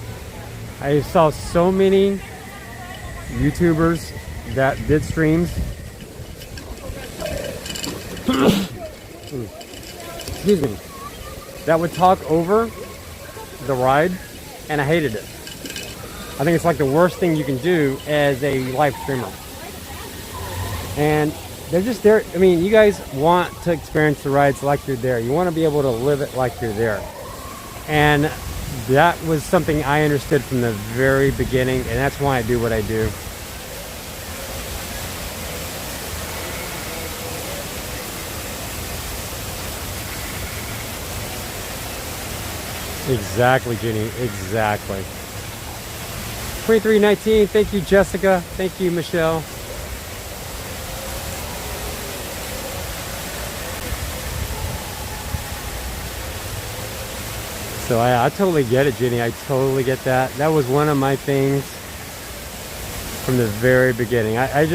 I saw so many YouTubers that did streams. Excuse me. That would talk over the ride, and I hated it. I think it's like the worst thing you can do as a live streamer. And they're just there. I mean, you guys want to experience the rides like you're there. You want to be able to live it like you're there. And that was something I understood from the very beginning, and that's why I do what I do. Exactly, Jenny. Exactly. 2319. Thank you, Jessica. Thank you, Michelle. So I totally get it, Jenny. I totally get that. That was one of my things from the very beginning. I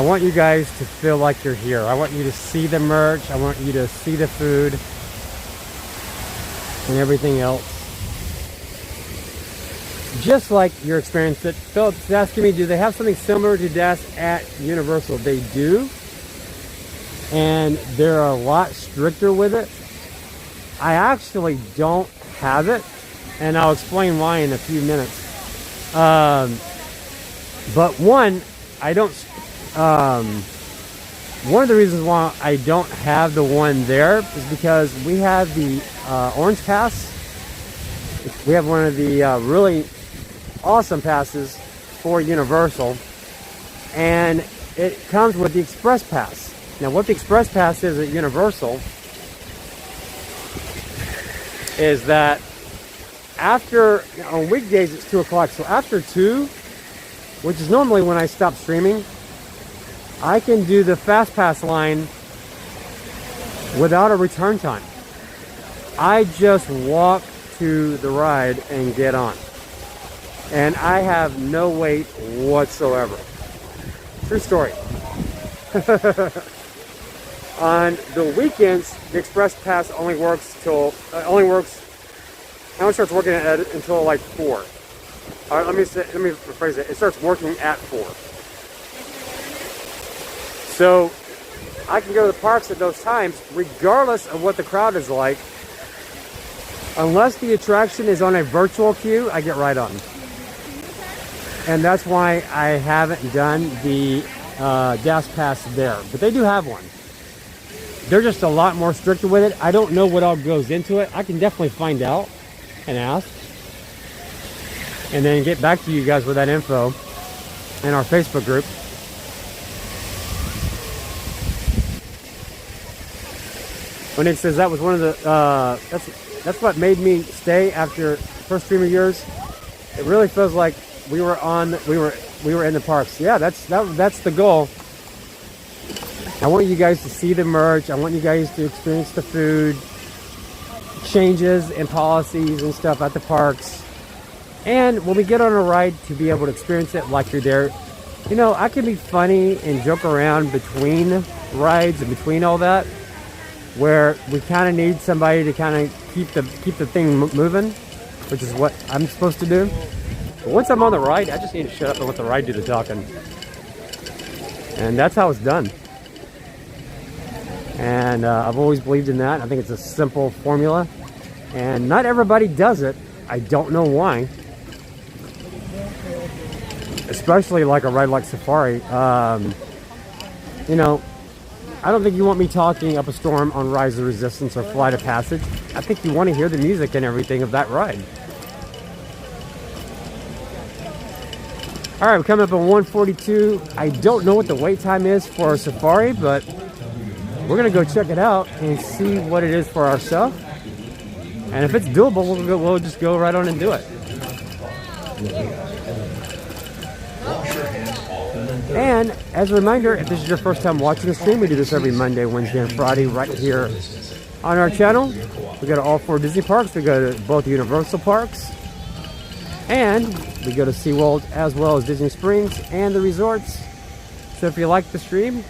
want you guys to feel like you're here. I want you to see the merch. I want you to see the food and everything else. Just like your experience. That Philip's asking me, do they have something similar to this at Universal? They do. And they're a lot stricter with it. I actually don't have it, and I'll explain why in a few minutes. But one, I don't. One of the reasons why I don't have the one there is because we have the Orange Pass. We have one of the really awesome passes for Universal, and it comes with the Express Pass. Now, what the Express Pass is at Universal is that after, on weekdays it's 2 o'clock, so after 2, which is normally when I stop streaming, I can do the Fast Pass line without a return time. I just walk to the ride and get on. And I have no wait whatsoever. True story. On the weekends, the Express Pass only works till I only starts working until like 4. Let me rephrase it. It starts working at 4. So I can go to the parks at those times, regardless of what the crowd is like. Unless the attraction is on a virtual queue, I get right on. And that's why I haven't done the Gas Pass there. But they do have one. They're just a lot more stricter with it. I don't know what all goes into it. I can definitely find out and ask. And then get back to you guys with that info in our Facebook group. When Nick says that was one of the, that's what made me stay after first stream of yours. It really feels like we were in the parks. Yeah, that's the goal. I want you guys to see the merch. I want you guys to experience the food, changes and policies and stuff at the parks. And when we get on a ride, to be able to experience it like you're there You know, I can be funny and joke around between rides and between all that, where we kind of need somebody to kind of keep the thing moving, which is what I'm supposed to do. But once I'm on the ride, I just need to shut up and let the ride do the talking. And that's how it's done. And I've always believed in that. I think it's a simple formula. And not everybody does it. I don't know why. Especially like a ride like Safari. You know, I don't think you want me talking up a storm on Rise of Resistance or Flight of Passage. I think you want to hear the music and everything of that ride. All right, we're coming up on 142. I don't know what the wait time is for a Safari, but we're gonna go check it out and see what it is for ourselves. And if it's doable, we'll just go right on and do it. And as a reminder, if this is your first time watching the stream, we do this every Monday, Wednesday, and Friday right here on our channel. We go to all 4 Disney parks. We go to both Universal parks. And we go to SeaWorld as well as Disney Springs and the resorts. So if you like the stream,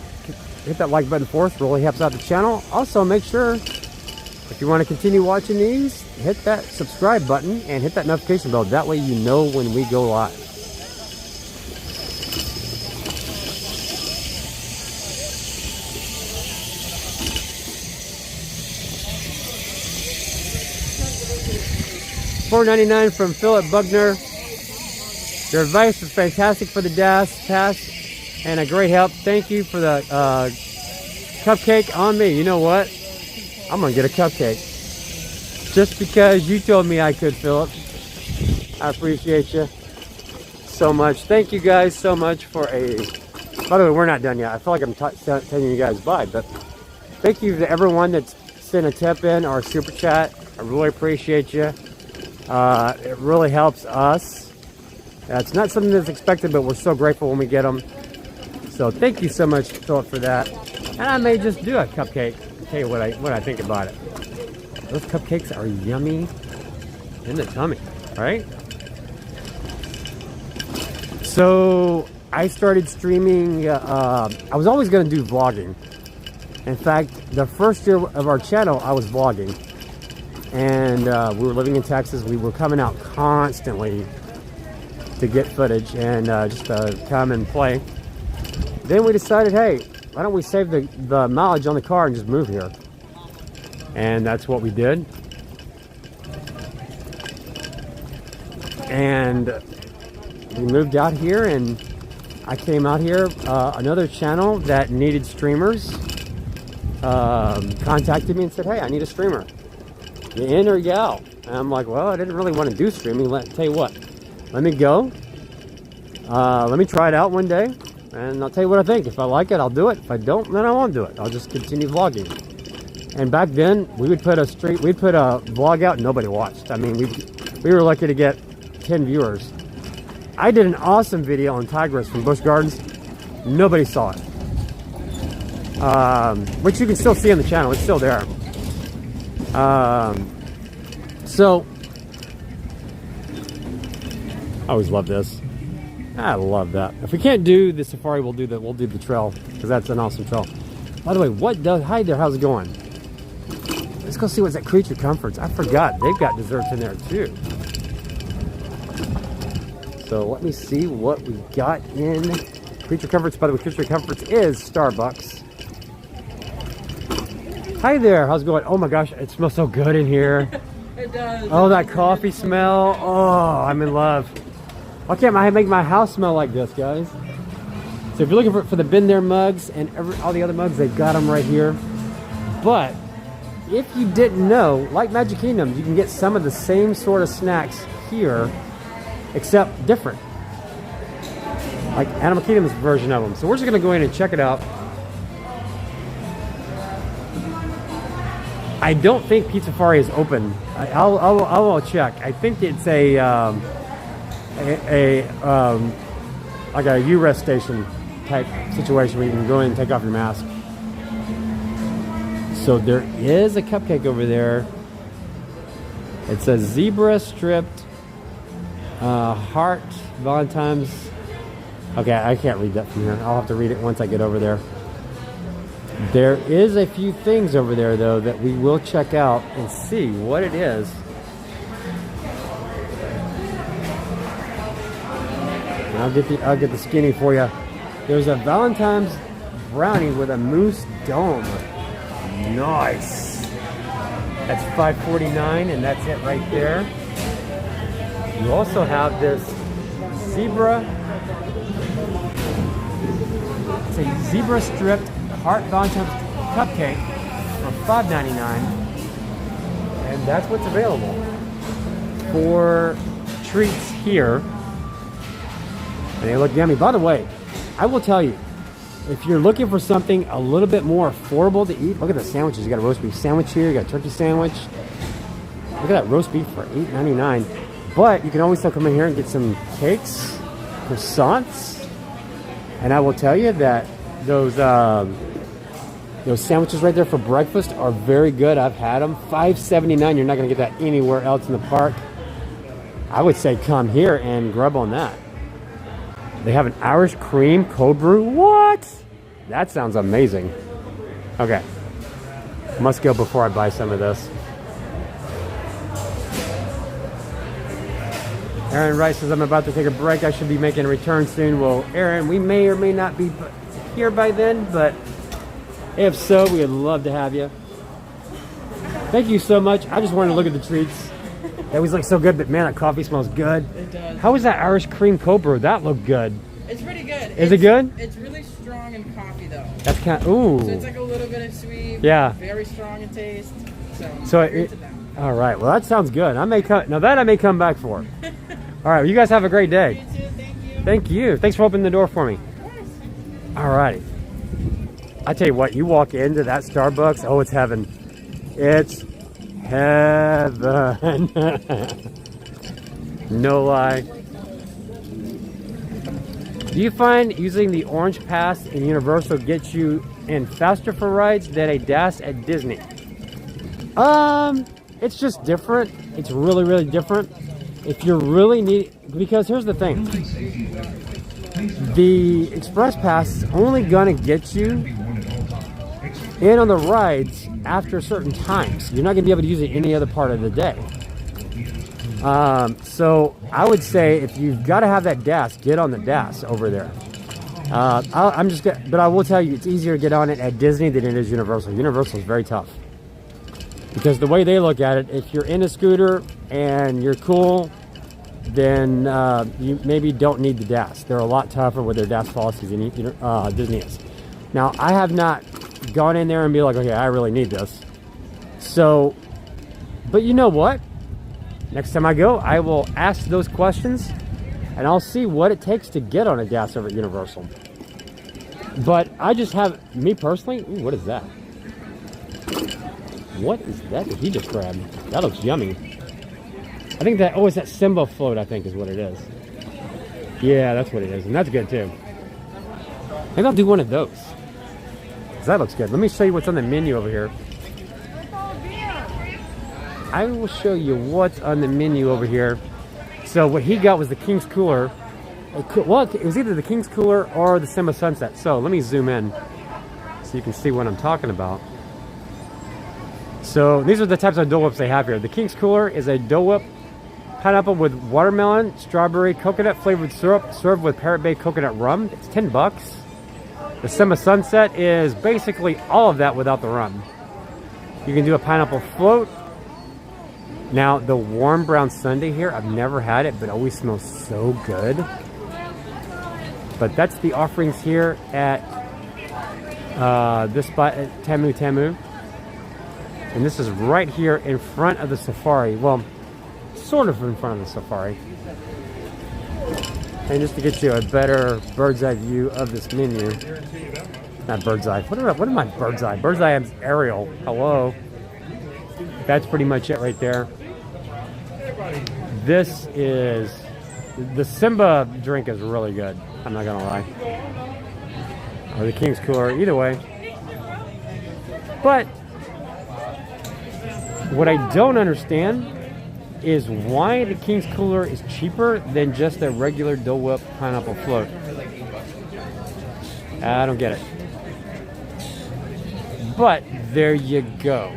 hit that like button for us. It really helps out the channel. Also, make sure, if you want to continue watching these, hit that subscribe button and hit that notification bell. That way you know when we go live. $4.99 from Philip Bugner. Your advice was fantastic for the DAS pass and a great help. Thank you for the cupcake on me. You know what? I'm gonna get a cupcake just because you told me I could, Philip. I appreciate you so much. Thank you guys so much for a... By the way, we're not done yet. I feel like I'm telling you guys bye, but thank you to everyone that's sent a tip in or a super chat. I really appreciate you. It really helps us. It's not something that's expected, but we're so grateful when we get them. So thank you so much, Philip, for that. And I may just do a cupcake. I'll tell you what I think about it. Those cupcakes are yummy in the tummy, right? So I started streaming. I was always going to do vlogging. In fact, the first year of our channel, I was vlogging. And we were living in Texas. We were coming out constantly to get footage and just to come and play. Then we decided, hey, why don't we save the mileage on the car and just move here? And that's what we did. And we moved out here, and I came out here. Another channel that needed streamers contacted me and said, hey, I need a streamer. You in or you out? And I'm like, well, I didn't really want to do streaming. Tell you what, let me go. Let me try it out one day, and I'll tell you what I think. If I like it, I'll do it. If I don't, then I won't do it. I'll just continue vlogging. And back then, we'd put a vlog out, and nobody watched. I mean, we were lucky to get 10 viewers. I did an awesome video on Tigress from Busch Gardens. Nobody saw it. Which you can still see on the channel. It's still there. So I always love this. I love that. If we can't do the safari, we'll do the trail, because that's an awesome trail. By the way, hi there, how's it going? Let's go see what's at Creature Comforts. I forgot they've got desserts in there too. So let me see what we got in Creature Comforts. By the way, Creature Comforts is Starbucks. Hi there, how's it going? Oh my gosh, it smells so good in here. It does. Oh, that coffee smell. Oh, I'm in love. Why can't I make my house smell like this, guys? So if you're looking for the Been There mugs and all the other mugs, they've got them right here. But if you didn't know, like Magic Kingdom, you can get some of the same sort of snacks here, except different. Like Animal Kingdom's version of them. So we're just gonna go in and check it out. I don't think Pizza Safari is open. I'll check. I think it's like a U-Rest station type situation where you can go in and take off your mask. So there is a cupcake over there. It's a zebra stripped heart Valentine's Okay, I can't read that from here. I'll have to read it once I get over there. There is a few things over there, though, that we will check out and see what it is. And I'll get the skinny for you. There's a Valentine's brownie with a mousse dome. Nice. That's $5.49, and that's it right there. You also have this zebra. It's a zebra stripped heart Valentine's cupcake for $5.99, and that's what's available for treats here. And they look yummy. By the way, I will tell you, if you're looking for something a little bit more affordable to eat, look at the sandwiches. You got a roast beef sandwich here, you got a turkey sandwich. Look at that roast beef for $8.99. But you can always still come in here and get some cakes, croissants, and I will tell you that those sandwiches right there for breakfast are very good. I've had them. $5.79. You're not going to get that anywhere else in the park. I would say come here and grub on that. They have an Irish cream cold brew. What? That sounds amazing. Okay. Must go before I buy some of this. Aaron Rice says, I'm about to take a break. I should be making a return soon. Well, Aaron, we may or may not be here by then, but if so, we would love to have you. Thank you so much. I just wanted to look at the treats. They always look so good, but man, that coffee smells good. It does. How was that Irish cream cold brew? That looked good. It's pretty good. Is it good? It's really strong in coffee, though. That's kind of, ooh. So it's like a little bit of sweet. Yeah. Very strong in taste. So all right. Well, that sounds good. I may come. Now that I may come back for. All right. Well, you guys have a great day. You too. Thank you. Thank you. Thanks for opening the door for me. All right. I tell you what. You walk into that Starbucks. Oh, it's heaven. It's heaven. No lie. Do you find using the Orange Pass in Universal gets you in faster for rides than a DAS at Disney? It's just different. It's really, really different. If you really need, because here's the thing. The Express Pass is only gonna get you in on the rides after certain times. You're not gonna be able to use it any other part of the day. So I would say if you've got to have that DAS, get on the DAS over there. But I will tell you, it's easier to get on it at Disney than it is Universal. Universal is very tough because the way they look at it, if you're in a scooter and you're cool, then you maybe don't need the DAS. They're a lot tougher with their DAS policies than Disney is. Now, I have not gone in there and be like, okay, I really need this. So, but you know what? Next time I go, I will ask those questions and I'll see what it takes to get on a DAS over at Universal. But I just have, me personally, ooh, what is that? What is that he just grabbed? That looks yummy. I think that, oh, it's that Simba float, I think is what it is. Yeah, that's what it is. And that's good too. Maybe I'll do one of those. Because that looks good. Let me show you what's on the menu over here. I will show you what's on the menu over here. So what he got was the King's Cooler. Well, it was either the King's Cooler or the Simba Sunset. So let me zoom in so you can see what I'm talking about. So these are the types of Dole Whips they have here. The King's Cooler is a Dole Whip, pineapple with watermelon, strawberry, coconut flavored syrup, served with Parrot Bay coconut rum. It's $10. The Simba Sunset is basically all of that without the rum. You can do a pineapple float. Now, the warm brown sundae here, I've never had it, but it always smells so good. But that's the offerings here at this spot at Tamu Tamu. And this is right here in front of the safari. Well, sort of in front of the safari. And just to get you a better bird's eye view of this menu. Not bird's eye. What am I bird's eye? Bird's eye is aerial. Hello. That's pretty much it right there. This is, the Simba drink is really good. I'm not gonna lie. Or the King's Cooler, either way. But what I don't understand is why the King's Cooler is cheaper than just a regular Dole Whip pineapple float. I don't get it. But there you go.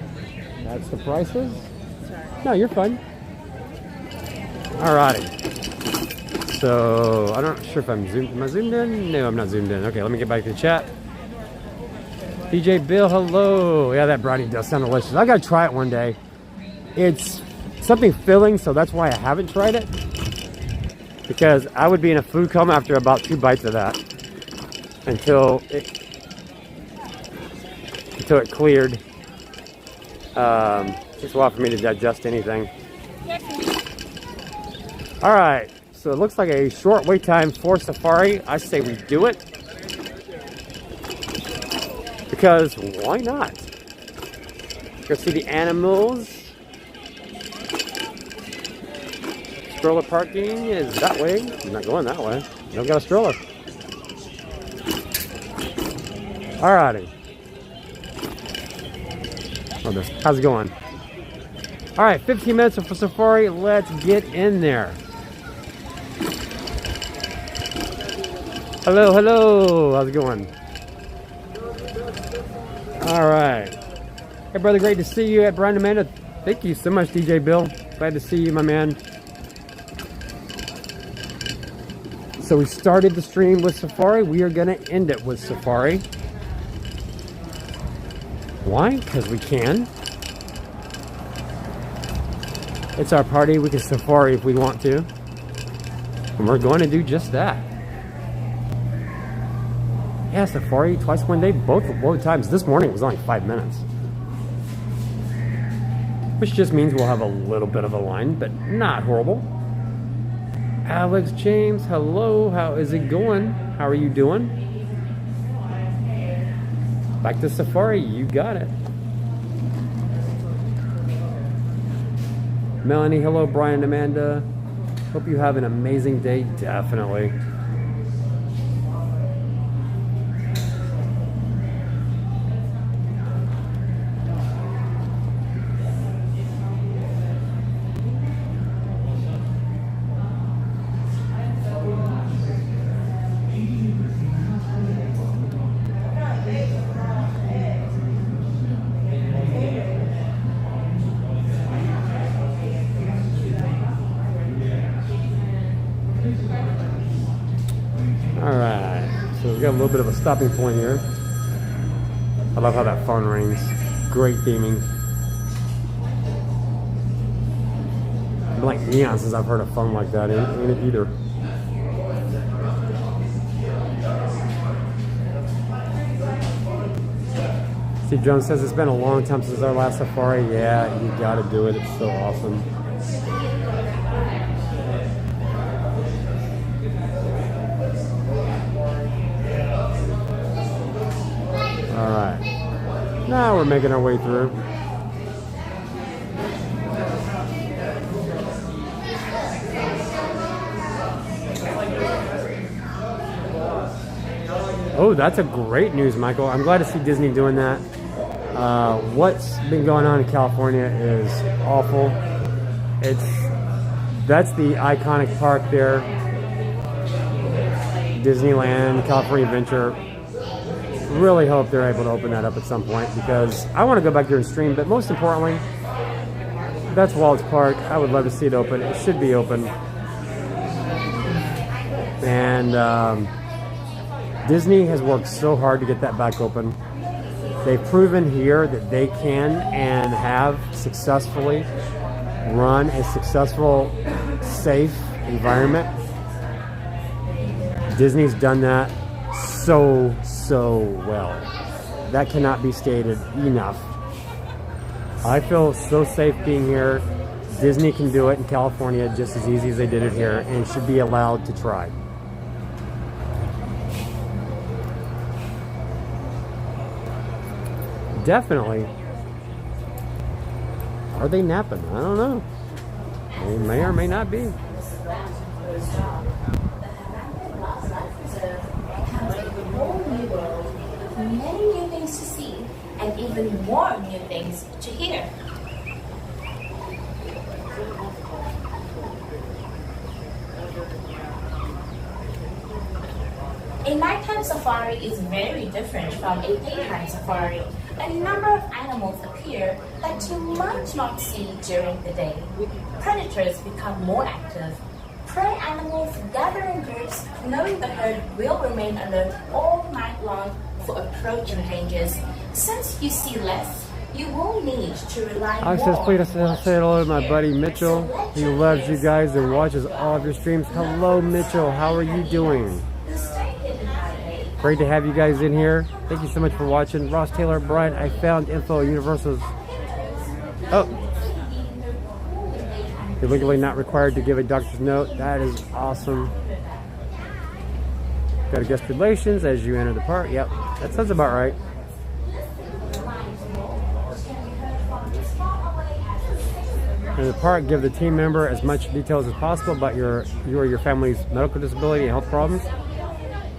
That's the prices? No, you're fine. Alrighty. So, I'm not sure if I'm zoomed. Am I zoomed in? No, I'm not zoomed in. Okay, let me get back to the chat. DJ Bill, hello. Yeah, that brownie does sound delicious. I gotta try it one day. It's something filling, so that's why I haven't tried it. Because I would be in a food coma after about 2 bites of that. Until it cleared. Takes a while for me to digest anything. Alright, so it looks like a short wait time for safari. I say we do it. Because why not? Go see the animals. Stroller parking is that way. I'm not going that way. You don't got a stroller. Alrighty. How's it going? Alright, 15 minutes for safari. Let's get in there. Hello, hello. How's it going? Alright. Hey, brother, great to see you at Brian Amanda. Thank you so much, DJ Bill. Glad to see you, my man. So we started the stream with safari. We are going to end it with safari. Why? Because we can. It's our party. We can safari if we want to. And we're going to do just that. Yeah, safari twice one day, both times. This morning was only 5 minutes. Which just means we'll have a little bit of a line, but not horrible. Alex James, hello. How is it going? How are you doing? Back to safari, you got it. Melanie, hello. Brian and Amanda. Hope you have an amazing day. Definitely. We've got a little bit of a stopping point here. I love how that phone rings. Great theming. I've been like neon since I've heard a phone like that in it either. Steve Jones says it's been a long time since our last safari. Yeah, you gotta do it. It's so awesome. Alright, now we're making our way through. Oh, that's a great news, Michael. I'm glad to see Disney doing that. What's been going on in California is awful. That's the iconic park there. Disneyland, California Adventure. Really hope they're able to open that up at some point because I want to go back there and stream, but most importantly, that's Walt's Park. I would love to see it open. It should be open. And Disney has worked so hard to get that back open. They've proven here that they can and have successfully run a successful, safe environment. Disney's done that so well. That cannot be stated enough. I feel so safe being here. Disney can do it in California just as easy as they did it here and should be allowed to try. Definitely. Are they napping? I don't know. They may or may not be. Many new things to see and even more new things to hear. A nighttime nighttime safari is very different from a daytime safari. A number of animals appear that you might not see during the day. Predators become more active. Prey animals gather in groups, knowing the herd will remain alert all night long for approaching dangers. Since you see less, you will need to rely Alex more says, please say hello to my buddy Mitchell. He loves you guys and watches all of your streams. Hello, Mitchell. How are you doing? Great to have you guys in here. Thank you so much for watching. Ross Taylor, Brian, I found info at Universal's. Oh. You're legally not required to give a doctor's note. That is awesome. Got to guest relations as you enter the park. Yep, that sounds about right. In the park, give the team member as much details as possible about your or your family's medical disability and health problems.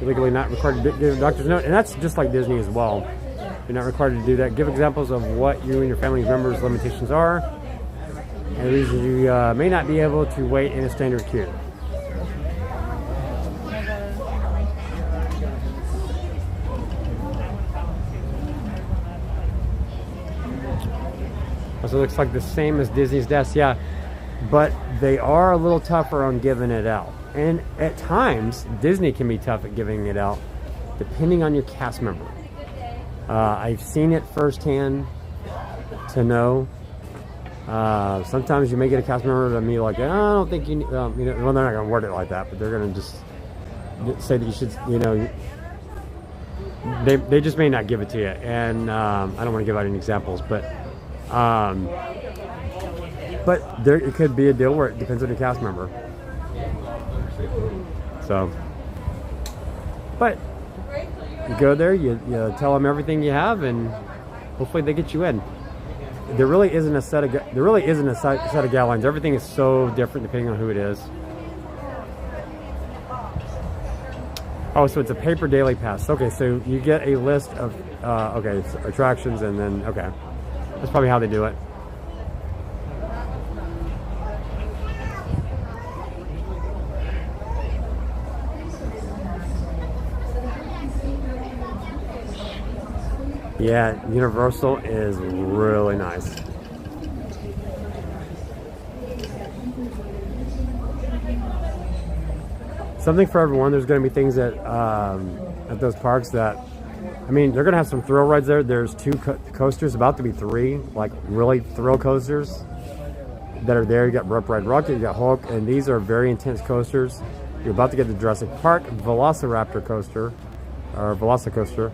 You're legally not required to give a doctor's note, and that's just like Disney as well. You're not required to do that. Give examples of what you and your family members' limitations are, and reasons you may not be able to wait in a standard queue. So it looks like the same as Disney's desk, yeah, but they are a little tougher on giving it out. And at times, Disney can be tough at giving it out, depending on your cast member. I've seen it firsthand to know. Sometimes you may get a cast member to be like, I don't think you need, well, they're not going to word it like that, but they're going to just say that you should, they just may not give it to you. And I don't want to give out any examples, but there it could be a deal where it depends on the cast member. So, but you go there, you tell them everything you have, and hopefully they get you in. There really isn't a set of galley lines. Everything is so different depending on who it is. Oh, so it's a paper daily pass. Okay, so you get a list of attractions, and then that's probably how they do it. Yeah, Universal is really nice. Something for everyone. There's going to be things at those parks that, they're going to have some thrill rides there. There's 2 coasters, about to be 3, like really thrill coasters that are there. You got Rope Ride Rocket, you got Hulk, and these are very intense coasters. You're about to get the Jurassic Park Velociraptor coaster, or Velocicoaster.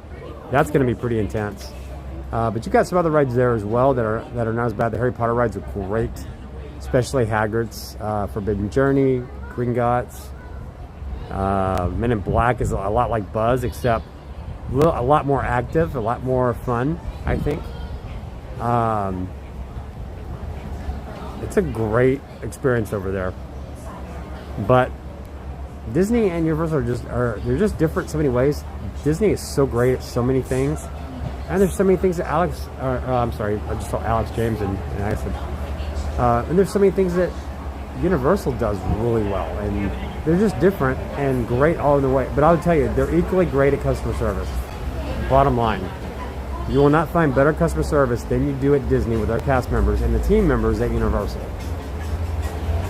That's going to be pretty intense. But you got some other rides there as well that are not as bad. The Harry Potter rides are great, especially Hagrid's, Forbidden Journey, Gringotts. Men in Black is a lot like Buzz, except a lot more active, a lot more fun, I think. It's a great experience over there. But Disney and Universal they're just different in so many ways. Disney is so great at so many things, and there's so many things that I just saw Alex James and I said, and there's so many things that Universal does really well, and they're just different and great all in the way. But I'll tell you, they're equally great at customer service. Bottom line, you will not find better customer service than you do at Disney with our cast members and the team members at Universal.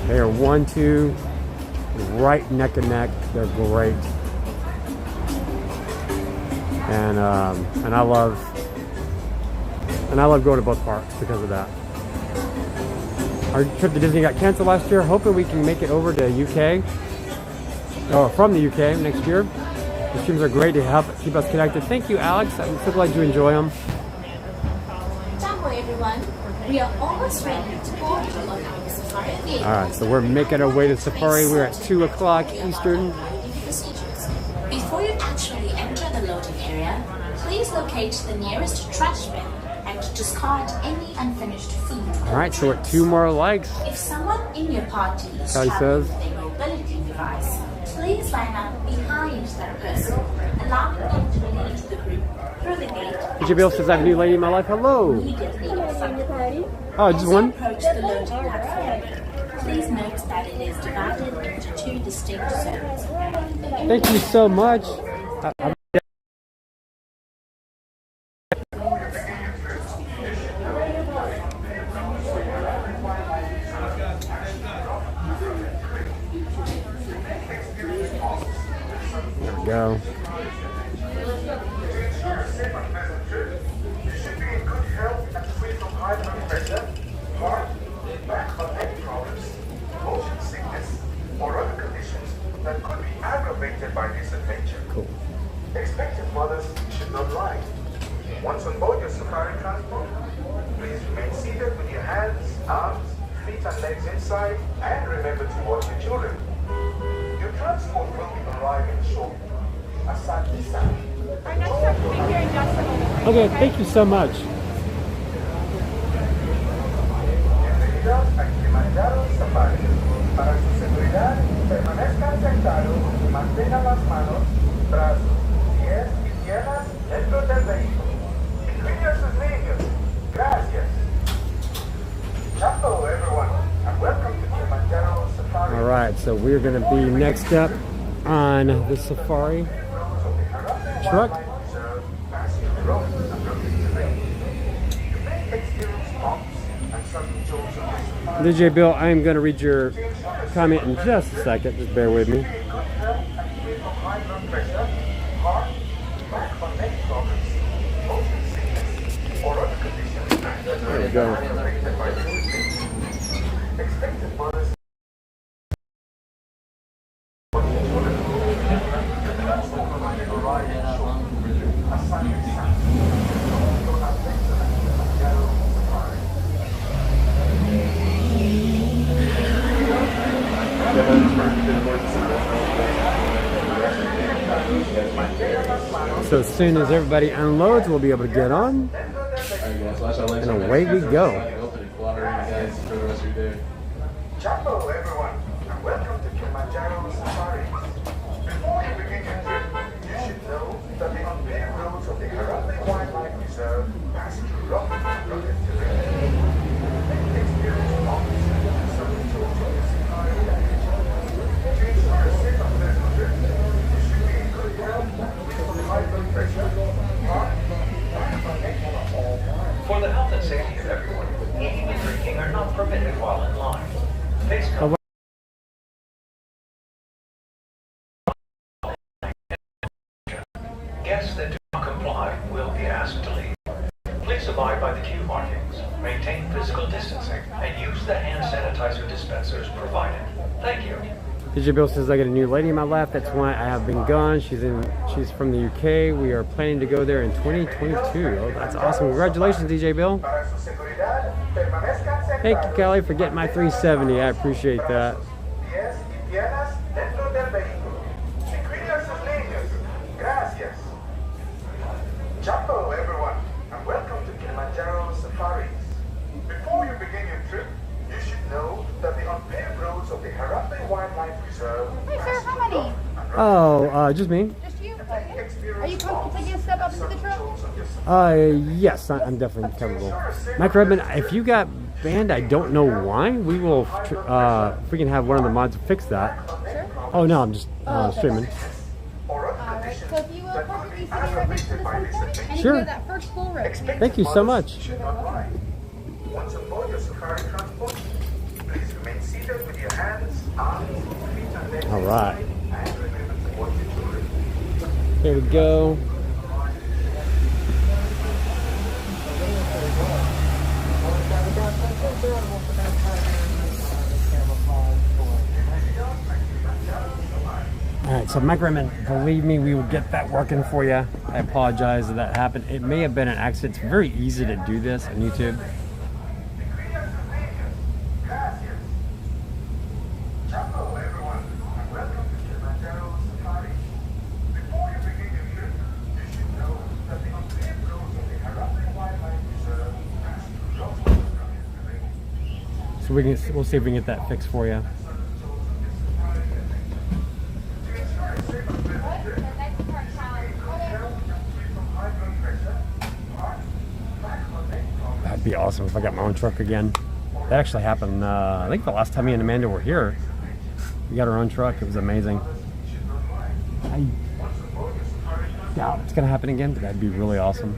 They are 1-2, right neck and neck. They're great. And I love going to both parks because of that. Our trip to Disney got canceled last year. Hoping we can make it over to UK, or from the UK next year. The streams are great to help keep us connected. Thank you, Alex. I'm so glad you enjoy them. Ciao, everyone. We are almost ready to board on our safari. All right, so we're making our way to Safari. We're at 2 o'clock Eastern. Before you actually enter the loading area, please locate the nearest trash bin and discard any unfinished food. All right, so we're at 2 more likes. If someone in your party is Charlie says. with a mobility device, please line up behind that person, allowing them to lead the group through the gate. DJ Bill says, I have a new lady in my life. Hello. Oh, just one? Approach the loading platform. Please note that it is divided into 2 distinct zones. Thank you so much. go. You should be in good health and free from high blood pressure, heart, back or neck problems, motion sickness, or other conditions that could be aggravated by this adventure. Cool. Expectant mothers should not lie. Once on board your safari transport, please remain seated with your hands, arms, feet and legs inside, and remember to watch your children. Your transport will be arriving shortly. Asante San. Our next stop will be here in just a moment. Okay, thank you so much. Bienvenidos a Kilimanjaro Safari. Para su seguridad, permanezcan sentados y mantengan las manos, brazos, pies y piernas dentro del vehículo. Incluye sus niños. Gracias. Chapo, everyone, and welcome to Kilimanjaro Safari. All right, so we're going to be next up on the safari truck. DJ Bill, I am going to read your comment in just a second. Just bear with me. There we go. So as soon as everybody unloads, we'll be able to get on. And away we go. Chapo, everyone, and welcome to Kilimanjaro Safari. Before you begin your trip, you should know that the unpaved roads of the Harambe Wildlife Reserve pass through rough and rugged terrain. Experience bumps and some jolts on your safari package. To ensure a safe and pleasant trip, you should be in good health with high blood pressure, heart, back and neck at all times. For the health and safety of everyone, eating and drinking are not permitted while in line. Please come. Guests that do not comply will be asked to leave. Please abide by the queue markings, maintain physical distancing, and use the hand sanitizer dispensers provided. Thank you. DJ Bill says I got a new lady in my lap. That's why I have been gone. She's from the UK. We are planning to go there in 2022. Oh, that's awesome. Congratulations, DJ Bill. Thank you, Kelly, for getting my 370. I appreciate that. Chapo, everyone, and welcome to Kilimanjaro Safaris. Before you begin your trip, you should know that the unpaved roads of the Harambe Wildlife Reserve. Hey, sir, how many? Oh, just me. Just you? Are you comfortable taking a step up into the truck? Yes, I'm definitely comfortable. Mike Redmond, if you got banned, I don't know why. We will freaking have one of the mods fix that. Sure. Oh no, I'm just streaming. Alright, so if you will perfectly sit right next to this one for me, and you Sure. can go that first full row. Thank you so much. Once on board your safari transport, please remain seated with your hands, arms, feet, and legs. All right. And remember to watch your children. Here we go. All right, so Mike Raymond, believe me, we will get that working for you. I apologize that that happened. It may have been an accident. It's very easy to do this on YouTube. So we'll see if we can get that fixed for you. That'd be awesome if I got my own truck again. That actually happened, I think the last time me and Amanda were here. We got our own truck. It was amazing. I doubt it's going to happen again, but that'd be really awesome.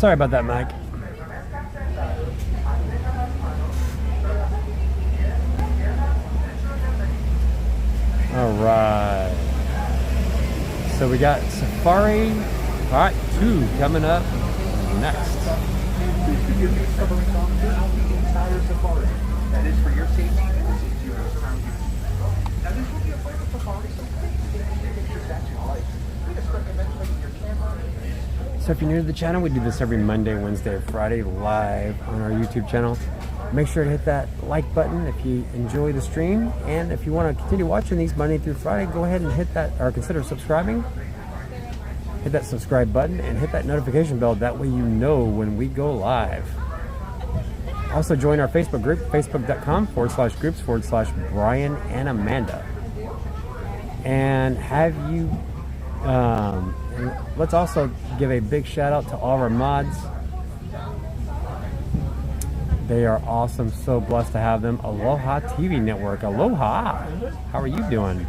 Sorry about that, Mike. All right. So we got Safari Part 2 coming up next. That is for your safety and the safety of those around you. Now, this will be a private safari, so please take pictures at your life. We just recommend putting your camera. So if you're new to the channel, we do this every Monday, Wednesday, or Friday live on our YouTube channel. Make sure to hit that like button if you enjoy the stream, and if you want to continue watching these Monday through Friday, go ahead and hit that, or consider subscribing. Hit that subscribe button and hit that notification bell. That way you know when we go live. Also join our Facebook group, facebook.com/groups/Brian and Amanda. And have you, and let's also give a big shout out to all of our mods. They are awesome, so blessed to have them. Aloha TV Network, aloha. How are you doing?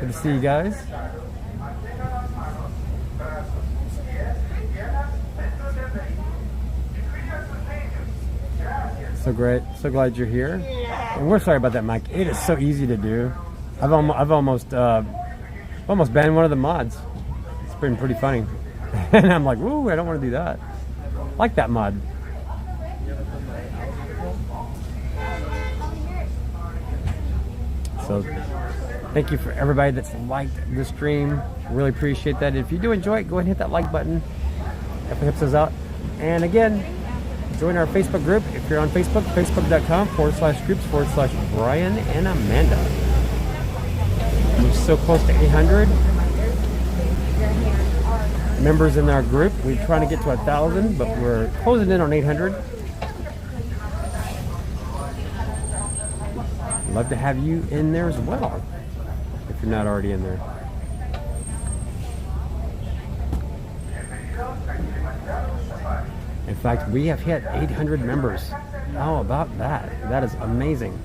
Good to see you guys. So great, so glad you're here. And we're sorry about that, Mike. It is so easy to do. I've almost banned one of the mods. It's been pretty funny. And I'm like, ooh, I don't want to do that. I like that mod. So thank you for everybody that's liked the stream. Really appreciate that. If you do enjoy it, go ahead and hit that like button. Definitely helps us out. And again, join our Facebook group. If you're on Facebook, facebook.com/groups/Brian and Amanda. We're so close to 800 members in our group. We're trying to get to 1,000, but we're closing in on 800. Love to have you in there as well, if you're not already in there. In fact, we have hit 800 members. How about that? That is amazing.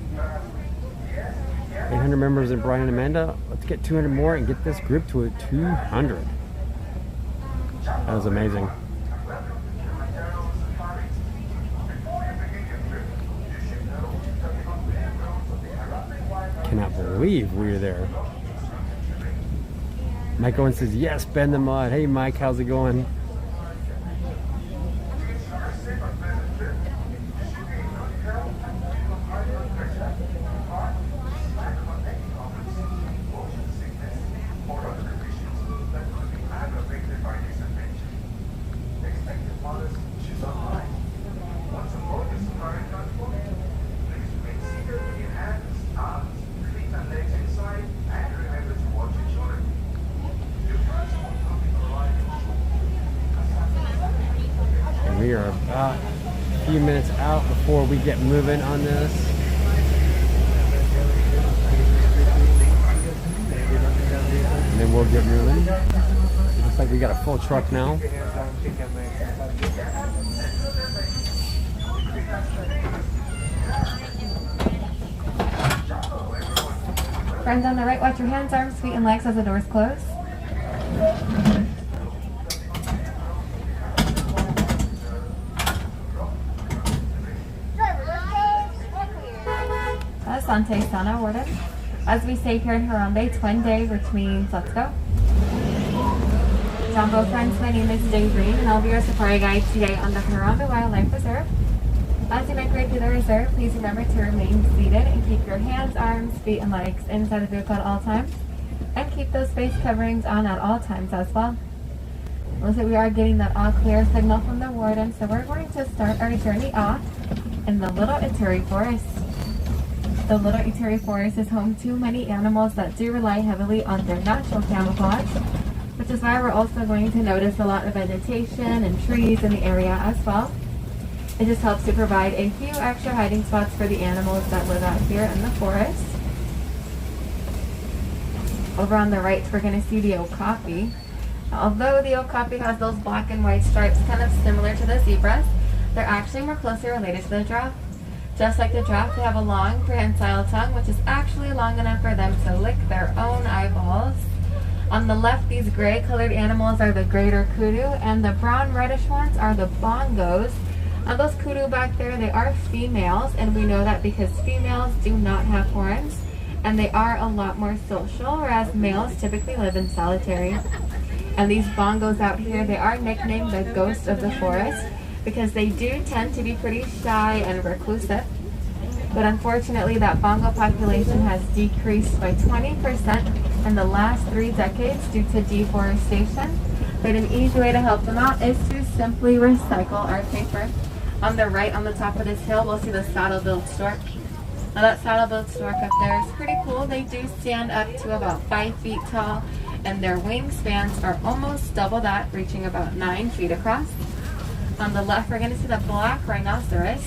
800 members in Brian and Amanda. Let's get 200 more and get this group to a 200. That is amazing. Cannot believe we're there. Mike Owen says, yes, Ben the Mod. Hey, Mike, how's it going? We are about a few minutes out before we get moving on this. And then we'll get moving. It looks like we got a full truck now. Friends on the right, watch your hands, arms, feet, and legs as the doors close. Asante Sana Warden. As we say here in Harambe, twin day, which means let's go. Jumbo friends, my name is Dave Green, and I'll be your safari guide today on the Harambe Wildlife Reserve. As you make way through the reserve, please remember to remain seated and keep your hands, arms, feet, and legs inside the vehicle at all times. And keep those face coverings on at all times as well. Looks like we are getting that all clear signal from the warden, so we're going to start our journey off in the Little Ituri Forest. The Little Ituri Forest is home to many animals that do rely heavily on their natural camouflage, which is why we're also going to notice a lot of vegetation and trees in the area as well. It just helps to provide a few extra hiding spots for the animals that live out here in the forest. Over on the right, we're going to see the okapi. Although the okapi has those black and white stripes kind of similar to the zebras, they're actually more closely related to the giraffe. Just like the giraffe, they have a long prehensile tongue, which is actually long enough for them to lick their own eyeballs. On the left, these gray colored animals are the greater kudu, and the brown reddish ones are the bongos. And those kudu back there, they are females, and we know that because females do not have horns, and they are a lot more social, whereas males typically live in solitary. And these bongos out here, they are nicknamed the ghost of the forest because they do tend to be pretty shy and reclusive. But unfortunately, that bongo population has decreased by 20% in the last 3 decades due to deforestation. But an easy way to help them out is to simply recycle our paper. On the right, on the top of this hill, we'll see the saddle-billed stork. Now that saddle-billed stork up there is pretty cool. They do stand up to about 5 feet tall, and their wingspans are almost double that, reaching about 9 feet across. On the left, we're going to see the black rhinoceros.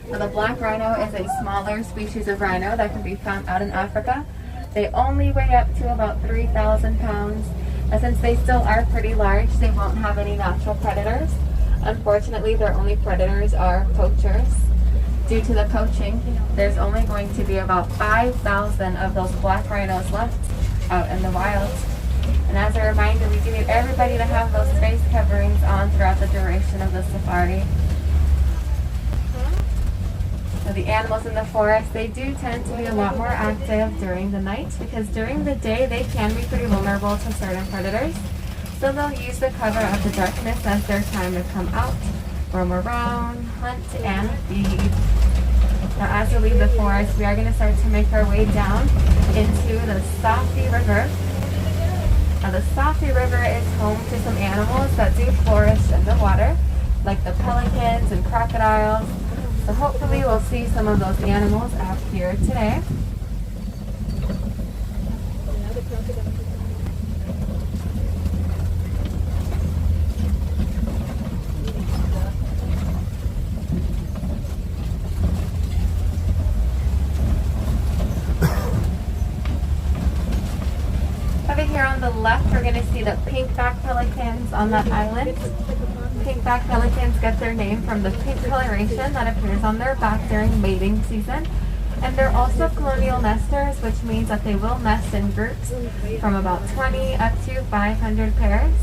Now, the black rhino is a smaller species of rhino that can be found out in Africa. They only weigh up to about 3,000 pounds. And since they still are pretty large, they won't have any natural predators. Unfortunately, their only predators are poachers. Due to the poaching, there's only going to be about 5,000 of those black rhinos left out in the wild. And as a reminder, we do need everybody to have those face coverings on throughout the duration of the safari. So the animals in the forest, they do tend to be a lot more active during the night because during the day they can be pretty vulnerable to certain predators. So they'll use the cover of the darkness as their time to come out, roam around, hunt, and feed. Now as we leave the forest, we are going to start to make our way down into the Safi River. Now the Safi River is home to some animals that do flourish in the water, like the pelicans and crocodiles. So hopefully we'll see some of those animals out here today. Over here on the left, we're going to see the pink-backed pelicans on that island. Pink-backed pelicans get their name from the pink coloration that appears on their back during mating season. And they're also colonial nesters, which means that they will nest in groups from about 20 up to 500 pairs.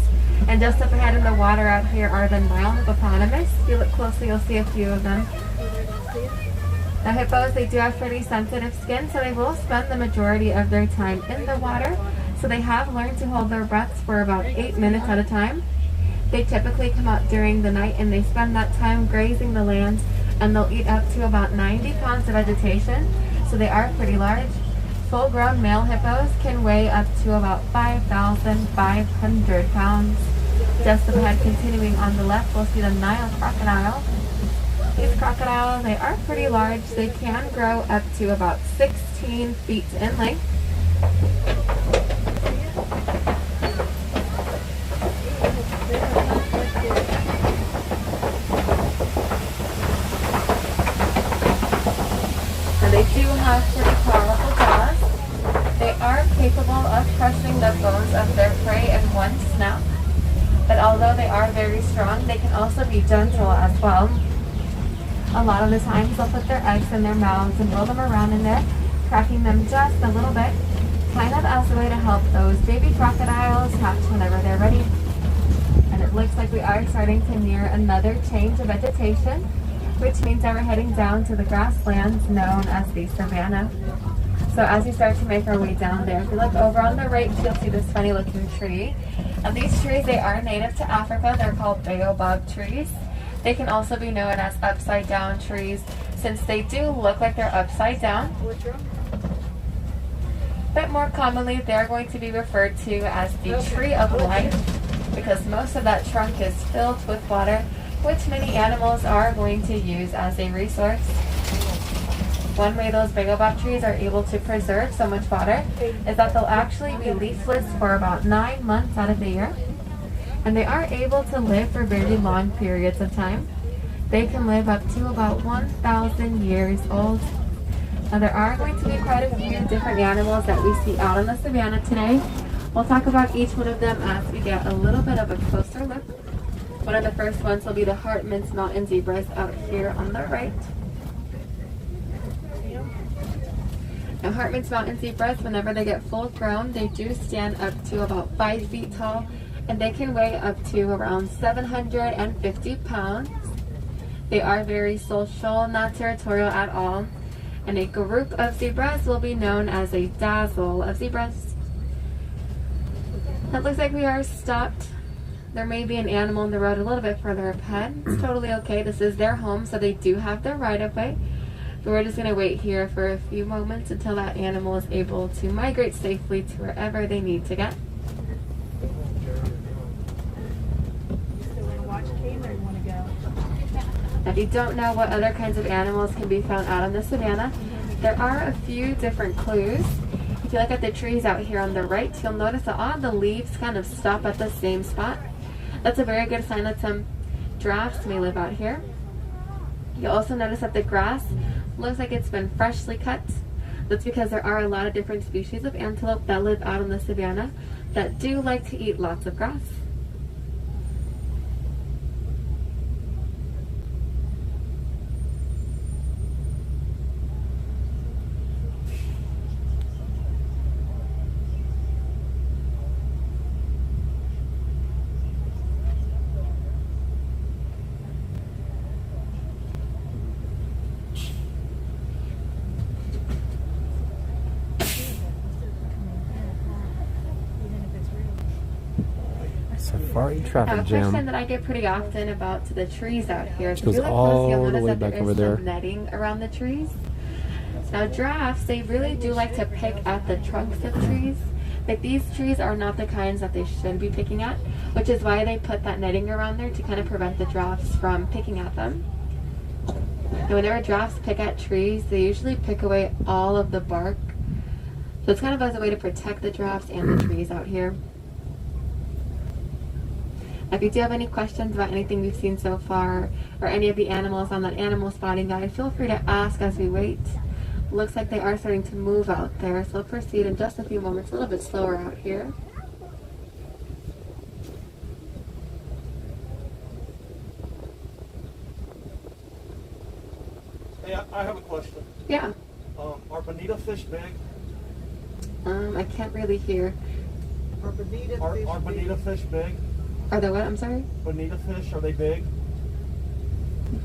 And just up ahead in the water out here are the Nile hippopotamus. If you look closely, you'll see a few of them. Now hippos, they do have pretty sensitive skin, so they will spend the majority of their time in the water. So they have learned to hold their breaths for about 8 minutes at a time. They typically come out during the night and they spend that time grazing the land, and they'll eat up to about 90 pounds of vegetation, so they are pretty large. Full-grown male hippos can weigh up to about 5,500 pounds. Just ahead, continuing on the left, we'll see the Nile crocodile. These crocodiles, they are pretty large. They can grow up to about 16 feet in length. They do have pretty powerful jaws. They are capable of crushing the bones of their prey in one snap. But although they are very strong, they can also be gentle as well. A lot of the times they'll put their eggs in their mouths and roll them around in there, cracking them just a little bit, kind of as a way to help those baby crocodiles hatch whenever they're ready. And it looks like we are starting to near another change of vegetation, which means that we're heading down to the grasslands known as the savanna. So as we start to make our way down there, if you look over on the right, you'll see this funny looking tree. And these trees, they are native to Africa. They're called baobab trees. They can also be known as upside down trees since they do look like they're upside down. But more commonly, they're going to be referred to as the tree of life because most of that trunk is filled with water, which many animals are going to use as a resource. One way those baobab trees are able to preserve so much water is that they'll actually be leafless for about 9 months out of the year. And they are able to live for very long periods of time. They can live up to about 1,000 years old. Now there are going to be quite a few different animals that we see out on the savanna today. We'll talk about each one of them as we get a little bit of a closer look. One of the first ones will be the Hartmann's mountain zebras out here on the right. Now, Hartman's mountain zebras, whenever they get full grown, they do stand up to about 5 feet tall, and they can weigh up to around 750 pounds. They are very social, not territorial at all, and a group of zebras will be known as a dazzle of zebras. It looks like we are stopped. There may be an animal in the road a little bit further ahead. It's totally okay. This is their home, so they do have the right of way. But we're just going to wait here for a few moments until that animal is able to migrate safely to wherever they need to get. If you don't know what other kinds of animals can be found out on the savannah, there are a few different clues. If you look at the trees out here on the right, you'll notice that all the leaves kind of stop at the same spot. That's a very good sign that some giraffes may live out here. You'll also notice that the grass looks like it's been freshly cut. That's because there are a lot of different species of antelope that live out on the savannah that do like to eat lots of grass. Safari traffic A jam. question that I get pretty often about the trees out here. If you Goes look all close, you'll the notice way that back there over is there. some netting around the trees. Now giraffes, they really do like to pick at the trunks of trees. But these trees are not the kinds that they should be picking at, which is why they put that netting around there to kind of prevent the giraffes from picking at them. And whenever giraffes pick at trees, they usually pick away all of the bark. So it's kind of as a way to protect the giraffes and the trees out here. If you do have any questions about anything we've seen so far, or any of the animals on that animal spotting guide, feel free to ask as we wait. Looks like they are starting to move out there, so we'll proceed in just a few moments, a little bit slower out here. Hey, I have a question. Yeah. Are bonita fish big? I can't really hear. Are bonita fish big? Are they what? I'm sorry? Bonita fish, are they big?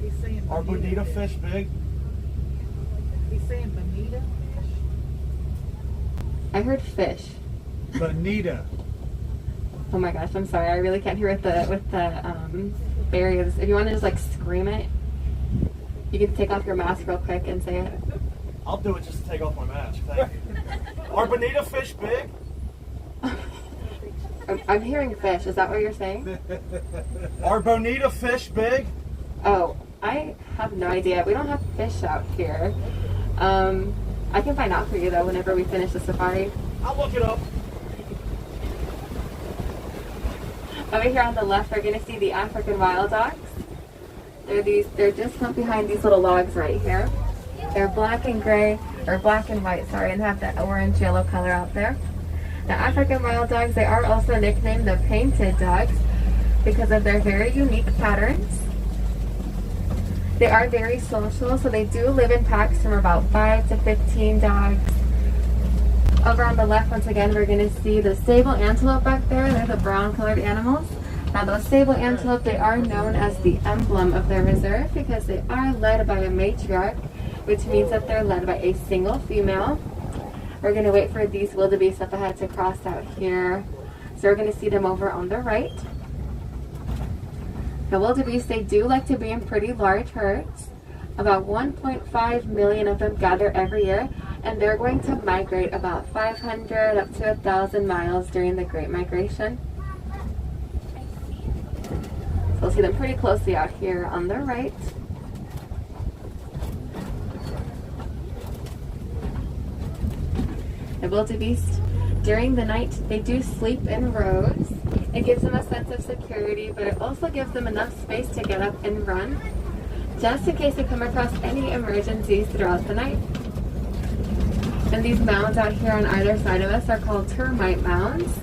He's saying Are bonita fish big? He's saying bonita fish? I heard fish. Bonita. Oh my gosh, I'm sorry. I really can't hear with the barriers. If you want to just like scream it, you can take off your mask real quick and say it. I'll do it just to take off my mask. Thank you. Are bonita fish big? I'm hearing fish. Is that what you're saying? Are bonita fish big? Oh, I have no idea. We don't have fish out here. I can find out for you though whenever we finish the safari. I'll look it up. Over here on the left, we're gonna see the African wild dogs. They're just up behind these little logs right here. They're black and gray, or black and white, sorry, and have that orange yellow color out there. The African wild dogs, they are also nicknamed the painted dogs because of their very unique patterns. They are very social, so they do live in packs from about 5 to 15 dogs. Over on the left, once again, we're going to see the sable antelope back there. They're the brown colored animals. Now those sable antelope, they are known as the emblem of their reserve because they are led by a matriarch, which means that they're led by a single female. We're going to wait for these wildebeest up ahead to cross out here. So we're going to see them over on the right. Now wildebeest, they do like to be in pretty large herds. About 1.5 million of them gather every year, and they're going to migrate about 500 up to 1,000 miles during the Great Migration. So we'll see them pretty closely out here on the right. The wildebeest, during the night, they do sleep in rows. It gives them a sense of security, but it also gives them enough space to get up and run, just in case they come across any emergencies throughout the night. And these mounds out here on either side of us are called termite mounds.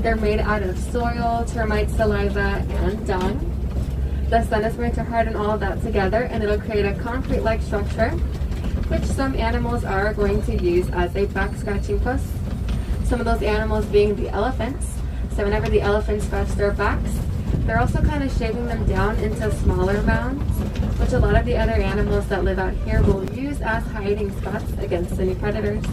They're made out of soil, termite saliva, and dung. The sun is going to harden all of that together, and it'll create a concrete-like structure which some animals are going to use as a back scratching post. Some of those animals being the elephants. So whenever the elephants scratch their backs, they're also kind of shaving them down into smaller mounds, which a lot of the other animals that live out here will use as hiding spots against any predators.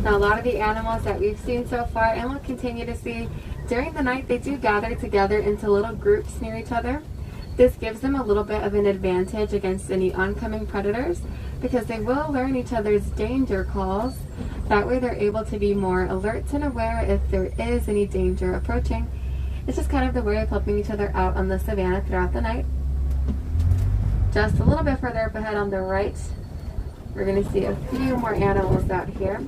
Now, a lot of the animals that we've seen so far and will continue to see, during the night they do gather together into little groups near each other. This gives them a little bit of an advantage against any oncoming predators because they will learn each other's danger calls. That way they're able to be more alert and aware if there is any danger approaching. It's just kind of the way of helping each other out on the savannah throughout the night. Just a little bit further up ahead on the right, we're going to see a few more animals out here.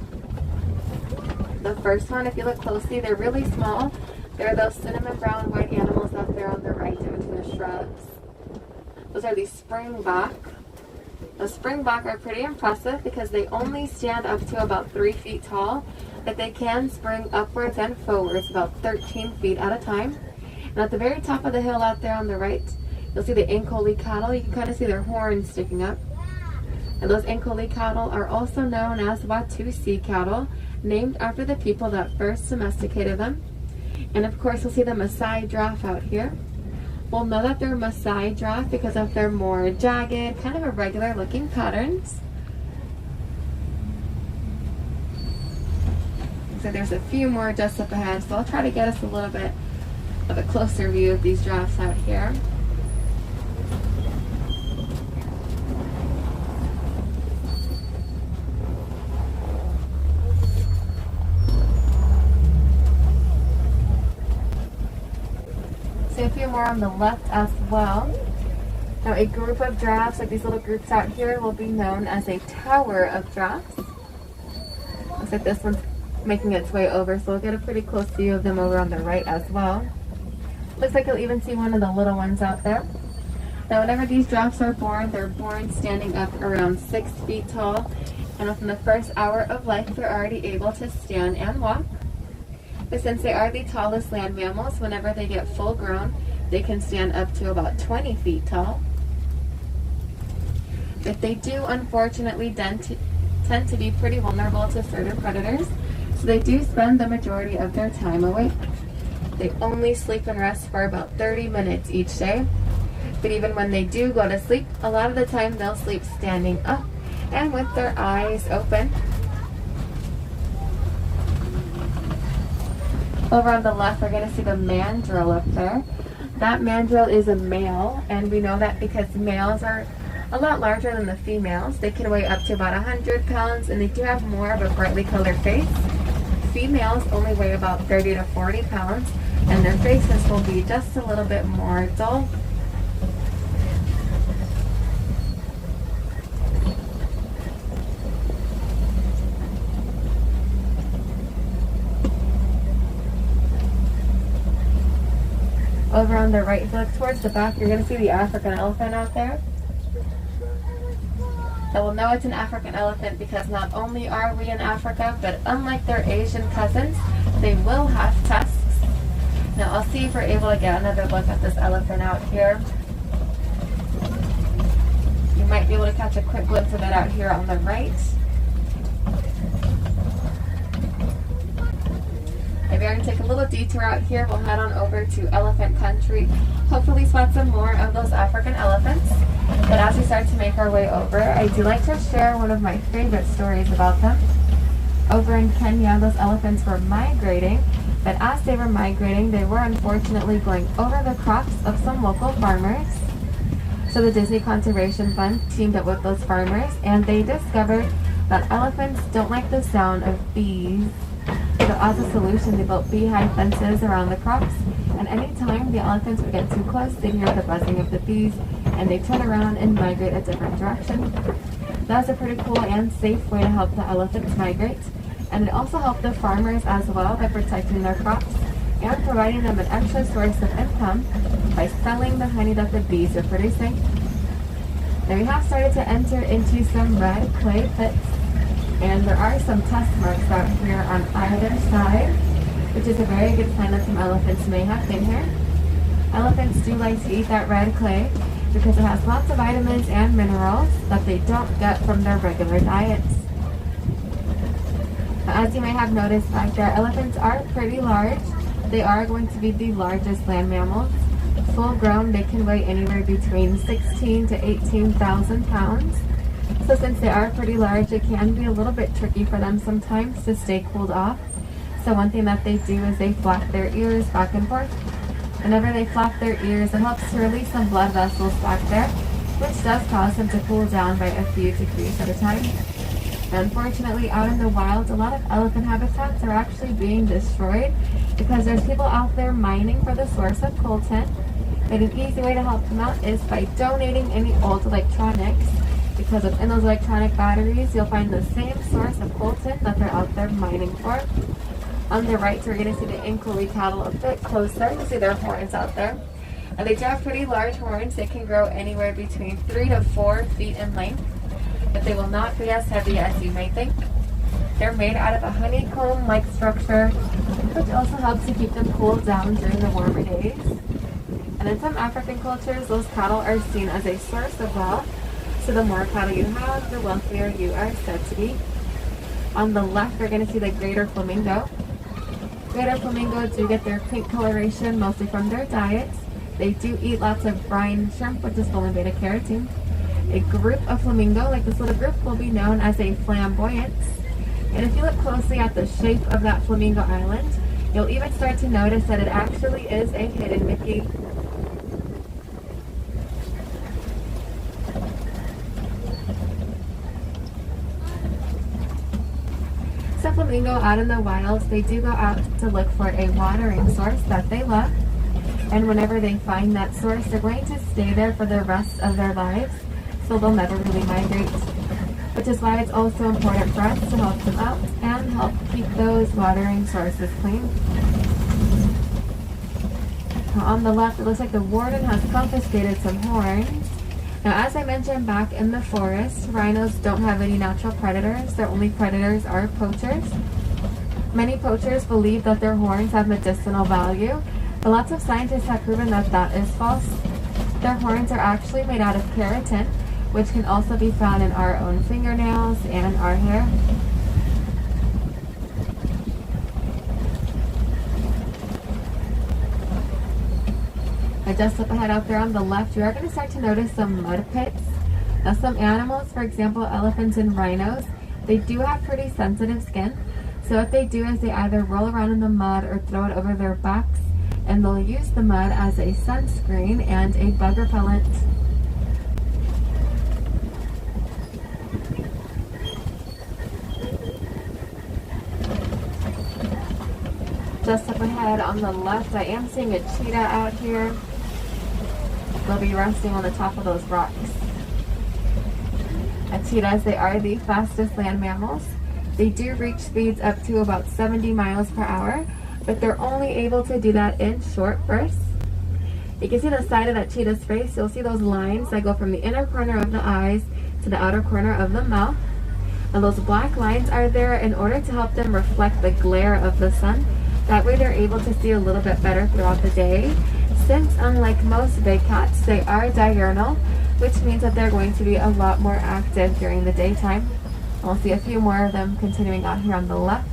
The first one, if you look closely, they're really small. They're those cinnamon brown white animals out there on the right in between the shrubs. Those are the springbok. The springbok are pretty impressive because they only stand up to about 3 feet tall, but they can spring upwards and forwards about 13 feet at a time. And at the very top of the hill out there on the right, you'll see the Ankole cattle. You can kind of see their horns sticking up. And those Ankole cattle are also known as Watusi cattle, named after the people that first domesticated them. And of course, you'll see the Maasai giraffe out here. We'll know that they're Maasai giraffe because of their more jagged, kind of irregular looking patterns. So there's a few more just up ahead, so I'll try to get us a little bit of a closer view of these giraffes out here. See a few more on the left as well. Now a group of giraffes, like these little groups out here, will be known as a tower of giraffes. Looks like this one's making its way over, so we'll get a pretty close view of them over on the right as well. Looks like you'll even see one of the little ones out there. Now whenever these giraffes are born, they're born standing up around 6 feet tall, and within the first hour of life they're already able to stand and walk. But since they are the tallest land mammals, whenever they get full grown, they can stand up to about 20 feet tall. But they do unfortunately tend to be pretty vulnerable to certain predators, so they do spend the majority of their time awake. They only sleep and rest for about 30 minutes each day. But even when they do go to sleep, a lot of the time they'll sleep standing up and with their eyes open. Over on the left, we're going to see the mandrill up there. That mandrill is a male, and we know that because males are a lot larger than the females. They can weigh up to about 100 pounds, and they do have more of a brightly colored face. Females only weigh about 30 to 40 pounds, and their faces will be just a little bit more dull. Over on the right, if you look towards the back, you're going to see the African elephant out there. Now we'll know it's an African elephant because not only are we in Africa, but unlike their Asian cousins, they will have tusks. Now I'll see if we're able to get another look at this elephant out here. You might be able to catch a quick glimpse of it out here on the right. If you're going to take a little detour out here, we'll head on over to elephant country. Hopefully spot some more of those African elephants. But as we start to make our way over, I do like to share one of my favorite stories about them. Over in Kenya, those elephants were migrating, but as they were migrating, they were unfortunately going over the crops of some local farmers. So the Disney Conservation Fund teamed up with those farmers, and they discovered that elephants don't like the sound of bees. So as a solution, they built beehive fences around the crops, and anytime the elephants would get too close, they'd hear the buzzing of the bees, and they'd turn around and migrate a different direction. That's a pretty cool and safe way to help the elephants migrate, and it also helped the farmers as well by protecting their crops, and providing them an extra source of income by selling the honey that the bees are producing. Now we have started to enter into some red clay pits, and there are some test marks out here on either side, which is a very good sign that some elephants may have been here. Elephants do like to eat that red clay because it has lots of vitamins and minerals that they don't get from their regular diets. Now, as you may have noticed back there, elephants are pretty large. They are going to be the largest land mammals. Full grown, they can weigh anywhere between 16 to 18,000 pounds. So since they are pretty large, it can be a little bit tricky for them sometimes to stay cooled off. So one thing that they do is they flap their ears back and forth. Whenever they flap their ears, it helps to release some blood vessels back there, which does cause them to cool down by a few degrees at a time. Unfortunately, out in the wild, a lot of elephant habitats are actually being destroyed because there's people out there mining for the source of coltan. But an easy way to help them out is by donating any old electronics, because within those electronic batteries, you'll find the same source of coltan that they're out there mining for. On the right, we're going to see the Inquiry cattle a bit closer. You see their horns out there. And they do have pretty large horns. They can grow anywhere between 3 to 4 feet in length, but they will not be as heavy as you may think. They're made out of a honeycomb-like structure, which also helps to keep them cooled down during the warmer days. And in some African cultures, those cattle are seen as a source of wealth. So the more cattle you have, the wealthier you are said to be. On the left, we're going to see the greater flamingo. Greater flamingo do get their pink coloration mostly from their diets. They do eat lots of brine shrimp, which is full in beta carotene. A group of flamingo, like this little group, will be known as a flamboyance. And if you look closely at the shape of that flamingo island, you'll even start to notice that it actually is a hidden Mickey. Some flamingo out in the wilds, they do go out to look for a watering source that they love. And whenever they find that source, they're going to stay there for the rest of their lives. So they'll never really migrate. Which is why it's also important for us to help them out and help keep those watering sources clean. Now on the left, it looks like the warden has confiscated some horns. Now, as I mentioned back in the forest, rhinos don't have any natural predators. Their only predators are poachers. Many poachers believe that their horns have medicinal value, but lots of scientists have proven that that is false. Their horns are actually made out of keratin, which can also be found in our own fingernails and our hair. Just up ahead out there on the left, you are going to start to notice some mud pits. Now some animals, for example elephants and rhinos, they do have pretty sensitive skin. So what they do is they either roll around in the mud or throw it over their backs, and they'll use the mud as a sunscreen and a bug repellent. Just up ahead on the left, I am seeing a cheetah out here. They'll be resting on the top of those rocks. Cheetahs, they are the fastest land mammals. They do reach speeds up to about 70 miles per hour, but they're only able to do that in short bursts. You can see the side of that cheetah's face. You'll see those lines that go from the inner corner of the eyes to the outer corner of the mouth. And those black lines are there in order to help them reflect the glare of the sun. That way they're able to see a little bit better throughout the day. Since unlike most big cats, they are diurnal, which means that they're going to be a lot more active during the daytime. We'll see a few more of them continuing out here on the left.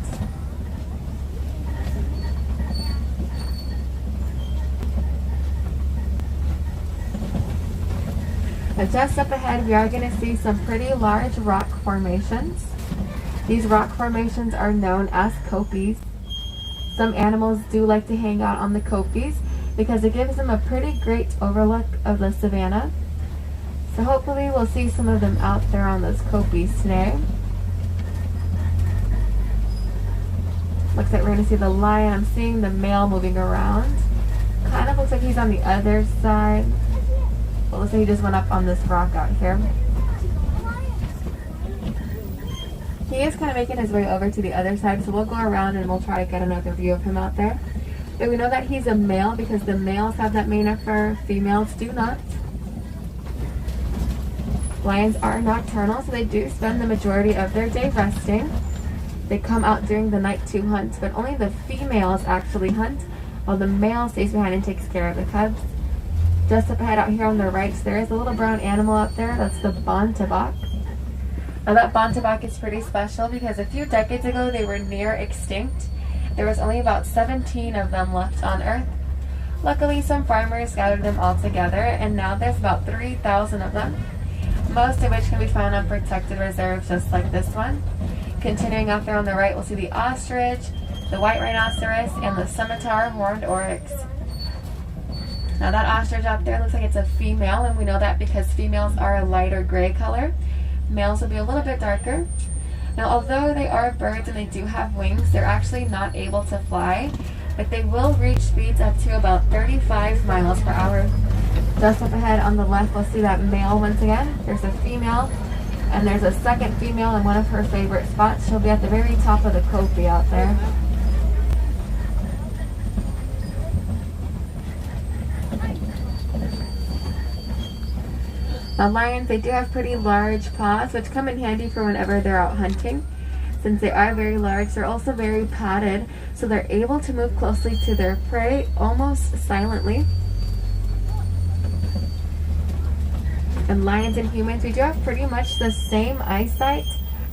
And just up ahead, we are going to see some pretty large rock formations. These rock formations are known as copies. Some animals do like to hang out on the copies because it gives them a pretty great overlook of the savanna. So hopefully we'll see some of them out there on those copies today. Looks like we're going to see the lion. I'm seeing the male moving around. Kind of looks like he's on the other side. Well, looks like he just went up on this rock out here. He is kind of making his way over to the other side, so we'll go around and we'll try to get another view of him out there. But we know that he's a male because the males have that mane of fur, females do not. Lions are nocturnal, so they do spend the majority of their day resting. They come out during the night to hunt, but only the females actually hunt, while the male stays behind and takes care of the cubs. Just up ahead out here on the right, there is a little brown animal out there. That's the bontebok. Now that bontebok is pretty special because a few decades ago they were near extinct. There was only about 17 of them left on Earth. Luckily, some farmers gathered them all together, and now there's about 3,000 of them, most of which can be found on protected reserves just like this one. Continuing out there on the right, we'll see the ostrich, the white rhinoceros, and the scimitar horned oryx. Now that ostrich out there looks like it's a female, and we know that because females are a lighter gray color. Males will be a little bit darker. Now, although they are birds and they do have wings, they're actually not able to fly, but they will reach speeds up to about 35 miles per hour. Just up ahead on the left, we'll see that male once again. There's a female, and there's a second female in one of her favorite spots. She'll be at the very top of the copy out there. Now lions, they do have pretty large paws, which come in handy for whenever they're out hunting. Since they are very large, they're also very padded, so they're able to move closely to their prey almost silently. And lions and humans, we do have pretty much the same eyesight,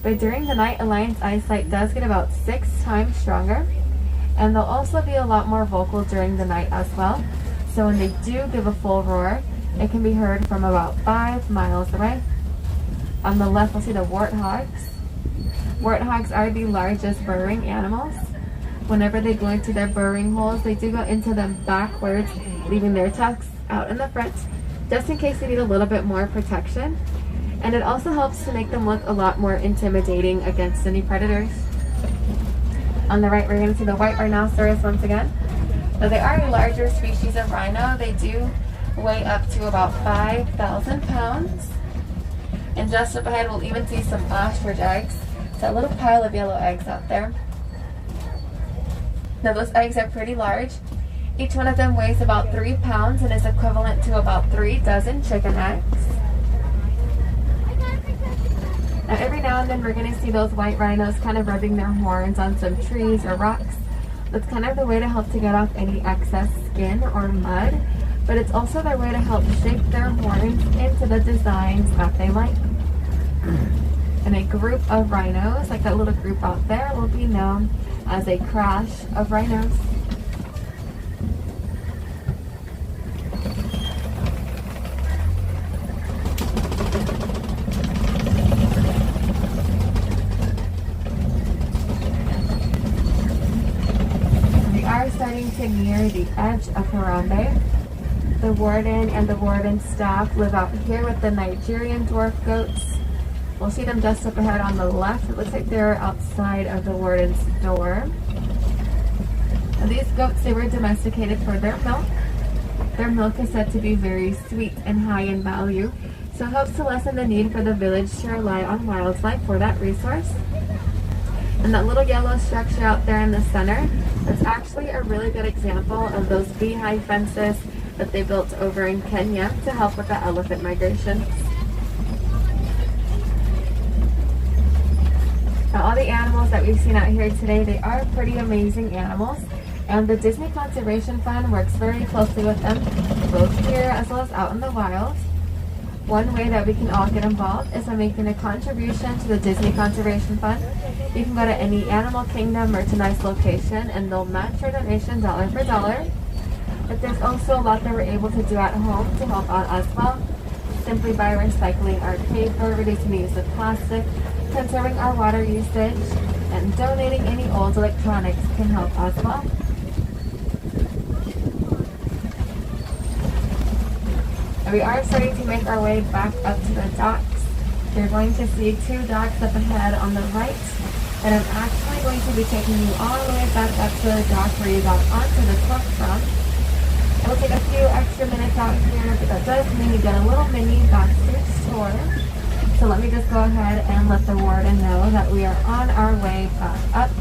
but during the night, a lion's eyesight does get about 6 times stronger. And they'll also be a lot more vocal during the night as well. So when they do give a full roar, it can be heard from about 5 miles away. On the left, we'll see the warthogs. Warthogs are the largest burrowing animals. Whenever they go into their burrowing holes, they do go into them backwards, leaving their tusks out in the front, just in case they need a little bit more protection. And it also helps to make them look a lot more intimidating against any predators. On the right, we're going to see the white rhinoceros once again. Though they are a larger species of rhino, they do weigh up to about 5,000 pounds. And just up ahead, we'll even see some ostrich eggs. It's a little pile of yellow eggs out there. Now those eggs are pretty large. Each one of them weighs about 3 pounds and is equivalent to about 3 dozen chicken eggs. Now every now and then we're going to see those white rhinos kind of rubbing their horns on some trees or rocks. That's kind of the way to help to get off any excess skin or mud, but it's also their way to help shape their horns into the designs that they like. And a group of rhinos, like that little group out there, will be known as a crash of rhinos. We are starting to near the edge of Harambe. The warden and the warden's staff live out here with the Nigerian dwarf goats. We'll see them just up ahead on the left. It looks like they're outside of the warden's door. Now these goats, they were domesticated for their milk. Their milk is said to be very sweet and high in value, so it helps to lessen the need for the village to rely on wildlife for that resource. And that little yellow structure out there in the center, that's actually a really good example of those beehive fences that they built over in Kenya to help with the elephant migration. Now all the animals that we've seen out here today, they are pretty amazing animals, and the Disney Conservation Fund works very closely with them, both here as well as out in the wild. One way that we can all get involved is by making a contribution to the Disney Conservation Fund. You can go to any Animal Kingdom merchandise location and they'll match your donation dollar for dollar. But there's also a lot that we're able to do at home to help out as well, simply by recycling our paper, reducing the use of plastic, conserving our water usage, and donating any old electronics can help as well. And we are starting to make our way back up to the docks. You're going to see 2 docks up ahead on the right, and I'm actually going to be taking you all the way back up to the dock where you got onto the truck from. It'll take a few extra minutes out here, but that does mean you get a little mini backstage tour. So let me just go ahead and let the warden know that we are on our way back up.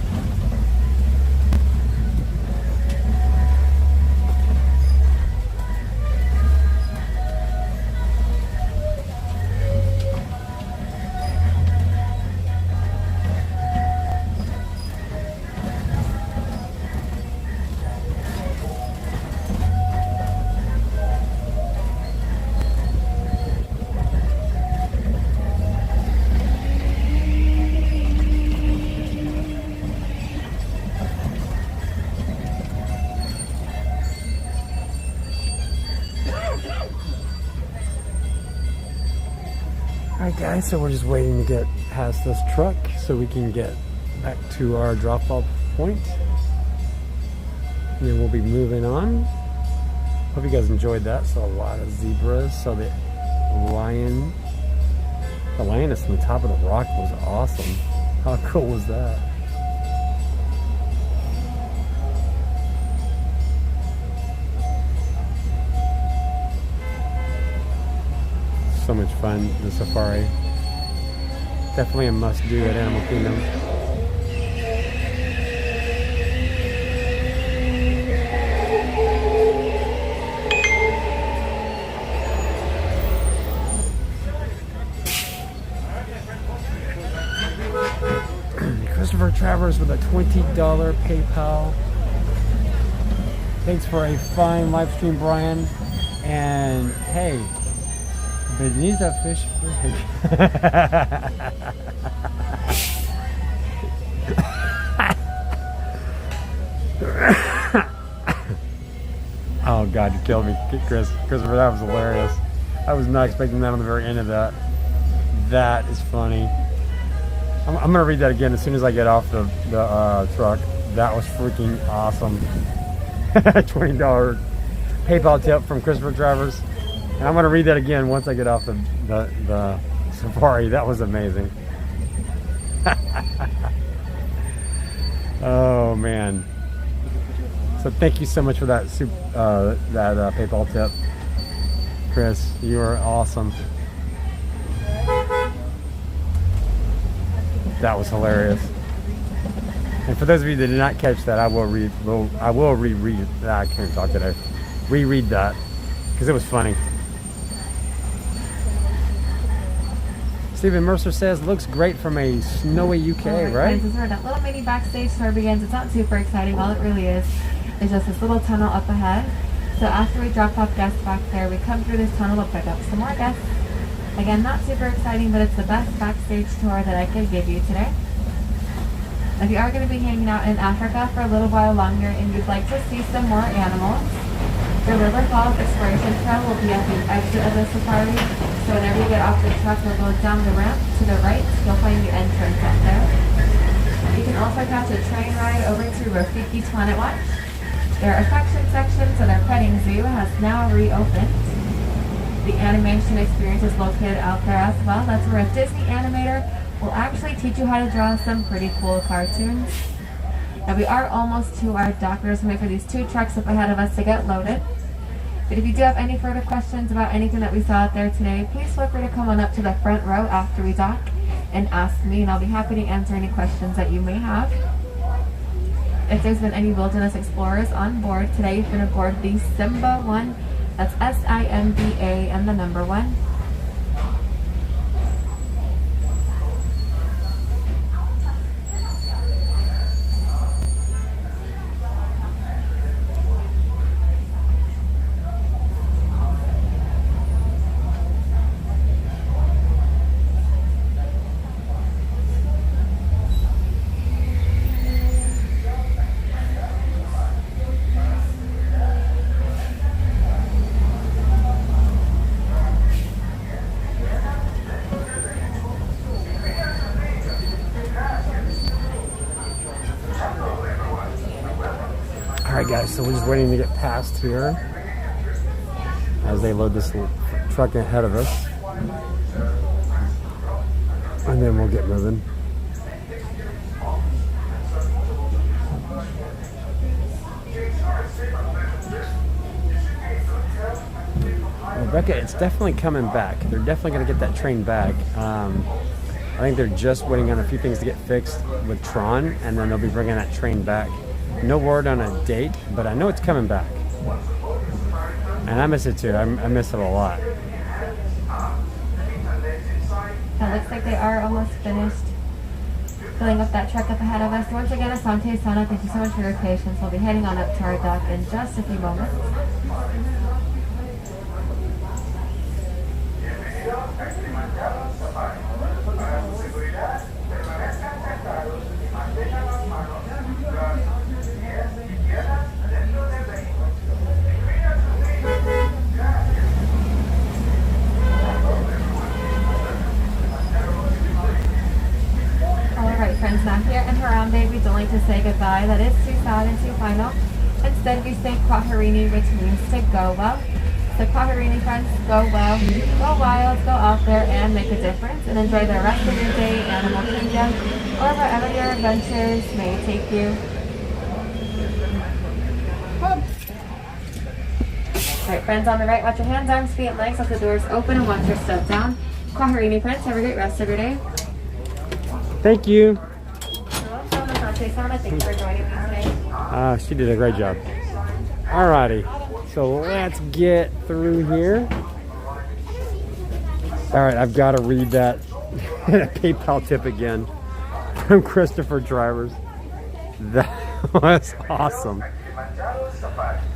Alright guys, so we're just waiting to get past this truck so we can get back to our drop-off point. And then we'll be moving on. Hope you guys enjoyed that. Saw a lot of zebras. Saw the lion. The lioness on the top of the rock was awesome. How cool was that? So much fun, the safari. Definitely a must-do at Animal Kingdom. Christopher Travers with a $20 PayPal. Thanks for a fine live stream, Brian. And hey, Benita Fish. Oh God, you killed me, Christopher. That was hilarious. I was not expecting that on the very end of that. That is funny. I'm gonna read that again as soon as I get off the truck. That was freaking awesome. $20 PayPal tip from Christopher Travers. And I'm going to read that again once I get off the safari. That was amazing. Oh, man. So thank you so much for that PayPal tip, Chris. You are awesome. That was hilarious. And for those of you that did not catch that, I will reread that. I can't talk today. Reread that because it was funny. Stephen Mercer says, looks great from a snowy UK, right? This is where that little mini backstage tour begins. It's not super exciting. All it really is just this little tunnel up ahead. So after we drop off guests back there, we come through this tunnel to pick up some more guests. Again, not super exciting, but it's the best backstage tour that I could give you today. If you are going to be hanging out in Africa for a little while longer and you'd like to see some more animals, the River Falls Exploration Trail will be at the exit of the safari. So whenever you get off the truck, you'll go down the ramp to the right. You'll find the entrance up there. You can also catch a train ride over to Rafiki's Planet Watch. Their affection section, so their petting zoo, has now reopened. The animation experience is located out there as well. That's where a Disney animator will actually teach you how to draw some pretty cool cartoons. Now we are almost to our dock. We're just waiting for these two trucks up ahead of us to get loaded. But if you do have any further questions about anything that we saw out there today, please feel free to come on up to the front row after we dock and ask me, and I'll be happy to answer any questions that you may have. If there's been any wilderness explorers on board today, you've been aboard the Simba 1. That's SIMBA and the number 1. Guys, so we're just waiting to get past here as they load this truck ahead of us, and then we'll get moving. Rebecca, it's definitely coming back. They're definitely going to get that train back. I think they're just waiting on a few things to get fixed with Tron, and then they'll be bringing that train back. No word on a date, but I know it's coming back. And I miss it too. I miss it a lot. It looks like they are almost finished filling up that truck up ahead of us. Once again, Asante Sana, thank you so much for your patience. We'll be heading on up to our dock in just a few moments. to say goodbye. That is too sad and too final. Instead, we say Kwaherini, which means to go well. So Kwaherini, friends, go well, go wild, go out there and make a difference, and enjoy the rest of your day, Animal Kingdom, or wherever your adventures may take you. Alright, friends on the right, watch your hands, arms, feet, and legs. Let the doors open and watch your step down. Kwaherini, friends, have a great rest of your day. Thank you. Thanks for joining me today. She did a great job. Alrighty, so let's get through here. Alright, I've got to read that PayPal tip again from Christopher Travers. That was awesome.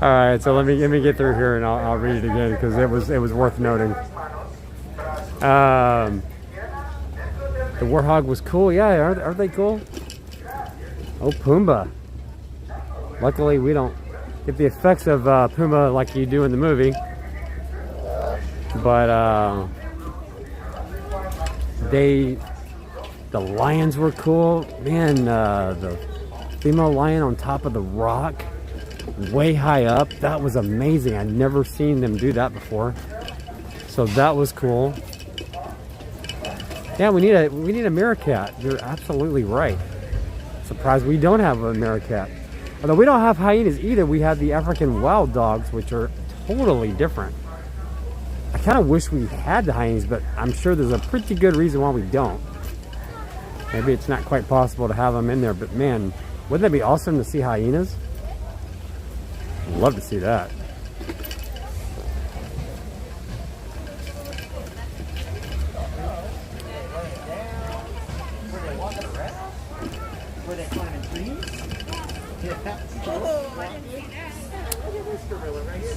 Alright, so let me get through here and I'll read it again because it was worth noting. The warthog was cool. Yeah, aren't they cool? Oh, Pumbaa. Luckily, we don't get the effects of Pumbaa like you do in the movie. But the lions were cool. Man, the female lion on top of the rock, way high up. That was amazing. I'd never seen them do that before. So that was cool. Yeah, we need a meerkat. You're absolutely right. Surprised we don't have a meerkat. Although we don't have hyenas either. We have the African wild dogs, which are totally different. I kind of wish we had the hyenas, but I'm sure there's a pretty good reason why we don't. Maybe it's not quite possible to have them in there, but man, wouldn't that be awesome to see hyenas? I'd love to see that.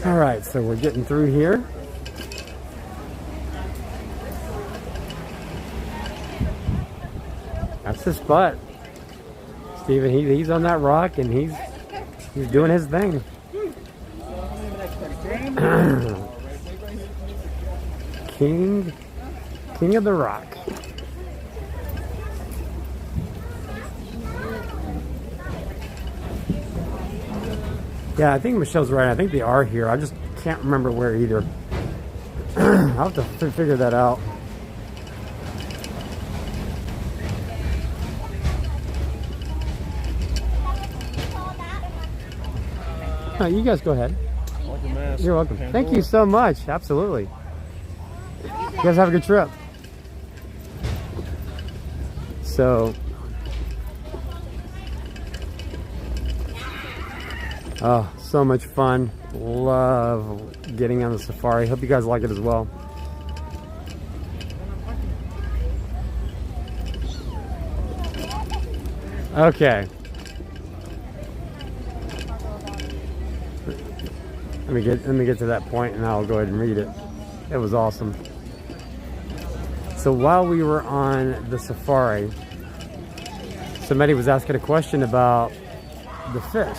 All right, so we're getting through here. That's the spot. Steven, he's on that rock and he's doing his thing. King of the rock. Yeah, I think Michelle's right. I think they are here. I just can't remember where either. I'll have to figure that out. You guys go ahead. You're welcome. Thank you so much. Absolutely. You guys have a good trip. So, oh, so much fun. Love getting on the safari. Hope you guys like it as well. Okay. Let me get to that point and I'll go ahead and read it. It was awesome. So while we were on the safari, somebody was asking a question about the fish.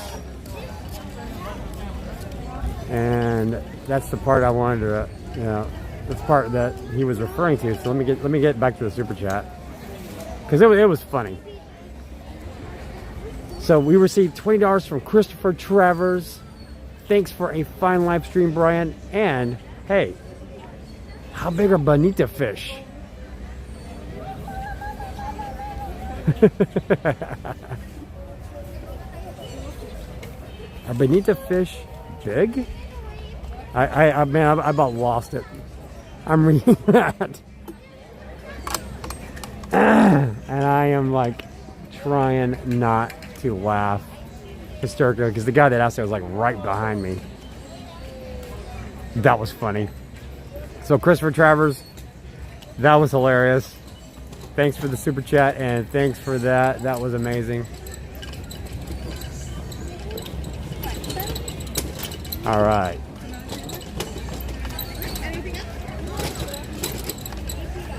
And that's the part I wanted to, that's the part that he was referring to. So let me get back to the super chat. Because it was funny. So we received $20 from Christopher Travers. Thanks for a fine live stream, Brian. And hey, how big are bonita fish? Are bonita fish big? I about lost it. I'm reading that. And I am like trying not to laugh hysterically because the guy that asked it was like right behind me. That was funny. So Christopher Travers, that was hilarious. Thanks for the super chat and thanks for that. That was amazing. All right.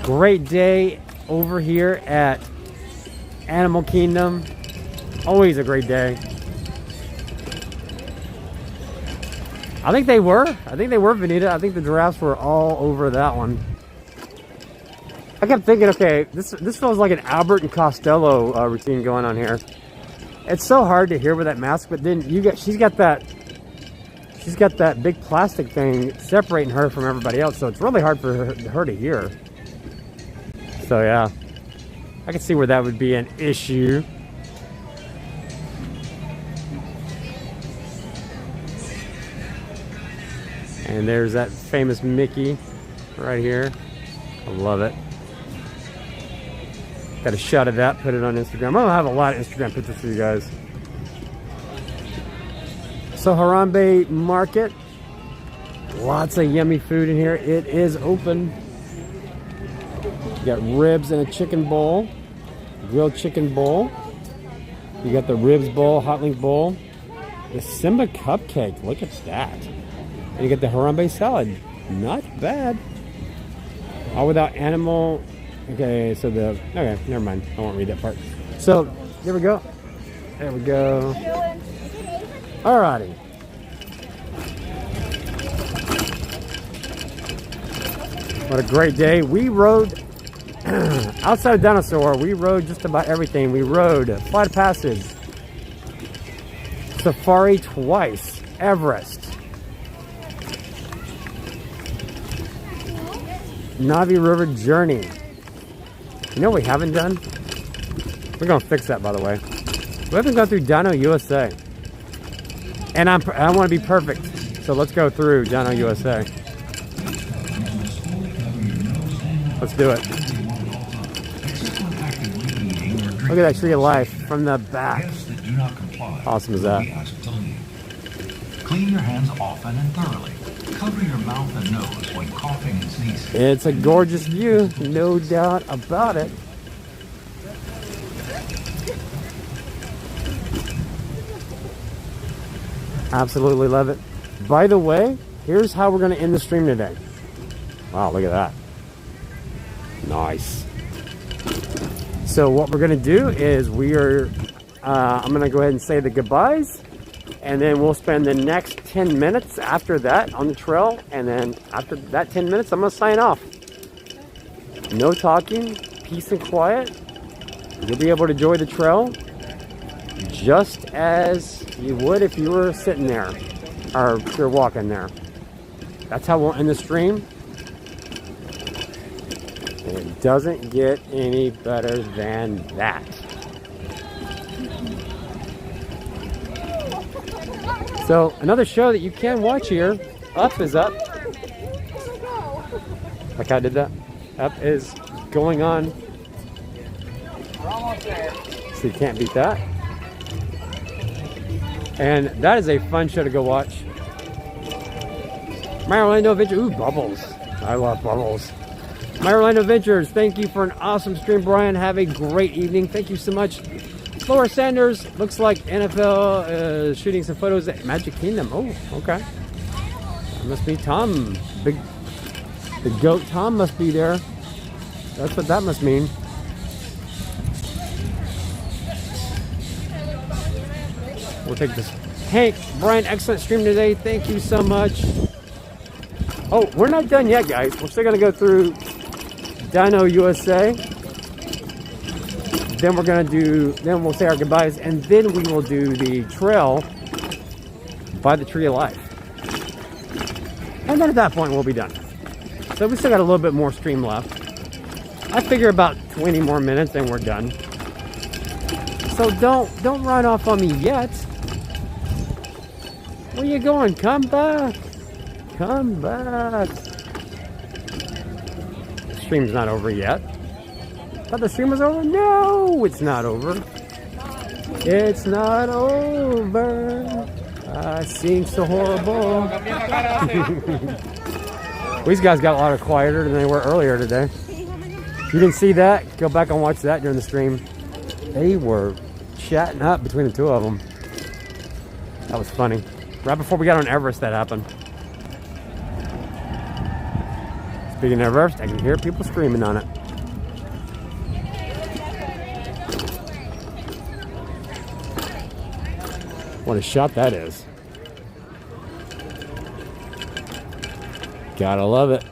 Great day over here at Animal Kingdom. Always a great day. I think they were. Vanita. I think the giraffes were all over that one. I kept thinking, okay, this feels like an Albert and Costello routine going on here. It's so hard to hear with that mask, but then she's got that big plastic thing separating her from everybody else, so it's really hard for her to hear. So yeah, I can see where that would be an issue. And there's that famous Mickey right here. I love it. Got a shot of that, put it on Instagram. I'm gonna have a lot of Instagram pictures for you guys. So Harambe Market, lots of yummy food in here. It is open. You got ribs in a chicken bowl, grilled chicken bowl. You got the ribs bowl, hot link bowl, the Simba cupcake. Look at that. And you got the Harambe salad. Not bad. All without animal. Okay, so okay, never mind. I won't read that part. So there we go. There we go. Alrighty. What a great day. We rode outside of Dinosaur. We rode just about everything. We rode Flight of Passage, Safari twice, Everest, Navi River Journey. You know what we haven't done? We're gonna fix that, by the way. We haven't gone through Dino USA. And I want to be perfect. So let's go through Dino USA. Let's do it. Look at that tree of life from the back. Awesome is that? Clean your hands often and thoroughly. Cover your mouth and nose when coughing and sneezing. It's a gorgeous view, no doubt about it. Absolutely love it. By the way, here's how we're going to end the stream today. Wow, look at that. Nice. So what we're going to do is I'm going to go ahead and say the goodbyes, and then we'll spend the next 10 minutes after that on the trail, and then after that 10 minutes, I'm going to sign off. No talking, peace and quiet. You'll be able to enjoy the trail just as you would if you were sitting there or if you're walking there. That's how we'll end the stream. And it doesn't get any better than that. So another show that you can watch here, Up is Up. Like I did that. Up is going on. We're almost there. So you can't beat that. And that is a fun show to go watch. My Orlando Adventure. Ooh, Bubbles. I love Bubbles. My Orlando Adventures, thank you for an awesome stream, Brian. Have a great evening. Thank you so much. Laura Sanders, looks like NFL shooting some photos at Magic Kingdom. Oh, okay. That must be Tom. The goat Tom must be there. That's what that must mean. We'll take this. Hank, Brian, excellent stream today. Thank you so much. Oh, we're not done yet, guys. We're still going to go through Dino USA. Then we're going to do, then we'll say our goodbyes, and then we will do the trail by the Tree of Life. And then at that point, we'll be done. So we still got a little bit more stream left. I figure about 20 more minutes and we're done. So don't run off on me yet. Where you going? Come back. Come back. The stream's not over yet. Thought the stream was over? No, it's not over. It's not over. I sing so horrible. These guys got a lot quieter than they were earlier today. If you didn't see that, go back and watch that during the stream. They were chatting up between the two of them. That was funny. Right before we got on Everest, that happened. Speaking of Everest, I can hear people screaming on it. What a shot that is. Gotta love it.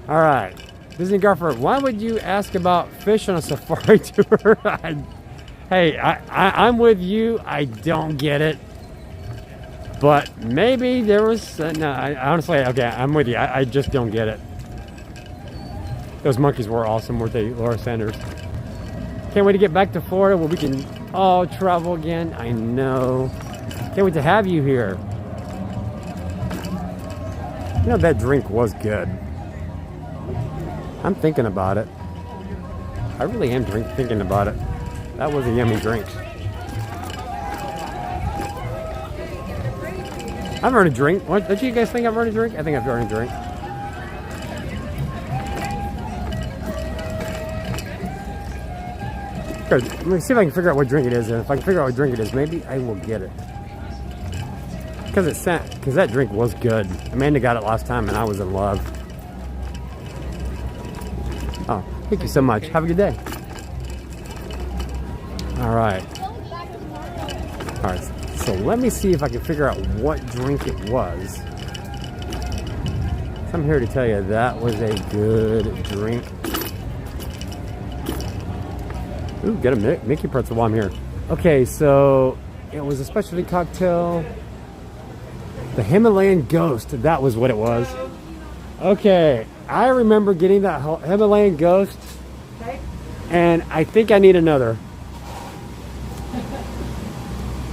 All right. Disney Garfer, why would you ask about fish on a safari tour? Hey, I'm with you. I don't get it. But maybe there was... no, honestly, okay, I'm with you. I just don't get it. Those monkeys were awesome, weren't they, Laura Sanders? Can't wait to get back to Florida where we can all travel again. I know. Can't wait to have you here. You know, that drink was good. I'm thinking about it. I really am thinking about it. That was a yummy drink. I've earned a drink. What, don't you guys think I've earned a drink? I think I've earned a drink. Good. Let me see if I can figure out what drink it is. And if I can figure out what drink it is, maybe I will get it. Because that drink was good. Amanda got it last time and I was in love. Oh, thank you so much. Have a good day. All right. All right. So let me see if I can figure out what drink it was. So I'm here to tell you that was a good drink. Ooh, get a Mickey pretzel while I'm here. Okay, so it was a specialty cocktail. The Himalayan Ghost, that was what it was. Okay, I remember getting that Himalayan Ghost, and I think I need another.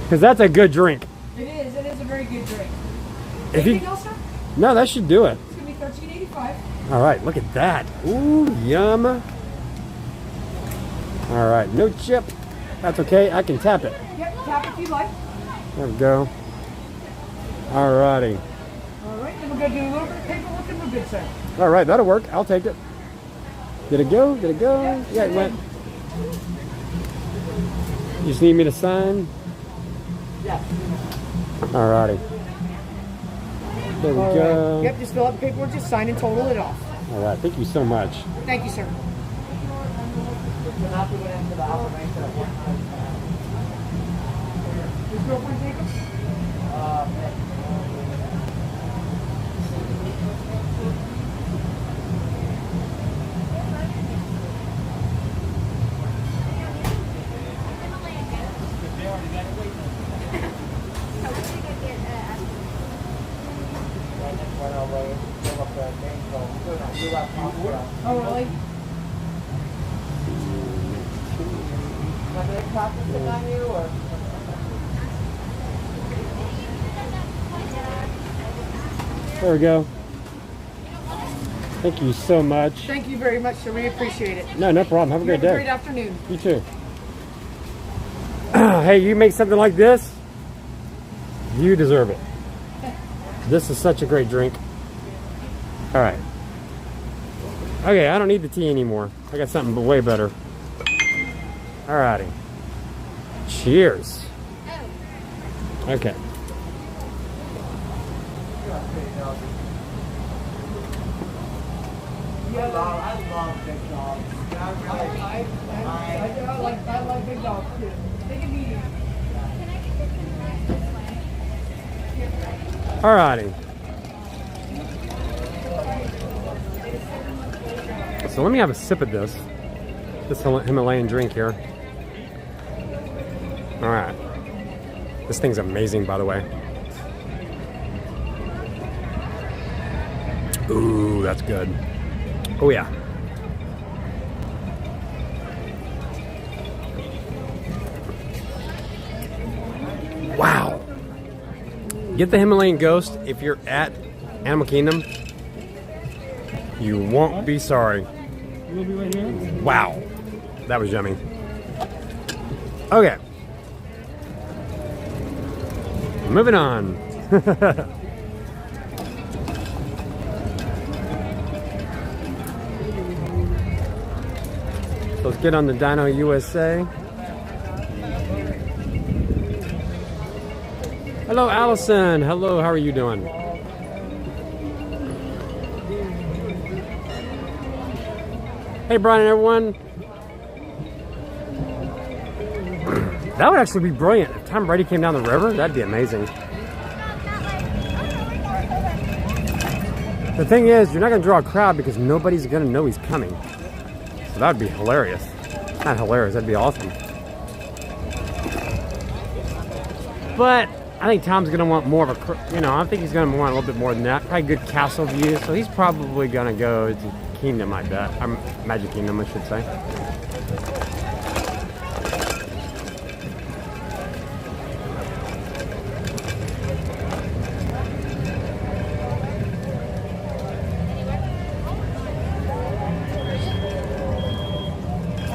Because that's a good drink. It is a very good drink. Anything else, sir? No, that should do it. It's going to be $13.85. All right, look at that. Ooh, yum. All right, no chip. That's okay, I can tap it. Yep, tap if you'd like. There we go. All righty. All right, then we're going to do a little bit of paperwork and we're good, sir. All right, that'll work. I'll take it. Did it go? Did it go? Yeah, it went. You just need me to sign? Yeah. All righty. There we go. Right. Yep, just fill out the paperwork, just sign and total it off. All right, thank you so much. Thank you, sir. Does girlfriend take them? Oh, really? Are they practicing on you, or? There we go. Thank you so much. Thank you very much, sir. We appreciate it. No problem. Have a great day. Have a great afternoon. You too. Hey, you make something like this, you deserve it. This is such a great drink. All right. Okay, I don't need the tea anymore. I got something way better. All righty. Cheers. Okay. I love big dogs. I like big dogs too. They can be. Alrighty. So let me have a sip of this Himalayan drink here. Alright. This thing's amazing, by the way. Ooh, that's good. Oh yeah. Wow. Get the Himalayan Ghost if you're at Animal Kingdom. You won't be sorry. Wow. That was yummy. Okay. Moving on. Let's get on the Dino USA. Hello, Allison. Hello, how are you doing? Hey, Brian and everyone. That would actually be brilliant. If Tom Brady came down the river, that'd be amazing. The thing is, you're not going to draw a crowd because nobody's going to know he's coming. So that would be hilarious. Not hilarious, that'd be awesome. But I think Tom's going to want more of a, you know, I think he's going to want a little bit more than that. Probably good castle view. So he's probably going to go to Kingdom, I bet. Magic Kingdom, I should say.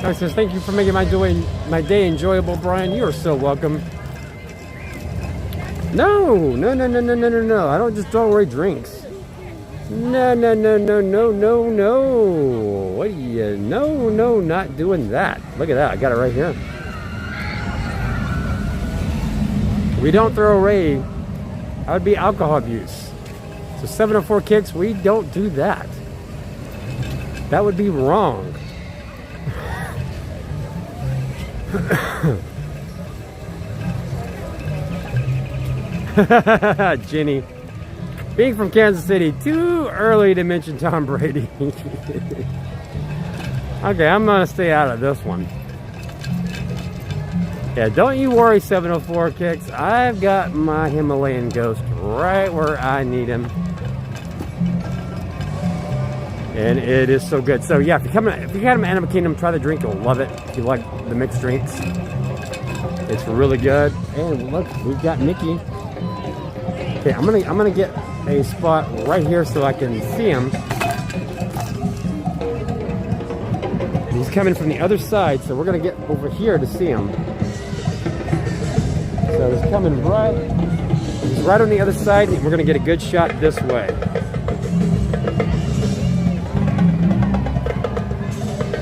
It says, thank you for making my day enjoyable, Brian. You are so welcome. No. I don't just throw away drinks. No. What do you? No, not doing that. Look at that. I got it right here. We don't throw away. That would be alcohol abuse. So 704 kicks, we don't do that. That would be wrong. Jenny, being from Kansas City, too early to mention Tom Brady. Okay, I'm gonna stay out of this one. Yeah, don't you worry, 704 kicks. I've got my Himalayan ghost right where I need him. And it is so good. So yeah, if you got him Animal Kingdom, try the drink. You'll love it. If you like the mixed drinks, it's really good. And look, we've got Mickey. Okay, I'm gonna get a spot right here so I can see him. He's coming from the other side, so we're gonna get over here to see him. So he's coming right. He's right on the other side, and we're gonna get a good shot this way.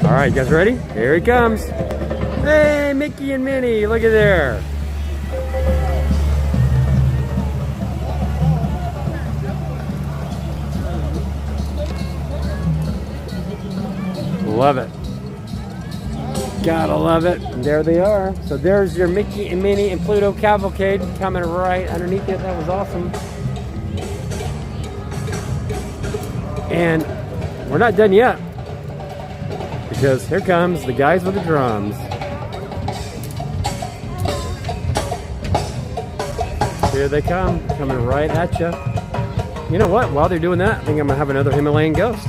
All right, you guys ready? Here he comes. Hey, Mickey and Minnie, look at there. Love it. Gotta love it. And there they are. So there's your Mickey and Minnie and Pluto cavalcade coming right underneath it. That was awesome. And we're not done yet, because here comes the guys with the drums. Here they come, coming right at you. You know what? While they're doing that, I think I'm gonna have another Himalayan ghost.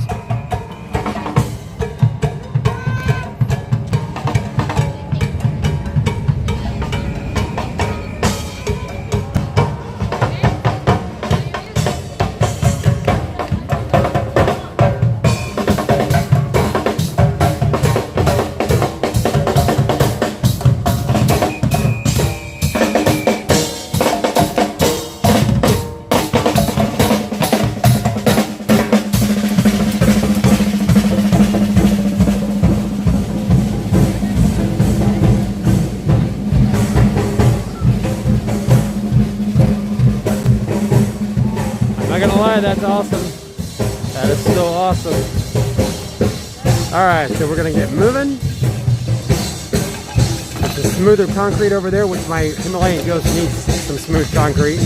That's awesome. That is so awesome. Alright, so we're going to get moving. There's a smoother concrete over there, which my Himalayan ghost needs some smooth concrete.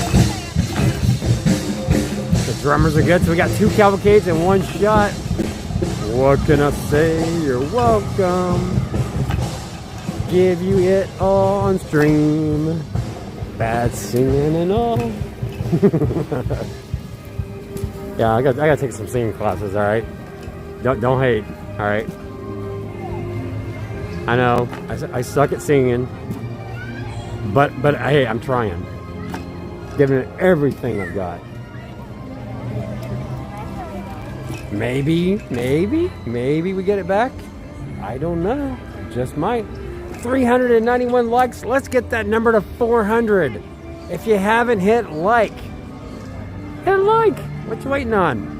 The drummers are good, so we got 2 cavalcades in one shot. What can I say? You're welcome. Give you it all on stream. Bad singing and all. Yeah, I gotta take some singing classes, alright? Don't hate, alright? I know, I suck at singing, but hey, I'm trying. Giving it everything I've got. Maybe we get it back. I don't know, just might. 391 likes, let's get that number to 400. If you haven't hit like, hit like. What you waiting on?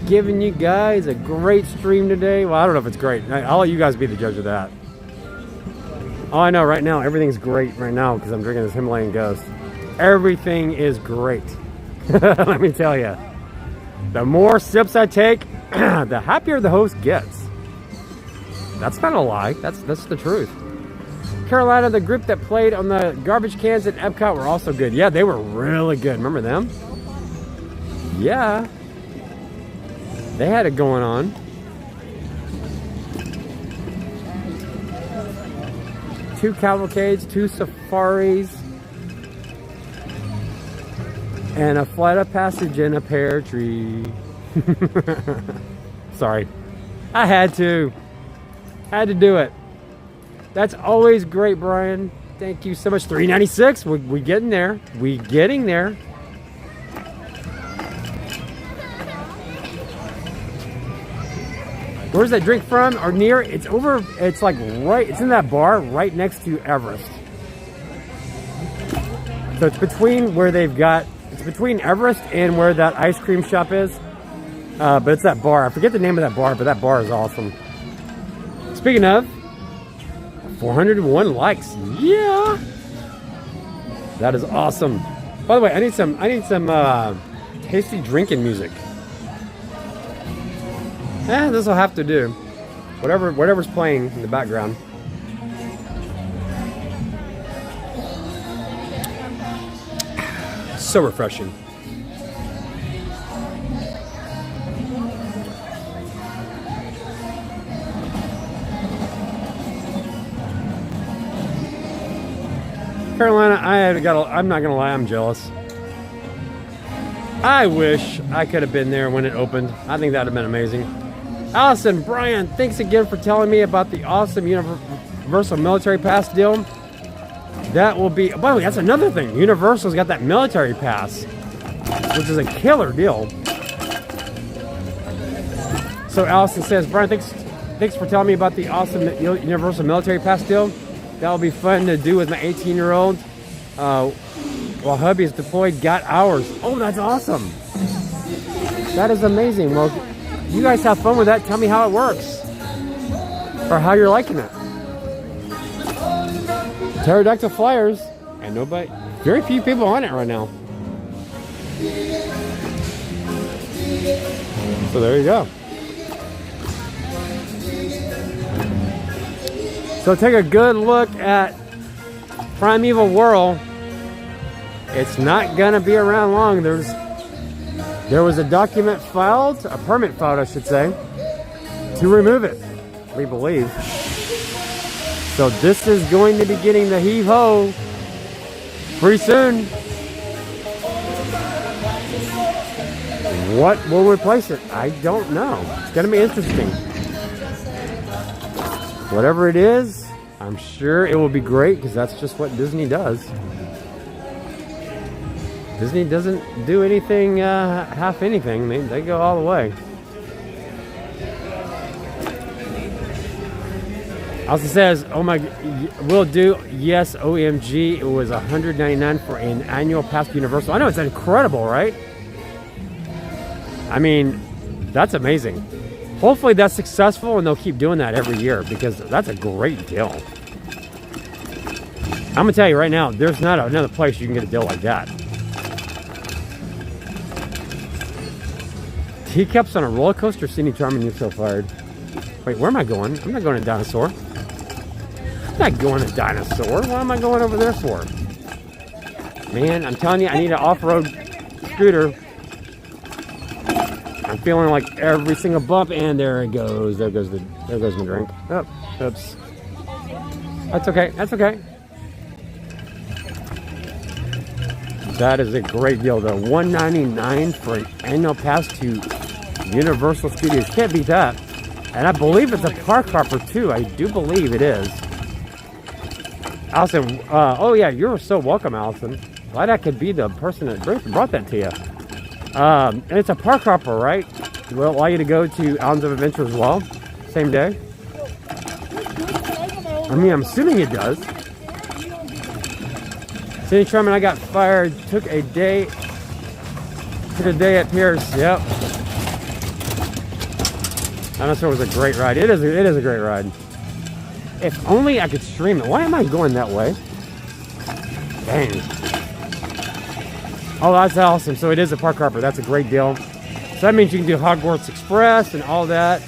Giving you guys a great stream today. Well, I don't know if it's great. I'll let you guys be the judge of that. All I know right now, everything's great right now because I'm drinking this Himalayan Ghost. Everything is great. Let me tell you. The more sips I take, the happier the host gets. That's not a lie. That's the truth. Carolina, the group that played on the garbage cans at Epcot were also good. Yeah, they were really good. Remember them? Yeah. They had it going on. 2 cavalcades, 2 safaris, and a flight of passage in a pear tree. Sorry. I had to do it. That's always great, Brian. Thank you so much. $3.96. We getting there. We getting there. Where's that drink from? Or near? It's over. It's like right. It's in that bar right next to Everest. So it's between where they've got. It's between Everest and where that ice cream shop is. But it's that bar. I forget the name of that bar, but that bar is awesome. Speaking of, 401 likes. Yeah, that is awesome. By the way, I need some tasty drinking music. This will have to do. Whatever's playing in the background. So refreshing. Carolina, I'm not gonna lie, I'm jealous. I wish I could have been there when it opened. I think that would have been amazing. Allison, Brian, thanks again for telling me about the awesome Universal Military Pass deal. That will be, by the way, that's another thing. Universal's got that military pass, which is a killer deal. So Allison says, Brian, thanks for telling me about the awesome Universal Military Pass deal. That'll be fun to do with my 18-year-old. While hubby is deployed, got ours. Oh, that's awesome. That is amazing. Well, you guys have fun with that. Tell me how it works. Or how you're liking it. Pterodactyl flyers. And very few people on it right now. So there you go. So take a good look at Primeval Whirl. It's not gonna be around long. There was a document filed, a permit filed, I should say, to remove it, we believe. So this is going to be getting the heave-ho pretty soon. What will replace it? I don't know. It's gonna be interesting. Whatever it is, I'm sure it will be great because that's just what Disney does. Disney doesn't do anything, half anything. They go all the way. Also says, oh my, will do. Yes, OMG. It was $199 for an annual pass to Universal. I know, it's incredible, right? I mean, that's amazing. Hopefully that's successful and they'll keep doing that every year because that's a great deal. I'm gonna tell you right now, there's not another place you can get a deal like that. Teacups on a roller coaster, Cindy Charming, you're so fired. Wait, where am I going? I'm not going to Dinosaur. I'm not going to Dinosaur. What am I going over there for? Man, I'm telling you, I need an off-road scooter. I'm feeling like every single bump, and there it goes. There goes my drink. Oh, oops. That's okay. That's okay. That is a great deal, though. $199 for an annual pass to Universal Studios. Can't beat that. And I believe it's a park hopper, too. I do believe it is. Allison, oh yeah, you're so welcome, Allison. Glad I could be the person that brought that to you. And it's a park hopper, right? Will allow you to go to Islands of Adventure as well, same day. I mean, I'm assuming it does. Cindy Sherman, I got fired. Took a day at Pierce. Yep. Dinosaur was a great ride. It is a great ride. If only I could stream it. Why am I going that way? Dang. Oh, that's awesome. So it is a park hopper. That's a great deal. So that means you can do Hogwarts Express and all that.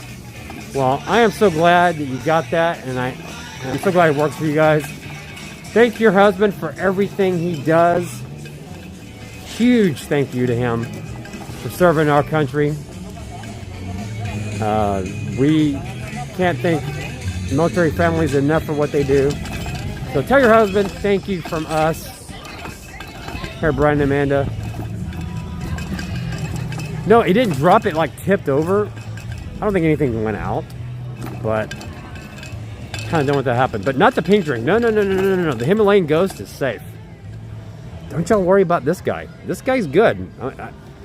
Well, I am so glad that you got that, and I'm so glad it works for you guys. Thank your husband for everything he does. Huge thank you to him for serving our country. We can't thank military families enough for what they do. So tell your husband thank you from us here, Brian and Amanda. No, he didn't drop it like tipped over. I don't think anything went out, but kind of don't want that to happen. But not the pink drink. No. The Himalayan Ghost is safe. Don't y'all worry about this guy. This guy's good.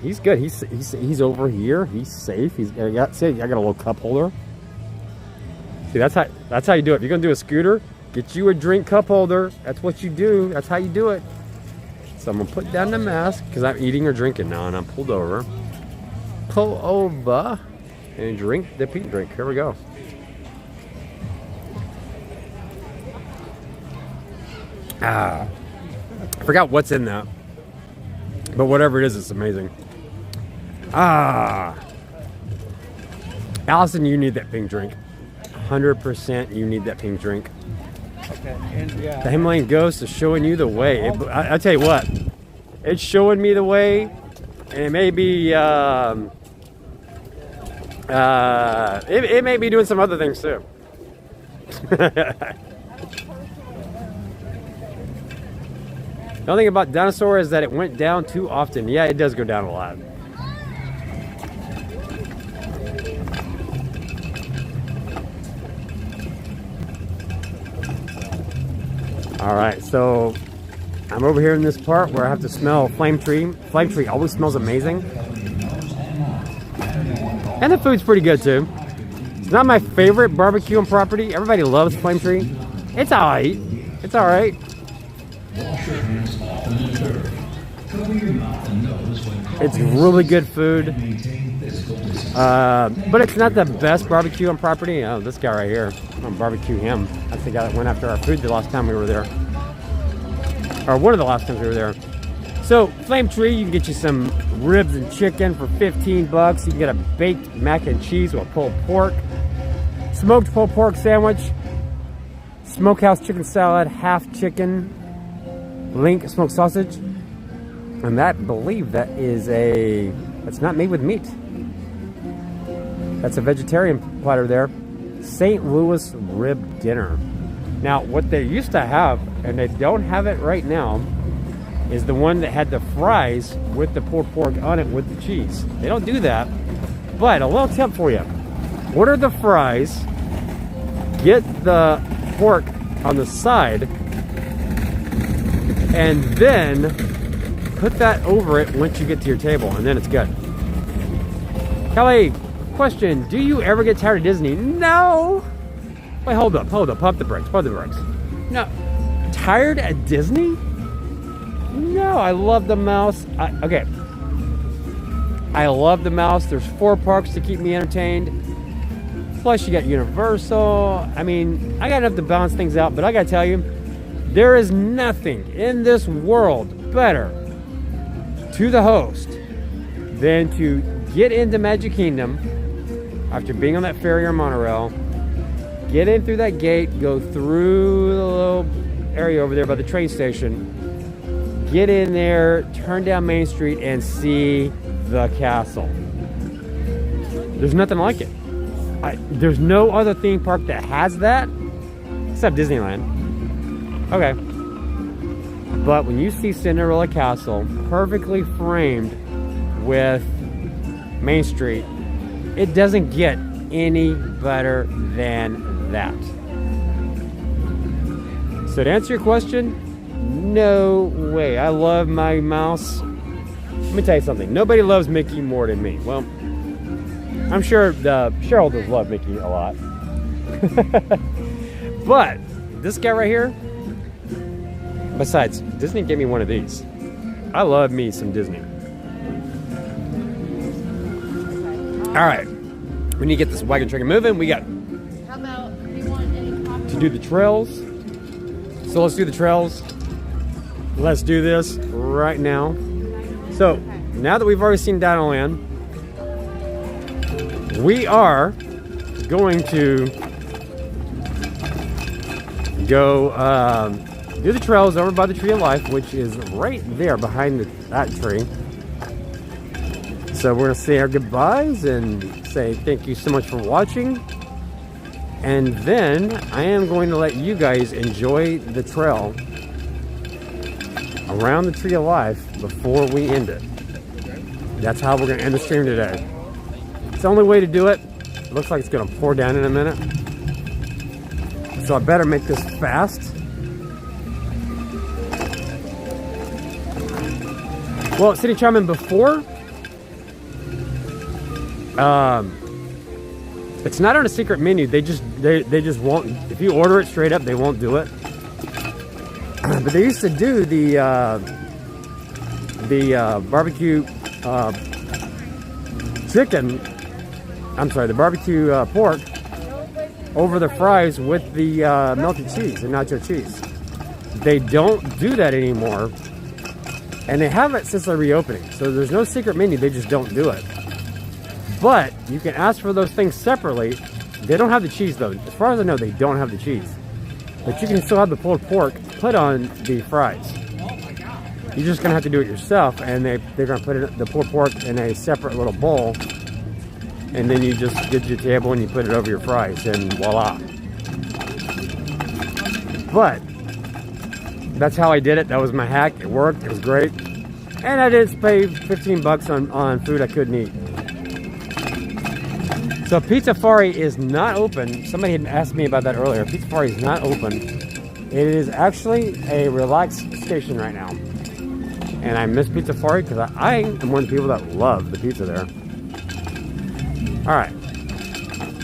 He's good. He's over here. He's safe. I got a little cup holder. See, that's how you do it. If you're gonna do a scooter, get you a drink cup holder. That's what you do. That's how you do it. So I'm gonna put down the mask because I'm eating or drinking now, and I'm pulled over. Pull over and drink the pink drink. Here we go. I forgot what's in that, but whatever it is, it's amazing. Allison, you need that pink drink. 100% you need that pink drink. Okay. And yeah. The Himalayan Ghost is showing you the way. I tell you what, it's showing me the way, and it may be it may be doing some other things too. The only thing about dinosaur is that it went down too often. Yeah, it does go down a lot. All right, so I'm over here in this part where I have to smell flame tree. Flame tree always smells amazing. And the food's pretty good too. It's not my favorite barbecue and property. Everybody loves flame tree. It's all right. It's all right. It's really good food. But it's not the best barbecue on property. Oh, this guy right here. I'm gonna barbecue him. That's the guy that went after our food the last time we were there. Or one of the last times we were there. So, Flame Tree, you can get you some ribs and chicken for 15 bucks. You can get a baked mac and cheese with pulled pork, smoked pulled pork sandwich, smokehouse chicken salad, half chicken, link smoked sausage. And I believe that is that's not made with meat. That's a vegetarian platter there. St. Louis rib dinner. Now, what they used to have, and they don't have it right now, is the one that had the fries with the pulled pork on it with the cheese. They don't do that, but a little tip for you. Order the fries, get the pork on the side, and then put that over it once you get to your table, and then it's good. Kelly, question, do you ever get tired of Disney? No. Wait, hold up. Pump the brakes. No. Tired at Disney? No, I love the mouse. Okay. I love the mouse. There's 4 parks to keep me entertained. Plus, you got Universal. I mean, I got enough to balance things out, but I gotta tell you, there is nothing in this world better to the host than to get into Magic Kingdom after being on that ferry or monorail, get in through that gate, go through the little area over there by the train station, get in there, turn down Main Street, and see the castle. There's nothing like it. There's no other theme park that has that, except Disneyland. Okay. But when you see Cinderella Castle perfectly framed with Main Street, it doesn't get any better than that. So to answer your question, no way. I love my mouse. Let me tell you something. Nobody loves Mickey more than me. Well, I'm sure the shareholders love Mickey a lot. But this guy right here, besides, Disney gave me one of these. I love me some Disney. All right, we need to get this wagon train moving. We got to do the trails. So let's do the trails. Let's do this right now. So now that we've already seen Dinoland, we are going to go do the trails over by the Tree of Life, which is right there behind that tree. So we're going to say our goodbyes and say thank you so much for watching. And then I am going to let you guys enjoy the trail around the Tree of Life before we end it. That's how we're going to end the stream today. It's the only way to do it. It looks like it's going to pour down in a minute. So I better make this fast. Well, City Charmin, before, it's not on a secret menu. They just won't. If you order it straight up, they won't do it. But they used to do the barbecue chicken. I'm sorry, the barbecue pork over the fries with the melted cheese and nacho cheese. They don't do that anymore, and they haven't since the reopening. So there's no secret menu. They just don't do it. But you can ask for those things separately. They don't have the cheese though. As far as I know, they don't have the cheese. But you can still have the pulled pork put on the fries. You're just gonna have to do it yourself, and they're gonna put the pulled pork in a separate little bowl, and then you just get to your table and you put it over your fries, and voila. But that's how I did it. That was my hack. It worked. It was great, and I didn't pay 15 bucks on food I couldn't eat. So Pizzafari is not open. Somebody had asked me about that earlier. Pizzafari is not open. It is actually a relaxed station right now. And I miss Pizzafari because I am one of the people that love the pizza there. Alright.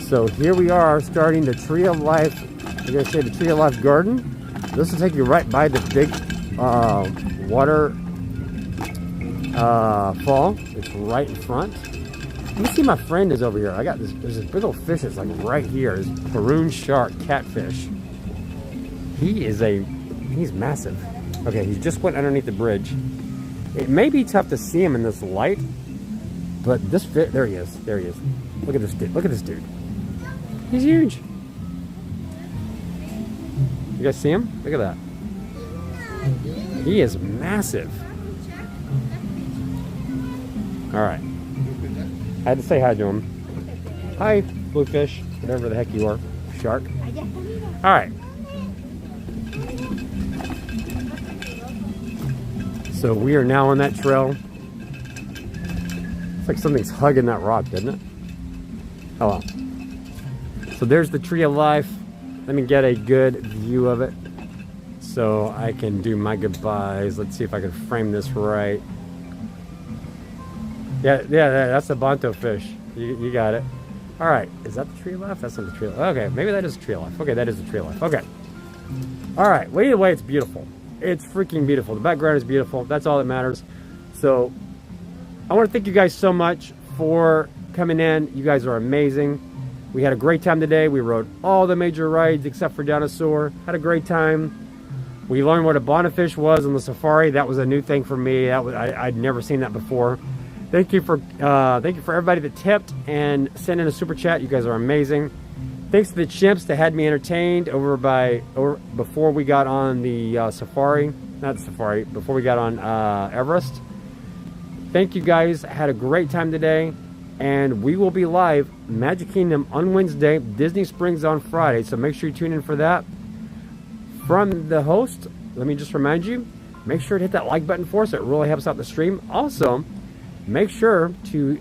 So here we are starting the Tree of Life. We're going to say the Tree of Life Garden. This will take you right by the big water fall. It's right in front. Let me see, my friend is over here. I got this. There's this big old fish that's like right here. This maroon shark catfish. He's massive. Okay, he just went underneath the bridge. It may be tough to see him in this light, but this fish, there he is. There he is. Look at this dude. Look at this dude. He's huge. You guys see him? Look at that. He is massive. All right. I had to say hi to him. Hi, bluefish, whatever the heck you are, shark. All right. So we are now on that trail. It's like something's hugging that rock, doesn't it? Oh well. So there's the Tree of Life. Let me get a good view of it so I can do my goodbyes. Let's see if I can frame this right. Yeah, that's a Bonto fish. You got it. All right, is that the Tree of Life? That's not the Tree of Life. Okay, maybe that is the Tree of Life. Okay, that is the Tree of Life. Okay. All right, well, either way, it's beautiful. It's freaking beautiful. The background is beautiful. That's all that matters. So I want to thank you guys so much for coming in. You guys are amazing. We had a great time today. We rode all the major rides except for Dinosaur. Had a great time. We learned what a bonnefish was on the safari. That was a new thing for me. I'd never seen that before. Thank you for everybody that tipped and sent in a super chat. You guys are amazing. Thanks to the chimps that had me entertained before we got on the safari. Not safari, before we got on Everest. Thank you guys. I had a great time today. And we will be live Magic Kingdom on Wednesday, Disney Springs on Friday. So make sure you tune in for that. From the host, let me just remind you, make sure to hit that like button for us. It really helps out the stream. Also, make sure to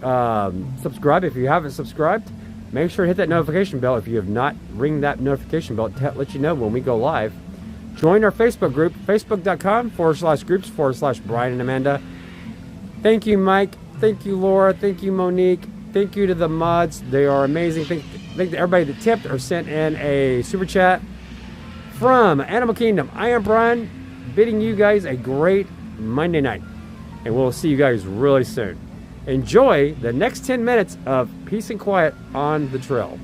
subscribe if you haven't subscribed. Make sure to hit that notification bell if you have not. Ring that notification bell to let you know when we go live. Join our Facebook group, facebook.com/groups/Brian and Amanda. Thank you, Mike. Thank you, Laura. Thank you, Monique. Thank you to the mods. They are amazing. Thank to everybody that tipped or sent in a super chat. From Animal Kingdom, I am Brian, bidding you guys a great Monday night. And we'll see you guys really soon. Enjoy the next 10 minutes of peace and quiet on the trail.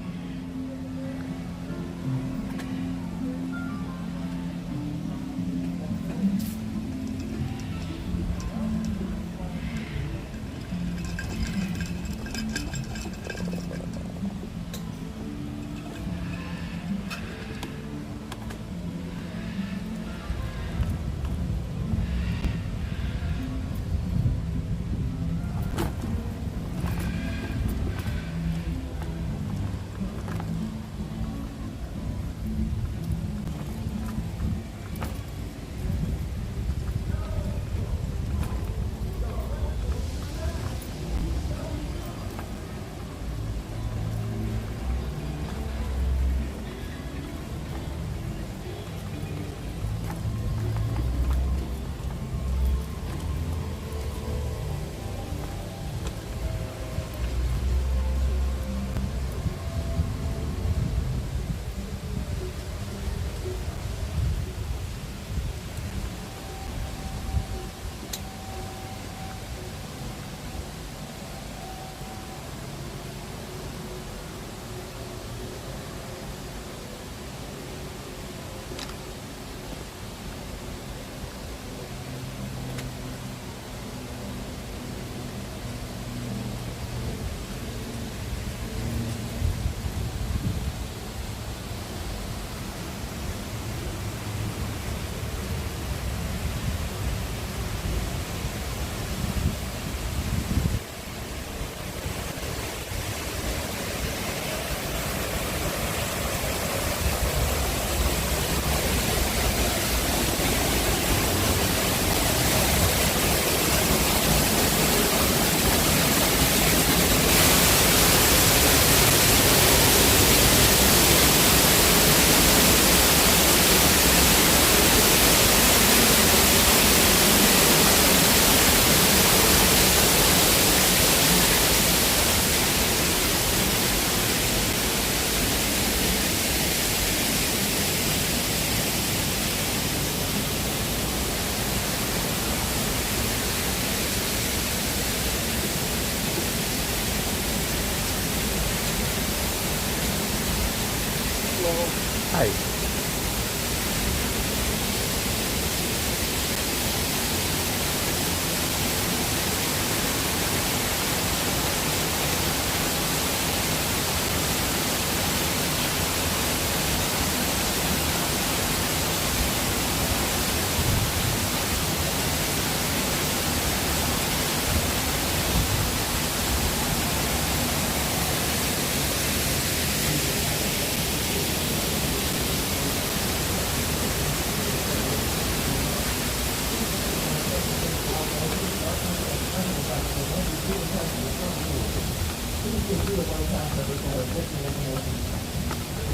Hi.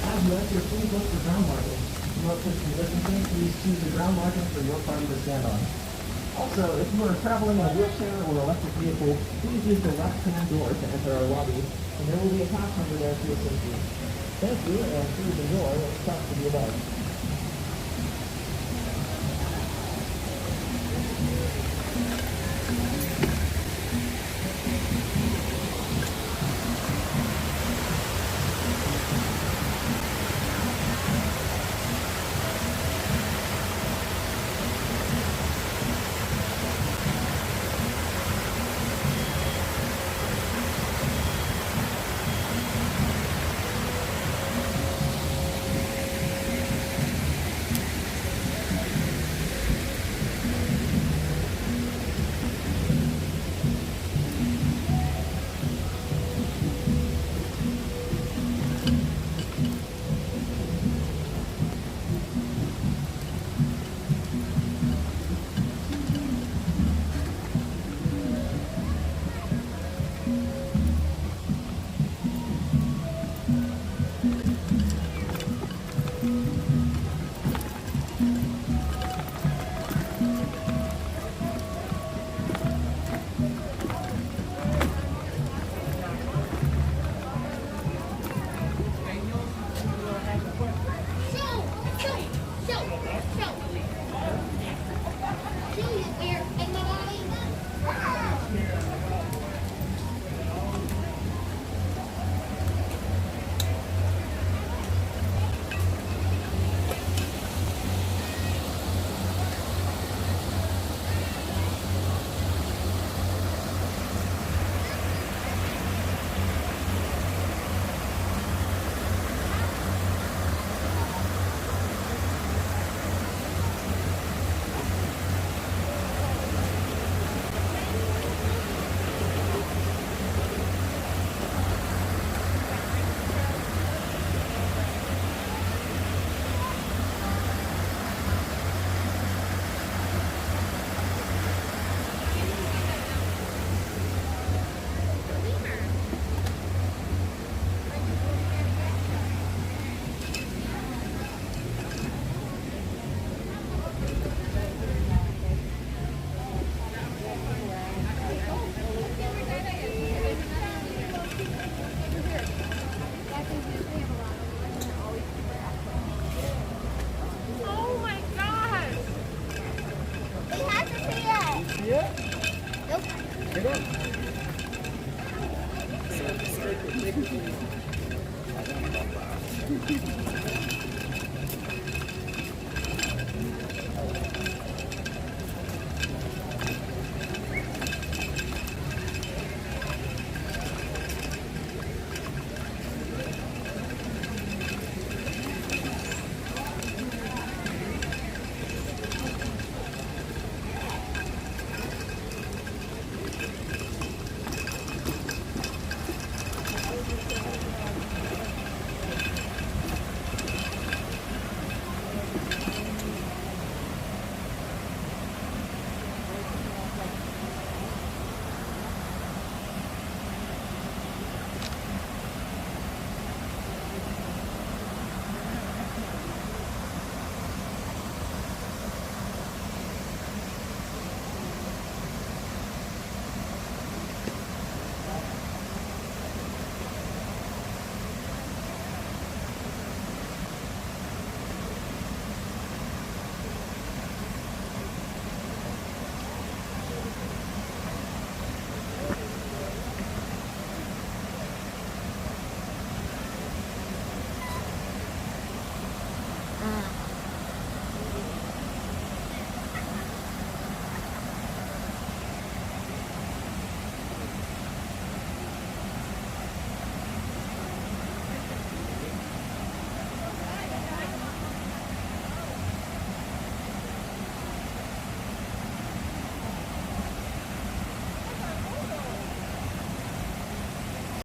As you enter, please look for ground markings. You want to listen to, please choose the ground marking for your party to stand on. Also, if you are traveling in a wheelchair or electric vehicle, please use the left-hand door to enter our lobby, and there will be a pass number there to assist you. Thank you, and please enjoy what's about to be about. Get up.